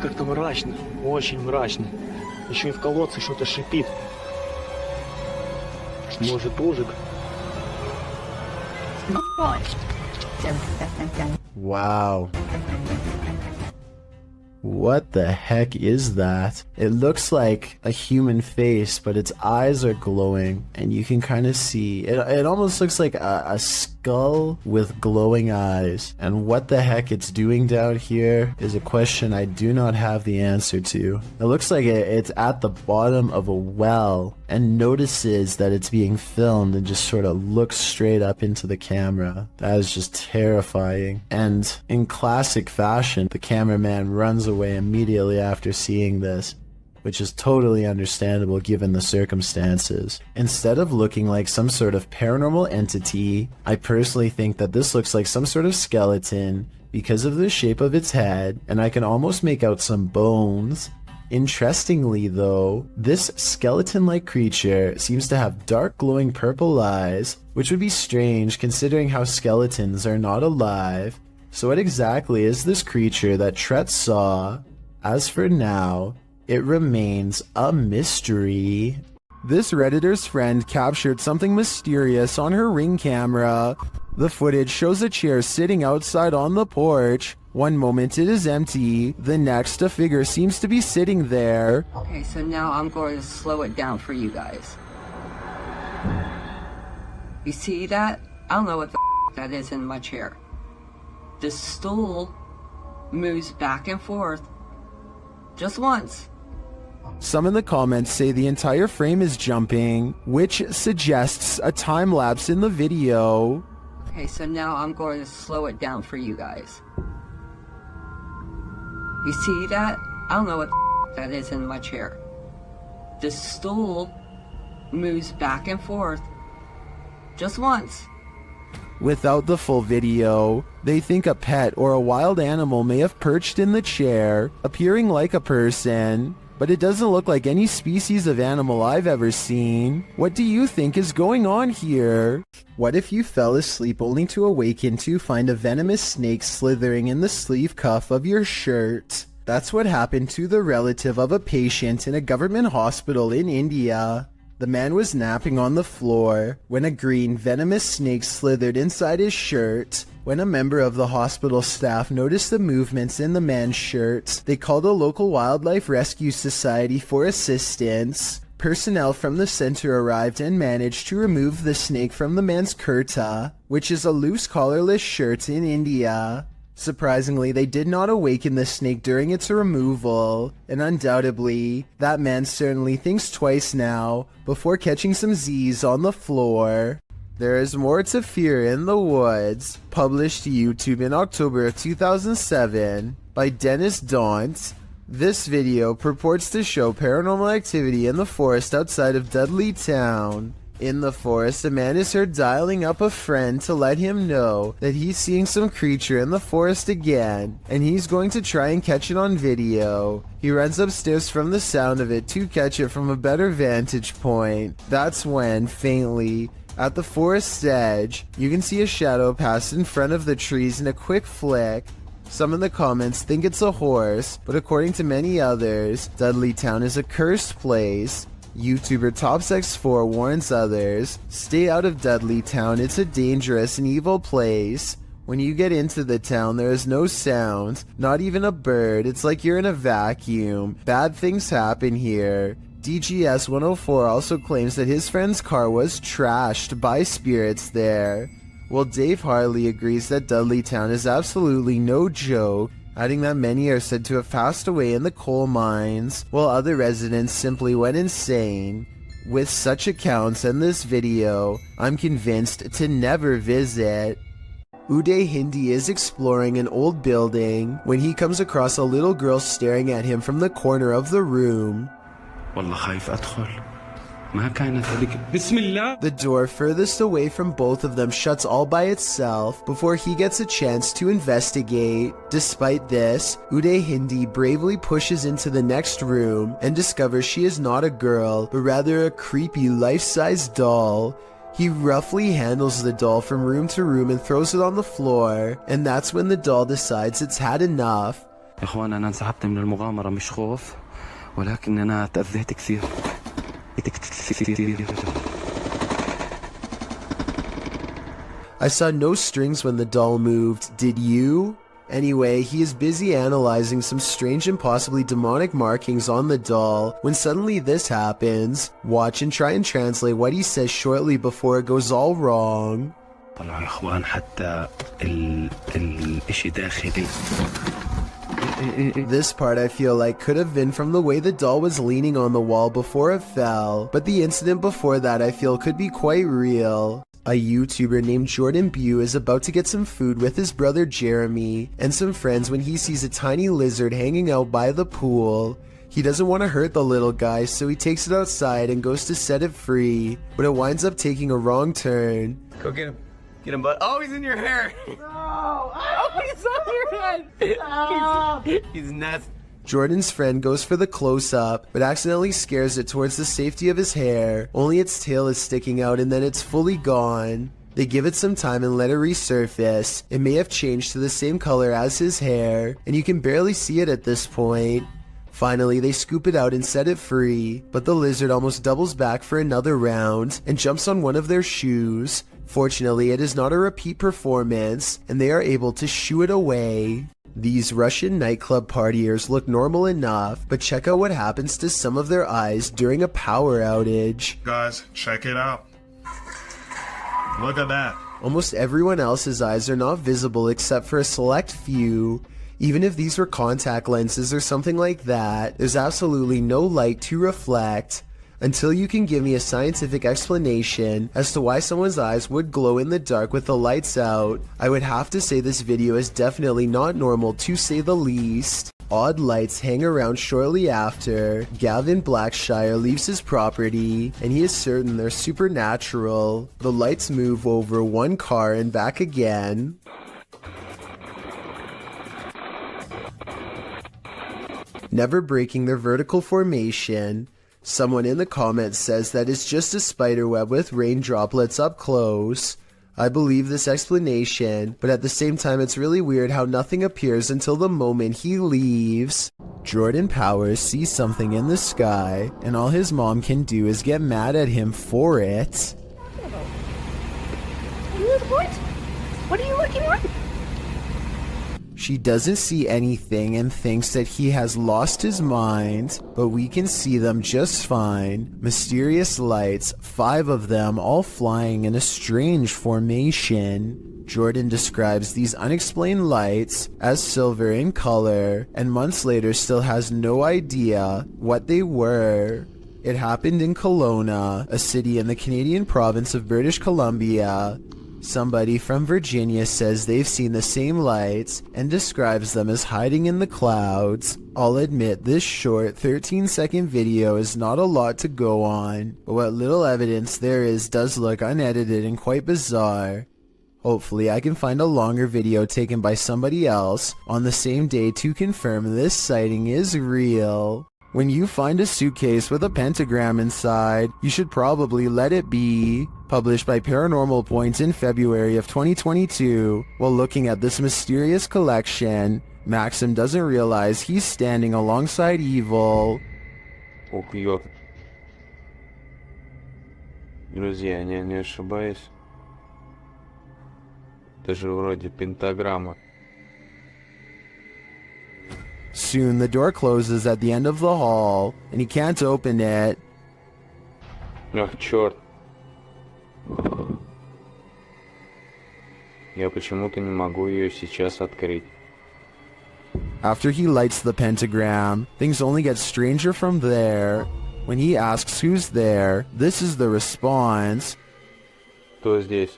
[SPEAKER 21] Как-то мрачно, очень мрачно. Еще и в колодце что-то шипит. Может, ужик?
[SPEAKER 1] Wow. What the heck is that? It looks like a human face, but its eyes are glowing, and you can kind of see it almost looks like a skull with glowing eyes. And what the heck it's doing down here is a question I do not have the answer to. It looks like it's at the bottom of a well and notices that it's being filmed and just sort of looks straight up into the camera. That is just terrifying. And in classic fashion, the cameraman runs away immediately after seeing this, which is totally understandable given the circumstances. Instead of looking like some sort of paranormal entity, I personally think that this looks like some sort of skeleton because of the shape of its head, and I can almost make out some bones. Interestingly though, this skeleton-like creature seems to have dark glowing purple eyes, which would be strange considering how skeletons are not alive. So what exactly is this creature that Tret saw? As for now, it remains a mystery. This Redditor's friend captured something mysterious on her Ring camera. The footage shows a chair sitting outside on the porch. One moment it is empty, the next a figure seems to be sitting there.
[SPEAKER 3] Okay, so now I'm going to slow it down for you guys. You see that? I don't know what the that is in my chair. The stool moves back and forth just once.
[SPEAKER 1] Some in the comments say the entire frame is jumping, which suggests a time lapse in the video.
[SPEAKER 3] Okay, so now I'm going to slow it down for you guys. You see that? I don't know what that is in my chair. The stool moves back and forth just once.
[SPEAKER 1] Without the full video, they think a pet or a wild animal may have perched in the chair, appearing like a person, but it doesn't look like any species of animal I've ever seen. What do you think is going on here? What if you fell asleep only to awaken to find a venomous snake slithering in the sleeve cuff of your shirt? That's what happened to the relative of a patient in a government hospital in India. The man was napping on the floor when a green venomous snake slithered inside his shirt. When a member of the hospital staff noticed the movements in the man's shirt, they called a local wildlife rescue society for assistance. Personnel from the center arrived and managed to remove the snake from the man's kurta, which is a loose collarless shirt in India. Surprisingly, they did not awaken the snake during its removal, and undoubtedly, that man certainly thinks twice now before catching some Z's on the floor. There is More to Fear in the Woods, published to YouTube in October of 2007 by Dennis Daunt. This video purports to show paranormal activity in the forest outside of Dudley Town. In the forest, a man is heard dialing up a friend to let him know that he's seeing some creature in the forest again, and he's going to try and catch it on video. He runs upstairs from the sound of it to catch it from a better vantage point. That's when, faintly, at the forest's edge, you can see a shadow pass in front of the trees in a quick flick. Some in the comments think it's a horse, but according to many others, Dudley Town is a cursed place. YouTuber TopsX4 warns others, stay out of Dudley Town, it's a dangerous and evil place. When you get into the town, there is no sound, not even a bird, it's like you're in a vacuum. Bad things happen here. DGS 104 also claims that his friend's car was trashed by spirits there. Well, Dave Harley agrees that Dudley Town is absolutely no joke, adding that many are said to have passed away in the coal mines, while other residents simply went insane. With such accounts and this video, I'm convinced to never visit. Uday Hindi is exploring an old building when he comes across a little girl staring at him from the corner of the room.
[SPEAKER 12] والله خايف أدخل ما كانت هذيك بسم الله.
[SPEAKER 1] The door furthest away from both of them shuts all by itself before he gets a chance to investigate. Despite this, Uday Hindi bravely pushes into the next room and discovers she is not a girl, but rather a creepy life-size doll. He roughly handles the doll from room to room and throws it on the floor, and that's when the doll decides it's had enough.
[SPEAKER 12] يا إخوان أنا انسحبت من المغامرة مش خوف ولكن أنا تأذيت كثير.
[SPEAKER 1] I saw no strings when the doll moved, did you? Anyway, he is busy analyzing some strange and possibly demonic markings on the doll when suddenly this happens. Watch and try and translate what he says shortly before it goes all wrong.
[SPEAKER 12] طلعوا يا إخوان حتى الإشي داخلي.
[SPEAKER 1] This part I feel like could have been from the way the doll was leaning on the wall before it fell, but the incident before that I feel could be quite real. A YouTuber named Jordan Bew is about to get some food with his brother Jeremy and some friends when he sees a tiny lizard hanging out by the pool. He doesn't want to hurt the little guy, so he takes it outside and goes to set it free, but it winds up taking a wrong turn.
[SPEAKER 13] Go get him. Get him, bud. Oh, he's in your hair. No. Oh, he's on your head. Oh. He's nuts.
[SPEAKER 1] Jordan's friend goes for the close-up, but accidentally scares it towards the safety of his hair. Only its tail is sticking out and then it's fully gone. They give it some time and let it resurface. It may have changed to the same color as his hair, and you can barely see it at this point. Finally, they scoop it out and set it free, but the lizard almost doubles back for another round and jumps on one of their shoes. Fortunately, it is not a repeat performance, and they are able to shoo it away. These Russian nightclub partiers look normal enough, but check out what happens to some of their eyes during a power outage.
[SPEAKER 17] Guys, check it out. Look at that.
[SPEAKER 1] Almost everyone else's eyes are not visible except for a select few. Even if these were contact lenses or something like that, there's absolutely no light to reflect. Until you can give me a scientific explanation as to why someone's eyes would glow in the dark with the lights out, I would have to say this video is definitely not normal to say the least. Odd lights hang around shortly after. Gavin Blackshire leaves his property, and he is certain they're supernatural. The lights move over one car and back again. Never breaking their vertical formation. Someone in the comments says that it's just a spiderweb with rain droplets up close. I believe this explanation, but at the same time it's really weird how nothing appears until the moment he leaves. Jordan Powers sees something in the sky, and all his mom can do is get mad at him for it.
[SPEAKER 6] What are you looking at?
[SPEAKER 1] She doesn't see anything and thinks that he has lost his mind, but we can see them just fine. Mysterious lights, 5 of them all flying in a strange formation. Jordan describes these unexplained lights as silver in color, and months later still has no idea what they were. It happened in Kelowna, a city in the Canadian province of British Columbia. Somebody from Virginia says they've seen the same lights and describes them as hiding in the clouds. I'll admit this short 13-second video is not a lot to go on, but what little evidence there is does look unedited and quite bizarre. Hopefully I can find a longer video taken by somebody else on the same day to confirm this sighting is real. When you find a suitcase with a pentagram inside, you should probably let it be. Published by Paranormal Points in February of 2022. While looking at this mysterious collection, Maxim doesn't realize he's standing alongside evil.
[SPEAKER 12] Убьет. Друзья, я не ошибаюсь. Это же вроде пентаграмма.
[SPEAKER 1] Soon the door closes at the end of the hall, and he can't open it.
[SPEAKER 12] Ах, черт. Я почему-то не могу ее сейчас открыть.
[SPEAKER 1] After he lights the pentagram, things only get stranger from there. When he asks who's there, this is the response.
[SPEAKER 12] Кто здесь?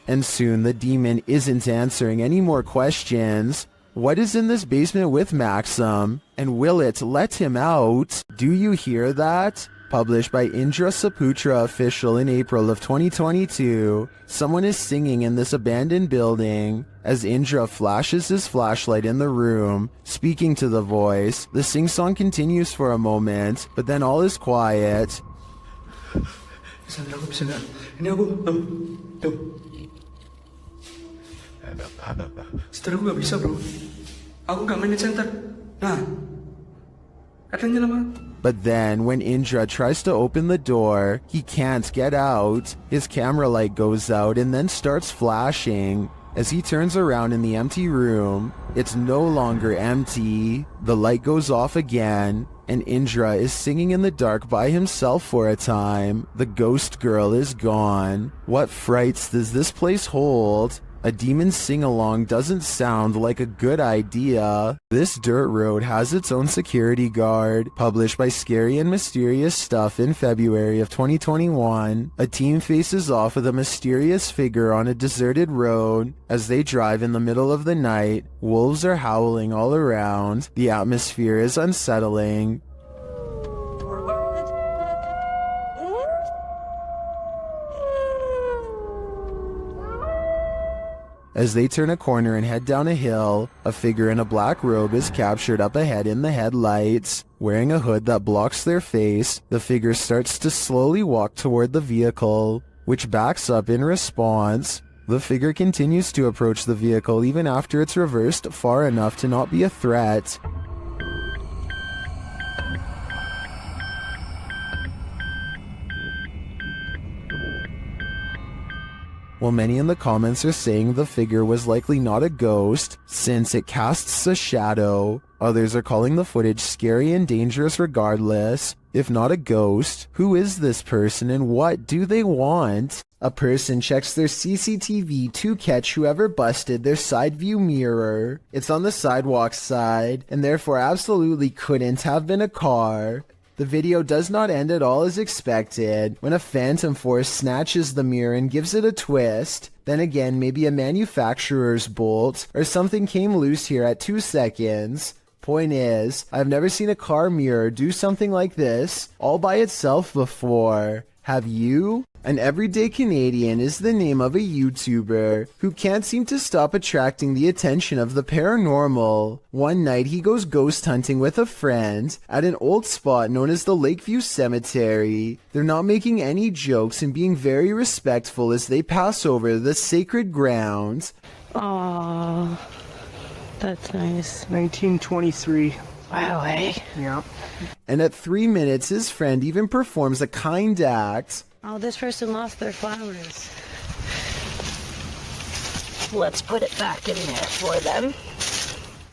[SPEAKER 1] And soon the demon isn't answering any more questions. What is in this basement with Maxim? And will it let him out? Do you hear that? Published by Indra Saputra Official in April of 2022. Someone is singing in this abandoned building. As Indra flashes his flashlight in the room, speaking to the voice, the sing-song continues for a moment, but then all is quiet.
[SPEAKER 7] Setelah gue gak bisa bro, aku gak main di center. Nah, katanya lama.
[SPEAKER 1] But then, when Indra tries to open the door, he can't get out. His camera light goes out and then starts flashing. As he turns around in the empty room, it's no longer empty. The light goes off again, and Indra is singing in the dark by himself for a time. The ghost girl is gone. What frights does this place hold? A demon sing-along doesn't sound like a good idea. This dirt road has its own security guard. Published by Scary and Mysterious Stuff in February of 2021, a team faces off with a mysterious figure on a deserted road. As they drive in the middle of the night, wolves are howling all around. The atmosphere is unsettling. As they turn a corner and head down a hill, a figure in a black robe is captured up ahead in the headlights. Wearing a hood that blocks their face, the figure starts to slowly walk toward the vehicle, which backs up in response. The figure continues to approach the vehicle even after it's reversed far enough to not be a threat. While many in the comments are saying the figure was likely not a ghost, since it casts a shadow, others are calling the footage scary and dangerous regardless. If not a ghost, who is this person and what do they want? A person checks their CCTV to catch whoever busted their side view mirror. It's on the sidewalk side, and therefore absolutely couldn't have been a car. The video does not end at all as expected, when a phantom force snatches the mirror and gives it a twist. Then again, maybe a manufacturer's bolt or something came loose here at 2 seconds. Point is, I've never seen a car mirror do something like this all by itself before. Have you? An Everyday Canadian is the name of a YouTuber who can't seem to stop attracting the attention of the paranormal. One night he goes ghost hunting with a friend at an old spot known as the Lakeview Cemetery. They're not making any jokes and being very respectful as they pass over the sacred ground.
[SPEAKER 20] Aww, that's nice.
[SPEAKER 11] 1923.
[SPEAKER 20] Wow, eh?
[SPEAKER 11] Yeah.
[SPEAKER 1] And at 3 minutes his friend even performs a kind act.
[SPEAKER 20] Oh, this person lost their flowers. Let's put it back in there for them.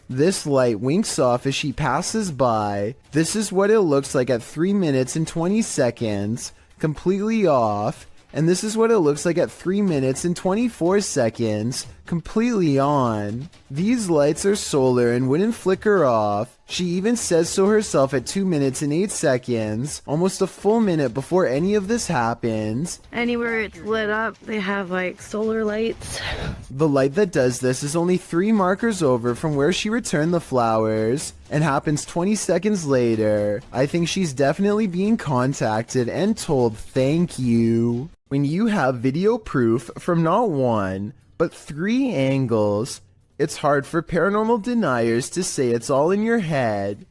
[SPEAKER 1] This light winks off as she passes by. This is what it looks like at 3 minutes and 20 seconds, completely off. And this is what it looks like at 3 minutes and 24 seconds, completely on. These lights are solar and wouldn't flicker off. She even says so herself at 2 minutes and 8 seconds, almost a full minute before any of this happens.
[SPEAKER 20] Anywhere it's lit up, they have like solar lights.
[SPEAKER 1] The light that does this is only 3 markers over from where she returned the flowers, and happens 20 seconds later. I think she's definitely being contacted and told thank you. When you have video proof from not 1, but 3 angles, it's hard for paranormal deniers to say it's all in your head.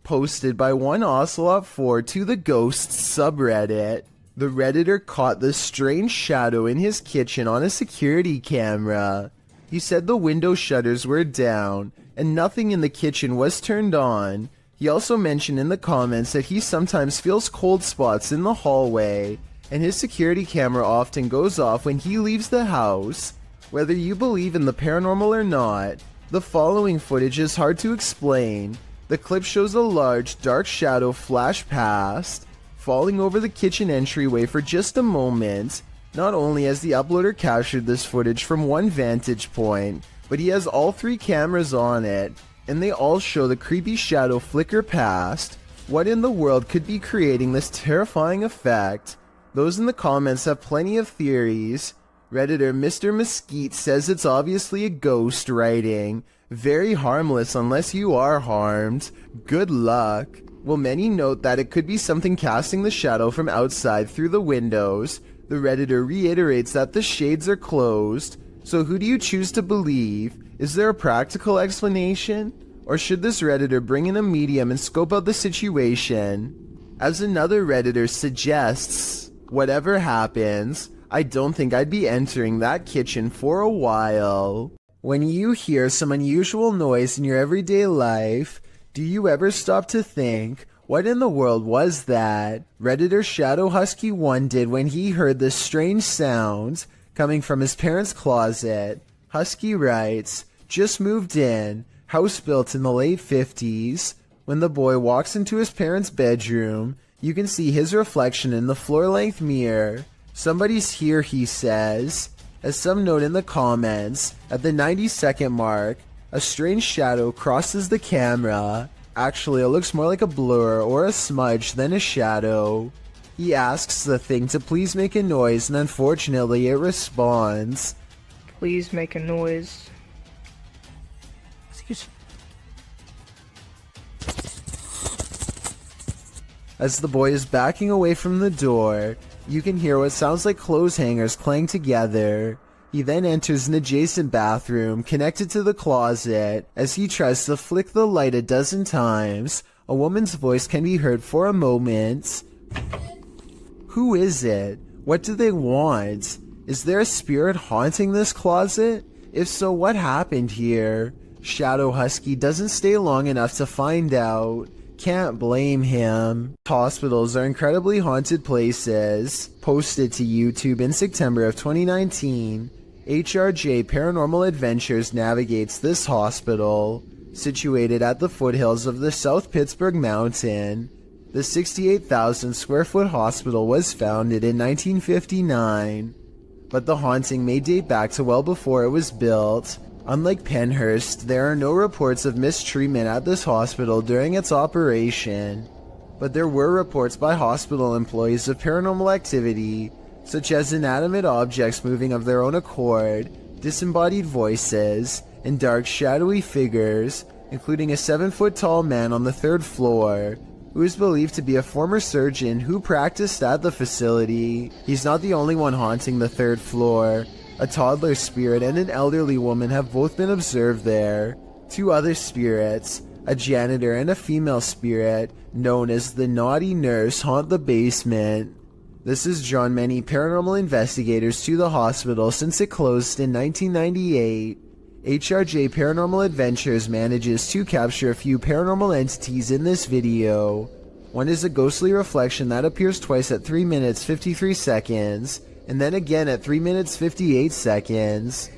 [SPEAKER 1] Posted by one Ocelot4 to the Ghosts subreddit. The Redditor caught the strange shadow in his kitchen on a security camera. He said the window shutters were down and nothing in the kitchen was turned on. He also mentioned in the comments that he sometimes feels cold spots in the hallway, and his security camera often goes off when he leaves the house. Whether you believe in the paranormal or not, the following footage is hard to explain. The clip shows a large, dark shadow flash past, falling over the kitchen entryway for just a moment. Not only has the uploader captured this footage from one vantage point, but he has all 3 cameras on it, and they all show the creepy shadow flicker past. What in the world could be creating this terrifying effect? Those in the comments have plenty of theories. Redditor Mr. Mesquite says it's obviously a ghost writing. Very harmless unless you are harmed. Good luck. While many note that it could be something casting the shadow from outside through the windows, the Redditor reiterates that the shades are closed. So who do you choose to believe? Is there a practical explanation? Or should this Redditor bring in a medium and scope out the situation? As another Redditor suggests, whatever happens, I don't think I'd be entering that kitchen for a while. When you hear some unusual noise in your everyday life, do you ever stop to think, what in the world was that? Redditor Shadow Husky 1 did when he heard this strange sound coming from his parents' closet. Husky writes, just moved in, house built in the late 50s. When the boy walks into his parents' bedroom, you can see his reflection in the floor-length mirror. Somebody's here, he says. As some note in the comments, at the 90-second mark, a strange shadow crosses the camera. Actually, it looks more like a blur or a smudge than a shadow. He asks the thing to please make a noise, and unfortunately it responds.
[SPEAKER 2] Please make a noise.
[SPEAKER 1] Excuse me. As the boy is backing away from the door, you can hear what sounds like clothes hangers clang together. He then enters an adjacent bathroom connected to the closet. As he tries to flick the light a dozen times, a woman's voice can be heard for a moment. Who is it? What do they want? Is there a spirit haunting this closet? If so, what happened here? Shadow Husky doesn't stay long enough to find out. Can't blame him. Hospitals are incredibly haunted places. Posted to YouTube in September of 2019, HRJ Paranormal Adventures navigates this hospital. Situated at the foothills of the South Pittsburgh Mountain, the 68,000 square foot hospital was founded in 1959, but the haunting may date back to well before it was built. Unlike Penhurst, there are no reports of mistreatment at this hospital during its operation, but there were reports by hospital employees of paranormal activity, such as inanimate objects moving of their own accord, disembodied voices, and dark shadowy figures, including a 7-foot-tall man on the 3rd floor, who is believed to be a former surgeon who practiced at the facility. He's not the only one haunting the 3rd floor. A toddler spirit and an elderly woman have both been observed there. 2 other spirits, a janitor and a female spirit, known as the Naughty Nurse, haunt the basement. This has drawn many paranormal investigators to the hospital since it closed in 1998. HRJ Paranormal Adventures manages to capture a few paranormal entities in this video. One is a ghostly reflection that appears twice at 3 minutes 53 seconds, and then again at 3 minutes 58 seconds.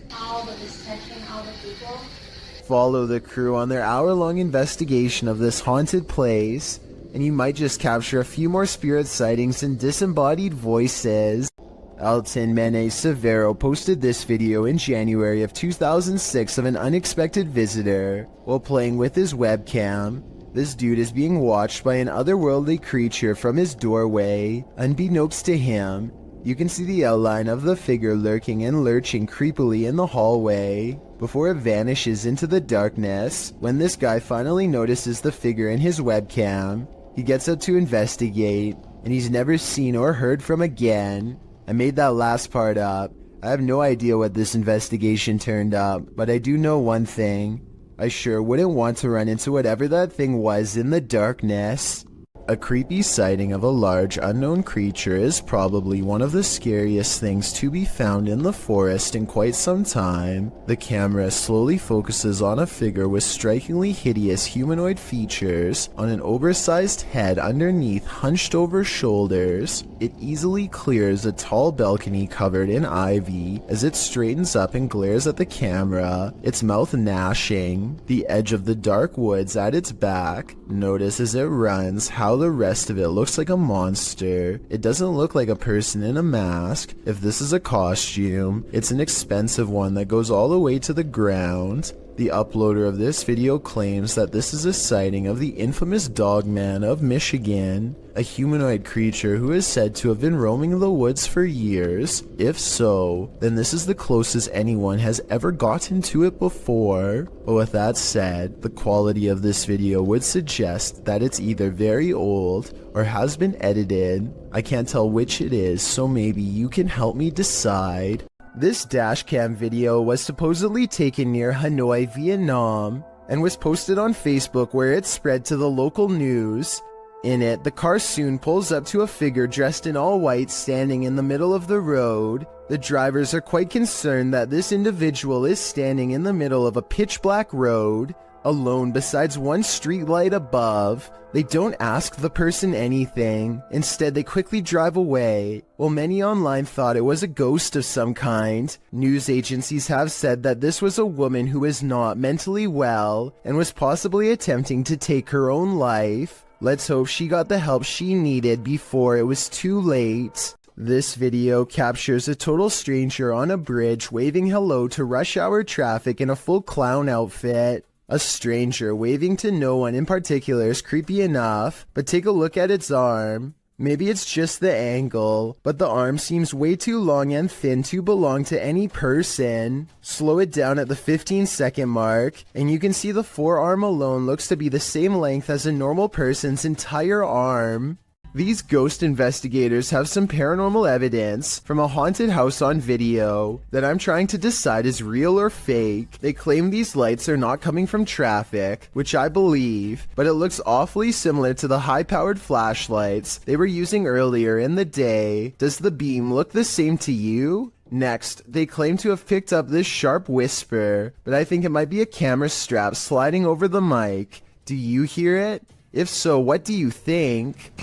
[SPEAKER 1] Follow the crew on their hour-long investigation of this haunted place, and you might just capture a few more spirit sightings and disembodied voices. Elton Mene Severo posted this video in January of 2006 of an unexpected visitor while playing with his webcam. This dude is being watched by an otherworldly creature from his doorway. Unbeknownst to him, you can see the outline of the figure lurking and lurching creepily in the hallway before it vanishes into the darkness. When this guy finally notices the figure in his webcam, he gets up to investigate, and he's never seen or heard from again. I made that last part up. I have no idea what this investigation turned up, but I do know one thing. I sure wouldn't want to run into whatever that thing was in the darkness. A creepy sighting of a large unknown creature is probably one of the scariest things to be found in the forest in quite some time. The camera slowly focuses on a figure with strikingly hideous humanoid features on an oversized head underneath hunched over shoulders. It easily clears a tall balcony covered in ivy as it straightens up and glares at the camera, its mouth gnashing. The edge of the dark woods at its back. Notice as it runs how the rest of it looks like a monster. It doesn't look like a person in a mask. If this is a costume, it's an expensive one that goes all the way to the ground. The uploader of this video claims that this is a sighting of the infamous Dogman of Michigan, a humanoid creature who is said to have been roaming the woods for years. If so, then this is the closest anyone has ever gotten to it before. But with that said, the quality of this video would suggest that it's either very old or has been edited. I can't tell which it is, so maybe you can help me decide. This dashcam video was supposedly taken near Hanoi, Vietnam, and was posted on Facebook where it spread to the local news. In it, the car soon pulls up to a figure dressed in all white standing in the middle of the road. The drivers are quite concerned that this individual is standing in the middle of a pitch black road, alone besides one street light above. They don't ask the person anything. Instead, they quickly drive away. While many online thought it was a ghost of some kind, news agencies have said that this was a woman who is not mentally well and was possibly attempting to take her own life. Let's hope she got the help she needed before it was too late. This video captures a total stranger on a bridge waving hello to rush hour traffic in a full clown outfit. A stranger waving to no one in particular is creepy enough, but take a look at its arm. Maybe it's just the angle, but the arm seems way too long and thin to belong to any person. Slow it down at the 15-second mark, and you can see the forearm alone looks to be the same length as a normal person's entire arm. These ghost investigators have some paranormal evidence from a haunted house on video that I'm trying to decide is real or fake. They claim these lights are not coming from traffic, which I believe, but it looks awfully similar to the high-powered flashlights they were using earlier in the day. Does the beam look the same to you? Next, they claim to have picked up this sharp whisper, but I think it might be a camera strap sliding over the mic. Do you hear it? If so, what do you think?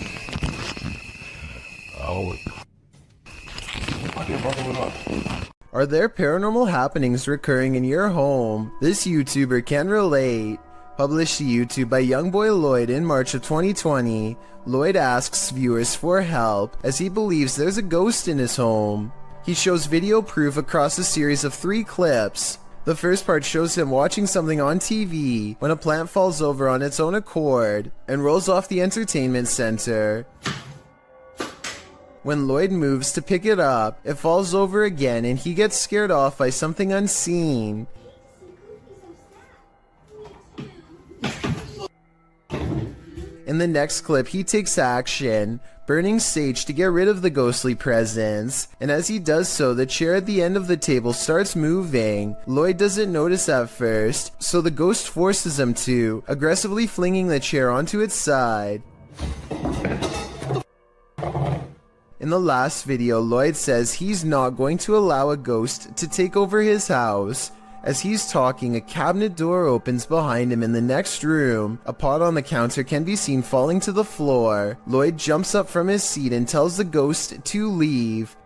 [SPEAKER 1] Are there paranormal happenings recurring in your home? This YouTuber can relate. Published to YouTube by Youngboy Lloyd in March of 2020, Lloyd asks viewers for help as he believes there's a ghost in his home. He shows video proof across a series of 3 clips. The first part shows him watching something on TV when a plant falls over on its own accord and rolls off the entertainment center. When Lloyd moves to pick it up, it falls over again and he gets scared off by something unseen. In the next clip, he takes action, burning sage to get rid of the ghostly presence, and as he does so, the chair at the end of the table starts moving. Lloyd doesn't notice at first, so the ghost forces him to, aggressively flinging the chair onto its side. In the last video, Lloyd says he's not going to allow a ghost to take over his house. As he's talking, a cabinet door opens behind him in the next room. A pot on the counter can be seen falling to the floor. Lloyd jumps up from his seat and tells the ghost to leave.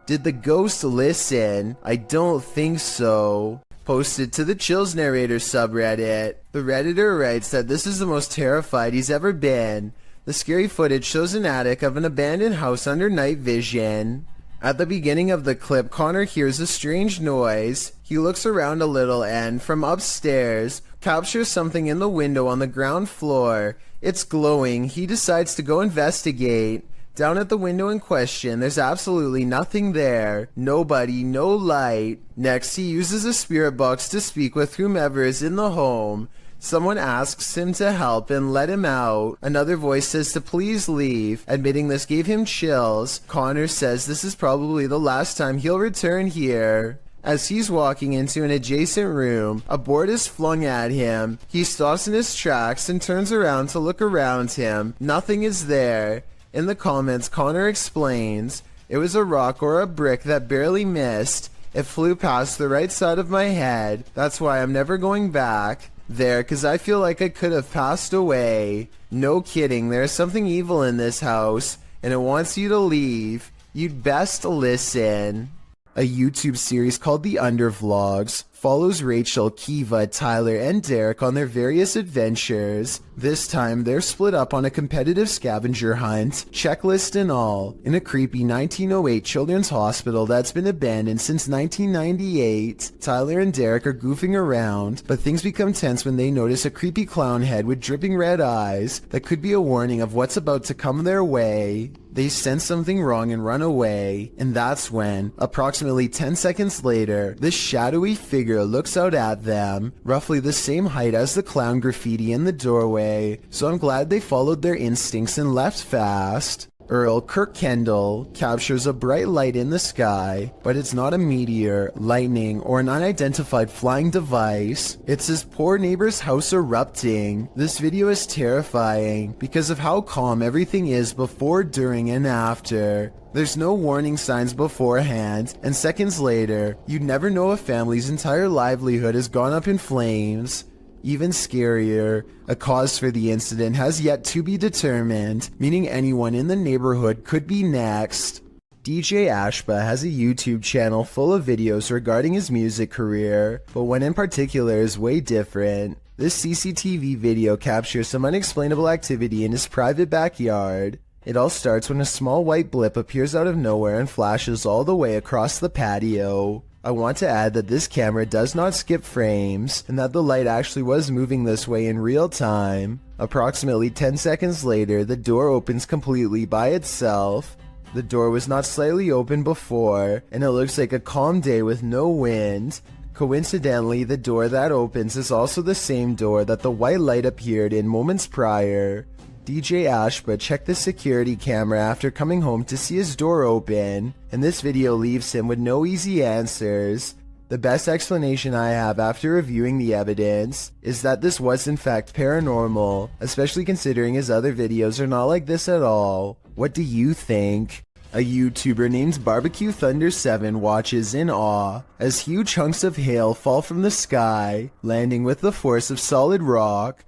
[SPEAKER 17] Did
[SPEAKER 1] the ghost listen? I don't think so. Posted to the Chills Narrator subreddit. The Redditor writes that this is the most terrified he's ever been. The scary footage shows an attic of an abandoned house under night vision. At the beginning of the clip, Connor hears a strange noise. He looks around a little and, from upstairs, captures something in the window on the ground floor. It's glowing. He decides to go investigate. Down at the window in question, there's absolutely nothing there. Nobody, no light. Next, he uses a spirit box to speak with whomever is in the home. Someone asks him to help and let him out. Another voice says to please leave. Admitting this gave him chills. Connor says this is probably the last time he'll return here. As he's walking into an adjacent room, a board is flung at him. He stops in his tracks and turns around to look around him. Nothing is there. In the comments, Connor explains, it was a rock or a brick that barely missed. It flew past the right side of my head. That's why I'm never going back there, cause I feel like I could have passed away. No kidding, there's something evil in this house, and it wants you to leave. You'd best listen. A YouTube series called The Undervlogs follows Rachel, Kiva, Tyler, and Derek on their various adventures. This time, they're split up on a competitive scavenger hunt, checklist and all, in a creepy 1908 children's hospital that's been abandoned since 1998. Tyler and Derek are goofing around, but things become tense when they notice a creepy clown head with dripping red eyes that could be a warning of what's about to come their way. They sense something wrong and run away, and that's when, approximately 10 seconds later, this shadowy figure looks out at them, roughly the same height as the clown graffiti in the doorway, so I'm glad they followed their instincts and left fast. Earl Kirk Kendall captures a bright light in the sky, but it's not a meteor, lightning, or an unidentified flying device. It's his poor neighbor's house erupting. This video is terrifying because of how calm everything is before, during, and after. There's no warning signs beforehand, and seconds later, you'd never know a family's entire livelihood has gone up in flames. Even scarier, a cause for the incident has yet to be determined, meaning anyone in the neighborhood could be next. DJ Ashba has a YouTube channel full of videos regarding his music career, but one in particular is way different. This CCTV video captures some unexplainable activity in his private backyard. It all starts when a small white blip appears out of nowhere and flashes all the way across the patio. I want to add that this camera does not skip frames, and that the light actually was moving this way in real time. Approximately 10 seconds later, the door opens completely by itself. The door was not slightly open before, and it looks like a calm day with no wind. Coincidentally, the door that opens is also the same door that the white light appeared in moments prior. DJ Ashba checked the security camera after coming home to see his door open, and this video leaves him with no easy answers. The best explanation I have after reviewing the evidence is that this was in fact paranormal, especially considering his other videos are not like this at all. What do you think? A YouTuber named Barbecue Thunder 7 watches in awe as huge chunks of hail fall from the sky, landing with the force of solid rock.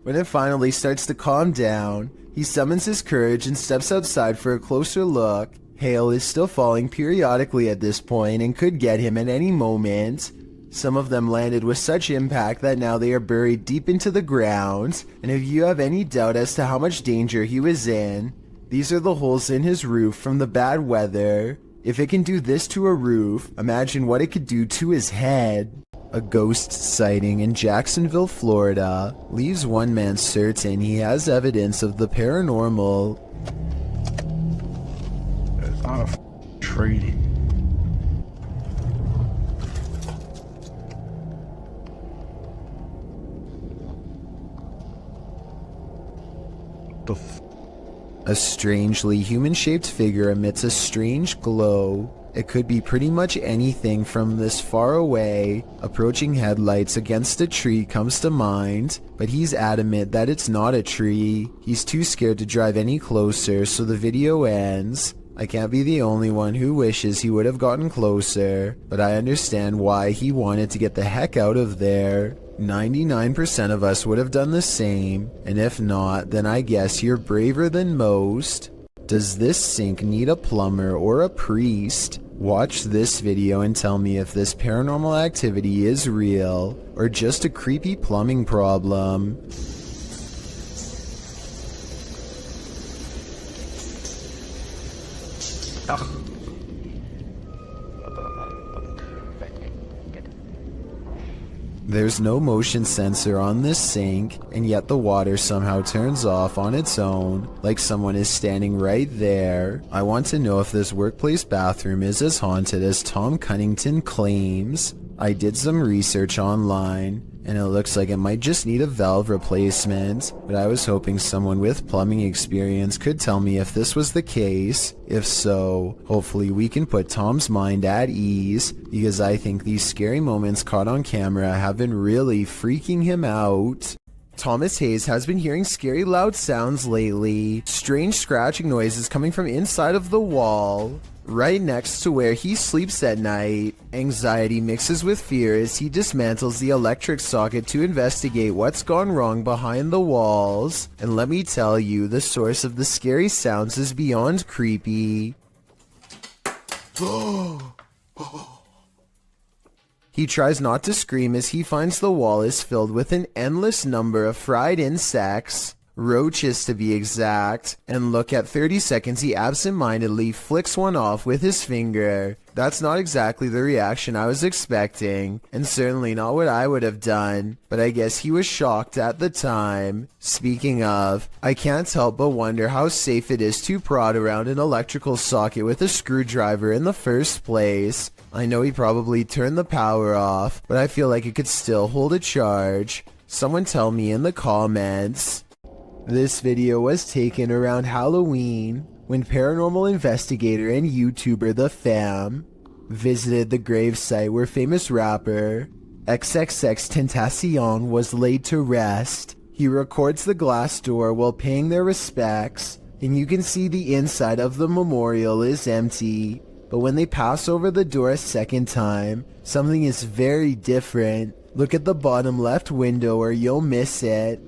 [SPEAKER 1] When it finally starts to calm down, he summons his courage and steps outside for a closer look. Hail is still falling periodically at this point and could get him at any moment. Some of them landed with such impact that now they are buried deep into the ground, and if you have any doubt as to how much danger he was in, these are the holes in his roof from the bad weather. If it can do this to a roof, imagine what it could do to his head. A ghost sighting in Jacksonville, Florida, leaves one man certain he has evidence of the paranormal.
[SPEAKER 8] It's not a tree.
[SPEAKER 1] A strangely human-shaped figure emits a strange glow. It could be pretty much anything from this far away. Approaching headlights against a tree comes to mind, but he's adamant that it's not a tree. He's too scared to drive any closer, so the video ends. I can't be the only one who wishes he would have gotten closer, but I understand why he wanted to get the heck out of there. 99% of us would have done the same, and if not, then I guess you're braver than most. Does this sink need a plumber or a priest? Watch this video and tell me if this paranormal activity is real or just a creepy plumbing problem. There's no motion sensor on this sink, and yet the water somehow turns off on its own, like someone is standing right there. I want to know if this workplace bathroom is as haunted as Tom Cunnington claims. I did some research online, and it looks like it might just need a valve replacement, but I was hoping someone with plumbing experience could tell me if this was the case. If so, hopefully we can put Tom's mind at ease, because I think these scary moments caught on camera have been really freaking him out. Thomas Hayes has been hearing scary loud sounds lately. Strange scratching noises coming from inside of the wall, right next to where he sleeps at night. Anxiety mixes with fear as he dismantles the electric socket to investigate what's gone wrong behind the walls. And let me tell you, the source of the scary sounds is beyond creepy. He tries not to scream as he finds the wall is filled with an endless number of fried insects, roaches to be exact, and look, at 30 seconds he absent-mindedly flicks one off with his finger. That's not exactly the reaction I was expecting, and certainly not what I would have done, but I guess he was shocked at the time. Speaking of, I can't help but wonder how safe it is to prod around an electrical socket with a screwdriver in the first place. I know he probably turned the power off, but I feel like it could still hold a charge. Someone tell me in the comments. This video was taken around Halloween when paranormal investigator and YouTuber The Fam visited the gravesite where famous rapper XXXTentacion was laid to rest. He records the glass door while paying their respects, and you can see the inside of the memorial is empty. But when they pass over the door a second time, something is very different. Look at the bottom left window or you'll miss it.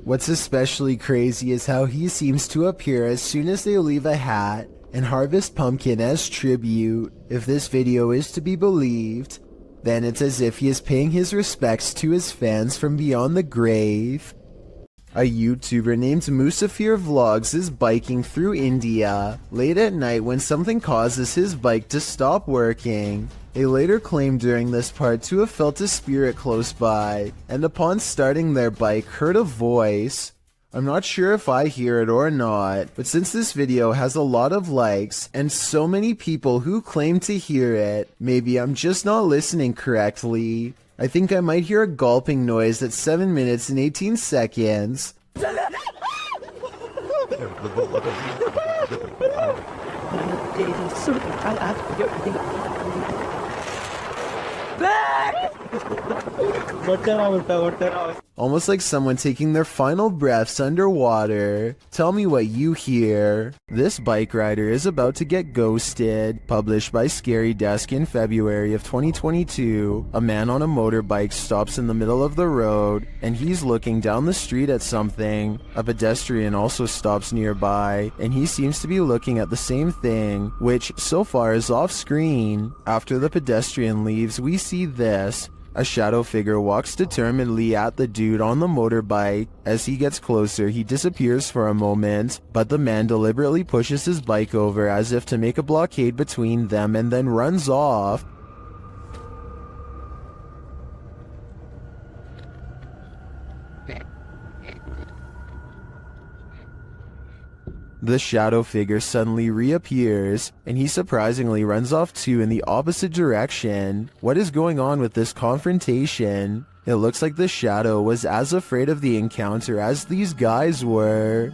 [SPEAKER 1] What's especially crazy is how he seems to appear as soon as they leave a hat and harvest pumpkin as tribute. If this video is to be believed, then it's as if he is paying his respects to his fans from beyond the grave. A YouTuber named Musafir Vlogs is biking through India late at night when something causes his bike to stop working. They later claimed during this part to have felt a spirit close by, and upon starting their bike heard a voice. I'm not sure if I hear it or not, but since this video has a lot of likes and so many people who claim to hear it, maybe I'm just not listening correctly. I think I might hear a gulping noise at 7 minutes and 18 seconds. Almost like someone taking their final breaths underwater. Tell me what you hear. This bike rider is about to get ghosted. Published by Scary Desk in February of 2022. A man on a motorbike stops in the middle of the road, and he's looking down the street at something. A pedestrian also stops nearby, and he seems to be looking at the same thing, which so far is off screen. After the pedestrian leaves, we see this. A shadow figure walks determinedly at the dude on the motorbike. As he gets closer, he disappears for a moment, but the man deliberately pushes his bike over as if to make a blockade between them and then runs off. The shadow figure suddenly reappears, and he surprisingly runs off too in the opposite direction. What is going on with this confrontation? It looks like the shadow was as afraid of the encounter as these guys were.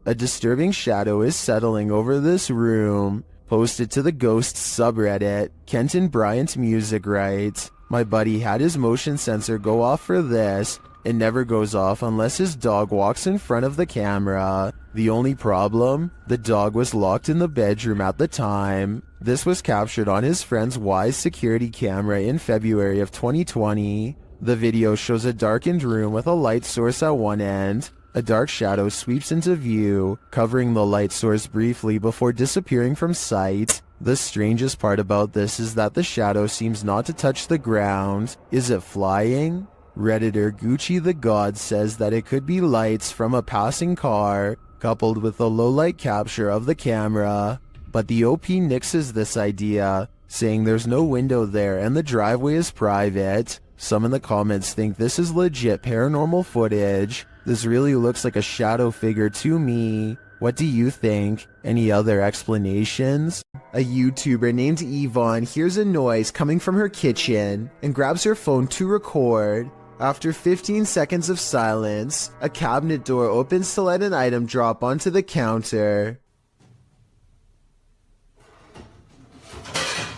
[SPEAKER 1] A disturbing shadow is settling over this room. Posted to the Ghosts subreddit, Kenton Bryant Music writes, "My buddy had his motion sensor go off for this. It never goes off unless his dog walks in front of the camera. The only problem? The dog was locked in the bedroom at the time." This was captured on his friend's Wise security camera in February of 2020. The video shows a darkened room with a light source at one end. A dark shadow sweeps into view, covering the light source briefly before disappearing from sight. The strangest part about this is that the shadow seems not to touch the ground. Is it flying? Redditor Gucci the God says that it could be lights from a passing car, coupled with a low-light capture of the camera. But the OP nixes this idea, saying there's no window there and the driveway is private. Some in the comments think this is legit paranormal footage. This really looks like a shadow figure to me. What do you think? Any other explanations? A YouTuber named Yvonne hears a noise coming from her kitchen and grabs her phone to record. After 15 seconds of silence, a cabinet door opens to let an item drop onto the counter.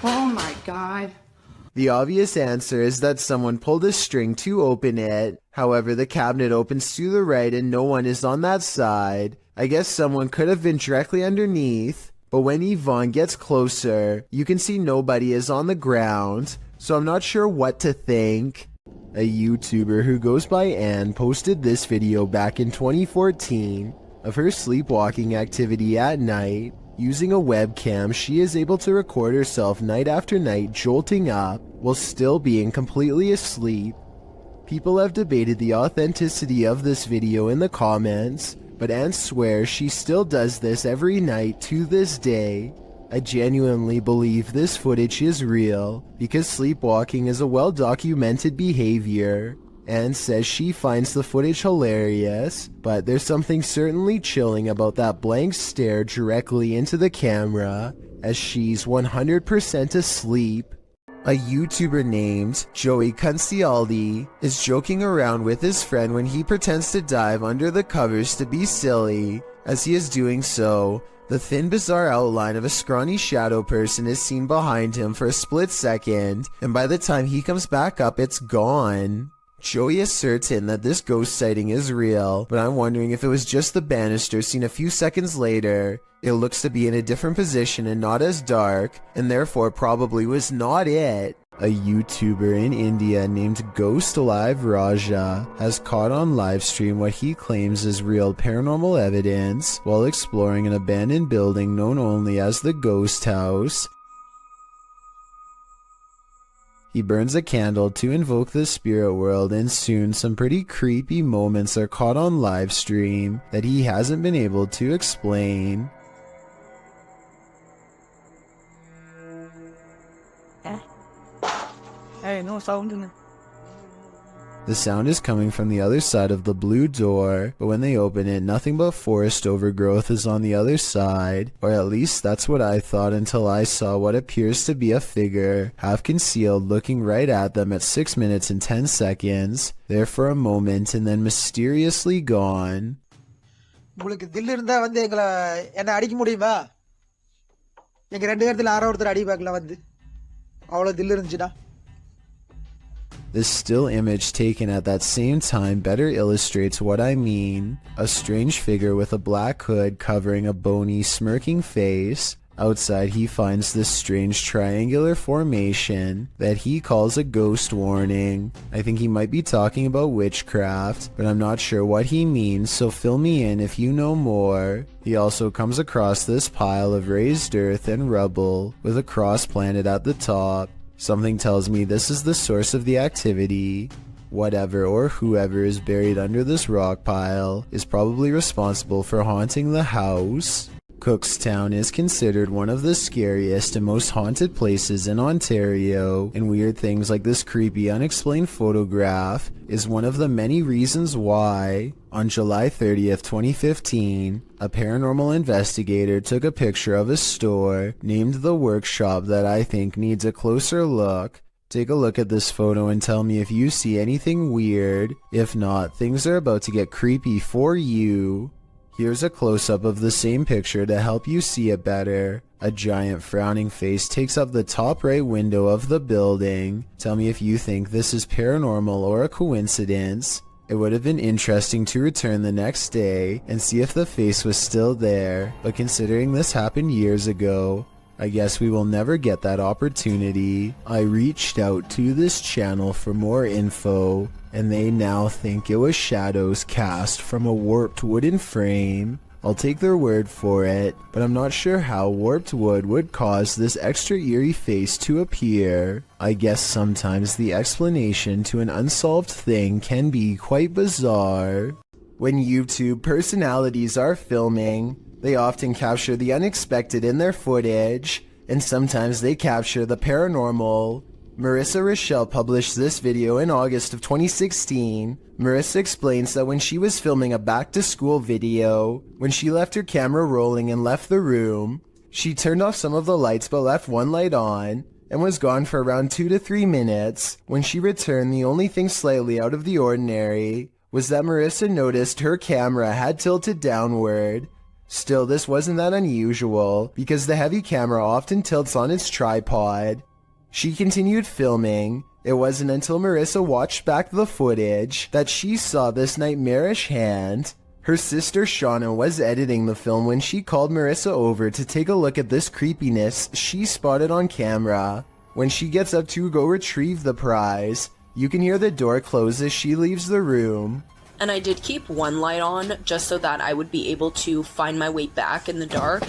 [SPEAKER 18] Oh my god.
[SPEAKER 1] The obvious answer is that someone pulled a string to open it. However, the cabinet opens to the right and no one is on that side. I guess someone could have been directly underneath. but when Yvonne gets closer, you can see nobody is on the ground, so I'm not sure what to think. A YouTuber who goes by Anne posted this video back in 2014 of her sleepwalking activity at night. Using a webcam, she is able to record herself night after night jolting up while still being completely asleep. People have debated the authenticity of this video in the comments, but Anne swears she still does this every night to this day. I genuinely believe this footage is real because sleepwalking is a well-documented behavior. Anne says she finds the footage hilarious, but there's something certainly chilling about that blank stare directly into the camera as she's 100% asleep. A YouTuber named Joey Cuncialdi is joking around with his friend when he pretends to dive under the covers to be silly. As he is doing so, the thin, bizarre outline of a scrawny shadow person is seen behind him for a split second, and by the time he comes back up, it's gone. Joey is certain that this ghost sighting is real, but I'm wondering if it was just the banister seen a few seconds later. It looks to be in a different position and not as dark, and therefore probably was not it. A YouTuber in India named Ghost Live Raja has caught on livestream what he claims is real paranormal evidence while exploring an abandoned building known only as the Ghost House. He burns a candle to invoke the spirit world, and soon some pretty creepy moments are caught on livestream that he hasn't been able to explain.
[SPEAKER 18] Hey, no sound in it.
[SPEAKER 1] The sound is coming from the other side of the blue door, but when they open it, nothing but forest overgrowth is on the other side, or at least that's what I thought until I saw what appears to be a figure, half concealed, looking right at them at 6 minutes and 10 seconds, there for a moment and then mysteriously gone.
[SPEAKER 5] உங்களுக்கு தில் இருந்தா வந்து எங்களை என்ன அடிக்க முடியுமா? எங்க ரெண்டு பேர்த்துல யாரோ ஒருத்தர் அடி பார்க்கல வந்து அவ்வளவு தில் இருந்துச்சுடா.
[SPEAKER 1] This still image taken at that same time better illustrates what I mean. A strange figure with a black hood covering a bony, smirking face. Outside he finds this strange triangular formation that he calls a ghost warning. I think he might be talking about witchcraft, but I'm not sure what he means, so fill me in if you know more. He also comes across this pile of raised earth and rubble with a cross planted at the top. Something tells me this is the source of the activity. Whatever or whoever is buried under this rock pile is probably responsible for haunting the house. Cookstown is considered one of the scariest and most haunted places in Ontario, and weird things like this creepy unexplained photograph is one of the many reasons why. On July 30th, 2015, a paranormal investigator took a picture of a store named The Workshop that I think needs a closer look. Take a look at this photo and tell me if you see anything weird. If not, things are about to get creepy for you. Here's a close-up of the same picture to help you see it better. A giant frowning face takes up the top right window of the building. Tell me if you think this is paranormal or a coincidence. It would have been interesting to return the next day and see if the face was still there, but considering this happened years ago, I guess we will never get that opportunity. I reached out to this channel for more info, and they now think it was shadows cast from a warped wooden frame. I'll take their word for it, but I'm not sure how warped wood would cause this extra eerie face to appear. I guess sometimes the explanation to an unsolved thing can be quite bizarre. When YouTube personalities are filming, they often capture the unexpected in their footage, and sometimes they capture the paranormal. Marissa Rochelle published this video in August of 2016. Marissa explains that when she was filming a back-to-school video, when she left her camera rolling and left the room, she turned off some of the lights but left one light on, and was gone for around 2 to 3 minutes. When she returned, the only thing slightly out of the ordinary was that Marissa noticed her camera had tilted downward. Still, this wasn't that unusual, because the heavy camera often tilts on its tripod. She continued filming. It wasn't until Marissa watched back the footage that she saw this nightmarish hand Her sister Shauna was editing the film when she called Marissa over to take a look at this creepiness she spotted on camera. When she gets up to go retrieve the prize, you can hear the door close as she leaves the room.
[SPEAKER 4] And I did keep one light on just so that I would be able to find my way back in the dark.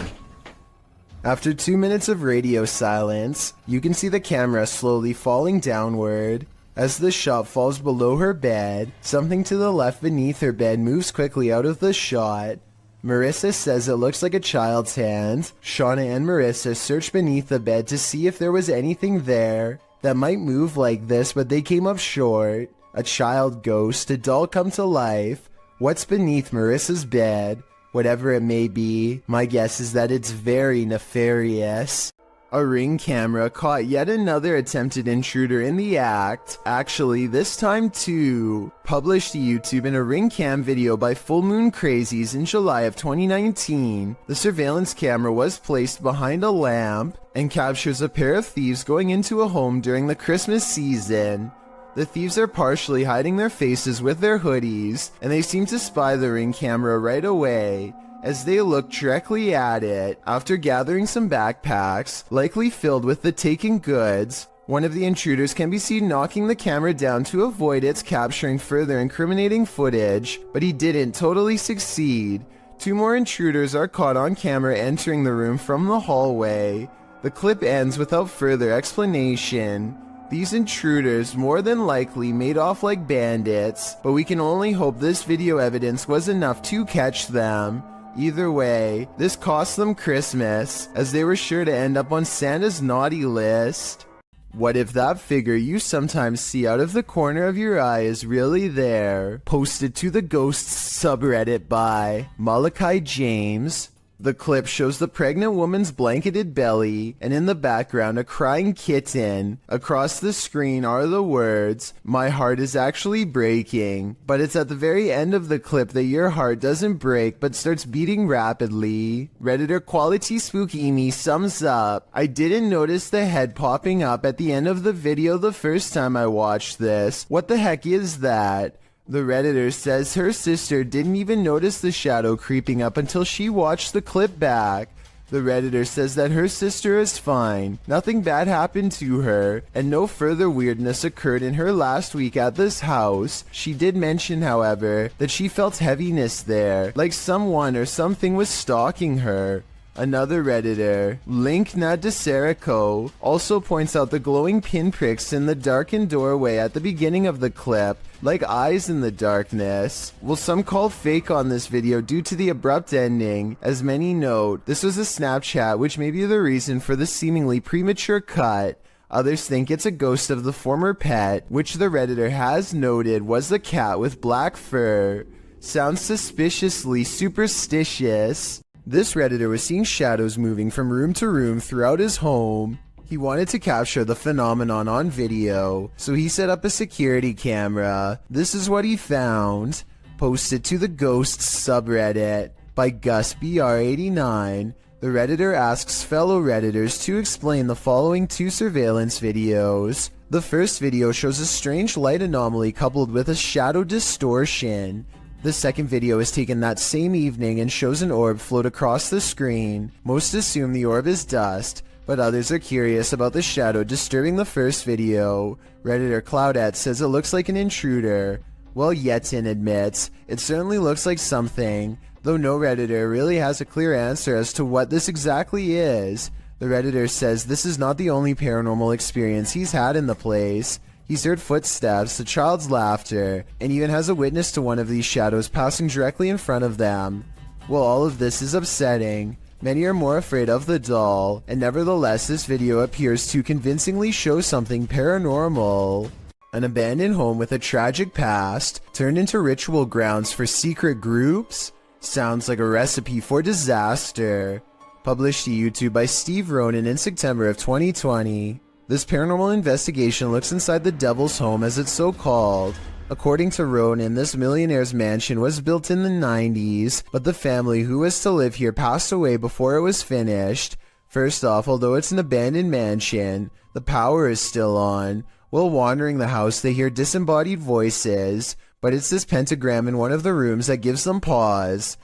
[SPEAKER 1] After 2 minutes of radio silence, you can see the camera slowly falling downward. As the shot falls below her bed, something to the left beneath her bed moves quickly out of the shot. Marissa says it looks like a child's hand. Shauna and Marissa search beneath the bed to see if there was anything there that might move like this, but they came up short. A child ghost, a doll come to life. What's beneath Marissa's bed? Whatever it may be, my guess is that it's very nefarious. A Ring camera caught yet another attempted intruder in the act, actually this time too. Published to YouTube in a Ring cam video by Full Moon Crazies in July of 2019, the surveillance camera was placed behind a lamp and captures a pair of thieves going into a home during the Christmas season. The thieves are partially hiding their faces with their hoodies, and they seem to spy the Ring camera right away, as they look directly at it. After gathering some backpacks, likely filled with the taken goods, one of the intruders can be seen knocking the camera down to avoid its capturing further incriminating footage, but he didn't totally succeed. 2 more intruders are caught on camera entering the room from the hallway. The clip ends without further explanation. These intruders more than likely made off like bandits, but we can only hope this video evidence was enough to catch them. Either way, this cost them Christmas, as they were sure to end up on Santa's naughty list. What if that figure you sometimes see out of the corner of your eye is really there? Posted to the Ghosts subreddit by Malachi James. The clip shows the pregnant woman's blanketed belly, and in the background a crying kitten. Across the screen are the words, "My heart is actually breaking." But it's at the very end of the clip that your heart doesn't break but starts beating rapidly. Redditor Quality Spooky Me sums up, "I didn't notice the head popping up at the end of the video the first time I watched this. What the heck is that?" The Redditor says her sister didn't even notice the shadow creeping up until she watched the clip back. The Redditor says that her sister is fine, nothing bad happened to her, and no further weirdness occurred in her last week at this house. She did mention, however, that she felt heaviness there, like someone or something was stalking her. Another Redditor, Link Nadeserico, also points out the glowing pinpricks in the darkened doorway at the beginning of the clip, like eyes in the darkness. Well, some call fake on this video due to the abrupt ending. As many note, this was a Snapchat, which may be the reason for the seemingly premature cut. Others think it's a ghost of the former pet, which the Redditor has noted was the cat with black fur. Sounds suspiciously superstitious. This Redditor was seeing shadows moving from room to room throughout his home. He wanted to capture the phenomenon on video, so he set up a security camera. This is what he found. Posted to the Ghosts subreddit by GusBR89. The Redditor asks fellow Redditors to explain the following 2 surveillance videos. The first video shows a strange light anomaly coupled with a shadow distortion. The second video is taken that same evening and shows an orb float across the screen. Most assume the orb is dust, but others are curious about the shadow disturbing the first video. Redditor Cloudette says it looks like an intruder, while Yetin admits it certainly looks like something, though no Redditor really has a clear answer as to what this exactly is. The Redditor says this is not the only paranormal experience he's had in the place. He's heard footsteps, a child's laughter, and even has a witness to one of these shadows passing directly in front of them. While all of this is upsetting, many are more afraid of the doll, and nevertheless this video appears to convincingly show something paranormal. An abandoned home with a tragic past turned into ritual grounds for secret groups? Sounds like a recipe for disaster. Published to YouTube by Steve Ronan in September of 2020. This paranormal investigation looks inside the Devil's Home, as it's so called. According to Ronan, this millionaire's mansion was built in the 90s, but the family who was to live here passed away before it was finished. First off, although it's an abandoned mansion, the power is still on. While wandering the house, they hear disembodied voices, but it's this pentagram in one of the rooms that gives them pause.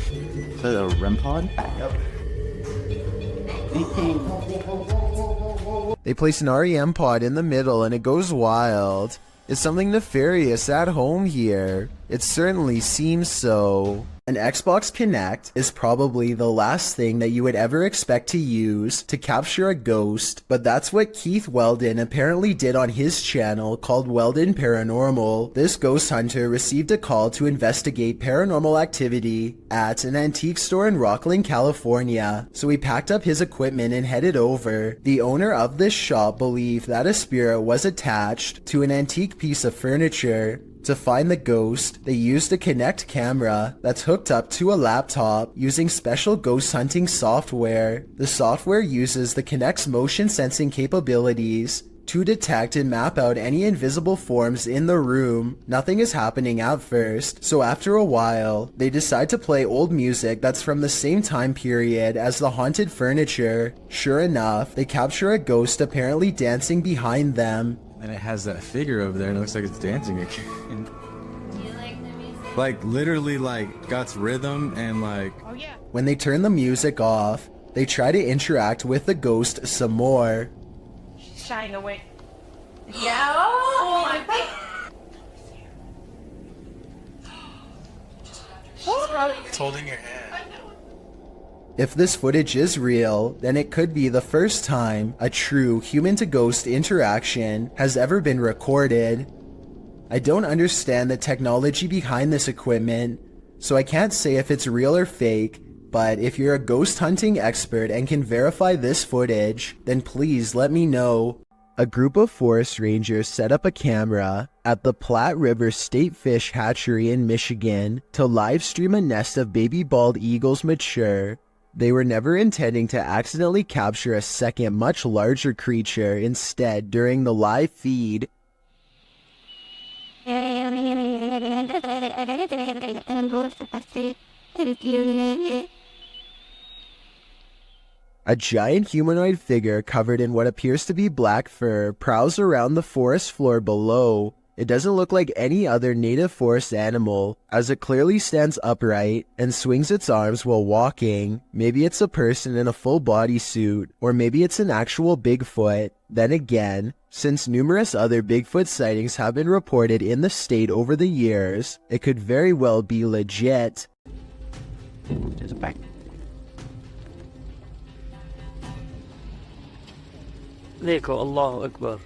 [SPEAKER 21] Is that a REM pod?
[SPEAKER 1] They place an REM pod in the middle and it goes wild. Is something nefarious at home here? It certainly seems so. An Xbox Kinect is probably the last thing that you would ever expect to use to capture a ghost, but that's what Keith Weldon apparently did on his channel called Weldon Paranormal. This ghost hunter received a call to investigate paranormal activity at an antique store in Rocklin, California, so he packed up his equipment and headed over. The owner of this shop believed that a spirit was attached to an antique piece of furniture. To find the ghost, they used a Kinect camera that's hooked up to a laptop using special ghost hunting software. The software uses the Kinect's motion sensing capabilities to detect and map out any invisible forms in the room. Nothing is happening at first, so after a while, they decide to play old music that's from the same time period as the haunted furniture. Sure enough, they capture a ghost apparently dancing behind them.
[SPEAKER 9] And it has that figure over there and it looks like it's dancing again. Do you like the music? Like literally like got rhythm and like...
[SPEAKER 6] Oh yeah.
[SPEAKER 1] When they turn the music off, they try to interact with the ghost some more.
[SPEAKER 6] She's shying away. Yeah. Oh my god.
[SPEAKER 9] It's holding your hand.
[SPEAKER 1] If this footage is real, then it could be the first time a true human-to-ghost interaction has ever been recorded. I don't understand the technology behind this equipment, so I can't say if it's real or fake, but if you're a ghost hunting expert and can verify this footage, then please let me know. A group of forest rangers set up a camera at the Platte River State Fish Hatchery in Michigan to live stream a nest of baby bald eagles mature. They were never intending to accidentally capture a second, much larger creature instead during the live feed. A giant humanoid figure covered in what appears to be black fur prowls around the forest floor below. It doesn't look like any other native forest animal, as it clearly stands upright and swings its arms while walking. Maybe it's a person in a full bodysuit, or maybe it's an actual Bigfoot. Then again, since numerous other Bigfoot sightings have been reported in the state over the years, it could very well be legit.
[SPEAKER 8] There's a back.
[SPEAKER 22] Allahu Akbar.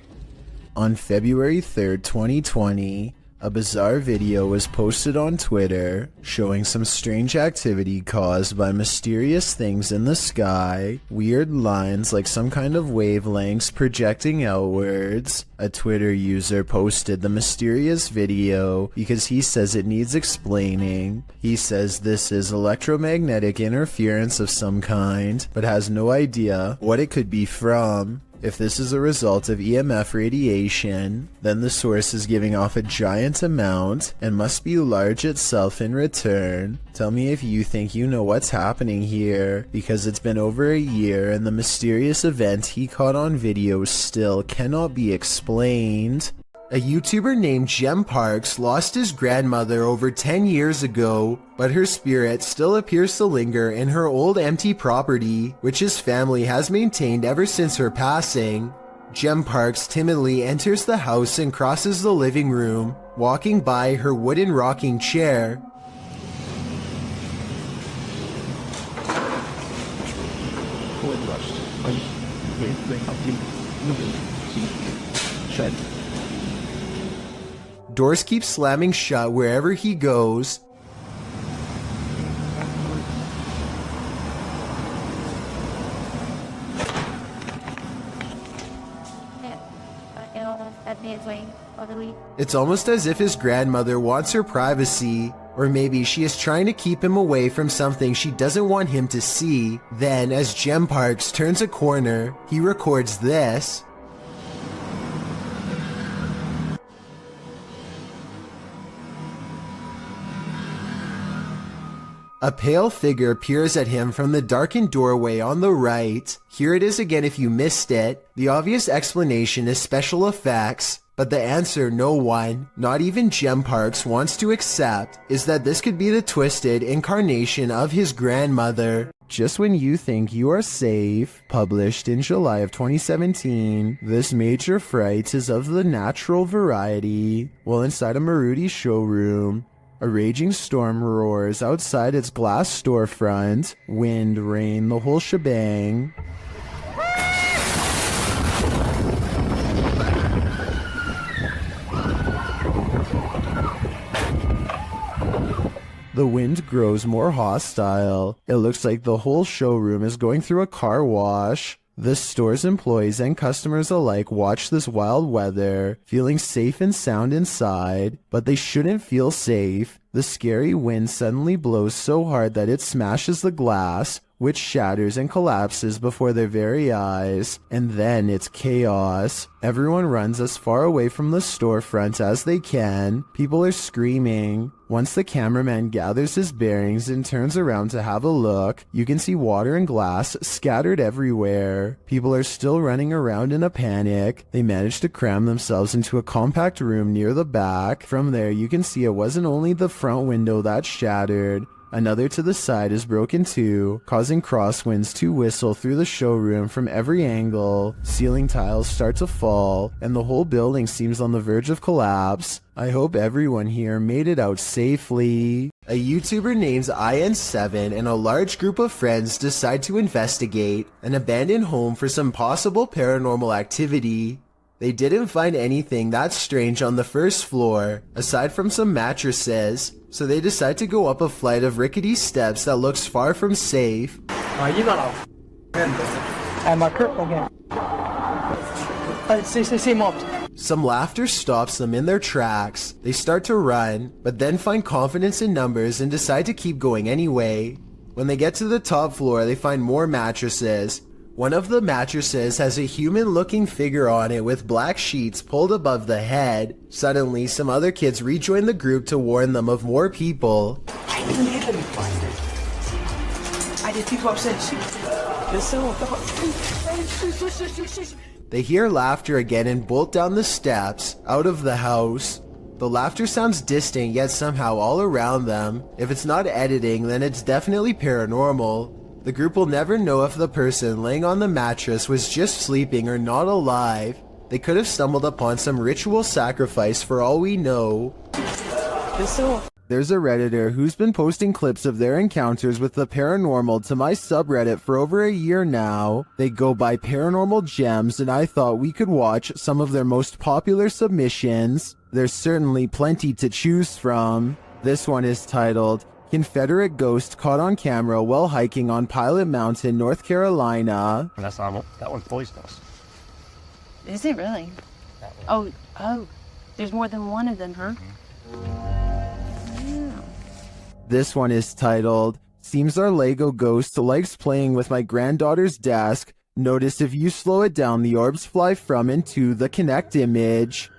[SPEAKER 1] On February 3rd, 2020, a bizarre video was posted on Twitter showing some strange activity caused by mysterious things in the sky, weird lines like some kind of wavelengths projecting outwards. A Twitter user posted the mysterious video because he says it needs explaining. He says this is electromagnetic interference of some kind, but has no idea what it could be from. If this is a result of EMF radiation, then the source is giving off a giant amount and must be large itself in return. Tell me if you think you know what's happening here, because it's been over a year and the mysterious event he caught on video still cannot be explained. A YouTuber named Jem Parks lost his grandmother over 10 years ago, but her spirit still appears to linger in her old empty property, which his family has maintained ever since her passing. Jem Parks timidly enters the house and crosses the living room, walking by her wooden rocking chair. Doors keep slamming shut wherever he goes. It's almost as if his grandmother wants her privacy, or maybe she is trying to keep him away from something she doesn't want him to see. Then, as Jem Parks turns a corner, he records this. A pale figure peers at him from the darkened doorway on the right. Here it is again if you missed it. The obvious explanation is special effects, but the answer no one, not even Gem Parks, wants to accept is that this could be the twisted incarnation of his grandmother. Just when you think you are safe, published in July of 2017, this major fright is of the natural variety. While inside a Maruti showroom, a raging storm roars outside its glass storefront. Wind, rain, the whole shebang. The wind grows more hostile. It looks like the whole showroom is going through a car wash. The store's employees and customers alike watch this wild weather, feeling safe and sound inside, but they shouldn't feel safe. The scary wind suddenly blows so hard that it smashes the glass, which shatters and collapses before their very eyes, and then it's chaos. Everyone runs as far away from the storefront as they can. People are screaming. Once the cameraman gathers his bearings and turns around to have a look, you can see water and glass scattered everywhere. People are still running around in a panic. They manage to cram themselves into a compact room near the back. From there, you can see it wasn't only the front window that shattered. Another to the side is broken too, causing crosswinds to whistle through the showroom from every angle. Ceiling tiles start to fall, and the whole building seems on the verge of collapse. I hope everyone here made it out safely. A YouTuber named IN7 and a large group of friends decide to investigate an abandoned home for some possible paranormal activity. They didn't find anything that strange on the first floor, aside from some mattresses, so they decide to go up a flight of rickety steps that looks far from safe.
[SPEAKER 5] You got off. I'm a cripple again. Say mobbed.
[SPEAKER 1] Some laughter stops them in their tracks. They start to run, but then find confidence in numbers and decide to keep going anyway. When they get to the top floor, they find more mattresses. One of the mattresses has a human-looking figure on it with black sheets pulled above the head. Suddenly, some other kids rejoin the group to warn them of more people.
[SPEAKER 18] I didn't even find it. I did people upset.
[SPEAKER 1] They hear laughter again and bolt down the steps, out of the house. The laughter sounds distant yet somehow all around them. If it's not editing, then it's definitely paranormal. The group will never know if the person laying on the mattress was just sleeping or not alive. They could have stumbled upon some ritual sacrifice for all we know. There's a Redditor who's been posting clips of their encounters with the paranormal to my subreddit for over a year now. They go by Paranormal Gems, and I thought we could watch some of their most popular submissions. There's certainly plenty to choose from. This one is titled, Confederate Ghost Caught on Camera While Hiking on Pilot Mountain, North Carolina.
[SPEAKER 14] That's not, that one's poisonous.
[SPEAKER 20] Is it really? Oh, there's more than one of them, huh?
[SPEAKER 1] This one is titled, Seems our Lego ghost likes playing with my granddaughter's desk. Notice if you slow it down, the orbs fly from and to the Connect image.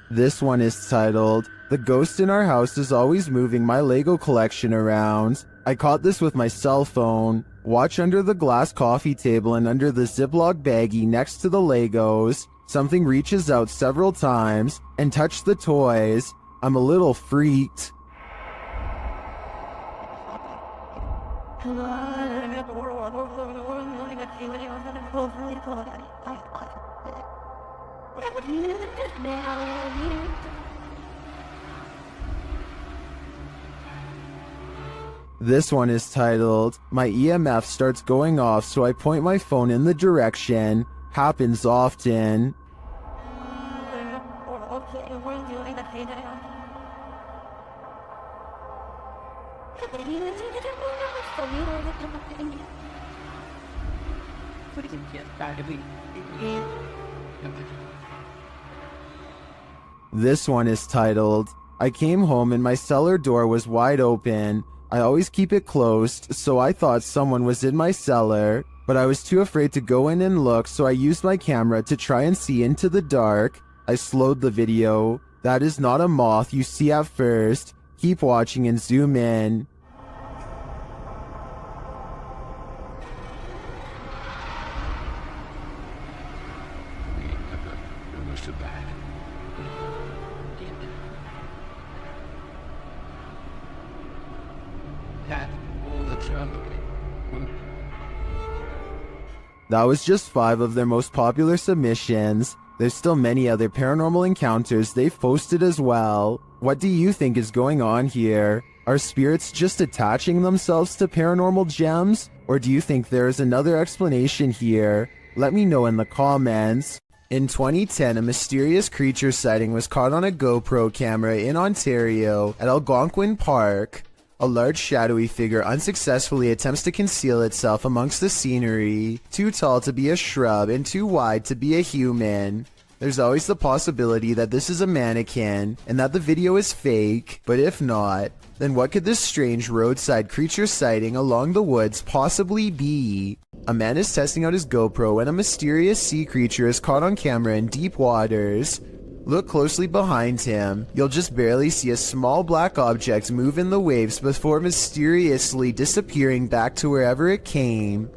[SPEAKER 1] This one is titled, The Ghost in Our House is Always Moving My Lego Collection Around. I caught this with my cell phone. Watch under the glass coffee table and under the Ziploc baggie next to the Legos. Something reaches out several times and touched the toys. I'm a little freaked. This one is titled, My EMF starts going off, so I point my phone in the direction. Happens often. This one is titled, I came home and my cellar door was wide open. I always keep it closed, so I thought someone was in my cellar, but I was too afraid to go in and look, so I used my camera to try and see into the dark. I slowed the video. That is not a moth you see at first. Keep watching and zoom in. That was just 5 of their most popular submissions. There's still many other paranormal encounters they've posted as well. What do you think is going on here? Are spirits just attaching themselves to paranormal gems? Or do you think there is another explanation here? Let me know in the comments. In 2010, a mysterious creature sighting was caught on a GoPro camera in Ontario at Algonquin Park. A large shadowy figure unsuccessfully attempts to conceal itself amongst the scenery, too tall to be a shrub and too wide to be a human. There's always the possibility that this is a mannequin and that the video is fake, but if not, then what could this strange roadside creature sighting along the woods possibly be? A man is testing out his GoPro when a mysterious sea creature is caught on camera in deep waters. Look closely behind him. You'll just barely see a small black object move in the waves before mysteriously disappearing back to wherever it came.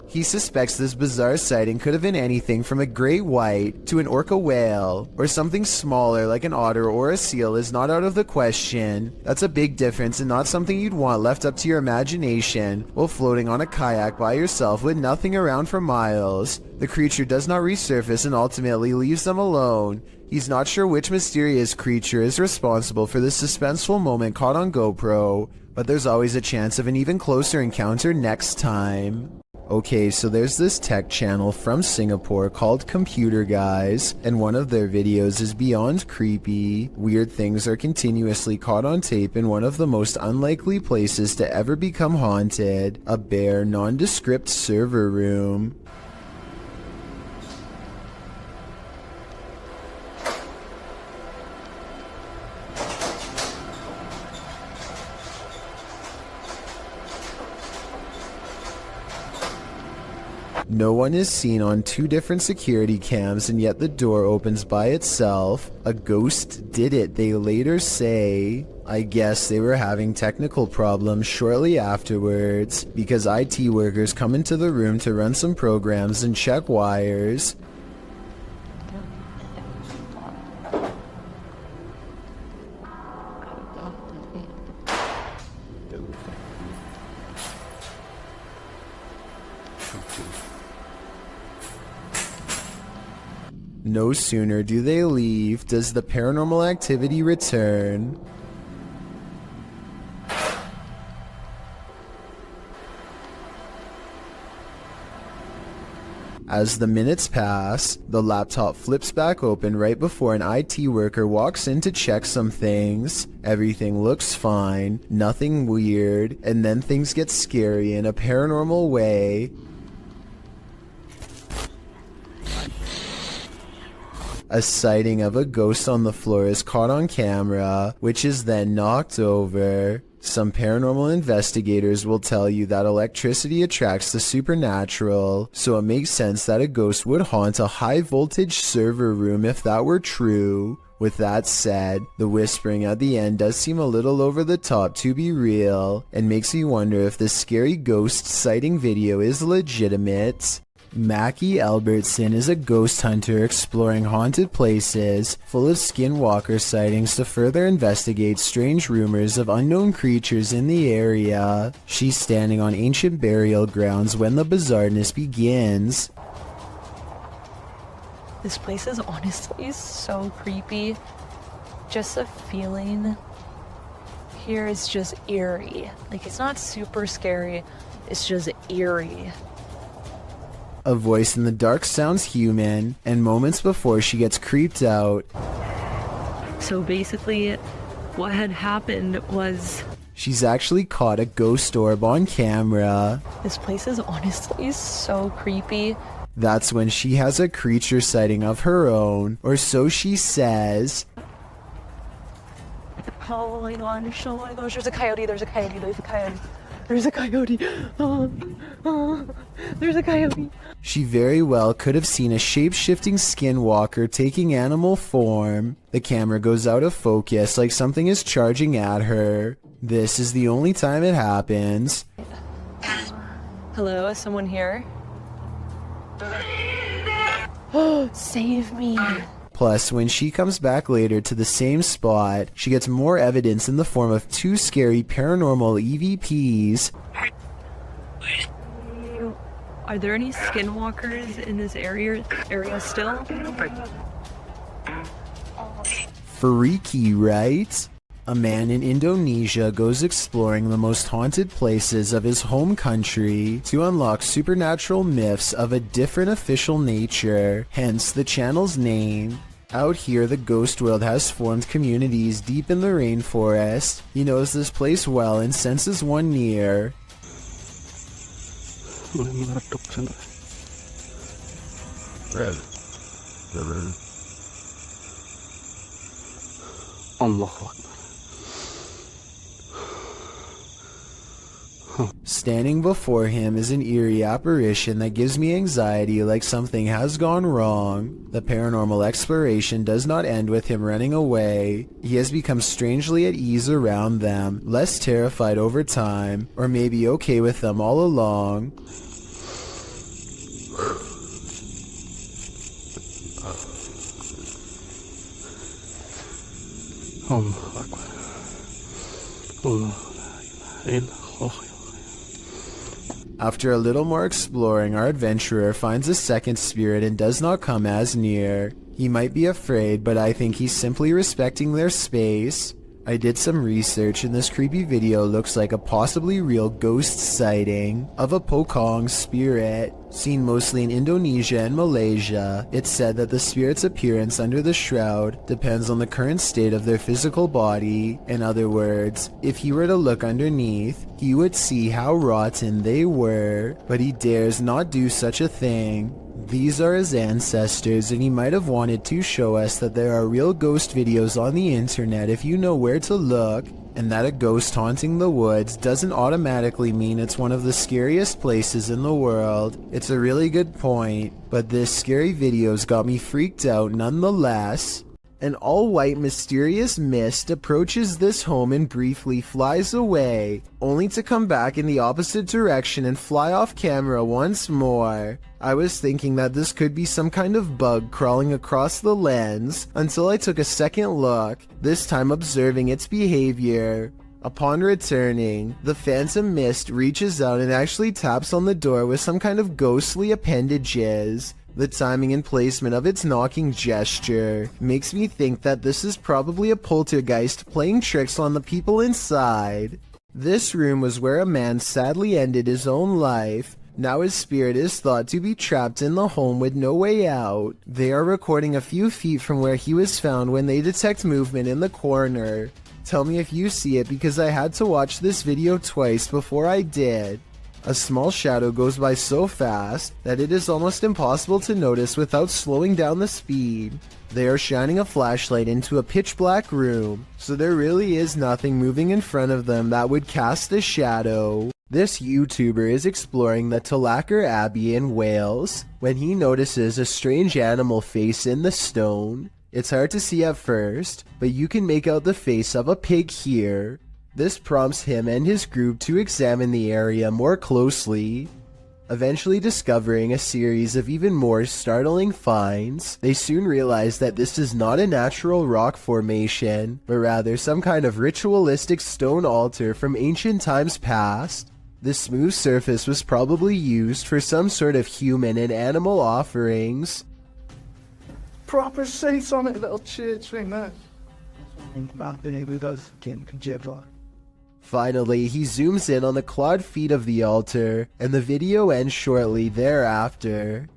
[SPEAKER 1] He suspects this bizarre sighting could have been anything from a great white to an orca whale, or something smaller like an otter or a seal is not out of the question. That's a big difference and not something you'd want left up to your imagination while floating on a kayak by yourself with nothing around for miles. The creature does not resurface and ultimately leaves them alone. He's not sure which mysterious creature is responsible for this suspenseful moment caught on GoPro, but there's always a chance of an even closer encounter next time. Okay, so there's this tech channel from Singapore called Computer Guys, and one of their videos is beyond creepy. Weird things are continuously caught on tape in one of the most unlikely places to ever become haunted, a bare, nondescript server room. No one is seen on 2 different security cams, and yet the door opens by itself. A ghost did it, they later say. I guess they were having technical problems shortly afterwards, because IT workers come into the room to run some programs and check wires. No sooner do they leave does the paranormal activity return. As the minutes pass, the laptop flips back open right before an IT worker walks in to check some things. Everything looks fine, nothing weird, and then things get scary in a paranormal way. A sighting of a ghost on the floor is caught on camera, which is then knocked over. Some paranormal investigators will tell you that electricity attracts the supernatural, so it makes sense that a ghost would haunt a high-voltage server room if that were true. With that said, the whispering at the end does seem a little over the top to be real, and makes me wonder if this scary ghost sighting video is legitimate. Mackie Albertson is a ghost hunter exploring haunted places full of skinwalker sightings to further investigate strange rumors of unknown creatures in the area. She's standing on ancient burial grounds when the bizarreness begins.
[SPEAKER 10] This place is honestly so creepy. Just the feeling here is just eerie. Like, it's not super scary, it's just eerie.
[SPEAKER 1] A voice in the dark sounds human, and moments before she gets creeped out.
[SPEAKER 10] So basically, what had happened was...
[SPEAKER 1] She's actually caught a ghost orb on camera.
[SPEAKER 10] This place is honestly so creepy.
[SPEAKER 1] That's when she has a creature sighting of her own, or so she says.
[SPEAKER 10] Oh my gosh, there's a coyote, there's a coyote, there's a coyote. There's a coyote. There's a coyote.
[SPEAKER 1] She very well could have seen a shape-shifting skinwalker taking animal form. The camera goes out of focus like something is charging at her. This is the only time it happens.
[SPEAKER 10] Hello, is someone here? Save me.
[SPEAKER 1] Plus, when she comes back later to the same spot, she gets more evidence in the form of 2 scary paranormal EVPs.
[SPEAKER 10] Are there any skinwalkers in this area still?
[SPEAKER 1] Freaky, right? A man in Indonesia goes exploring the most haunted places of his home country to unlock supernatural myths of a different official nature, hence the channel's name. Out here, the ghost world has formed communities deep in the rainforest. He knows this place well and senses one near.
[SPEAKER 12] Allahu Akbar.
[SPEAKER 1] Standing before him is an eerie apparition that gives me anxiety, like something has gone wrong. The paranormal exploration does not end with him running away. He has become strangely at ease around them, less terrified over time, or maybe okay with them all along.
[SPEAKER 12] Allahu Akbar. Allahu
[SPEAKER 1] After a little more exploring, our adventurer finds a second spirit and does not come as near. He might be afraid, but I think he's simply respecting their space. I did some research and this creepy video looks like a possibly real ghost sighting of a Pocong spirit, seen mostly in Indonesia and Malaysia. It's said that the spirit's appearance under the shroud depends on the current state of their physical body. In other words, if he were to look underneath, he would see how rotten they were, but he dares not do such a thing. These are his ancestors, and he might have wanted to show us that there are real ghost videos on the internet if you know where to look, and that a ghost haunting the woods doesn't automatically mean it's one of the scariest places in the world. It's a really good point, but this scary video's got me freaked out nonetheless. An all-white mysterious mist approaches this home and briefly flies away, only to come back in the opposite direction and fly off camera once more. I was thinking that this could be some kind of bug crawling across the lens, until I took a second look, this time observing its behavior. Upon returning, the phantom mist reaches out and actually taps on the door with some kind of ghostly appendages. The timing and placement of its knocking gesture makes me think that this is probably a poltergeist playing tricks on the people inside. This room was where a man sadly ended his own life. Now his spirit is thought to be trapped in the home with no way out. They are recording a few feet from where he was found when they detect movement in the corner. Tell me if you see it, because I had to watch this video twice before I did. A small shadow goes by so fast that it is almost impossible to notice without slowing down the speed. They are shining a flashlight into a pitch black room, so there really is nothing moving in front of them that would cast a shadow. This YouTuber is exploring the Tulaker Abbey in Wales when he notices a strange animal face in the stone. It's hard to see at first, but you can make out the face of a pig here. This prompts him and his group to examine the area more closely. Eventually discovering a series of even more startling finds, they soon realize that this is not a natural rock formation, but rather some kind of ritualistic stone altar from ancient times past. The smooth surface was probably used for some sort of human and animal offerings.
[SPEAKER 17] Proper seats on it, little church thing there.
[SPEAKER 1] Finally, he zooms in on the clawed feet of the altar, and the video ends shortly thereafter.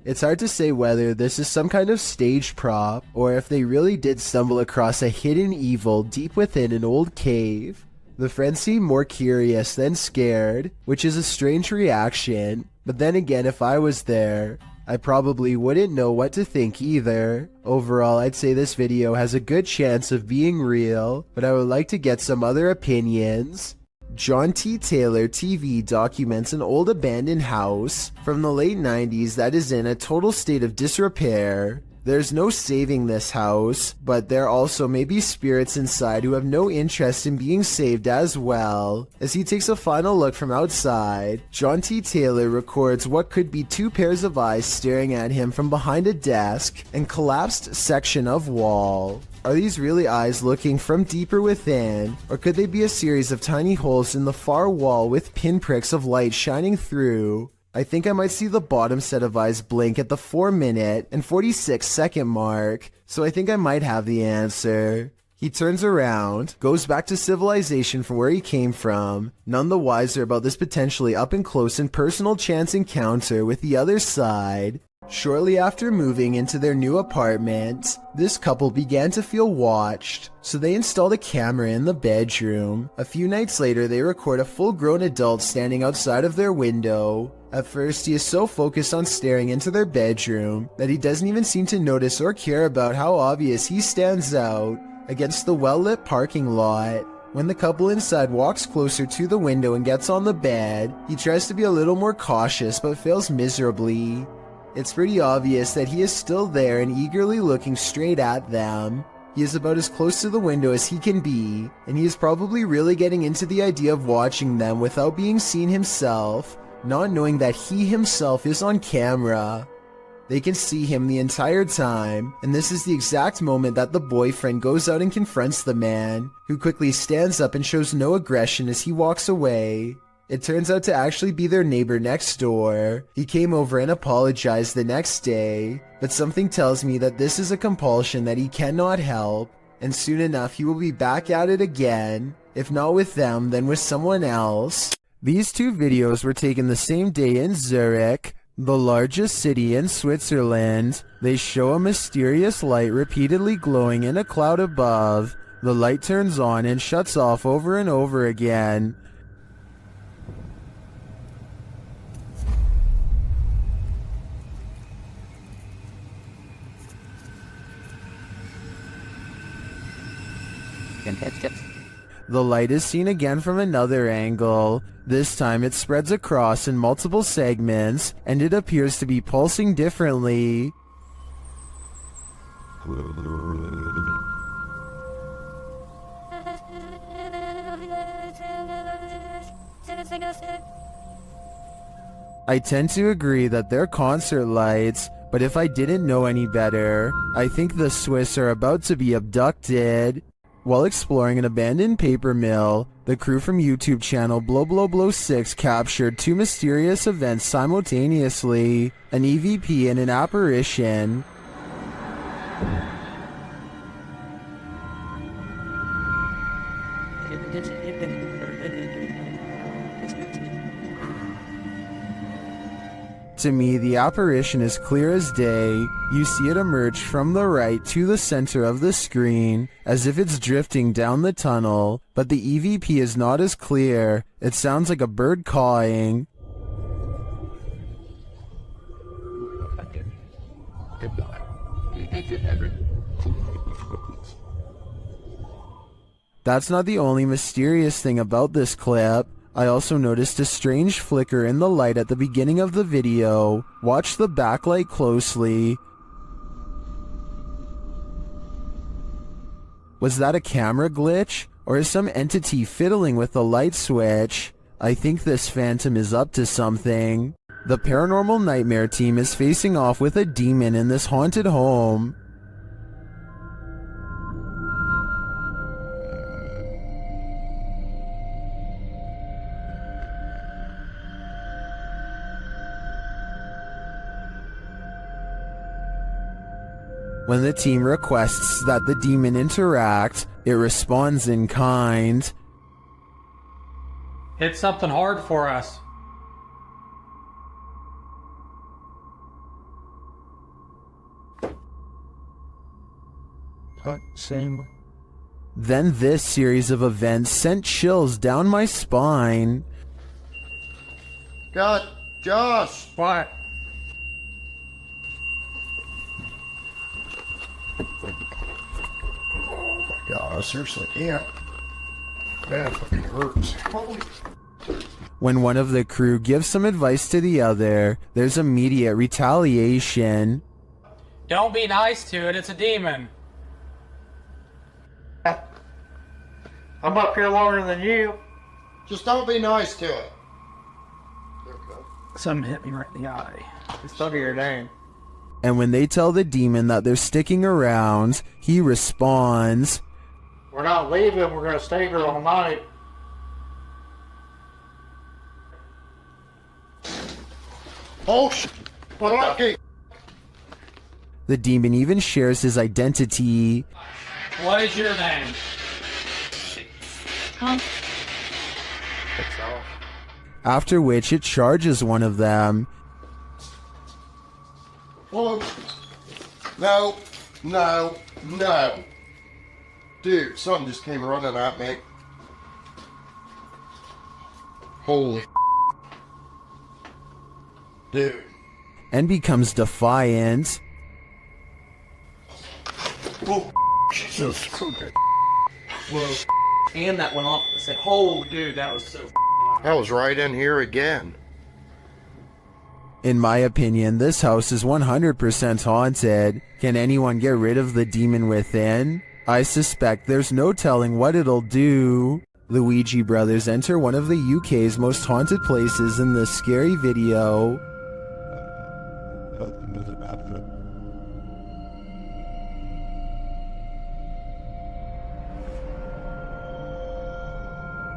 [SPEAKER 1] It's hard to say whether this is some kind of stage prop, or if they really did stumble across a hidden evil deep within an old cave. The friends seem more curious than scared, which is a strange reaction, but then again, if I was there, I probably wouldn't know what to think either. Overall, I'd say this video has a good chance of being real, but I would like to get some other opinions. John T. Taylor TV documents an old abandoned house from the late 90s that is in a total state of disrepair. There's no saving this house, but there also may be spirits inside who have no interest in being saved as well. As he takes a final look from outside, John T. Taylor records what could be 2 pairs of eyes staring at him from behind a desk and collapsed section of wall. Are these really eyes looking from deeper within, or could they be a series of tiny holes in the far wall with pinpricks of light shining through? I think I might see the bottom set of eyes blink at the 4-minute and 46-second mark, so I think I might have the answer. He turns around, goes back to civilization from where he came from, none the wiser about this potentially up-and-close and personal chance encounter with the other side. Shortly after moving into their new apartment, this couple began to feel watched, so they installed a camera in the bedroom. A few nights later, they record a full-grown adult standing outside of their window. At first, he is so focused on staring into their bedroom that he doesn't even seem to notice or care about how obvious he stands out against the well-lit parking lot. When the couple inside walks closer to the window and gets on the bed, he tries to be a little more cautious but fails miserably. It's pretty obvious that he is still there and eagerly looking straight at them. He is about as close to the window as he can be, and he is probably really getting into the idea of watching them without being seen himself, not knowing that he himself is on camera. They can see him the entire time, and this is the exact moment that the boyfriend goes out and confronts the man, who quickly stands up and shows no aggression as he walks away. It turns out to actually be their neighbor next door. He came over and apologized the next day, but something tells me that this is a compulsion that he cannot help, and soon enough he will be back at it again, if not with them, then with someone else. These 2 videos were taken the same day in Zurich, the largest city in Switzerland. They show a mysterious light repeatedly glowing in a cloud above. The light turns on and shuts off over and over again. The light is seen again from another angle. This time it spreads across in multiple segments, and it appears to be pulsing differently. I tend to agree that they're concert lights, but if I didn't know any better, I think the Swiss are about to be abducted. While exploring an abandoned paper mill, the crew from YouTube channel Blow6 captured 2 mysterious events simultaneously, an EVP and an apparition. To me, the apparition is clear as day. You see it emerge from the right to the center of the screen, as if it's drifting down the tunnel, but the EVP is not as clear. It sounds like a bird cawing. That's not the only mysterious thing about this clip. I also noticed a strange flicker in the light at the beginning of the video. Watch the backlight closely. Was that a camera glitch? Or is some entity fiddling with the light switch? I think this phantom is up to something. The Paranormal Nightmare team is facing off with a demon in this haunted home. When the team requests that the demon interact, it responds in kind.
[SPEAKER 15] Hit something hard for us.
[SPEAKER 8] Same.
[SPEAKER 1] Then this series of events sent chills down my spine.
[SPEAKER 8] God, Josh!
[SPEAKER 15] What?
[SPEAKER 16] Oh my god, seriously, yeah. That fucking hurts. Holy.
[SPEAKER 1] When one of the crew gives some advice to the other, there's immediate retaliation.
[SPEAKER 15] Don't be nice to it, it's a demon. I'm up here longer than you.
[SPEAKER 16] Just don't be nice to it.
[SPEAKER 15] Something hit me right in the eye. It's under your name.
[SPEAKER 1] And when they tell the demon that they're sticking around, he responds,
[SPEAKER 15] We're not leaving, we're gonna stay here all night.
[SPEAKER 16] Oh shit. Okay.
[SPEAKER 1] The demon even shares his identity.
[SPEAKER 15] What is your name?
[SPEAKER 1] After which it charges one of them.
[SPEAKER 16] Oh. No. No. No. Dude, something just came running at me. Holy dude.
[SPEAKER 1] And becomes defiant.
[SPEAKER 16] Oh, Jesus. Okay.
[SPEAKER 15] Whoa. And that went off. I said, oh, dude, that was so
[SPEAKER 16] I was right in here again.
[SPEAKER 1] In my opinion, this house is 100% haunted. Can anyone get rid of the demon within? I suspect there's no telling what it'll do. The Ouija brothers enter one of the UK's most haunted places in this scary video.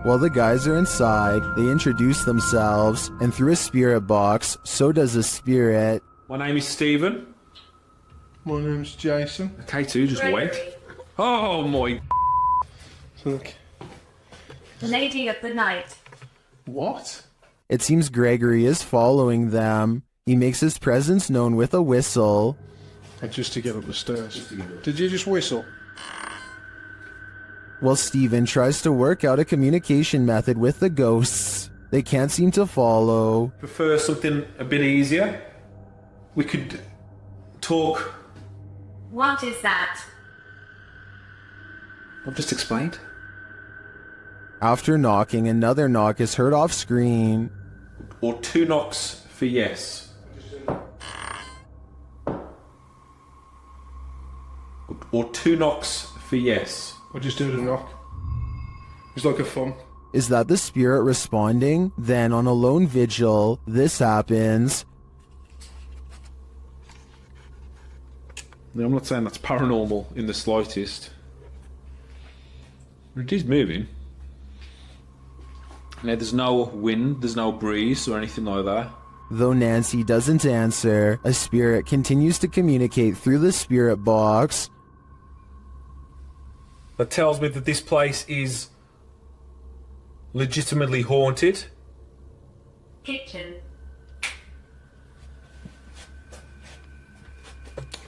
[SPEAKER 1] While the guys are inside, they introduce themselves, and through a spirit box, so does a spirit.
[SPEAKER 19] My name is Stephen.
[SPEAKER 16] My name's Jason.
[SPEAKER 19] Okay, too, just wait. Oh my.
[SPEAKER 16] Look.
[SPEAKER 6] The lady of the night.
[SPEAKER 16] What?
[SPEAKER 1] It seems Gregory is following them. He makes his presence known with a whistle.
[SPEAKER 16] And just to get up the stairs. Did you just whistle?
[SPEAKER 1] While Stephen tries to work out a communication method with the ghosts, they can't seem to follow.
[SPEAKER 19] Prefer something a bit easier? We could talk.
[SPEAKER 6] What is that?
[SPEAKER 19] I've just explained.
[SPEAKER 1] After knocking, another knock is heard off screen.
[SPEAKER 19] Or 2 knocks for yes. Or 2 knocks for yes.
[SPEAKER 16] I just did a knock. It's like a thump.
[SPEAKER 1] Is that the spirit responding? Then on a lone vigil, this happens.
[SPEAKER 19] Now, I'm not saying that's paranormal in the slightest. It is moving. Now, there's no wind, there's no breeze or anything like that.
[SPEAKER 1] Though Nancy doesn't answer, a spirit continues to communicate through the spirit box.
[SPEAKER 19] That tells me that this place is legitimately haunted.
[SPEAKER 6] Kitchen.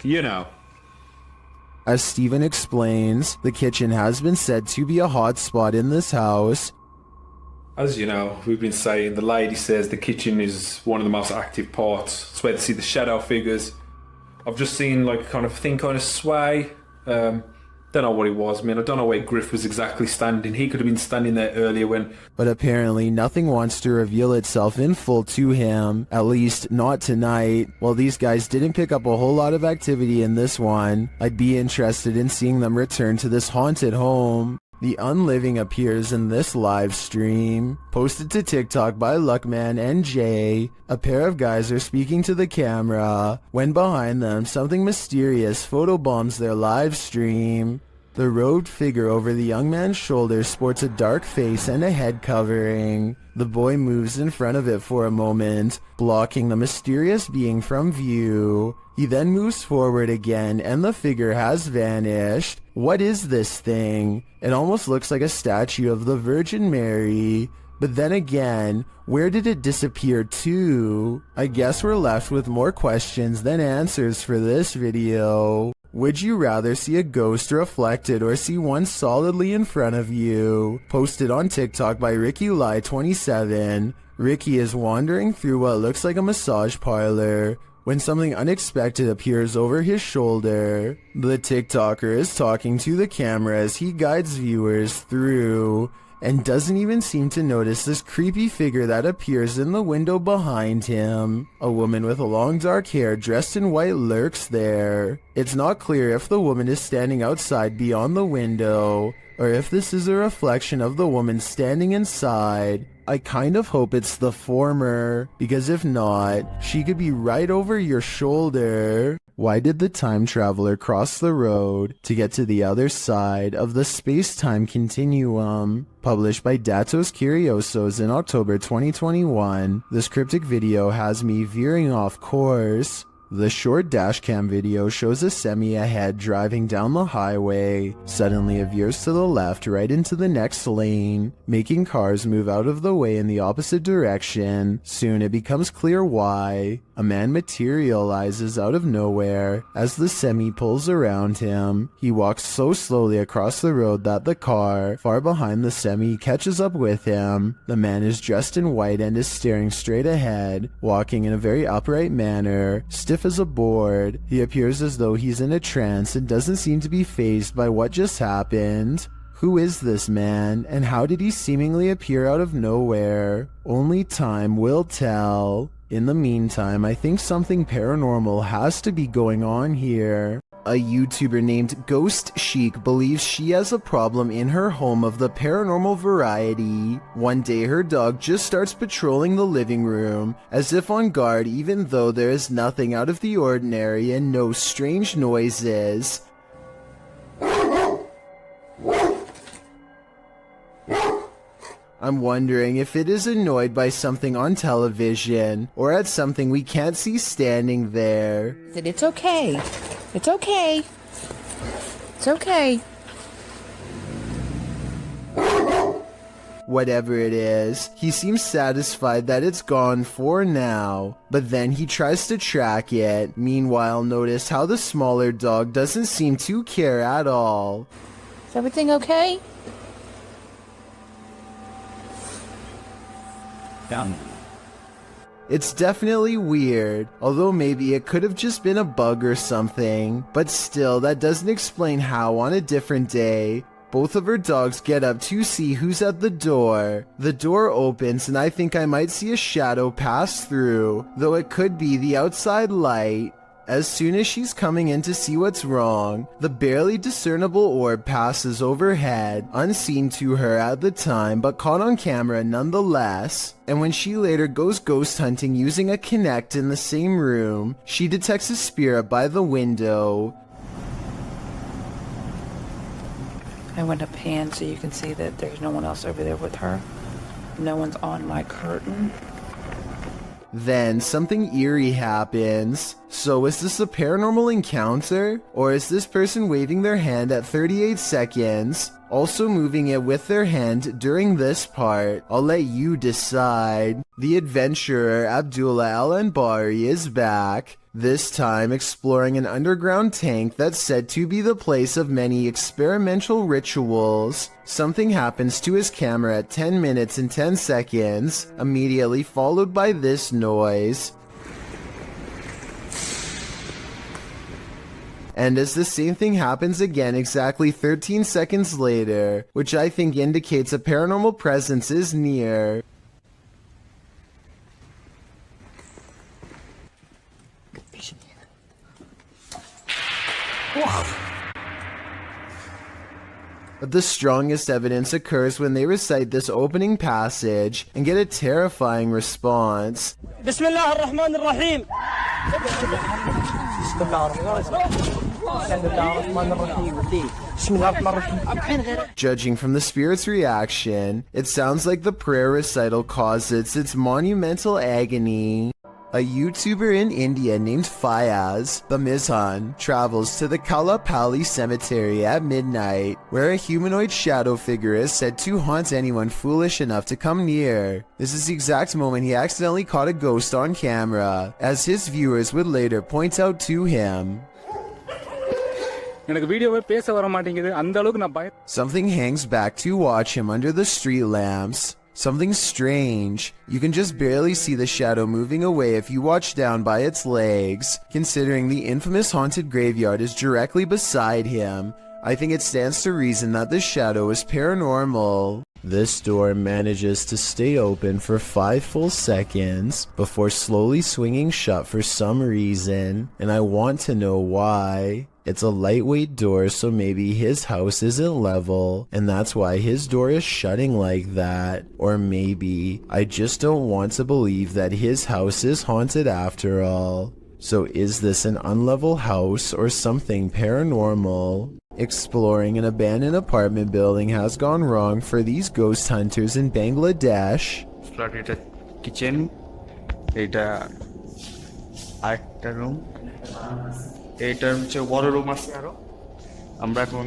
[SPEAKER 19] You know.
[SPEAKER 1] As Stephen explains, the kitchen has been said to be a hot spot in this house.
[SPEAKER 19] As you know, we've been saying, the lady says the kitchen is one of the most active parts. It's where to see the shadow figures. I've just seen like a kind of thing kind of sway. Don't know what it was. I mean, I don't know where Griff was exactly standing. He could have been standing there earlier when...
[SPEAKER 1] But apparently nothing wants to reveal itself in full to him, at least not tonight. While these guys didn't pick up a whole lot of activity in this one, I'd be interested in seeing them return to this haunted home. The Unliving appears in this live stream, posted to TikTok by Luckman and Jay. A pair of guys are speaking to the camera, when behind them something mysterious photobombs their live stream. The robed figure over the young man's shoulder sports a dark face and a head covering. The boy moves in front of it for a moment, blocking the mysterious being from view. He then moves forward again and the figure has vanished. What is this thing? It almost looks like a statue of the Virgin Mary. But then again, where did it disappear to? I guess we're left with more questions than answers for this video. Would you rather see a ghost reflected or see one solidly in front of you? Posted on TikTok by RickyLie27. Ricky is wandering through what looks like a massage parlor. when something unexpected appears over his shoulder. The TikToker is talking to the camera as he guides viewers through and doesn't even seem to notice this creepy figure that appears in the window behind him. A woman with long dark hair dressed in white lurks there. It's not clear if the woman is standing outside beyond the window or if this is a reflection of the woman standing inside. I kind of hope it's the former, because if not, she could be right over your shoulder. Why did the time traveler cross the road to get to the other side of the space-time continuum? Published by Datos Curiosos in October 2021, this cryptic video has me veering off course. The short dashcam video shows a semi ahead driving down the highway. Suddenly it veers to the left right into the next lane, making cars move out of the way in the opposite direction. Soon it becomes clear why. A man materializes out of nowhere as the semi pulls around him. He walks so slowly across the road that the car, far behind the semi, catches up with him. The man is dressed in white and is staring straight ahead, walking in a very upright manner, stiff as a board. He appears as though he's in a trance and doesn't seem to be fazed by what just happened. Who is this man, and how did he seemingly appear out of nowhere? Only time will tell. In the meantime, I think something paranormal has to be going on here. A YouTuber named Ghost Chic believes she has a problem in her home of the paranormal variety. One day her dog just starts patrolling the living room, as if on guard even though there is nothing out of the ordinary and no strange noises. I'm wondering if it is annoyed by something on television, or at something we can't see standing there.
[SPEAKER 3] It's okay. It's okay. It's okay.
[SPEAKER 1] Whatever it is, he seems satisfied that it's gone for now, but then he tries to track it. Meanwhile, notice how the smaller dog doesn't seem to care at all.
[SPEAKER 3] Is everything okay?
[SPEAKER 8] Down.
[SPEAKER 1] It's definitely weird, although maybe it could have just been a bug or something, but still that doesn't explain how on a different day, both of her dogs get up to see who's at the door. The door opens and I think I might see a shadow pass through, though it could be the outside light. As soon as she's coming in to see what's wrong, the barely discernible orb passes overhead, unseen to her at the time but caught on camera nonetheless. And when she later goes ghost hunting using a Kinect in the same room, she detects a spirit by the window.
[SPEAKER 3] I went to pan so you can see that there's no one else over there with her. No one's on my curtain.
[SPEAKER 1] Then something eerie happens. So is this a paranormal encounter? Or is this person waving their hand at 38 seconds, also moving it with their hand during this part? I'll let you decide. The adventurer Abdullah Al-Anbari is back, this time exploring an underground tank that's said to be the place of many experimental rituals. Something happens to his camera at 10 minutes and 10 seconds, immediately followed by this noise. And as the same thing happens again exactly 13 seconds later, which I think indicates a paranormal presence is near. The strongest evidence occurs when they recite this opening passage and get a terrifying response.
[SPEAKER 17] Bismillah ar-Rahman ar-Rahim.
[SPEAKER 1] Judging from the spirit's reaction, it sounds like the prayer recital causes its monumental agony. A YouTuber in India named Fayaz, the Mizhan, travels to the Kalapali cemetery at midnight, where a humanoid shadow figure is said to haunt anyone foolish enough to come near. This is the exact moment he accidentally caught a ghost on camera, as his viewers would later point out to him. Something hangs back to watch him under the street lamps. Something strange. You can just barely see the shadow moving away if you watch down by its legs. Considering the infamous haunted graveyard is directly beside him, I think it stands to reason that the shadow is paranormal. This door manages to stay open for 5 full seconds before slowly swinging shut for some reason, and I want to know why. It's a lightweight door, so maybe his house isn't level, and that's why his door is shutting like that. Or maybe I just don't want to believe that his house is haunted after all. So is this an unlevel house or something paranormal? Exploring an abandoned apartment building has gone wrong for these ghost hunters in Bangladesh.
[SPEAKER 21] Kitchen এটা আরেকটা room এইটার হচ্ছে বড় room আছে আরো আমরা এখন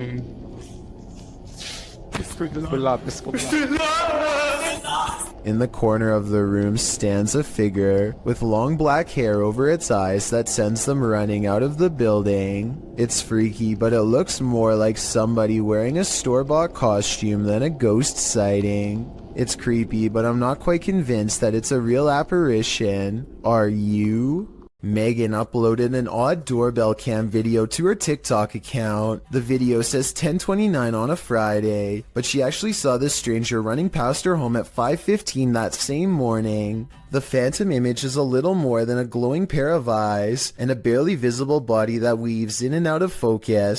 [SPEAKER 1] In the corner of the room stands a figure with long black hair over its eyes that sends them running out of the building. It's freaky, but it looks more like somebody wearing a store-bought costume than a ghost sighting. It's creepy, but I'm not quite convinced that it's a real apparition. Are you? Megan uploaded an odd doorbell cam video to her TikTok account. The video says 10:29 on a Friday, but she actually saw this stranger running past her home at 5:15 that same morning. The phantom image is a little more than a glowing pair of eyes and a barely visible body that weaves in and out of focus.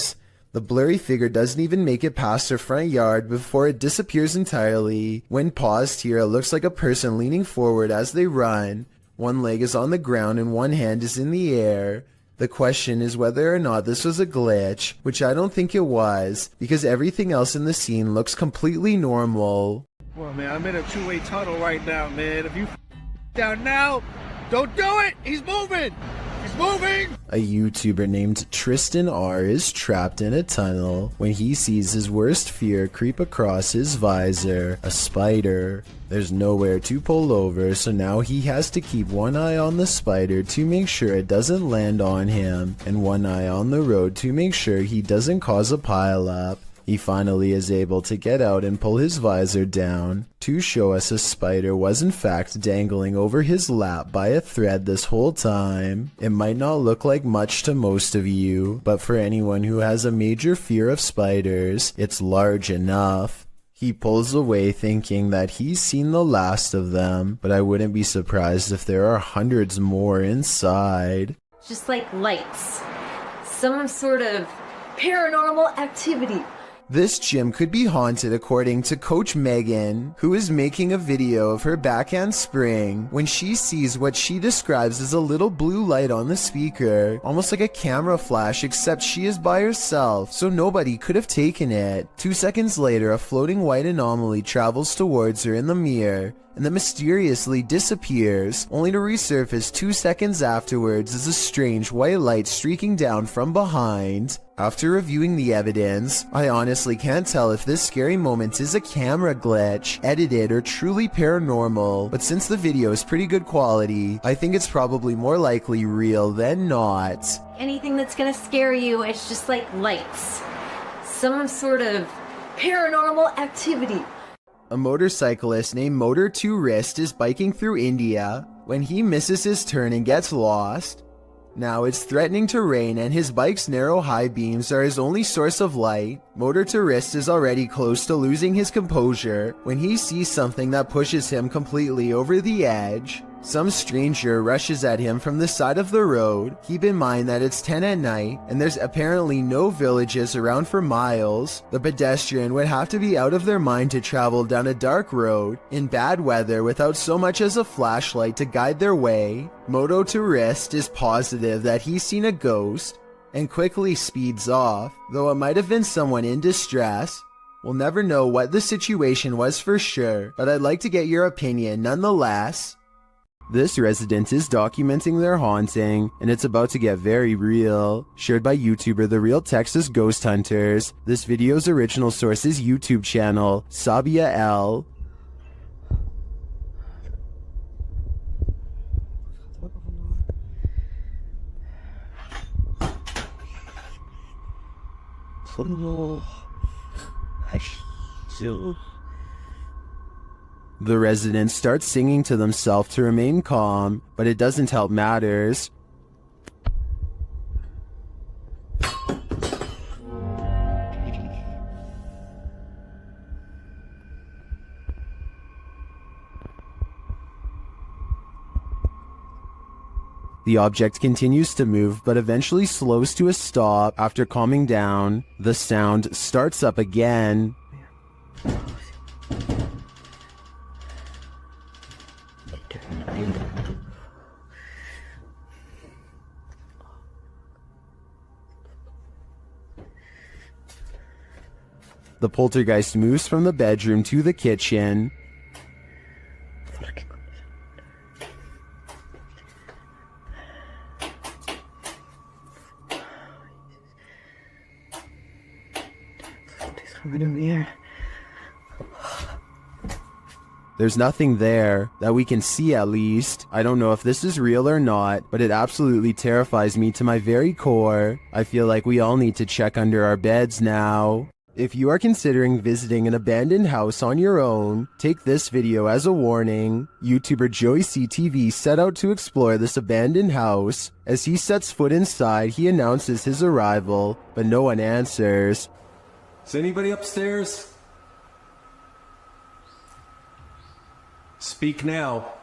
[SPEAKER 1] The blurry figure doesn't even make it past her front yard before it disappears entirely. When paused here, it looks like a person leaning forward as they run. One leg is on the ground and one hand is in the air. The question is whether or not this was a glitch, which I don't think it was, because everything else in the scene looks completely normal.
[SPEAKER 17] Well, man, I'm in a two-way tunnel right now, man. If you down now, don't do it! He's moving! He's moving!
[SPEAKER 1] A YouTuber named Tristan R is trapped in a tunnel when he sees his worst fear creep across his visor, a spider. There's nowhere to pull over, so now he has to keep one eye on the spider to make sure it doesn't land on him, and one eye on the road to make sure he doesn't cause a pileup. He finally is able to get out and pull his visor down to show us a spider was in fact dangling over his lap by a thread this whole time. It might not look like much to most of you, but for anyone who has a major fear of spiders, it's large enough. He pulls away thinking that he's seen the last of them, but I wouldn't be surprised if there are hundreds more inside.
[SPEAKER 7] Just like lights. Some sort of paranormal activity.
[SPEAKER 1] This gym could be haunted according to Coach Megan, who is making a video of her backhand spring when she sees what she describes as a little blue light on the speaker, almost like a camera flash, except she is by herself, so nobody could have taken it. 2 seconds later, a floating white anomaly travels towards her in the mirror, and then mysteriously disappears, only to resurface 2 seconds afterwards as a strange white light streaking down from behind. After reviewing the evidence, I honestly can't tell if this scary moment is a camera glitch, edited, or truly paranormal, but since the video is pretty good quality, I think it's probably more likely real than not.
[SPEAKER 7] Anything that's gonna scare you, it's just like lights. Some sort of paranormal activity.
[SPEAKER 1] A motorcyclist named Motor 2 Wrist is biking through India when he misses his turn and gets lost. Now it's threatening to rain and his bike's narrow high beams are his only source of light. Motor 2 Wrist is already close to losing his composure when he sees something that pushes him completely over the edge. Some stranger rushes at him from the side of the road. Keep in mind that it's 10 at night and there's apparently no villages around for miles. The pedestrian would have to be out of their mind to travel down a dark road in bad weather without so much as a flashlight to guide their way. Moto to Wrist is positive that he's seen a ghost and quickly speeds off, though it might have been someone in distress. We'll never know what the situation was for sure, but I'd like to get your opinion nonetheless. This resident is documenting their haunting, and it's about to get very real. Shared by YouTuber The Real Texas Ghost Hunters. This video's original source is YouTube channel, Sabia L. The residents start singing to themselves to remain calm, but it doesn't help matters. The object continues to move, but eventually slows to a stop after calming down. The sound starts up again. The poltergeist moves from the bedroom to the kitchen. There's nothing there, that we can see at least. I don't know if this is real or not, but it absolutely terrifies me to my very core. I feel like we all need to check under our beds now. If you are considering visiting an abandoned house on your own, take this video as a warning. YouTuber Joey CTV set out to explore this abandoned house. As he sets foot inside, he announces his arrival, but no one answers.
[SPEAKER 11] Is anybody upstairs? Speak now.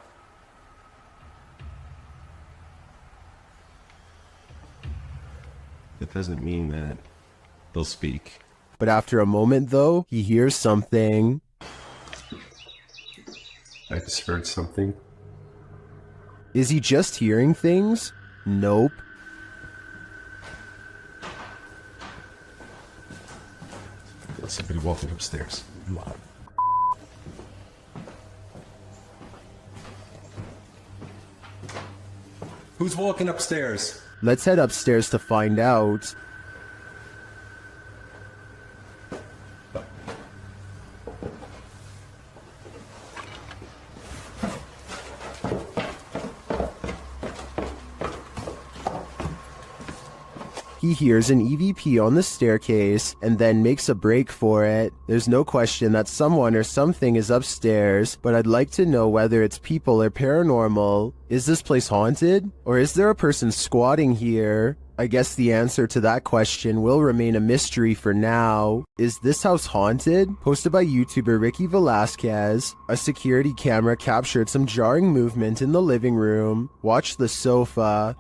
[SPEAKER 11] It doesn't mean that they'll speak.
[SPEAKER 1] But after a moment though, he hears something.
[SPEAKER 11] I just heard something.
[SPEAKER 1] Is he just hearing things? Nope.
[SPEAKER 11] There's somebody walking upstairs. Who's walking upstairs?
[SPEAKER 1] Let's head upstairs to find out. He hears an EVP on the staircase and then makes a break for it. There's no question that someone or something is upstairs, but I'd like to know whether it's people or paranormal. Is this place haunted? Or is there a person squatting here? I guess the answer to that question will remain a mystery for now. Is this house haunted? Posted by YouTuber Ricky Velasquez. A security camera captured some jarring movement in the living room. Watch the sofa.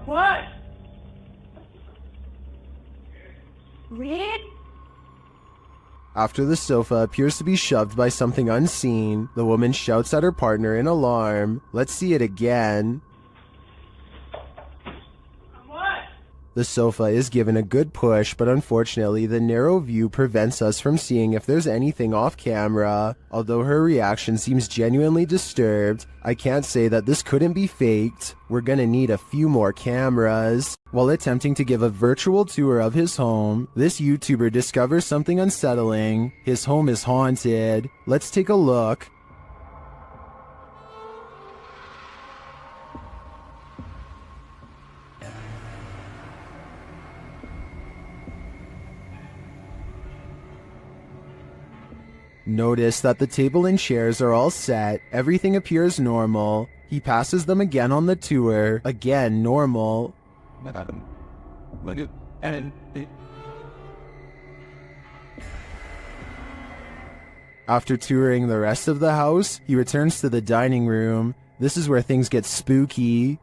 [SPEAKER 6] What? Red?
[SPEAKER 1] After the sofa appears to be shoved by something unseen, the woman shouts at her partner in alarm. Let's see it again. The sofa is given a good push, but unfortunately the narrow view prevents us from seeing if there's anything off camera. Although her reaction seems genuinely disturbed, I can't say that this couldn't be faked. We're gonna need a few more cameras. While attempting to give a virtual tour of his home, this YouTuber discovers something unsettling. His home is haunted. Let's take a look. Notice that the table and chairs are all set, everything appears normal. He passes them again on the tour, again normal. After touring the rest of the house, he returns to the dining room. This is where things get spooky.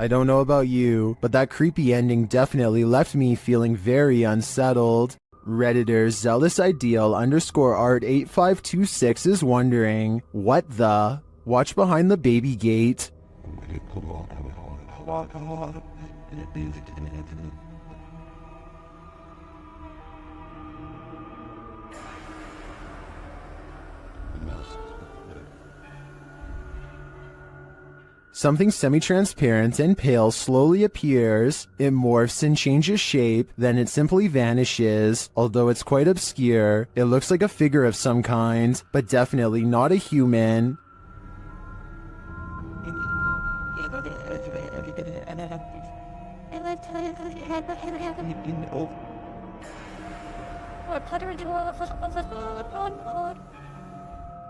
[SPEAKER 1] I don't know about you, but that creepy ending definitely left me feeling very unsettled. Redditor Zealous Ideal _art8526 is wondering, what the? Watch behind the baby gate. something semi-transparent and pale slowly appears. It morphs and changes shape, then it simply vanishes. Although it's quite obscure, it looks like a figure of some kind, but definitely not a human.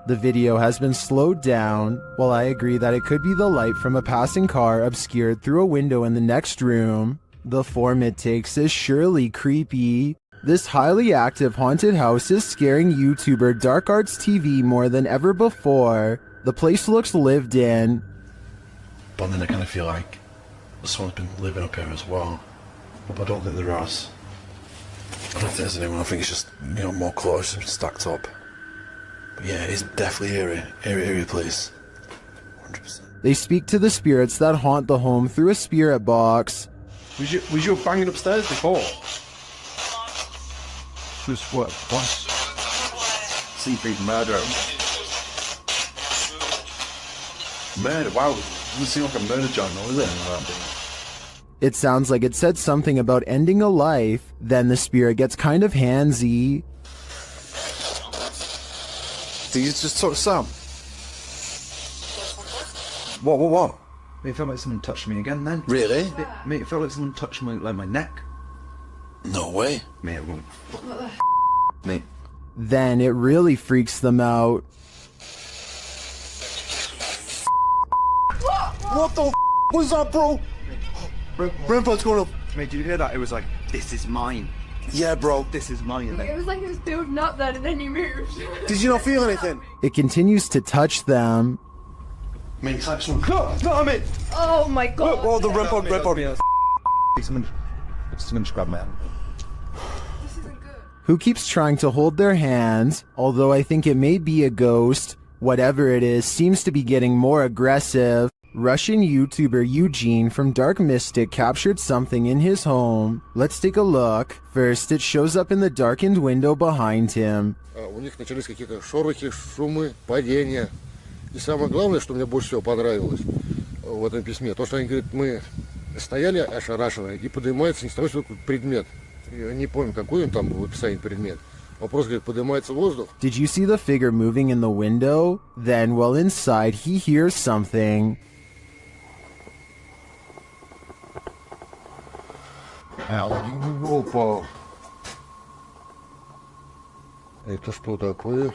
[SPEAKER 1] The video has been slowed down. While I agree that it could be the light from a passing car obscured through a window in the next room, the form it takes is surely creepy. This highly active haunted house is scaring YouTuber Dark Arts TV more than ever before. The place looks lived in.
[SPEAKER 8] But then I kind of feel like someone's been living up here as well. But I don't think there is. I don't think there's anyone. I think it's just, you know, more clothes stacked up. But yeah, it's definitely eerie place. 100%.
[SPEAKER 1] They speak to the spirits that haunt the home through a spirit box.
[SPEAKER 11] Was you banging upstairs before?
[SPEAKER 8] Just what?
[SPEAKER 11] Seafood murder. Murder? Wow. Doesn't seem like a murder journal, is it?
[SPEAKER 1] It sounds like it said something about ending a life, then the spirit gets kind of handsy.
[SPEAKER 8] Did you just talk to Sam? What?
[SPEAKER 2] It felt like someone touched me again then.
[SPEAKER 8] Really?
[SPEAKER 2] Mate, it felt like someone touched like my neck.
[SPEAKER 8] No way.
[SPEAKER 2] Mate, it won't. Mate.
[SPEAKER 1] Then it really freaks them out.
[SPEAKER 8] What the was that, bro? Brainpod's going up.
[SPEAKER 2] Mate, did you hear that? It was like, this is mine.
[SPEAKER 8] Yeah, bro.
[SPEAKER 2] This is mine.
[SPEAKER 6] It was like it was building up then and then you moved.
[SPEAKER 8] Did you not feel anything?
[SPEAKER 1] It continues to touch them.
[SPEAKER 8] Mate, touch someone. No, mate.
[SPEAKER 6] Oh my god.
[SPEAKER 8] Oh, the Brainpod.
[SPEAKER 2] Someone just grabbed my hand.
[SPEAKER 1] Who keeps trying to hold their hands, although I think it may be a ghost. Whatever it is seems to be getting more aggressive. Russian YouTuber Eugene from Dark Mystic captured something in his home. Let's take a look. First, it shows up in the darkened window behind him.
[SPEAKER 16] У них начались какие-то шорохи, шумы, падения. И самое главное, что мне больше всего понравилось в этом письме, то, что они говорят, мы стояли ошарашенные, и поднимается не с того, что предмет. Я не помню, какой он там в описании предмет. Вопрос, говорит, поднимается воздух.
[SPEAKER 1] Did you see the figure moving in the window? Then, while inside, he hears something.
[SPEAKER 16] Опа. Это что такое?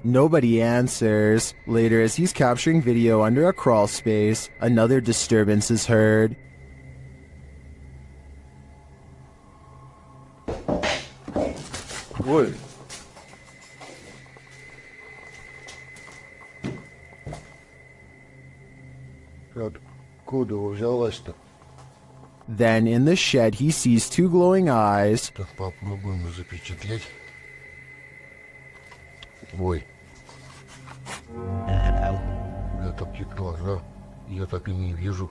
[SPEAKER 1] Nobody answers. Later, as he's capturing video under a crawl space, another disturbance is heard.
[SPEAKER 16] Ой. Откуда взялась-то?
[SPEAKER 1] Then, in the shed, he sees two glowing eyes.
[SPEAKER 16] Так попробуем запечатлеть. Ой. У меня такие глаза. Я так и не вижу.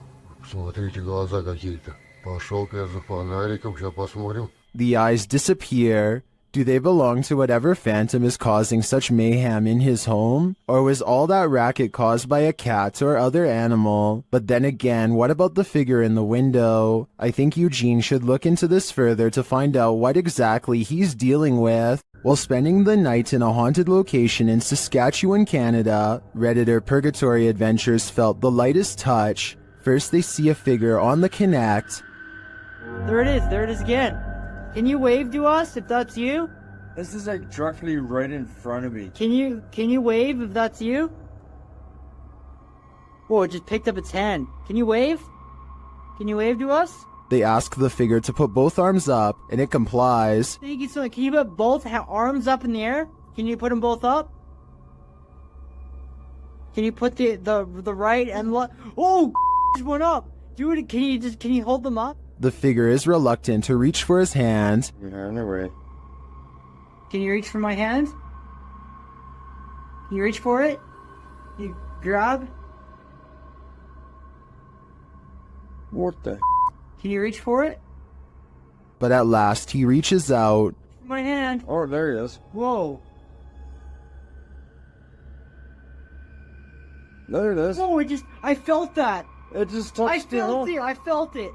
[SPEAKER 16] Смотрите, глаза какие-то. Пошел-ка я за фонариком, сейчас посмотрим.
[SPEAKER 1] The eyes disappear. Do they belong to whatever phantom is causing such mayhem in his home? Or was all that racket caused by a cat or other animal? But then again, what about the figure in the window? I think Eugene should look into this further to find out what exactly he's dealing with. While spending the night in a haunted location in Saskatchewan, Canada, Redditor Purgatory Adventures felt the lightest touch. First, they see a figure on the Connect.
[SPEAKER 13] There it is again. Can you wave to us if that's you?
[SPEAKER 23] This is like directly right in front of me.
[SPEAKER 13] Can you wave if that's you? Whoa, it just picked up its hand. Can you wave? Can you wave to us?
[SPEAKER 1] They ask the figure to put both arms up, and it complies.
[SPEAKER 13] Thank you so much. Can you put both arms up in the air? Can you put them both up? Can you put the right and left? Oh, just went up. Dude, can you hold them up?
[SPEAKER 1] The figure is reluctant to reach for his hand.
[SPEAKER 23] Yeah, no way.
[SPEAKER 13] Can you reach for my hand? Can you reach for it? You grab?
[SPEAKER 23] What the?
[SPEAKER 13] Can you reach for it?
[SPEAKER 1] But at last he reaches out.
[SPEAKER 13] My hand.
[SPEAKER 23] Oh, there he is.
[SPEAKER 13] Whoa.
[SPEAKER 23] There it is.
[SPEAKER 13] No, I felt that.
[SPEAKER 23] It just
[SPEAKER 13] I
[SPEAKER 23] touched it.
[SPEAKER 13] felt it. I felt it.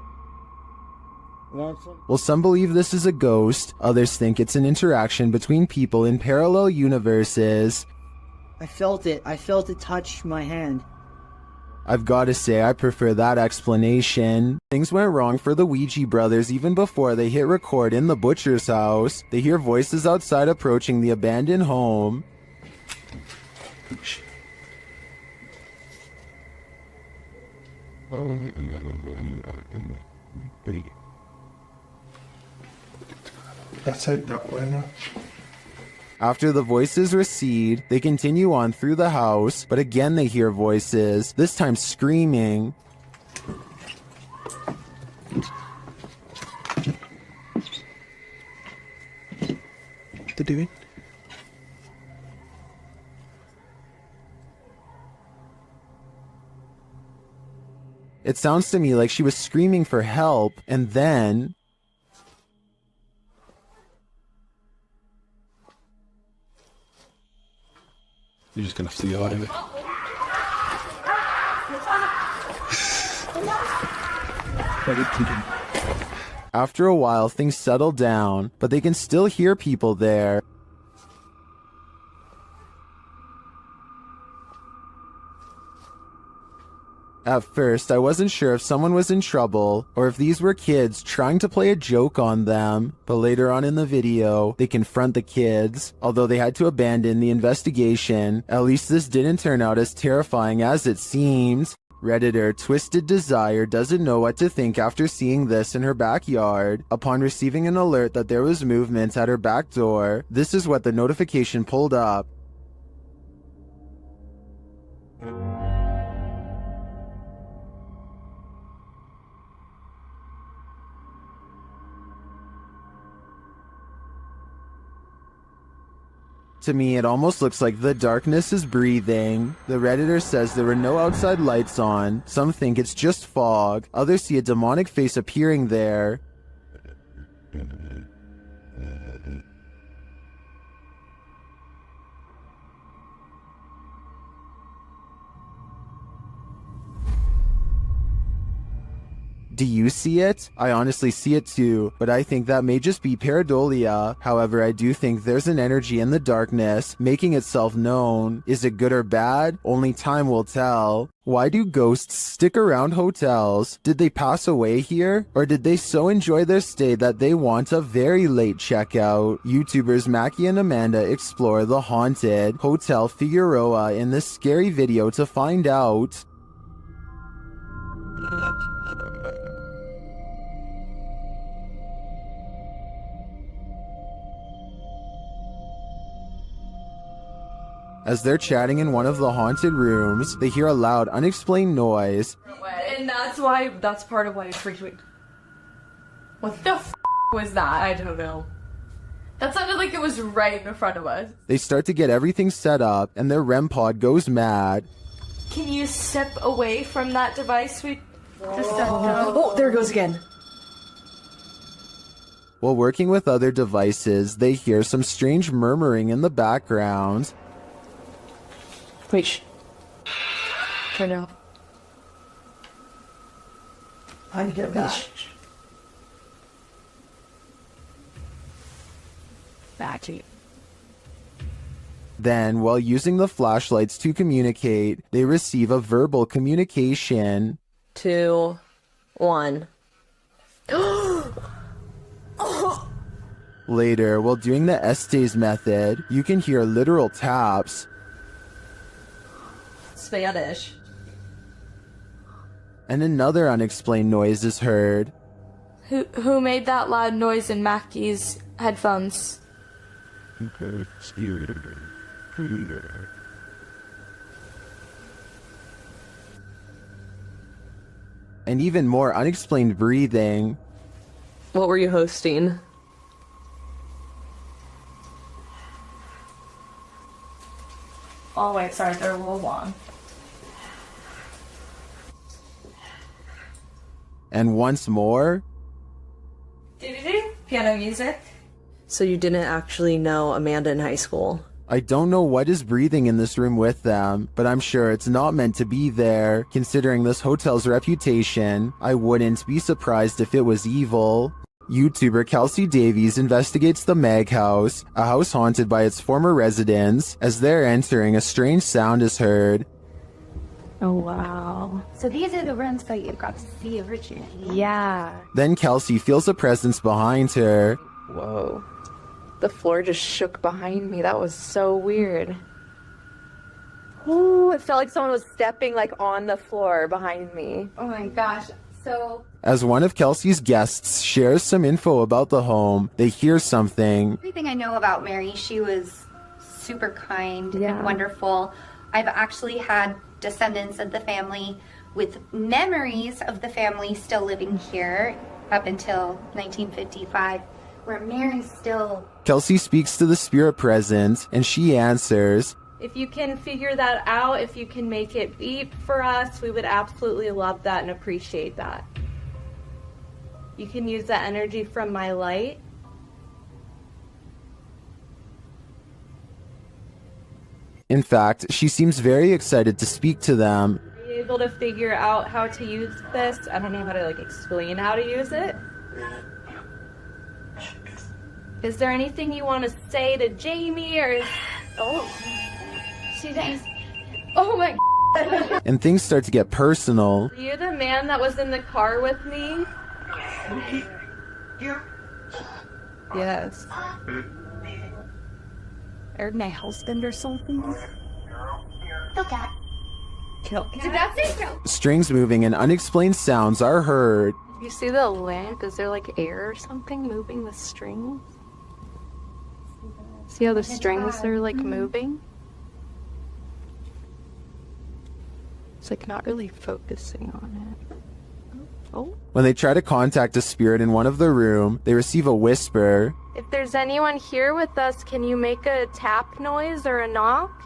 [SPEAKER 1] Well, some believe this is a ghost, others think it's an interaction between people in parallel universes.
[SPEAKER 13] I felt it. I felt it touch my hand.
[SPEAKER 1] I've gotta say, I prefer that explanation. Things went wrong for the Ouija brothers even before they hit record in the butcher's house. They hear voices outside approaching the abandoned home.
[SPEAKER 11] Let's out that way now.
[SPEAKER 1] After the voices recede, they continue on through the house, but again they hear voices, this time screaming.
[SPEAKER 11] What they're doing?
[SPEAKER 1] It sounds to me like she was screaming for help, and then...
[SPEAKER 11] You're just gonna have to go out of it.
[SPEAKER 1] After a while, things settle down, but they can still hear people there. At first, I wasn't sure if someone was in trouble or if these were kids trying to play a joke on them, but later on in the video, they confront the kids. Although they had to abandon the investigation, at least this didn't turn out as terrifying as it seems. Redditor Twisted Desire doesn't know what to think after seeing this in her backyard. Upon receiving an alert that there was movement at her back door, this is what the notification pulled up. To me, it almost looks like the darkness is breathing. The Redditor says there were no outside lights on. Some think it's just fog. Others see a demonic face appearing there. Do you see it? I honestly see it too, but I think that may just be pareidolia. However, I do think there's an energy in the darkness, making itself known. Is it good or bad? Only time will tell. Why do ghosts stick around hotels? Did they pass away here? Or did they so enjoy their stay that they want a very late checkout? YouTubers Mackie and Amanda explore the haunted Hotel Figueroa in this scary video to find out. As they're chatting in one of the haunted rooms, they hear a loud, unexplained noise.
[SPEAKER 10] And that's part of why it freaked me.
[SPEAKER 6] What the f was that?
[SPEAKER 10] I don't know.
[SPEAKER 6] That sounded like it was right in front of us.
[SPEAKER 1] They start to get everything set up, and their REM pod goes mad.
[SPEAKER 6] Can you step away from that device?
[SPEAKER 10] Oh, there it goes again.
[SPEAKER 1] While working with other devices, they hear some strange murmuring in the background.
[SPEAKER 10] Wait, shh. Turn out.
[SPEAKER 5] I need to get back.
[SPEAKER 10] Back to you.
[SPEAKER 1] Then, while using the flashlights to communicate, they receive a verbal communication.
[SPEAKER 10] 2, 1.
[SPEAKER 1] Later, while doing the Estes method, you can hear literal taps.
[SPEAKER 10] Spanish.
[SPEAKER 1] And another unexplained noise is heard.
[SPEAKER 6] Who made that loud noise in Mackie's headphones?
[SPEAKER 1] And even more unexplained breathing.
[SPEAKER 10] What were you hosting?
[SPEAKER 6] Oh wait, sorry, they're a little long.
[SPEAKER 1] And once more.
[SPEAKER 6] Piano music.
[SPEAKER 10] So you didn't actually know Amanda in high school?
[SPEAKER 1] I don't know what is breathing in this room with them, but I'm sure it's not meant to be there. Considering this hotel's reputation, I wouldn't be surprised if it was evil. YouTuber Kelsey Davies investigates the Mag House, a house haunted by its former residents. As they're entering, a strange sound is heard.
[SPEAKER 10] Oh, wow.
[SPEAKER 20] So these are the rooms that you got to see originally.
[SPEAKER 10] Yeah.
[SPEAKER 1] Then Kelsey feels a presence behind her.
[SPEAKER 3] Whoa. The floor just shook behind me. That was so weird. Ooh, it felt like someone was stepping like on the floor behind me.
[SPEAKER 20] Oh my gosh. So
[SPEAKER 1] As one of Kelsey's guests shares some info about the home, they hear something.
[SPEAKER 4] Everything I know about Mary, she was super kind and wonderful. I've actually had descendants of the family with memories of the family still living here up until 1955, where Mary's still...
[SPEAKER 1] Kelsey speaks to the spirit present, and she answers.
[SPEAKER 6] If you can figure that out, if you can make it beep for us, we would absolutely love that and appreciate that. You can use that energy from my light.
[SPEAKER 1] In fact, she seems very excited to speak to them.
[SPEAKER 6] Are you able to figure out how to use this? I don't know how to explain how to use it. Is there anything you want to say to Jamie or... Oh.
[SPEAKER 4] She's nice. Oh my God.
[SPEAKER 1] And things start to get personal.
[SPEAKER 6] Are you the man that was in the car with me? Yes.
[SPEAKER 10] Or my husband or something?
[SPEAKER 4] Kill cat.
[SPEAKER 10] Kill
[SPEAKER 4] Did that say kill?
[SPEAKER 1] Strings moving and unexplained sounds are heard.
[SPEAKER 3] You see the lamp? Is there air or something moving the strings? See how the strings are moving? It's not really focusing on it. Oh.
[SPEAKER 1] When they try to contact a spirit in one of the room, they receive a whisper.
[SPEAKER 6] If there's anyone here with us, can you make a tap noise or a knock?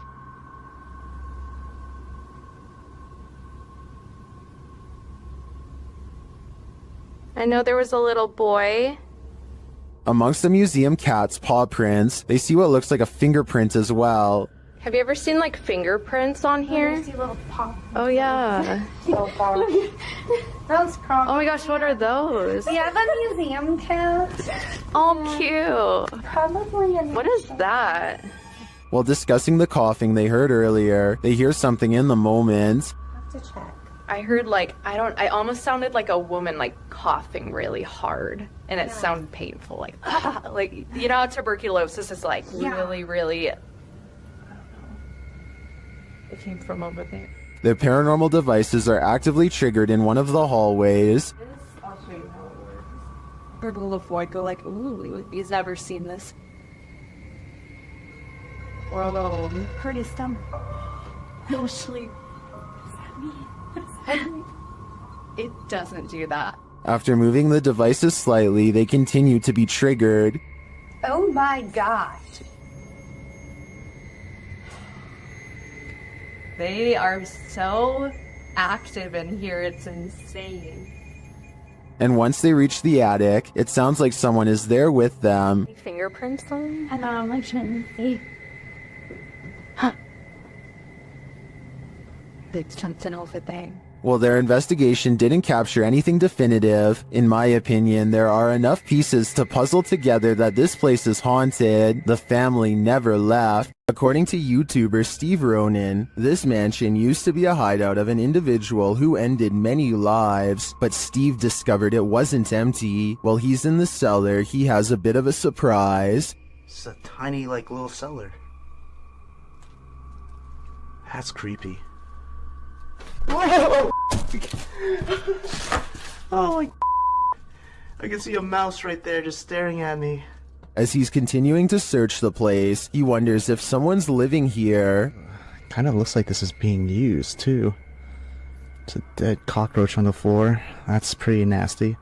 [SPEAKER 6] I know there was a little boy.
[SPEAKER 1] Amongst the museum cat's paw prints, they see what looks like a fingerprint as well.
[SPEAKER 6] Have you ever seen fingerprints on here? Oh yeah.
[SPEAKER 4] So far. Those
[SPEAKER 6] Oh my gosh, what are those?
[SPEAKER 4] We have a museum cat.
[SPEAKER 6] Oh, cute.
[SPEAKER 4] Probably in...
[SPEAKER 6] What is that?
[SPEAKER 1] While discussing the coughing they heard earlier, they hear something in the moment.
[SPEAKER 4] To check.
[SPEAKER 6] I heard I almost sounded like a woman coughing really hard, and it sounded painful, you know how tuberculosis is really. It came from over there.
[SPEAKER 1] Their paranormal devices are actively triggered in one of the hallways.
[SPEAKER 6] I'll show you how it works. Heard a little boy go ooh, he's never seen this. Or a little
[SPEAKER 20] hurt his stomach.
[SPEAKER 6] no sleep. It doesn't do that.
[SPEAKER 1] After moving the devices slightly, they continue to be triggered.
[SPEAKER 4] Oh my gosh.
[SPEAKER 6] They are so active in here, it's insane.
[SPEAKER 1] And once they reach the attic, it sounds like someone is there with them.
[SPEAKER 6] Fingerprints on?
[SPEAKER 20] I don't know,
[SPEAKER 3] There's something over there.
[SPEAKER 1] While their investigation didn't capture anything definitive, in my opinion, there are enough pieces to puzzle together that this place is haunted. The family never left. According to YouTuber Steve Ronan, this mansion used to be a hideout of an individual who ended many lives, but Steve discovered it wasn't empty. While he's in the cellar, he has a bit of a surprise.
[SPEAKER 9] It's a tiny, little cellar. That's creepy. Whoa! Oh my... I can see a mouse right there just staring at me.
[SPEAKER 1] As he's continuing to search the place, he wonders if someone's living here.
[SPEAKER 21] Kind of looks like this is being used, too. It's a dead cockroach on the floor. That's pretty nasty.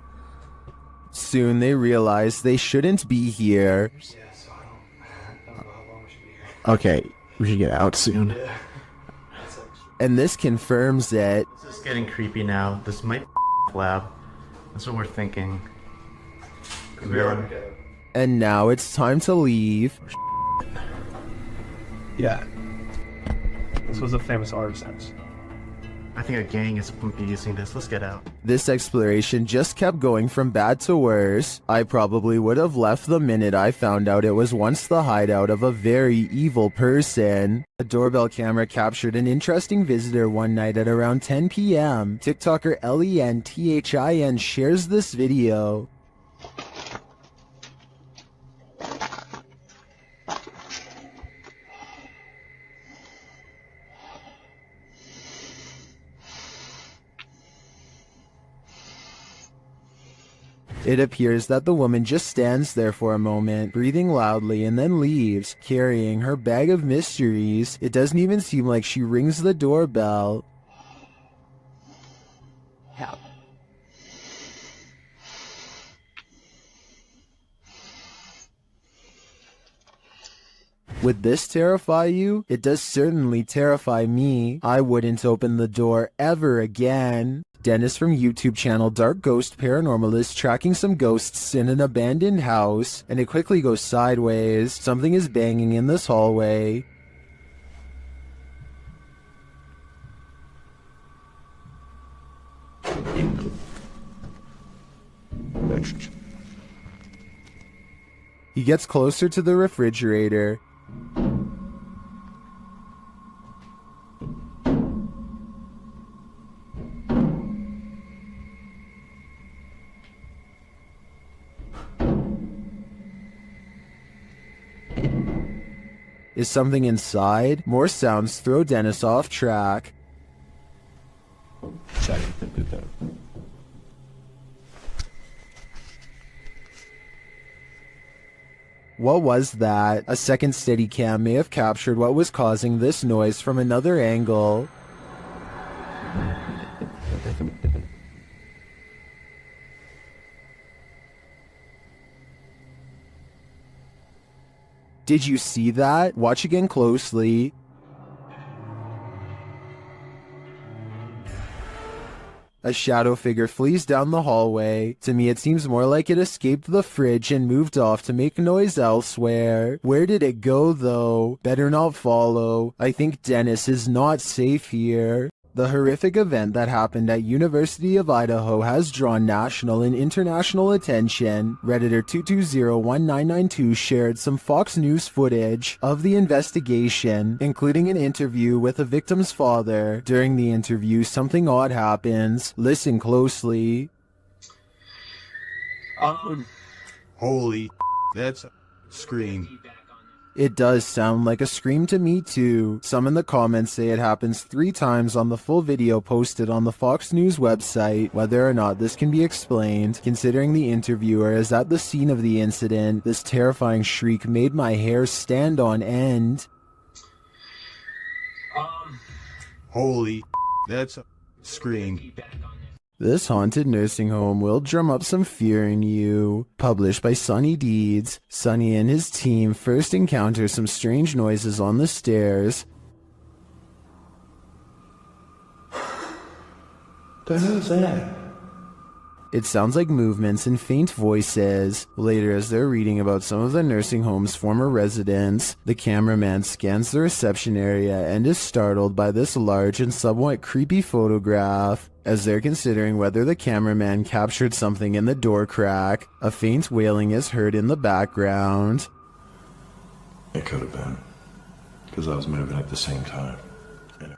[SPEAKER 1] Soon they realize they shouldn't be here.
[SPEAKER 21] Okay, we should get out soon.
[SPEAKER 1] And this confirms it.
[SPEAKER 21] This is getting creepy now. This might be lab. That's what we're thinking.
[SPEAKER 1] And now it's time to leave.
[SPEAKER 15] Yeah. This was a famous artist's house.
[SPEAKER 14] I think a gang is using this. Let's get out.
[SPEAKER 1] This exploration just kept going from bad to worse. I probably would have left the minute I found out it was once the hideout of a very evil person. A doorbell camera captured an interesting visitor one night at around 10 p.m. TikToker LENTHIN shares this video. It appears that the woman just stands there for a moment, breathing loudly, and then leaves, carrying her bag of mysteries. It doesn't even seem like she rings the doorbell.
[SPEAKER 7] Help.
[SPEAKER 1] Would this terrify you? It does certainly terrify me. I wouldn't open the door ever again. Dennis from YouTube channel Dark Ghost Paranormal is tracking some ghosts in an abandoned house, and it quickly goes sideways. Something is banging in this hallway. He gets closer to the refrigerator. Is something inside? More sounds throw Dennis off track. What was that? A second Steadicam may have captured what was causing this noise from another angle. Did you see that? Watch again closely. A shadow figure flees down the hallway. To me, it seems more like it escaped the fridge and moved off to make noise elsewhere. Where did it go, though? Better not follow. I think Dennis is not safe here. The horrific event that happened at University of Idaho has drawn national and international attention. Redditor 2201992 shared some Fox News footage of the investigation, including an interview with the victim's father. During the interview, something odd happens. Listen closely.
[SPEAKER 2] Holy, that's a scream.
[SPEAKER 1] It does sound like a scream to me too. Some in the comments say it happens 3 times on the full video posted on the Fox News website. Whether or not this can be explained, considering the interviewer is at the scene of the incident, this terrifying shriek made my hair stand on end.
[SPEAKER 2] Holy, that's a scream.
[SPEAKER 1] This haunted nursing home will drum up some fear in you. Published by Sunny Deeds. Sunny and his team first encounter some strange noises on the stairs.
[SPEAKER 11] The hell's that?
[SPEAKER 1] It sounds like movements and faint voices. Later, as they're reading about some of the nursing home's former residents, the cameraman scans the reception area and is startled by this large and somewhat creepy photograph. As they're considering whether the cameraman captured something in the door crack, a faint wailing is heard in the background.
[SPEAKER 11] It could have been, because I was moving at the same time.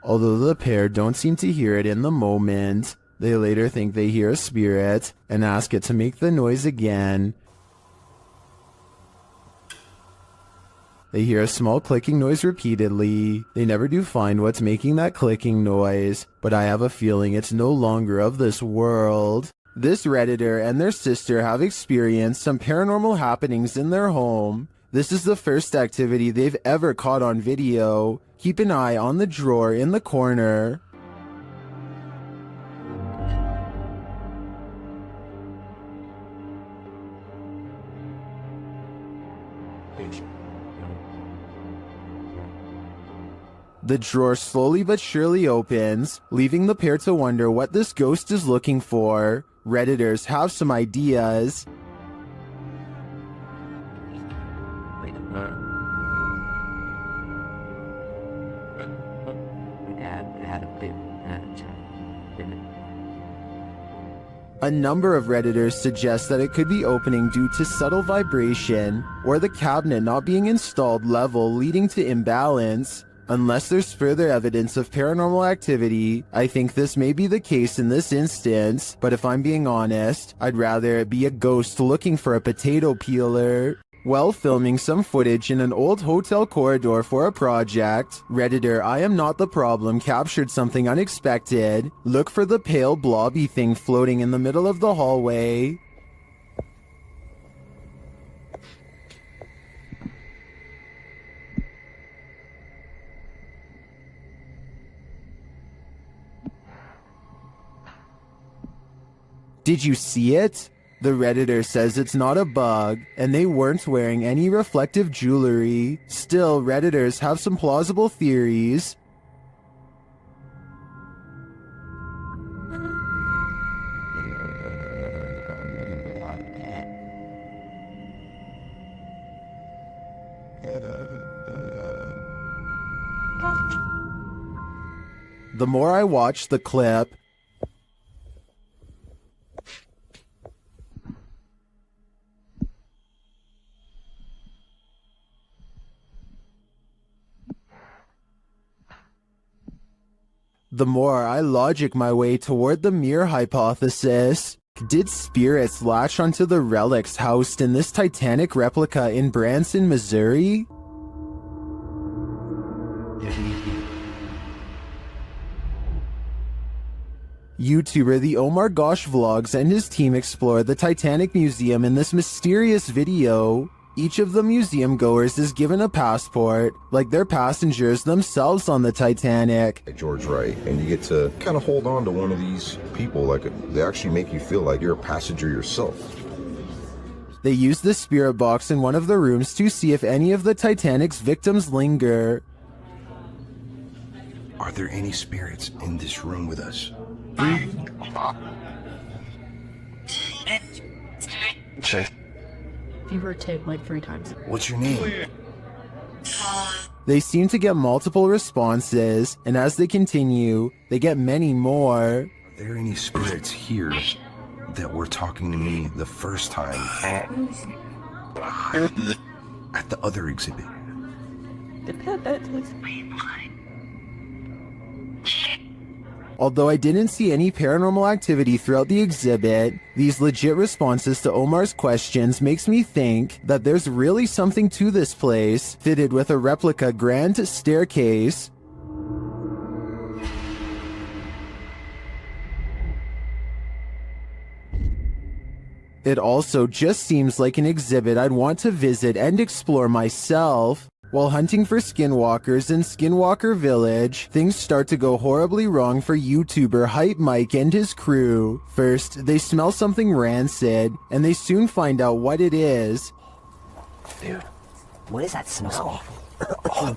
[SPEAKER 1] Although the pair don't seem to hear it in the moment, they later think they hear a spirit and ask it to make the noise again. They hear a small clicking noise repeatedly. They never do find what's making that clicking noise, but I have a feeling it's no longer of this world. This Redditor and their sister have experienced some paranormal happenings in their home. This is the first activity they've ever caught on video. Keep an eye on the drawer in the corner. The drawer slowly but surely opens, leaving the pair to wonder what this ghost is looking for. Redditors have some ideas. A number of Redditors suggest that it could be opening due to subtle vibration or the cabinet not being installed level, leading to imbalance. Unless there's further evidence of paranormal activity, I think this may be the case in this instance, but if I'm being honest, I'd rather it be a ghost looking for a potato peeler. While filming some footage in an old hotel corridor for a project, Redditor I Am Not the Problem captured something unexpected. Look for the pale blobby thing floating in the middle of the hallway. Did you see it? The Redditor says it's not a bug, and they weren't wearing any reflective jewelry. Still, Redditors have some plausible theories. The more I watch the clip, the more I logic my way toward the mirror hypothesis. Did spirits latch onto the relics housed in this Titanic replica in Branson, Missouri? YouTuber The Omar Gosh Vlogs and his team explore the Titanic Museum in this mysterious video. Each of the museum goers is given a passport, like they're passengers themselves on the Titanic.
[SPEAKER 12] George Wright, and you get to kind of hold on to one of these people, like they actually make you feel like you're a passenger yourself.
[SPEAKER 1] They use the spirit box in one of the rooms to see if any of the Titanic's victims linger.
[SPEAKER 12] Are there any spirits in this room with us? Chase.
[SPEAKER 20] You were tipped like 3 times.
[SPEAKER 12] What's your name?
[SPEAKER 1] They seem to get multiple responses, and as they continue, they get many more.
[SPEAKER 12] Are there any spirits here that were talking to me the first time at the other exhibit?
[SPEAKER 1] Although I didn't see any paranormal activity throughout the exhibit, these legit responses to Omar's questions makes me think that there's really something to this place, fitted with a replica grand staircase. It also just seems like an exhibit I'd want to visit and explore myself. While hunting for skinwalkers in Skinwalker Village, things start to go horribly wrong for YouTuber Hype Mike and his crew. First, they smell something rancid, and they soon find out what it is.
[SPEAKER 8] Dude, what is that smell? Oh,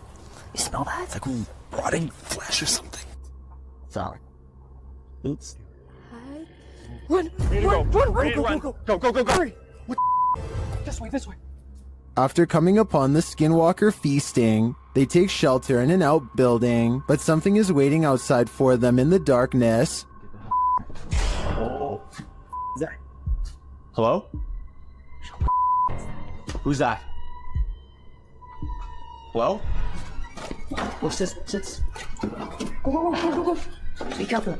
[SPEAKER 8] you smell that? It's like rotting flesh or something. Sorry. Oops.
[SPEAKER 17] Run! Run! Go! Hurry! What? This way!
[SPEAKER 1] After coming upon the Skinwalker feasting, they take shelter in an outbuilding, but something is waiting outside for them in the darkness.
[SPEAKER 15] Is that? Hello? Who's that? Hello? What's this? Go. Be careful.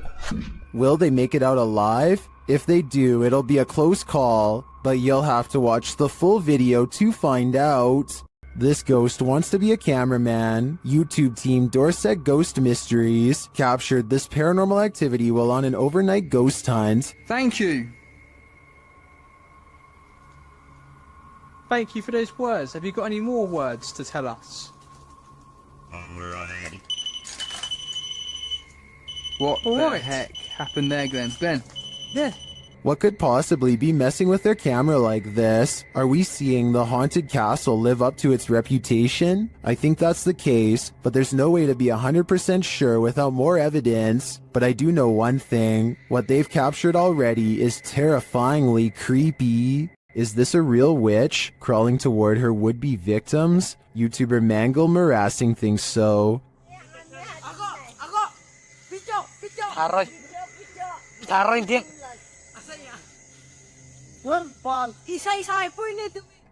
[SPEAKER 1] Will they make it out alive? If they do, it'll be a close call, but you'll have to watch the full video to find out. This ghost wants to be a cameraman. YouTube team Dorset Ghost Mysteries captured this paranormal activity while on an overnight ghost hunt.
[SPEAKER 18] Thank you. Thank you for those words. Have you got any more words to tell us? What the heck happened there, Glenn? Glenn? Yeah.
[SPEAKER 1] What could possibly be messing with their camera like this? Are we seeing the haunted castle live up to its reputation? I think that's the case, but there's no way to be 100% sure without more evidence. But I do know one thing. What they've captured already is terrifyingly creepy. Is this a real witch crawling toward her would-be victims? YouTuber Mangle Marassing thinks so.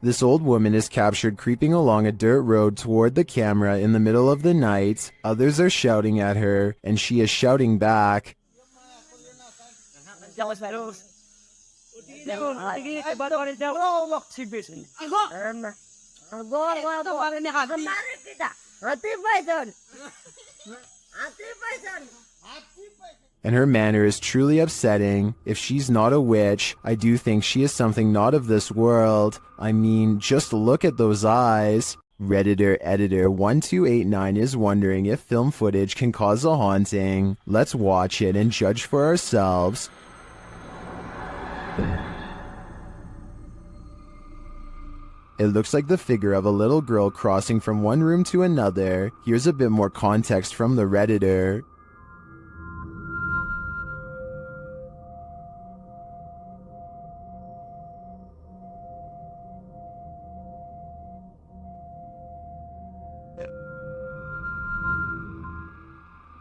[SPEAKER 1] This old woman is captured creeping along a dirt road toward the camera in the middle of the night. Others are shouting at her, and she is shouting back. And her manner is truly upsetting. If she's not a witch, I do think she is something not of this world. I mean, just look at those eyes. Redditor editor 1289 is wondering if film footage can cause a haunting. Let's watch it and judge for ourselves. It looks like the figure of a little girl crossing from one room to another. Here's a bit more context from the Redditor.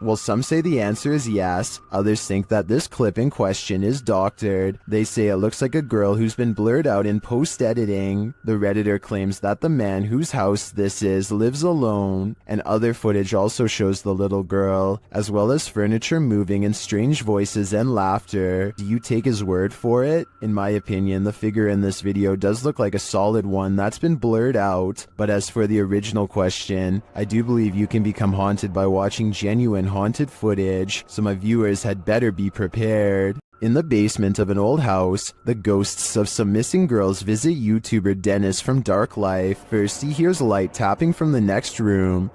[SPEAKER 1] Well, some say the answer is yes. Others think that this clip in question is doctored. They say it looks like a girl who's been blurred out in post-editing. The Redditor claims that the man whose house this is lives alone, and other footage also shows the little girl, as well as furniture moving and strange voices and laughter. Do you take his word for it? In my opinion, the figure in this video does look like a solid one that's been blurred out. But as for the original question, I do believe you can become haunted by watching genuine haunted footage, so my viewers had better be prepared. In the basement of an old house, the ghosts of some missing girls visit YouTuber Dennis from Dark Life. First, he hears light tapping from the next room.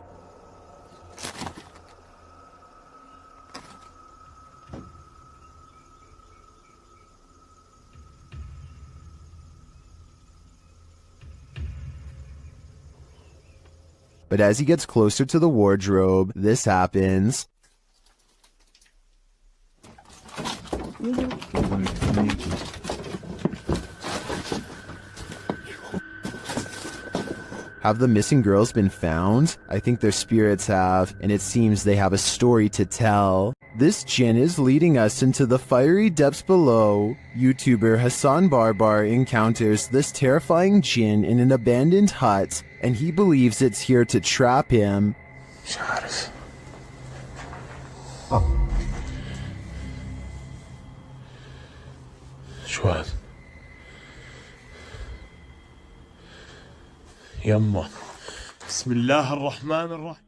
[SPEAKER 1] But as he gets closer to the wardrobe, this happens. Have the missing girls been found? I think their spirits have, and it seems they have a story to tell. This djinn is leading us into the fiery depths below. YouTuber Hassan Barbar encounters this terrifying djinn in an abandoned hut, and he believes it's here to trap him.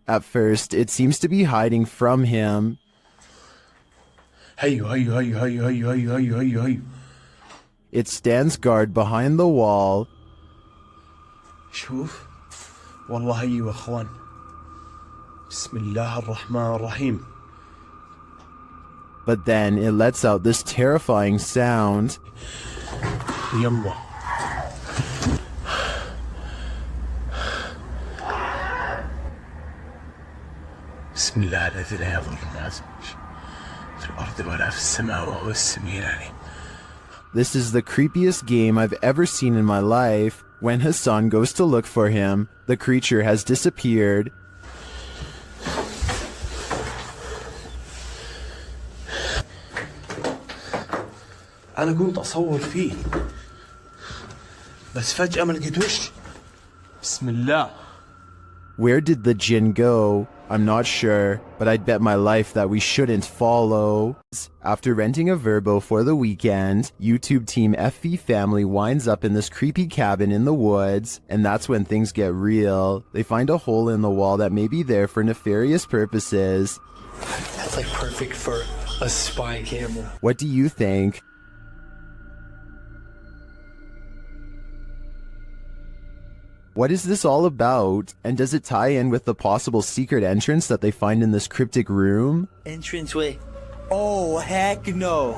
[SPEAKER 1] At first, it seems to be hiding from him. It stands guard behind the wall.
[SPEAKER 2] شوف والله أيوة أخوان بسم الله الرحمن الرحيم.
[SPEAKER 1] But then it lets out this terrifying sound.
[SPEAKER 2] يلا بسم الله الذي لا يضر مع اسمه في الأرض ولا في السماء وهو السميع العليم.
[SPEAKER 1] This is the creepiest game I've ever seen in my life. When Hassan goes to look for him, the creature has disappeared.
[SPEAKER 2] أنا كنت أصور فيه بس فجأة ما لقيتوش. بسم الله.
[SPEAKER 1] Where did the djinn go? I'm not sure, but I'd bet my life that we shouldn't follow. After renting a Verbo for the weekend, YouTube team FV Family winds up in this creepy cabin in the woods, and that's when things get real. They find a hole in the wall that may be there for nefarious purposes.
[SPEAKER 16] That's like perfect for a spy camera.
[SPEAKER 1] What do you think? What is this all about? And does it tie in with the possible secret entrance that they find in this cryptic room?
[SPEAKER 16] Entranceway. Oh, heck no.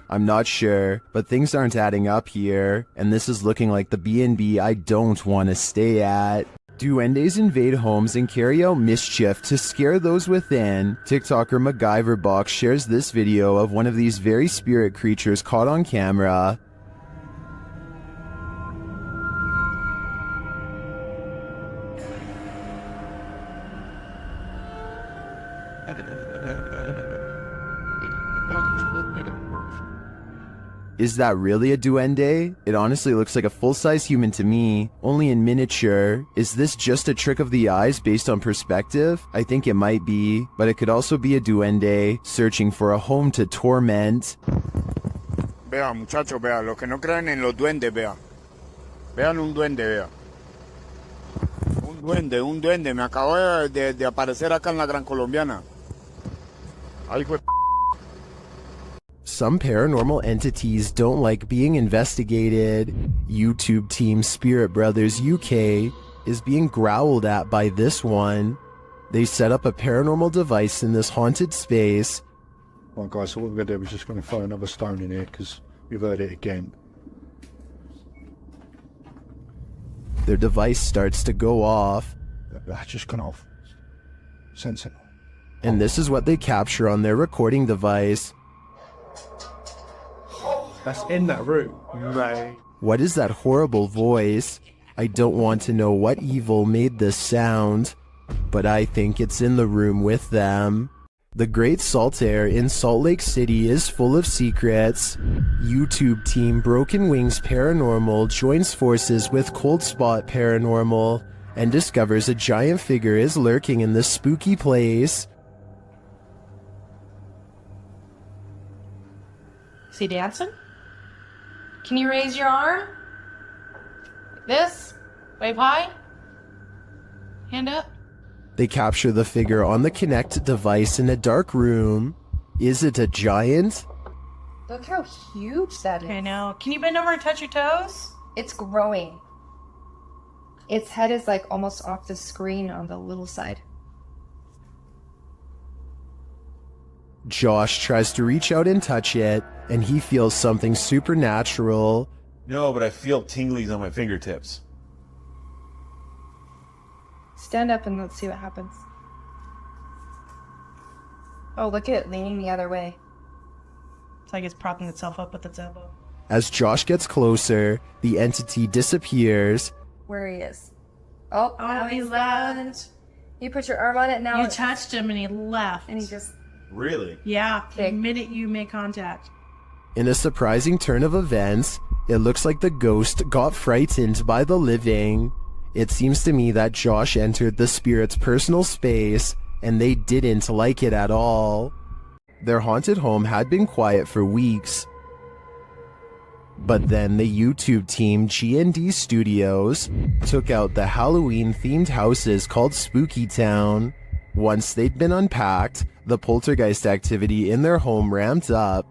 [SPEAKER 1] I'm not sure, but things aren't adding up here, and this is looking like the B&B I don't want to stay at. Duendes invade homes and carry out mischief to scare those within. TikToker MacGyverBox shares this video of one of these very spirit creatures caught on camera. Is that really a duende? It honestly looks like a full-size human to me, only in miniature. Is this just a trick of the eyes based on perspective? I think it might be, but it could also be a duende searching for a home to torment.
[SPEAKER 17] Vea, muchachos, vea, los que no creen en los duendes, vea. Vean un duende, vea. Un duende, me acabo de aparecer acá en la Gran Colombiana. Ahí fue.
[SPEAKER 1] Some paranormal entities don't like being investigated. YouTube team Spirit Brothers UK is being growled at by this one. They set up a paranormal device in this haunted space.
[SPEAKER 11] Right guys, so what we're going to do is just going to throw another stone in here because we've heard it again.
[SPEAKER 1] Their device starts to go off.
[SPEAKER 11] That's just gone off. Sensible.
[SPEAKER 1] And this is what they capture on their recording device.
[SPEAKER 14] That's in that room. Right.
[SPEAKER 1] What is that horrible voice? I don't want to know what evil made this sound, but I think it's in the room with them. The Great Salt Air in Salt Lake City is full of secrets. YouTube team Broken Wings Paranormal joins forces with Cold Spot Paranormal and discovers a giant figure is lurking in this spooky place.
[SPEAKER 19] Is he dancing? Can you raise your arm? Like this? Wave high? Hand up?
[SPEAKER 1] They capture the figure on the Kinect device in a dark room. Is it a giant?
[SPEAKER 19] Look how huge that is. I know. Can you bend over and touch your toes?
[SPEAKER 22] It's growing. Its head is like almost off the screen on the little side.
[SPEAKER 1] Josh tries to reach out and touch it, and he feels something supernatural.
[SPEAKER 11] No, but I feel tinglies on my fingertips.
[SPEAKER 22] Stand up and let's see what happens. Oh, look at it leaning the other way.
[SPEAKER 19] It's like it's propping itself up with its elbow.
[SPEAKER 1] As Josh gets closer, the entity disappears.
[SPEAKER 22] Where he is. Oh,
[SPEAKER 19] he's left.
[SPEAKER 22] You put your arm on it now.
[SPEAKER 19] You touched him and he left.
[SPEAKER 22] And he just...
[SPEAKER 11] Really?
[SPEAKER 19] Yeah, the minute you make contact.
[SPEAKER 1] In a surprising turn of events, it looks like the ghost got frightened by the living. It seems to me that Josh entered the spirit's personal space, and they didn't like it at all. Their haunted home had been quiet for weeks. But then the YouTube team G&D Studios took out the Halloween-themed houses called Spooky Town. Once they'd been unpacked, the poltergeist activity in their home ramped up.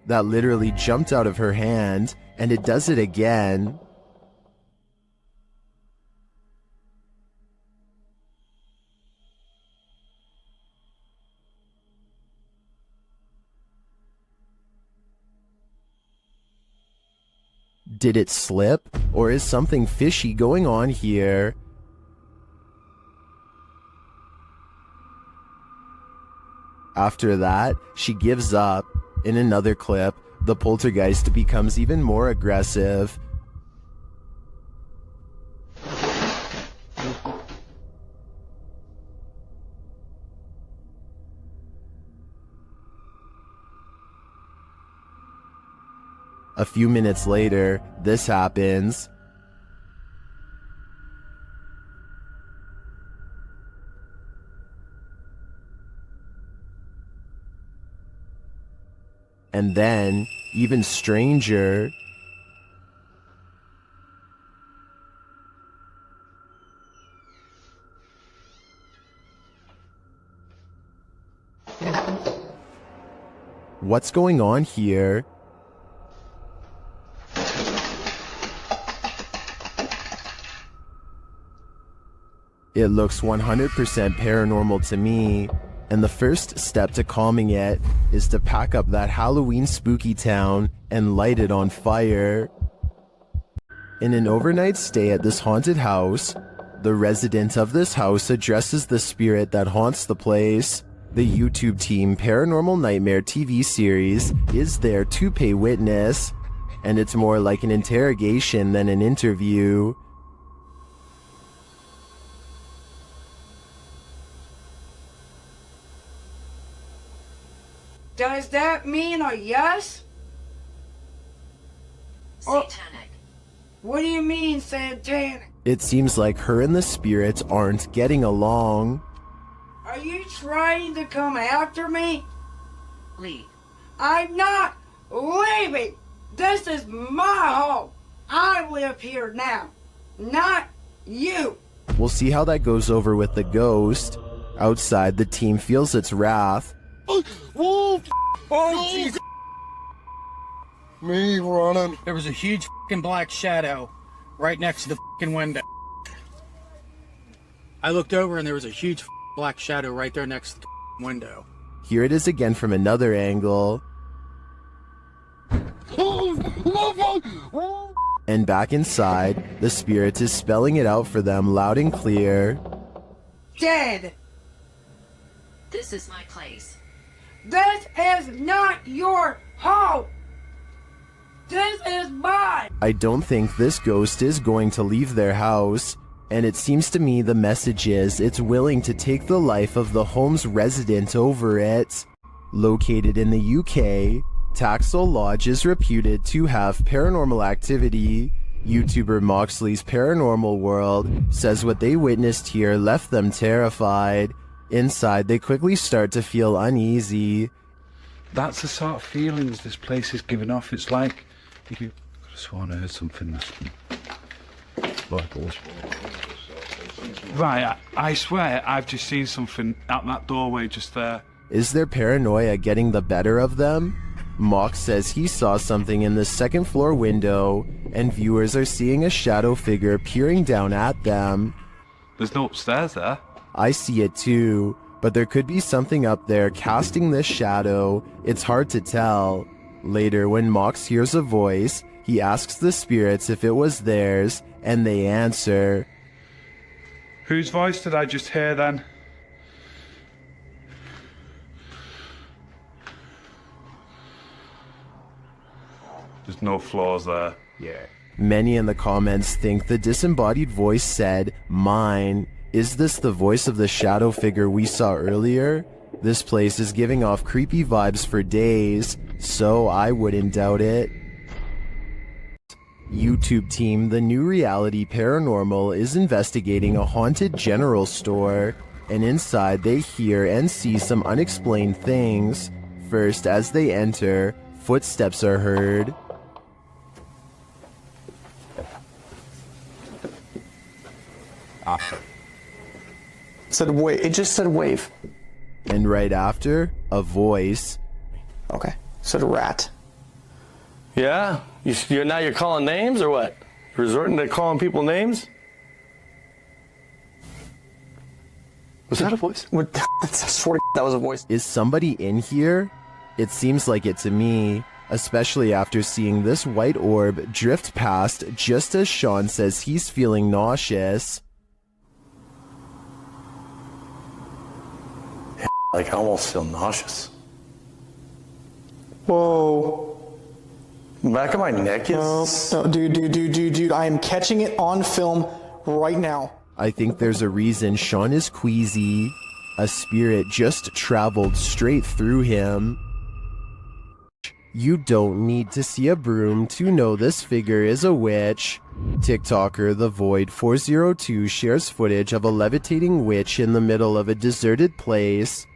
[SPEAKER 1] That literally jumped out of her hand, and it does it again. Did it slip, or is something fishy going on here? After that, she gives up. In another clip, the poltergeist becomes even more aggressive. A few minutes later, this happens. And then, even stranger, what's going on here? It looks 100% paranormal to me. And the first step to calming it is to pack up that Halloween spooky town and light it on fire. In an overnight stay at this haunted house, the resident of this house addresses the spirit that haunts the place. The YouTube team Paranormal Nightmare TV series is there to pay witness. and it's more like an interrogation than an interview.
[SPEAKER 5] Does that mean a yes?
[SPEAKER 7] Satanic.
[SPEAKER 5] What do you mean, satanic?
[SPEAKER 1] It seems like her and the spirits aren't getting along.
[SPEAKER 5] Are you trying to come after me?
[SPEAKER 7] Leave.
[SPEAKER 5] I'm not leaving. This is my home. I live here now, not you.
[SPEAKER 1] We'll see how that goes over with the ghost. Outside, the team feels its wrath.
[SPEAKER 17] Oh, Jesus. Me running.
[SPEAKER 18] There was a huge fucking black shadow right next to the fucking window. I looked over and there was a huge black shadow right there next to the window.
[SPEAKER 1] Here it is again from another angle. And back inside, the spirit is spelling it out for them loud and clear.
[SPEAKER 5] Dead.
[SPEAKER 7] This is my place.
[SPEAKER 5] This is not your home. This is mine.
[SPEAKER 1] I don't think this ghost is going to leave their house, and it seems to me the message is it's willing to take the life of the home's resident over it. Located in the UK, Taxel Lodge is reputed to have paranormal activity. YouTuber Moxley's Paranormal World says what they witnessed here left them terrified. Inside, they quickly start to feel uneasy.
[SPEAKER 11] That's the sort of feelings this place is giving off. It's like if you could have sworn I heard something. Right, I swear I've just seen something out that doorway just there.
[SPEAKER 1] Is their paranoia getting the better of them? Mox says he saw something in the second floor window, and viewers are seeing a shadow figure peering down at them.
[SPEAKER 11] There's no upstairs there.
[SPEAKER 1] I see it too, but there could be something up there casting this shadow. It's hard to tell. Later, when Mox hears a voice, he asks the spirits if it was theirs, and they answer.
[SPEAKER 11] Whose voice did I just hear then? There's no flaws there.
[SPEAKER 1] Yeah. Many in the comments think the disembodied voice said, "Mine." Is this the voice of the shadow figure we saw earlier? This place is giving off creepy vibes for days, so I wouldn't doubt it. YouTube team The New Reality Paranormal is investigating a haunted general store, and inside they hear and see some unexplained things. First, as they enter, footsteps are heard.
[SPEAKER 13] Said wave. It just said wave.
[SPEAKER 1] And right after, a voice.
[SPEAKER 13] Okay. Said rat.
[SPEAKER 23] Yeah? Now you're calling names or what? You're resorting to calling people names? Was that a voice?
[SPEAKER 13] What? I swear to God, that was a voice.
[SPEAKER 1] Is somebody in here? It seems like it to me, especially after seeing this white orb drift past just as Sean says he's feeling nauseous.
[SPEAKER 23] Like, I almost feel nauseous.
[SPEAKER 13] Whoa.
[SPEAKER 23] The back of my neck is...
[SPEAKER 13] No, dude, I am catching it on film right now.
[SPEAKER 1] I think there's a reason Sean is queasy. A spirit just traveled straight through him. You don't need to see a broom to know this figure is a witch. TikToker The Void 402 shares footage of a levitating witch in the middle of a deserted place.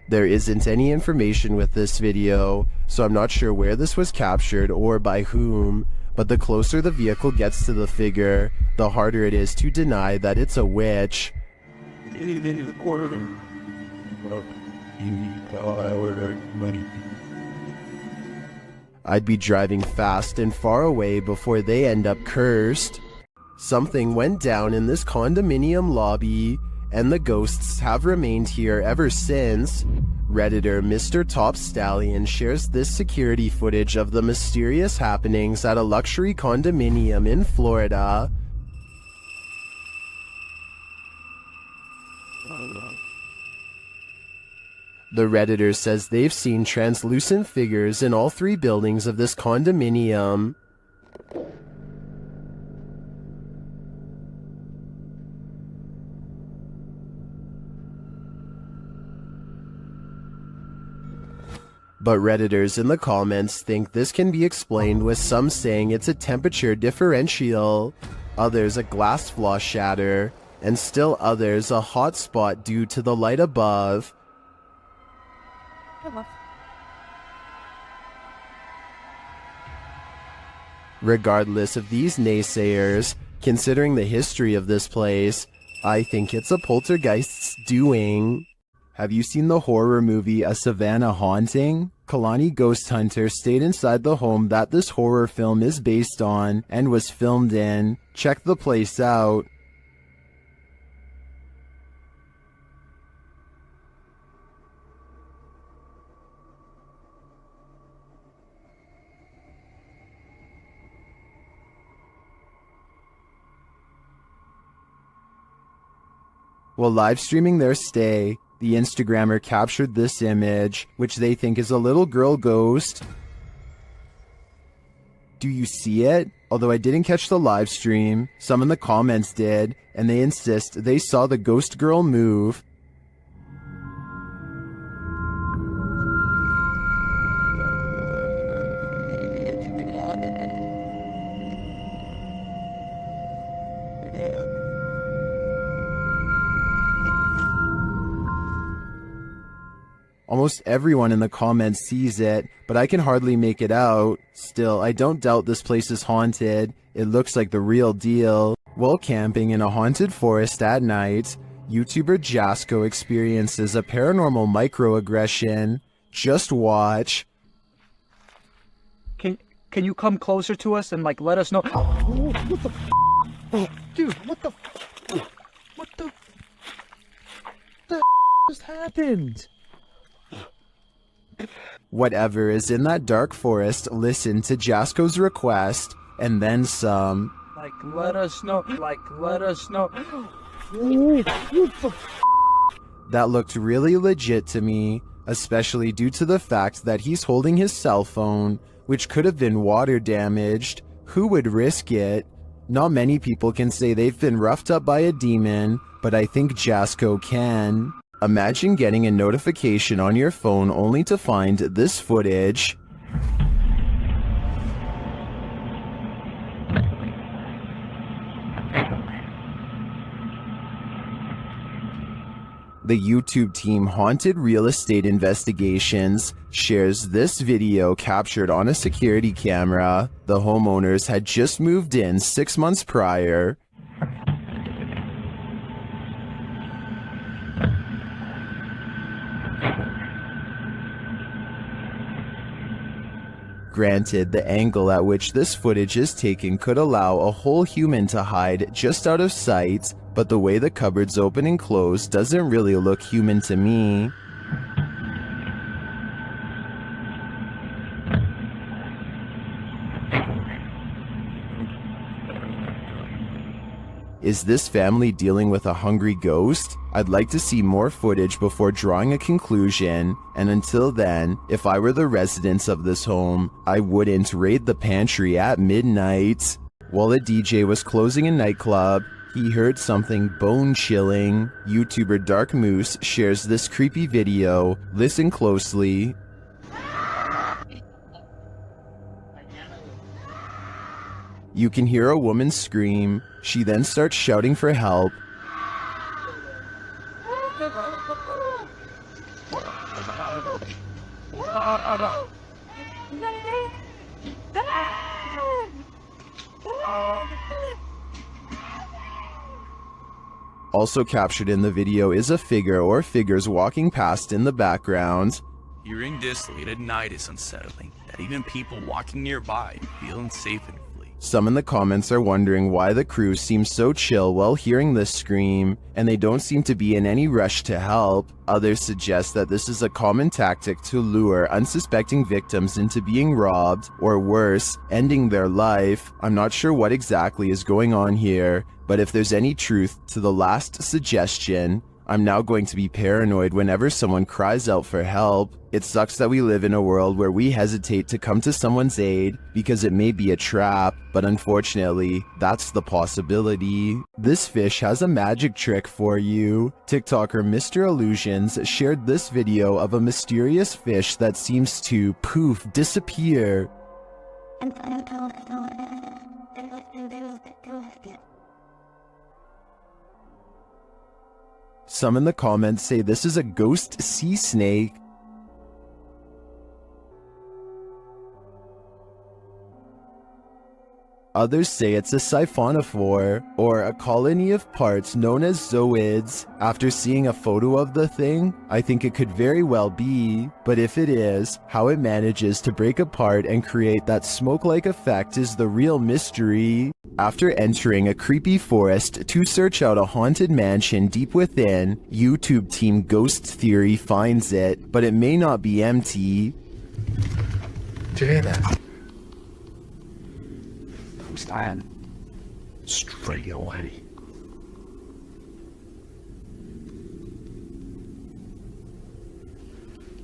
[SPEAKER 1] There isn't any information with this video, so I'm not sure where this was captured or by whom, but the closer the vehicle gets to the figure, the harder it is to deny that it's a witch. I'd be driving fast and far away before they end up cursed. Something went down in this condominium lobby, and the ghosts have remained here ever since. Redditor Mr. Top Stallion shares this security footage of the mysterious happenings at a luxury condominium in Florida. The Redditor says they've seen translucent figures in all 3 buildings of this condominium. But Redditors in the comments think this can be explained with some saying it's a temperature differential, others a glass flaw shatter, and still others a hot spot due to the light above. Regardless of these naysayers, considering the history of this place, I think it's a poltergeist's doing. Have you seen the horror movie A Savannah Haunting? Kalani Ghost Hunter stayed inside the home that this horror film is based on and was filmed in. Check the place out. While live streaming their stay, the Instagrammer captured this image, which they think is a little girl ghost. Do you see it? Although I didn't catch the live stream, some in the comments did, and they insist they saw the ghost girl move. Almost everyone in the comments sees it, but I can hardly make it out. Still, I don't doubt this place is haunted. It looks like the real deal. While camping in a haunted forest at night, YouTuber Jasko experiences a paranormal microaggression. Just watch.
[SPEAKER 18] Can you come closer to us and like let us know? Oh, what the dude, what the just happened?
[SPEAKER 1] Whatever is in that dark forest, listen to Jasko's request, and then some.
[SPEAKER 18] Like, let us know. Like, let us know.
[SPEAKER 1] That looked really legit to me, especially due to the fact that he's holding his cell phone, which could have been water damaged. Who would risk it? Not many people can say they've been roughed up by a demon, but I think Jasko can. Imagine getting a notification on your phone only to find this footage. The YouTube team Haunted Real Estate Investigations shares this video captured on a security camera. The homeowners had just moved in 6 months prior. Granted, the angle at which this footage is taken could allow a whole human to hide just out of sight, but the way the cupboards open and close doesn't really look human to me. Is this family dealing with a hungry ghost? I'd like to see more footage before drawing a conclusion, and until then, if I were the residents of this home, I wouldn't raid the pantry at midnight. While a DJ was closing a nightclub, he heard something bone-chilling. YouTuber Dark Moose shares this creepy video. Listen closely. You can hear a woman scream. She then starts shouting for help. Also captured in the video is a figure or figures walking past in the background.
[SPEAKER 4] Hearing this late at night is unsettling, that even people walking nearby feel unsafe and flee.
[SPEAKER 1] Some in the comments are wondering why the crew seems so chill while hearing this scream, and they don't seem to be in any rush to help. Others suggest that this is a common tactic to lure unsuspecting victims into being robbed, or worse, ending their life. I'm not sure what exactly is going on here, but if there's any truth to the last suggestion, I'm now going to be paranoid whenever someone cries out for help. It sucks that we live in a world where we hesitate to come to someone's aid because it may be a trap, but unfortunately, that's the possibility. This fish has a magic trick for you. TikToker Mr. Illusions shared this video of a mysterious fish that seems to poof, disappear. Some in the comments say this is a ghost sea snake. Others say it's a siphonophore, or a colony of parts known as zooids. After seeing a photo of the thing, I think it could very well be, but if it is, how it manages to break apart and create that smoke-like effect is the real mystery. After entering a creepy forest to search out a haunted mansion deep within, YouTube team Ghost Theory finds it, but it may not be empty.
[SPEAKER 11] Do you hear that? Stan. Straight away.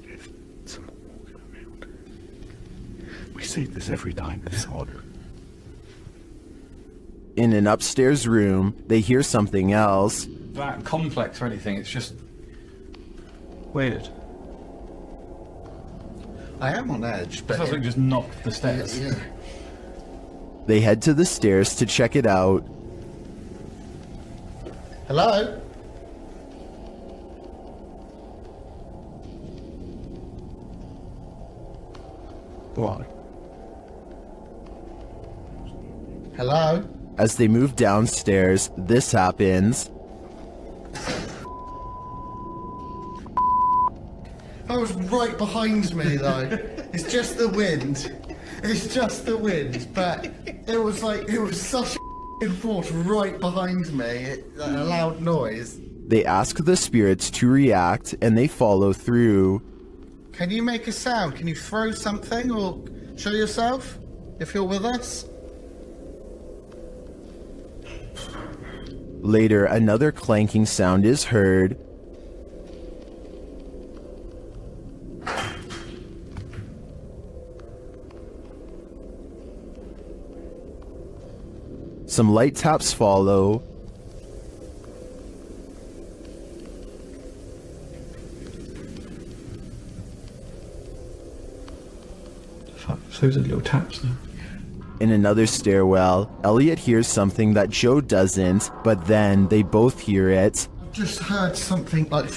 [SPEAKER 11] There's someone walking around. We see this every time. It's odd.
[SPEAKER 1] In an upstairs room, they hear something else.
[SPEAKER 11] That complex or anything, it's just weird.
[SPEAKER 21] I am on edge, but...
[SPEAKER 11] It sounds like just knocked the stairs.
[SPEAKER 21] Yeah.
[SPEAKER 1] They head to the stairs to check it out.
[SPEAKER 21] Hello?
[SPEAKER 11] What?
[SPEAKER 21] Hello?
[SPEAKER 1] As they move downstairs, this happens.
[SPEAKER 21] That was right behind me, though. It's just the wind. It's just the wind, but it was such a force right behind me, a loud noise.
[SPEAKER 1] They ask the spirits to react, and they follow through.
[SPEAKER 21] Can you make a sound? Can you throw something or show yourself if you're with us?
[SPEAKER 1] Later, another clanking sound is heard. Some light taps follow.
[SPEAKER 11] So those are little taps now.
[SPEAKER 1] In another stairwell, Elliot hears something that Joe doesn't, but then they both hear it.
[SPEAKER 21] Just heard something like...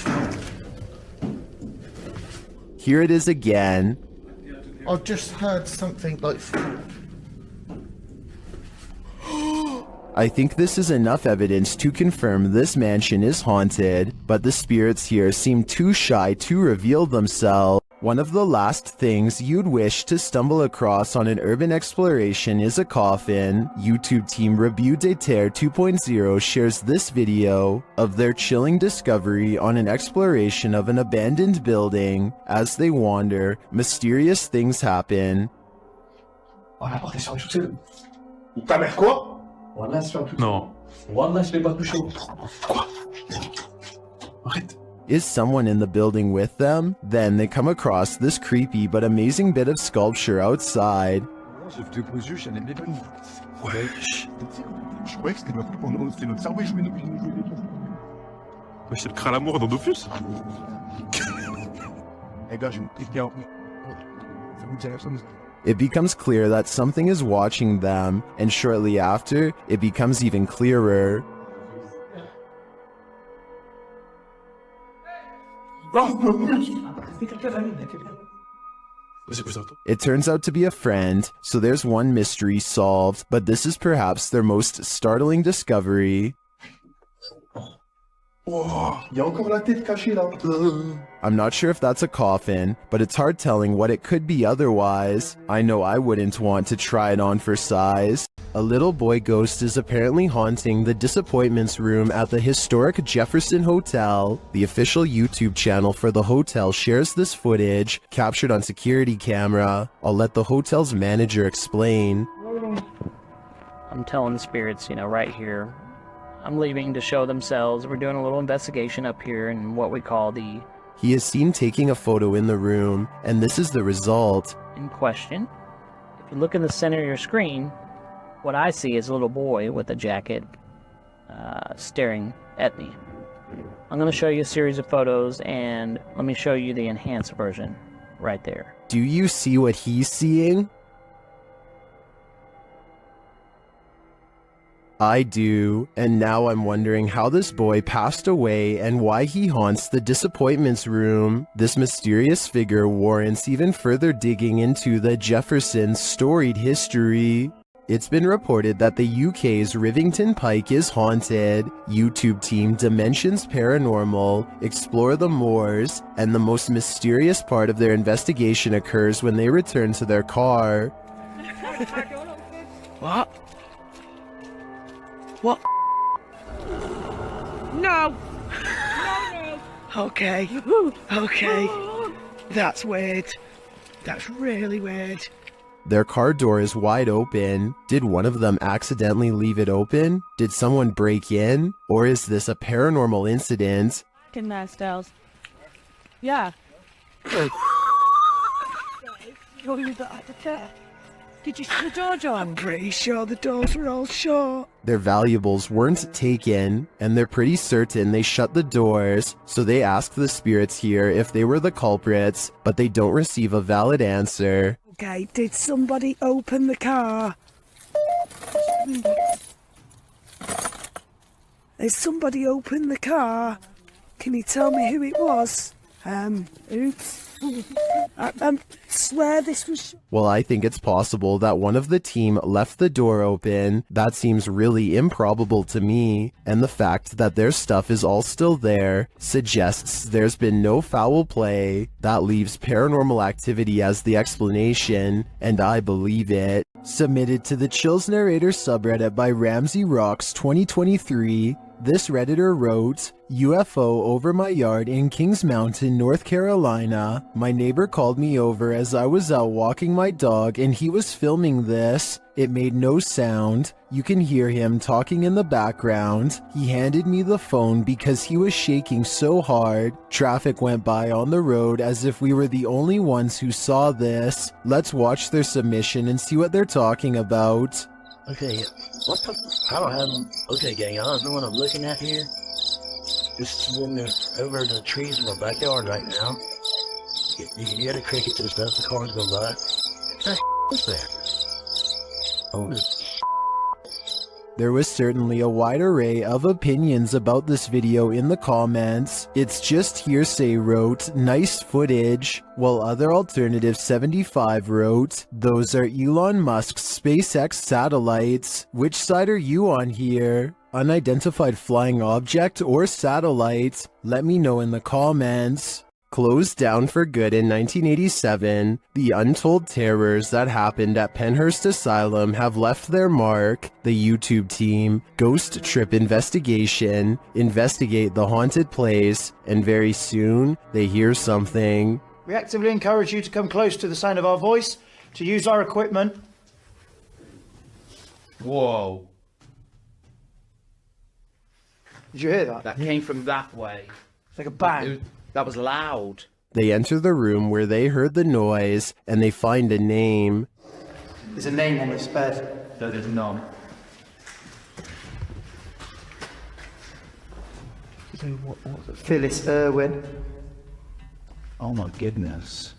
[SPEAKER 1] Here it is again.
[SPEAKER 21] I just heard something like...
[SPEAKER 1] I think this is enough evidence to confirm this mansion is haunted, but the spirits here seem too shy to reveal themselves. One of the last things you'd wish to stumble across on an urban exploration is a coffin. YouTube team Review de Terre 2.0 shares this video of their chilling discovery on an exploration of an abandoned building. As they wander, mysterious things happen.
[SPEAKER 11] Non.
[SPEAKER 1] Is someone in the building with them? Then they come across this creepy but amazing bit of sculpture outside.
[SPEAKER 17] C'est le crin à l'amour dans Dofus.
[SPEAKER 1] It becomes clear that something is watching them, and shortly after, it becomes even clearer. It turns out to be a friend, so there's one mystery solved, but this is perhaps their most startling discovery. I'm not sure if that's a coffin, but it's hard telling what it could be otherwise. I know I wouldn't want to try it on for size. A little boy ghost is apparently haunting the disappointments room at the historic Jefferson Hotel. The official YouTube channel for the hotel shares this footage, captured on security camera. I'll let the hotel's manager explain.
[SPEAKER 3] I'm telling the spirits, right here,
[SPEAKER 18] I'm leaving to show themselves. We're doing a little investigation up here in what we call the...
[SPEAKER 1] He is seen taking a photo in the room, and this is the result.
[SPEAKER 18] In question. If you look in the center of your screen, what I see is a little boy with a jacket staring at me. I'm going to show you a series of photos, and let me show you the enhanced version right there.
[SPEAKER 1] Do you see what he's seeing? I do, and now I'm wondering how this boy passed away and why he haunts the disappointments room. This mysterious figure warrants even further digging into the Jeffersons' storied history. It's been reported that the UK's Rivington Pike is haunted. YouTube team Dimensions Paranormal explore the moors, and the most mysterious part of their investigation occurs when they return to their car.
[SPEAKER 3] What? What? No! No! Okay. Okay. That's weird. That's really weird.
[SPEAKER 1] Their car door is wide open. Did one of them accidentally leave it open? Did someone break in? Or is this a paranormal incident?
[SPEAKER 3] Fucking nice, Styles. Yeah. Did you see the door, John? I'm pretty sure the doors were all shut.
[SPEAKER 1] Their valuables weren't taken, and they're pretty certain they shut the doors, so they ask the spirits here if they were the culprits, but they don't receive a valid answer.
[SPEAKER 3] Okay, did somebody open the car? Did somebody open the car? Can you tell me who it was? Oops. I swear this was...
[SPEAKER 1] Well, I think it's possible that one of the team left the door open. That seems really improbable to me, and the fact that their stuff is all still there suggests there's been no foul play. That leaves paranormal activity as the explanation, and I believe it. Submitted to the Chills Narrator subreddit by Ramsey Rocks 2023. This Redditor wrote, UFO over my yard in Kings Mountain, North Carolina. My neighbor called me over as I was out walking my dog and he was filming this. It made no sound. You can hear him talking in the background. He handed me the phone because he was shaking so hard. Traffic went by on the road as if we were the only ones who saw this. Let's watch their submission and see what they're talking about.
[SPEAKER 8] Okay, what the... I don't have... Okay, gang, I don't know what I'm looking at here. Just when they're over the trees in my backyard right now. You can hear the crickets and stuff, the cars go by. What's there? Oh,
[SPEAKER 1] There was certainly a wide array of opinions about this video in the comments. It's just hearsay wrote, nice footage, while other alternative 75 wrote, those are Elon Musk's SpaceX satellites. Which side are you on here? Unidentified flying object or satellite? Let me know in the comments. Closed down for good in 1987, the untold terrors that happened at Penhurst Asylum have left their mark. The YouTube team, Ghost Trip Investigate the haunted place, and very soon, they hear something.
[SPEAKER 6] We actively encourage you to come close to the sound of our voice, to use our equipment.
[SPEAKER 15] Whoa.
[SPEAKER 6] Did you hear that?
[SPEAKER 15] That came from that way.
[SPEAKER 6] It's like a bang.
[SPEAKER 15] That was loud.
[SPEAKER 1] They enter the room where they heard the noise, and they find a name.
[SPEAKER 6] There's a name on this bed.
[SPEAKER 15] No, there's none.
[SPEAKER 6] So what's it? Phyllis Irwin.
[SPEAKER 8] oh my goodness.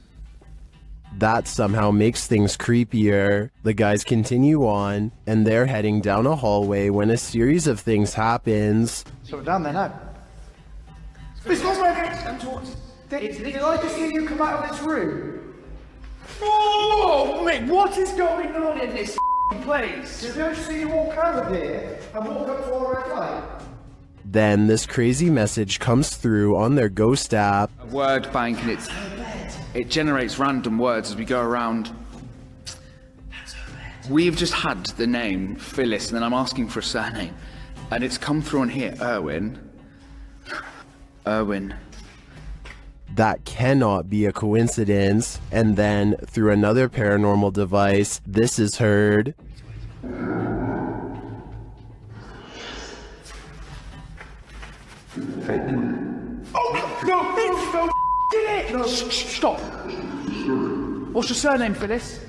[SPEAKER 1] That somehow makes things creepier. The guys continue on, and they're heading down a hallway when a series of things happens.
[SPEAKER 6] So we're down there now. This was my Did I just hear you come out of this room? Oh, mate, what is going on in this place? Did I just see you walk over here and walk up to our red light?
[SPEAKER 1] Then this crazy message comes through on their ghost app.
[SPEAKER 10] A word bank, and it generates random words as we go around. We've just had the name Phyllis, and then I'm asking for a surname, and it's come through on here, Irwin.
[SPEAKER 1] That cannot be a coincidence. And then, through another paranormal device, this is heard.
[SPEAKER 6] Oh, no, did it! No, stop. What's your surname, Phyllis?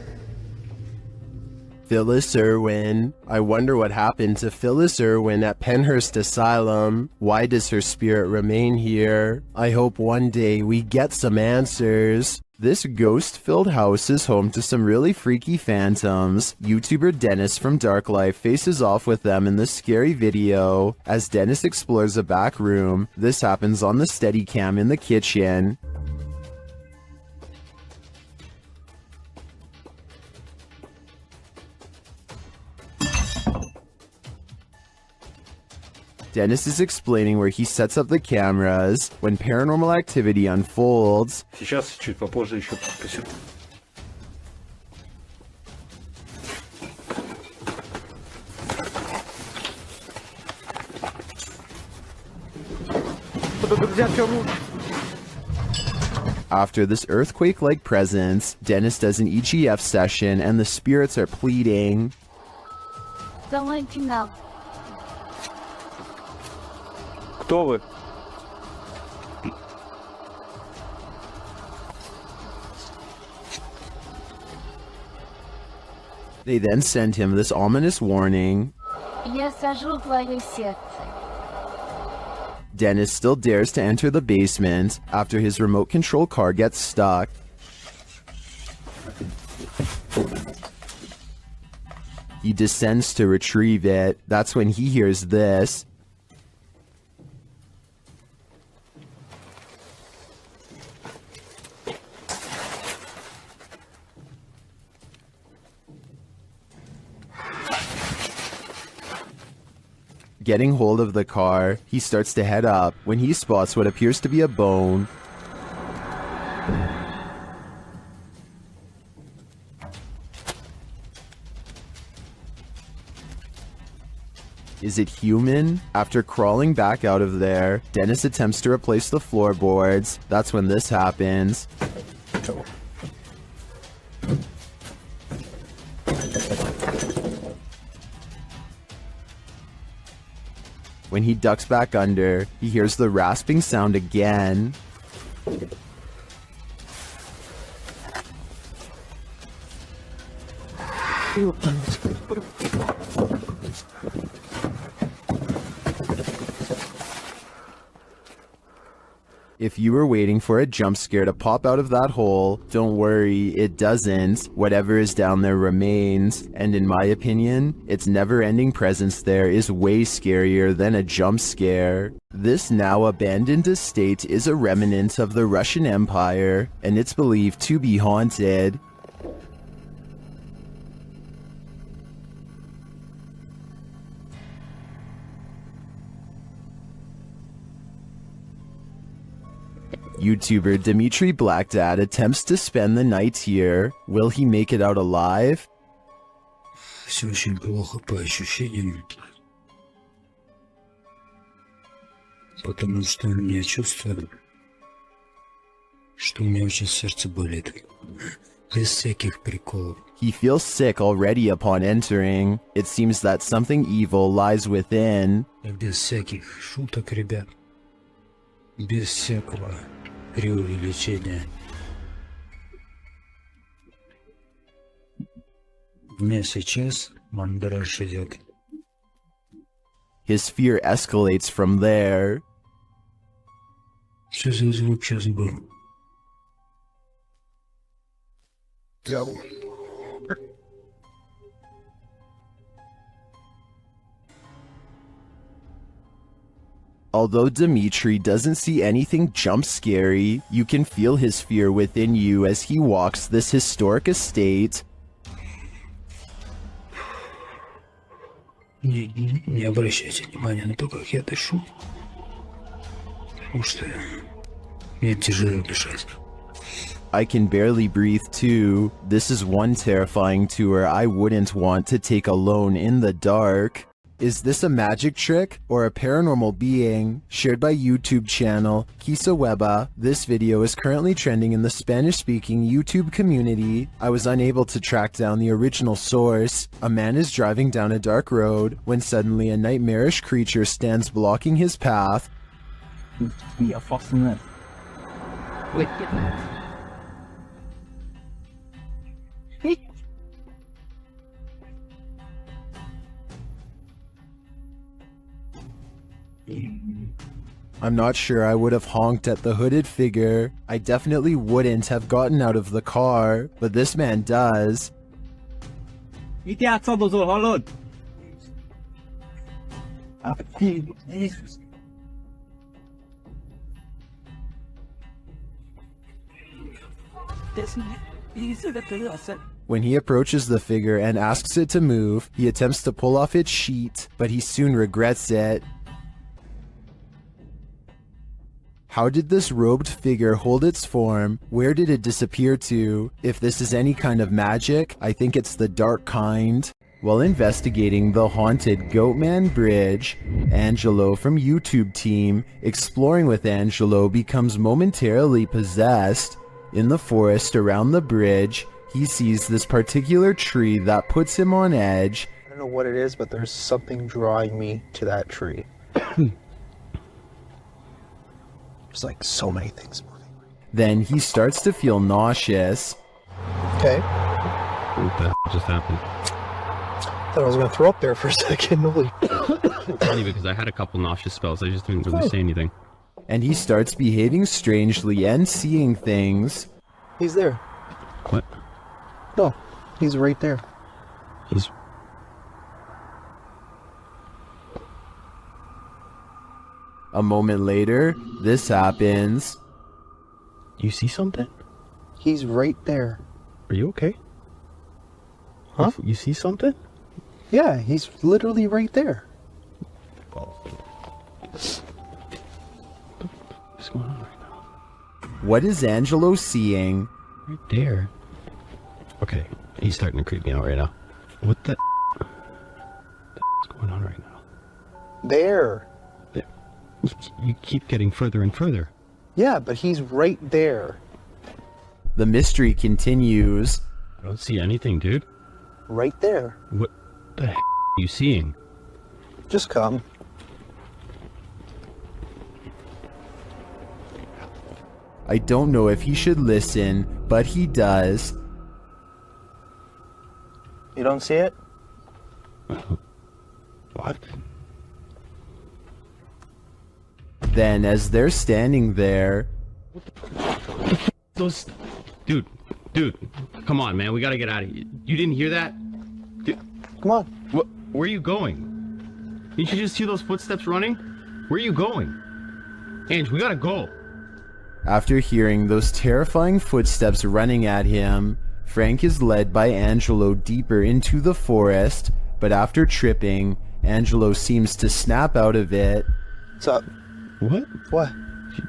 [SPEAKER 1] Phyllis Irwin. I wonder what happened to Phyllis Irwin at Penhurst Asylum. Why does her spirit remain here? I hope one day we get some answers. This ghost-filled house is home to some really freaky phantoms. YouTuber Dennis from Dark Life faces off with them in this scary video. As Dennis explores a back room, this happens on the Steadicam in the kitchen. Dennis is explaining where he sets up the cameras when paranormal activity unfolds.
[SPEAKER 11] Сейчас чуть попозже еще подпишу.
[SPEAKER 1] After this earthquake-like presence, Dennis does an EGF session and the spirits are pleading.
[SPEAKER 9] Давайте нам.
[SPEAKER 11] Кто вы?
[SPEAKER 1] They then send him this ominous warning.
[SPEAKER 9] Я сожру твое сердце.
[SPEAKER 1] Dennis still dares to enter the basement after his remote control car gets stuck. He descends to retrieve it. That's when he hears this. Getting hold of the car, he starts to head up when he spots what appears to be a bone. Is it human? After crawling back out of there, Dennis attempts to replace the floorboards. That's when this happens. When he ducks back under, he hears the rasping sound again. If you were waiting for a jump scare to pop out of that hole, don't worry, it doesn't. Whatever is down there remains, and in my opinion, its never-ending presence there is way scarier than a jump scare. This now abandoned estate is a remnant of the Russian Empire, and it's believed to be haunted. YouTuber Dimitri Blackdad attempts to spend the night here. Will he make it out alive?
[SPEAKER 16] Все очень плохо по ощущениям. Потому что у меня чувство, что у меня очень сердце болит. Без всяких приколов.
[SPEAKER 1] He feels sick already upon entering. It seems that something evil lies within.
[SPEAKER 16] Без всяких шуток, ребят. Без всякого преувеличения. У меня сейчас мандраж идет.
[SPEAKER 1] His fear escalates from there.
[SPEAKER 16] Что за звук сейчас был?
[SPEAKER 1] Although Dimitri doesn't see anything jump scary, you can feel his fear within you as he walks this historic estate.
[SPEAKER 16] Не обращайте внимания на то, как я дышу. Потому что мне тяжело дышать.
[SPEAKER 1] I can barely breathe too. This is one terrifying tour I wouldn't want to take alone in the dark. Is this a magic trick or a paranormal being? Shared by YouTube channel Kisa Weba, this video is currently trending in the Spanish-speaking YouTube community. I was unable to track down the original source. A man is driving down a dark road when suddenly a nightmarish creature stands blocking his path.
[SPEAKER 8] Ja, fast net. Wait, get
[SPEAKER 1] I'm not sure I would have honked at the hooded figure. I definitely wouldn't have gotten out of the car, but this man does.
[SPEAKER 8] Idzie, a co do zololod?
[SPEAKER 1] When he approaches the figure and asks it to move, he attempts to pull off its sheet, but he soon regrets it. How did this robed figure hold its form? Where did it disappear to? If this is any kind of magic, I think it's the dark kind. While investigating the haunted Goatman Bridge, Angelo from YouTube team Exploring with Angelo becomes momentarily possessed. In the forest around the bridge, he sees this particular tree that puts him on edge.
[SPEAKER 14] I don't know what it is, but there's something drawing me to that tree. There's like so many things moving.
[SPEAKER 1] Then he starts to feel nauseous.
[SPEAKER 14] Okay.
[SPEAKER 2] What the hell just happened?
[SPEAKER 14] Thought I was gonna throw up there for a second. Holy.
[SPEAKER 2] It's funny because I had a couple nauseous spells. I just didn't really say anything.
[SPEAKER 1] And he starts behaving strangely and seeing things.
[SPEAKER 14] He's there.
[SPEAKER 2] What?
[SPEAKER 14] No, he's right there.
[SPEAKER 2] He's...
[SPEAKER 1] A moment later, this happens.
[SPEAKER 2] You see something?
[SPEAKER 14] He's right there.
[SPEAKER 2] Are you okay?
[SPEAKER 14] Huh?
[SPEAKER 2] You see something?
[SPEAKER 14] Yeah, he's literally right there.
[SPEAKER 2] What's going on right now?
[SPEAKER 1] What is Angelo seeing?
[SPEAKER 2] Right there. Okay, he's starting to creep me out right now. What the what's going on right now?
[SPEAKER 14] There.
[SPEAKER 2] You keep getting further and further.
[SPEAKER 14] Yeah, but he's right there.
[SPEAKER 1] The mystery continues.
[SPEAKER 2] I don't see anything, dude.
[SPEAKER 14] Right there.
[SPEAKER 2] What the heck are you seeing?
[SPEAKER 14] Just come.
[SPEAKER 1] I don't know if he should listen, but he does.
[SPEAKER 14] You don't see it?
[SPEAKER 2] What?
[SPEAKER 1] Then, as they're standing there...
[SPEAKER 2] Those... Dude, come on, man. We gotta get out of here. You didn't hear that? Dude,
[SPEAKER 14] come on.
[SPEAKER 2] Where are you going? Didn't you just see those footsteps running? Where are you going? Ange, we gotta go.
[SPEAKER 1] After hearing those terrifying footsteps running at him, Frank is led by Angelo deeper into the forest, but after tripping, Angelo seems to snap out of it.
[SPEAKER 14] What's up?
[SPEAKER 2] What?
[SPEAKER 14] What?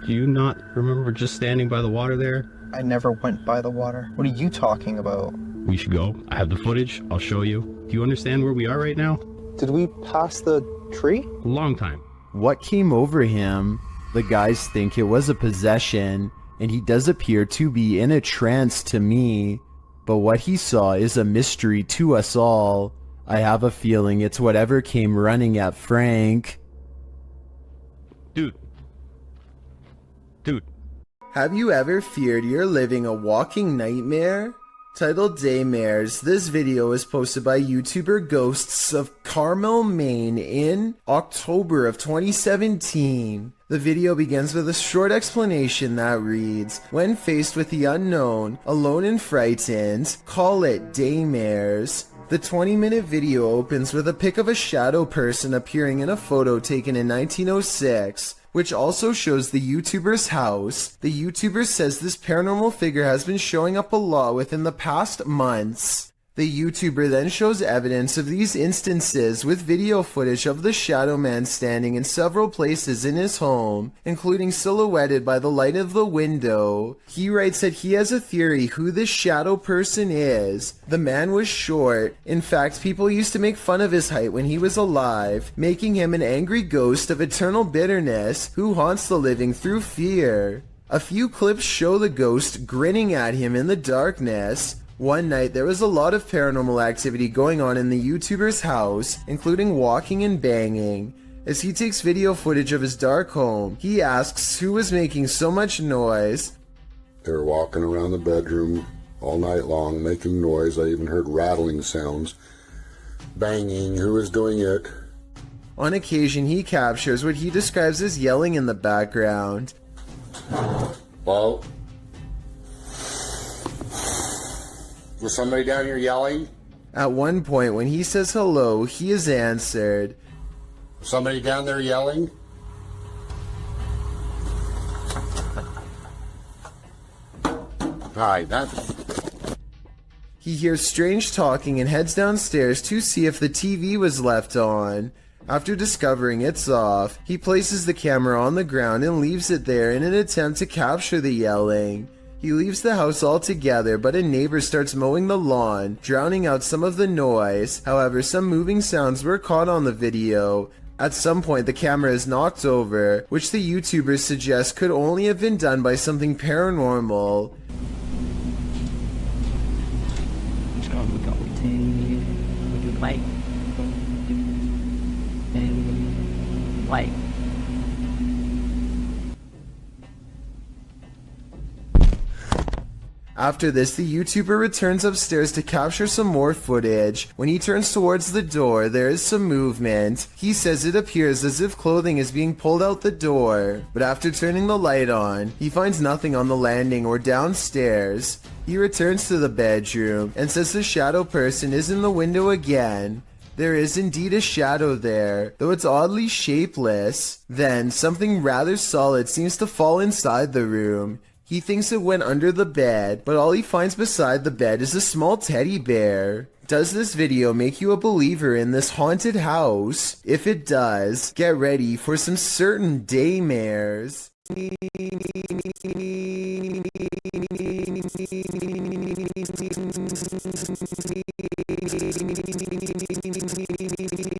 [SPEAKER 2] Do you not remember just standing by the water there?
[SPEAKER 14] I never went by the water. What are you talking about?
[SPEAKER 2] We should go. I have the footage. I'll show you. Do you understand where we are right now?
[SPEAKER 14] Did we pass the tree?
[SPEAKER 2] A long time.
[SPEAKER 1] What came over him? The guys think it was a possession, and he does appear to be in a trance to me. But what he saw is a mystery to us all. I have a feeling it's whatever came running at Frank.
[SPEAKER 2] Dude.
[SPEAKER 1] Have you ever feared you're living a walking nightmare? Titled Daymares, this video is posted by YouTuber Ghosts of Carmel, Maine in October of 2017. The video begins with a short explanation that reads, "When faced with the unknown, alone and frightened, call it Daymares." The 20-minute video opens with a pic of a shadow person appearing in a photo taken in 1906. Which also shows the YouTuber's house. The YouTuber says this paranormal figure has been showing up a lot within the past months. The YouTuber then shows evidence of these instances with video footage of the shadow man standing in several places in his home, including silhouetted by the light of the window. He writes that he has a theory who this shadow person is. The man was short. In fact, people used to make fun of his height when he was alive, making him an angry ghost of eternal bitterness who haunts the living through fear. A few clips show the ghost grinning at him in the darkness. One night, there was a lot of paranormal activity going on in the YouTuber's house, including walking and banging. As he takes video footage of his dark home, he asks who was making so much noise.
[SPEAKER 12] They were walking around the bedroom all night long, making noise. I even heard rattling sounds, banging. Who was doing it?
[SPEAKER 1] On occasion, he captures what he describes as yelling in the background.
[SPEAKER 12] Well, was somebody down here yelling?
[SPEAKER 1] At one point, when he says hello, he is answered.
[SPEAKER 12] Somebody down there yelling? Hi, that's...
[SPEAKER 1] He hears strange talking and heads downstairs to see if the TV was left on. After discovering it's off, he places the camera on the ground and leaves it there in an attempt to capture the yelling. He leaves the house altogether, but a neighbor starts mowing the lawn, drowning out some of the noise. However, some moving sounds were caught on the video. At some point, the camera is knocked over, which the YouTubers suggest could only have been done by something paranormal.
[SPEAKER 18] Like.
[SPEAKER 1] After this, the YouTuber returns upstairs to capture some more footage. When he turns towards the door, there is some movement. He says it appears as if clothing is being pulled out the door. But after turning the light on, he finds nothing on the landing or downstairs. He returns to the bedroom and says the shadow person is in the window again. There is indeed a shadow there, though it's oddly shapeless. Then, something rather solid seems to fall inside the room. He thinks it went under the bed, but all he finds beside the bed is a small teddy bear. Does this video make you a believer in this haunted house? If it does, get ready for some certain daymares.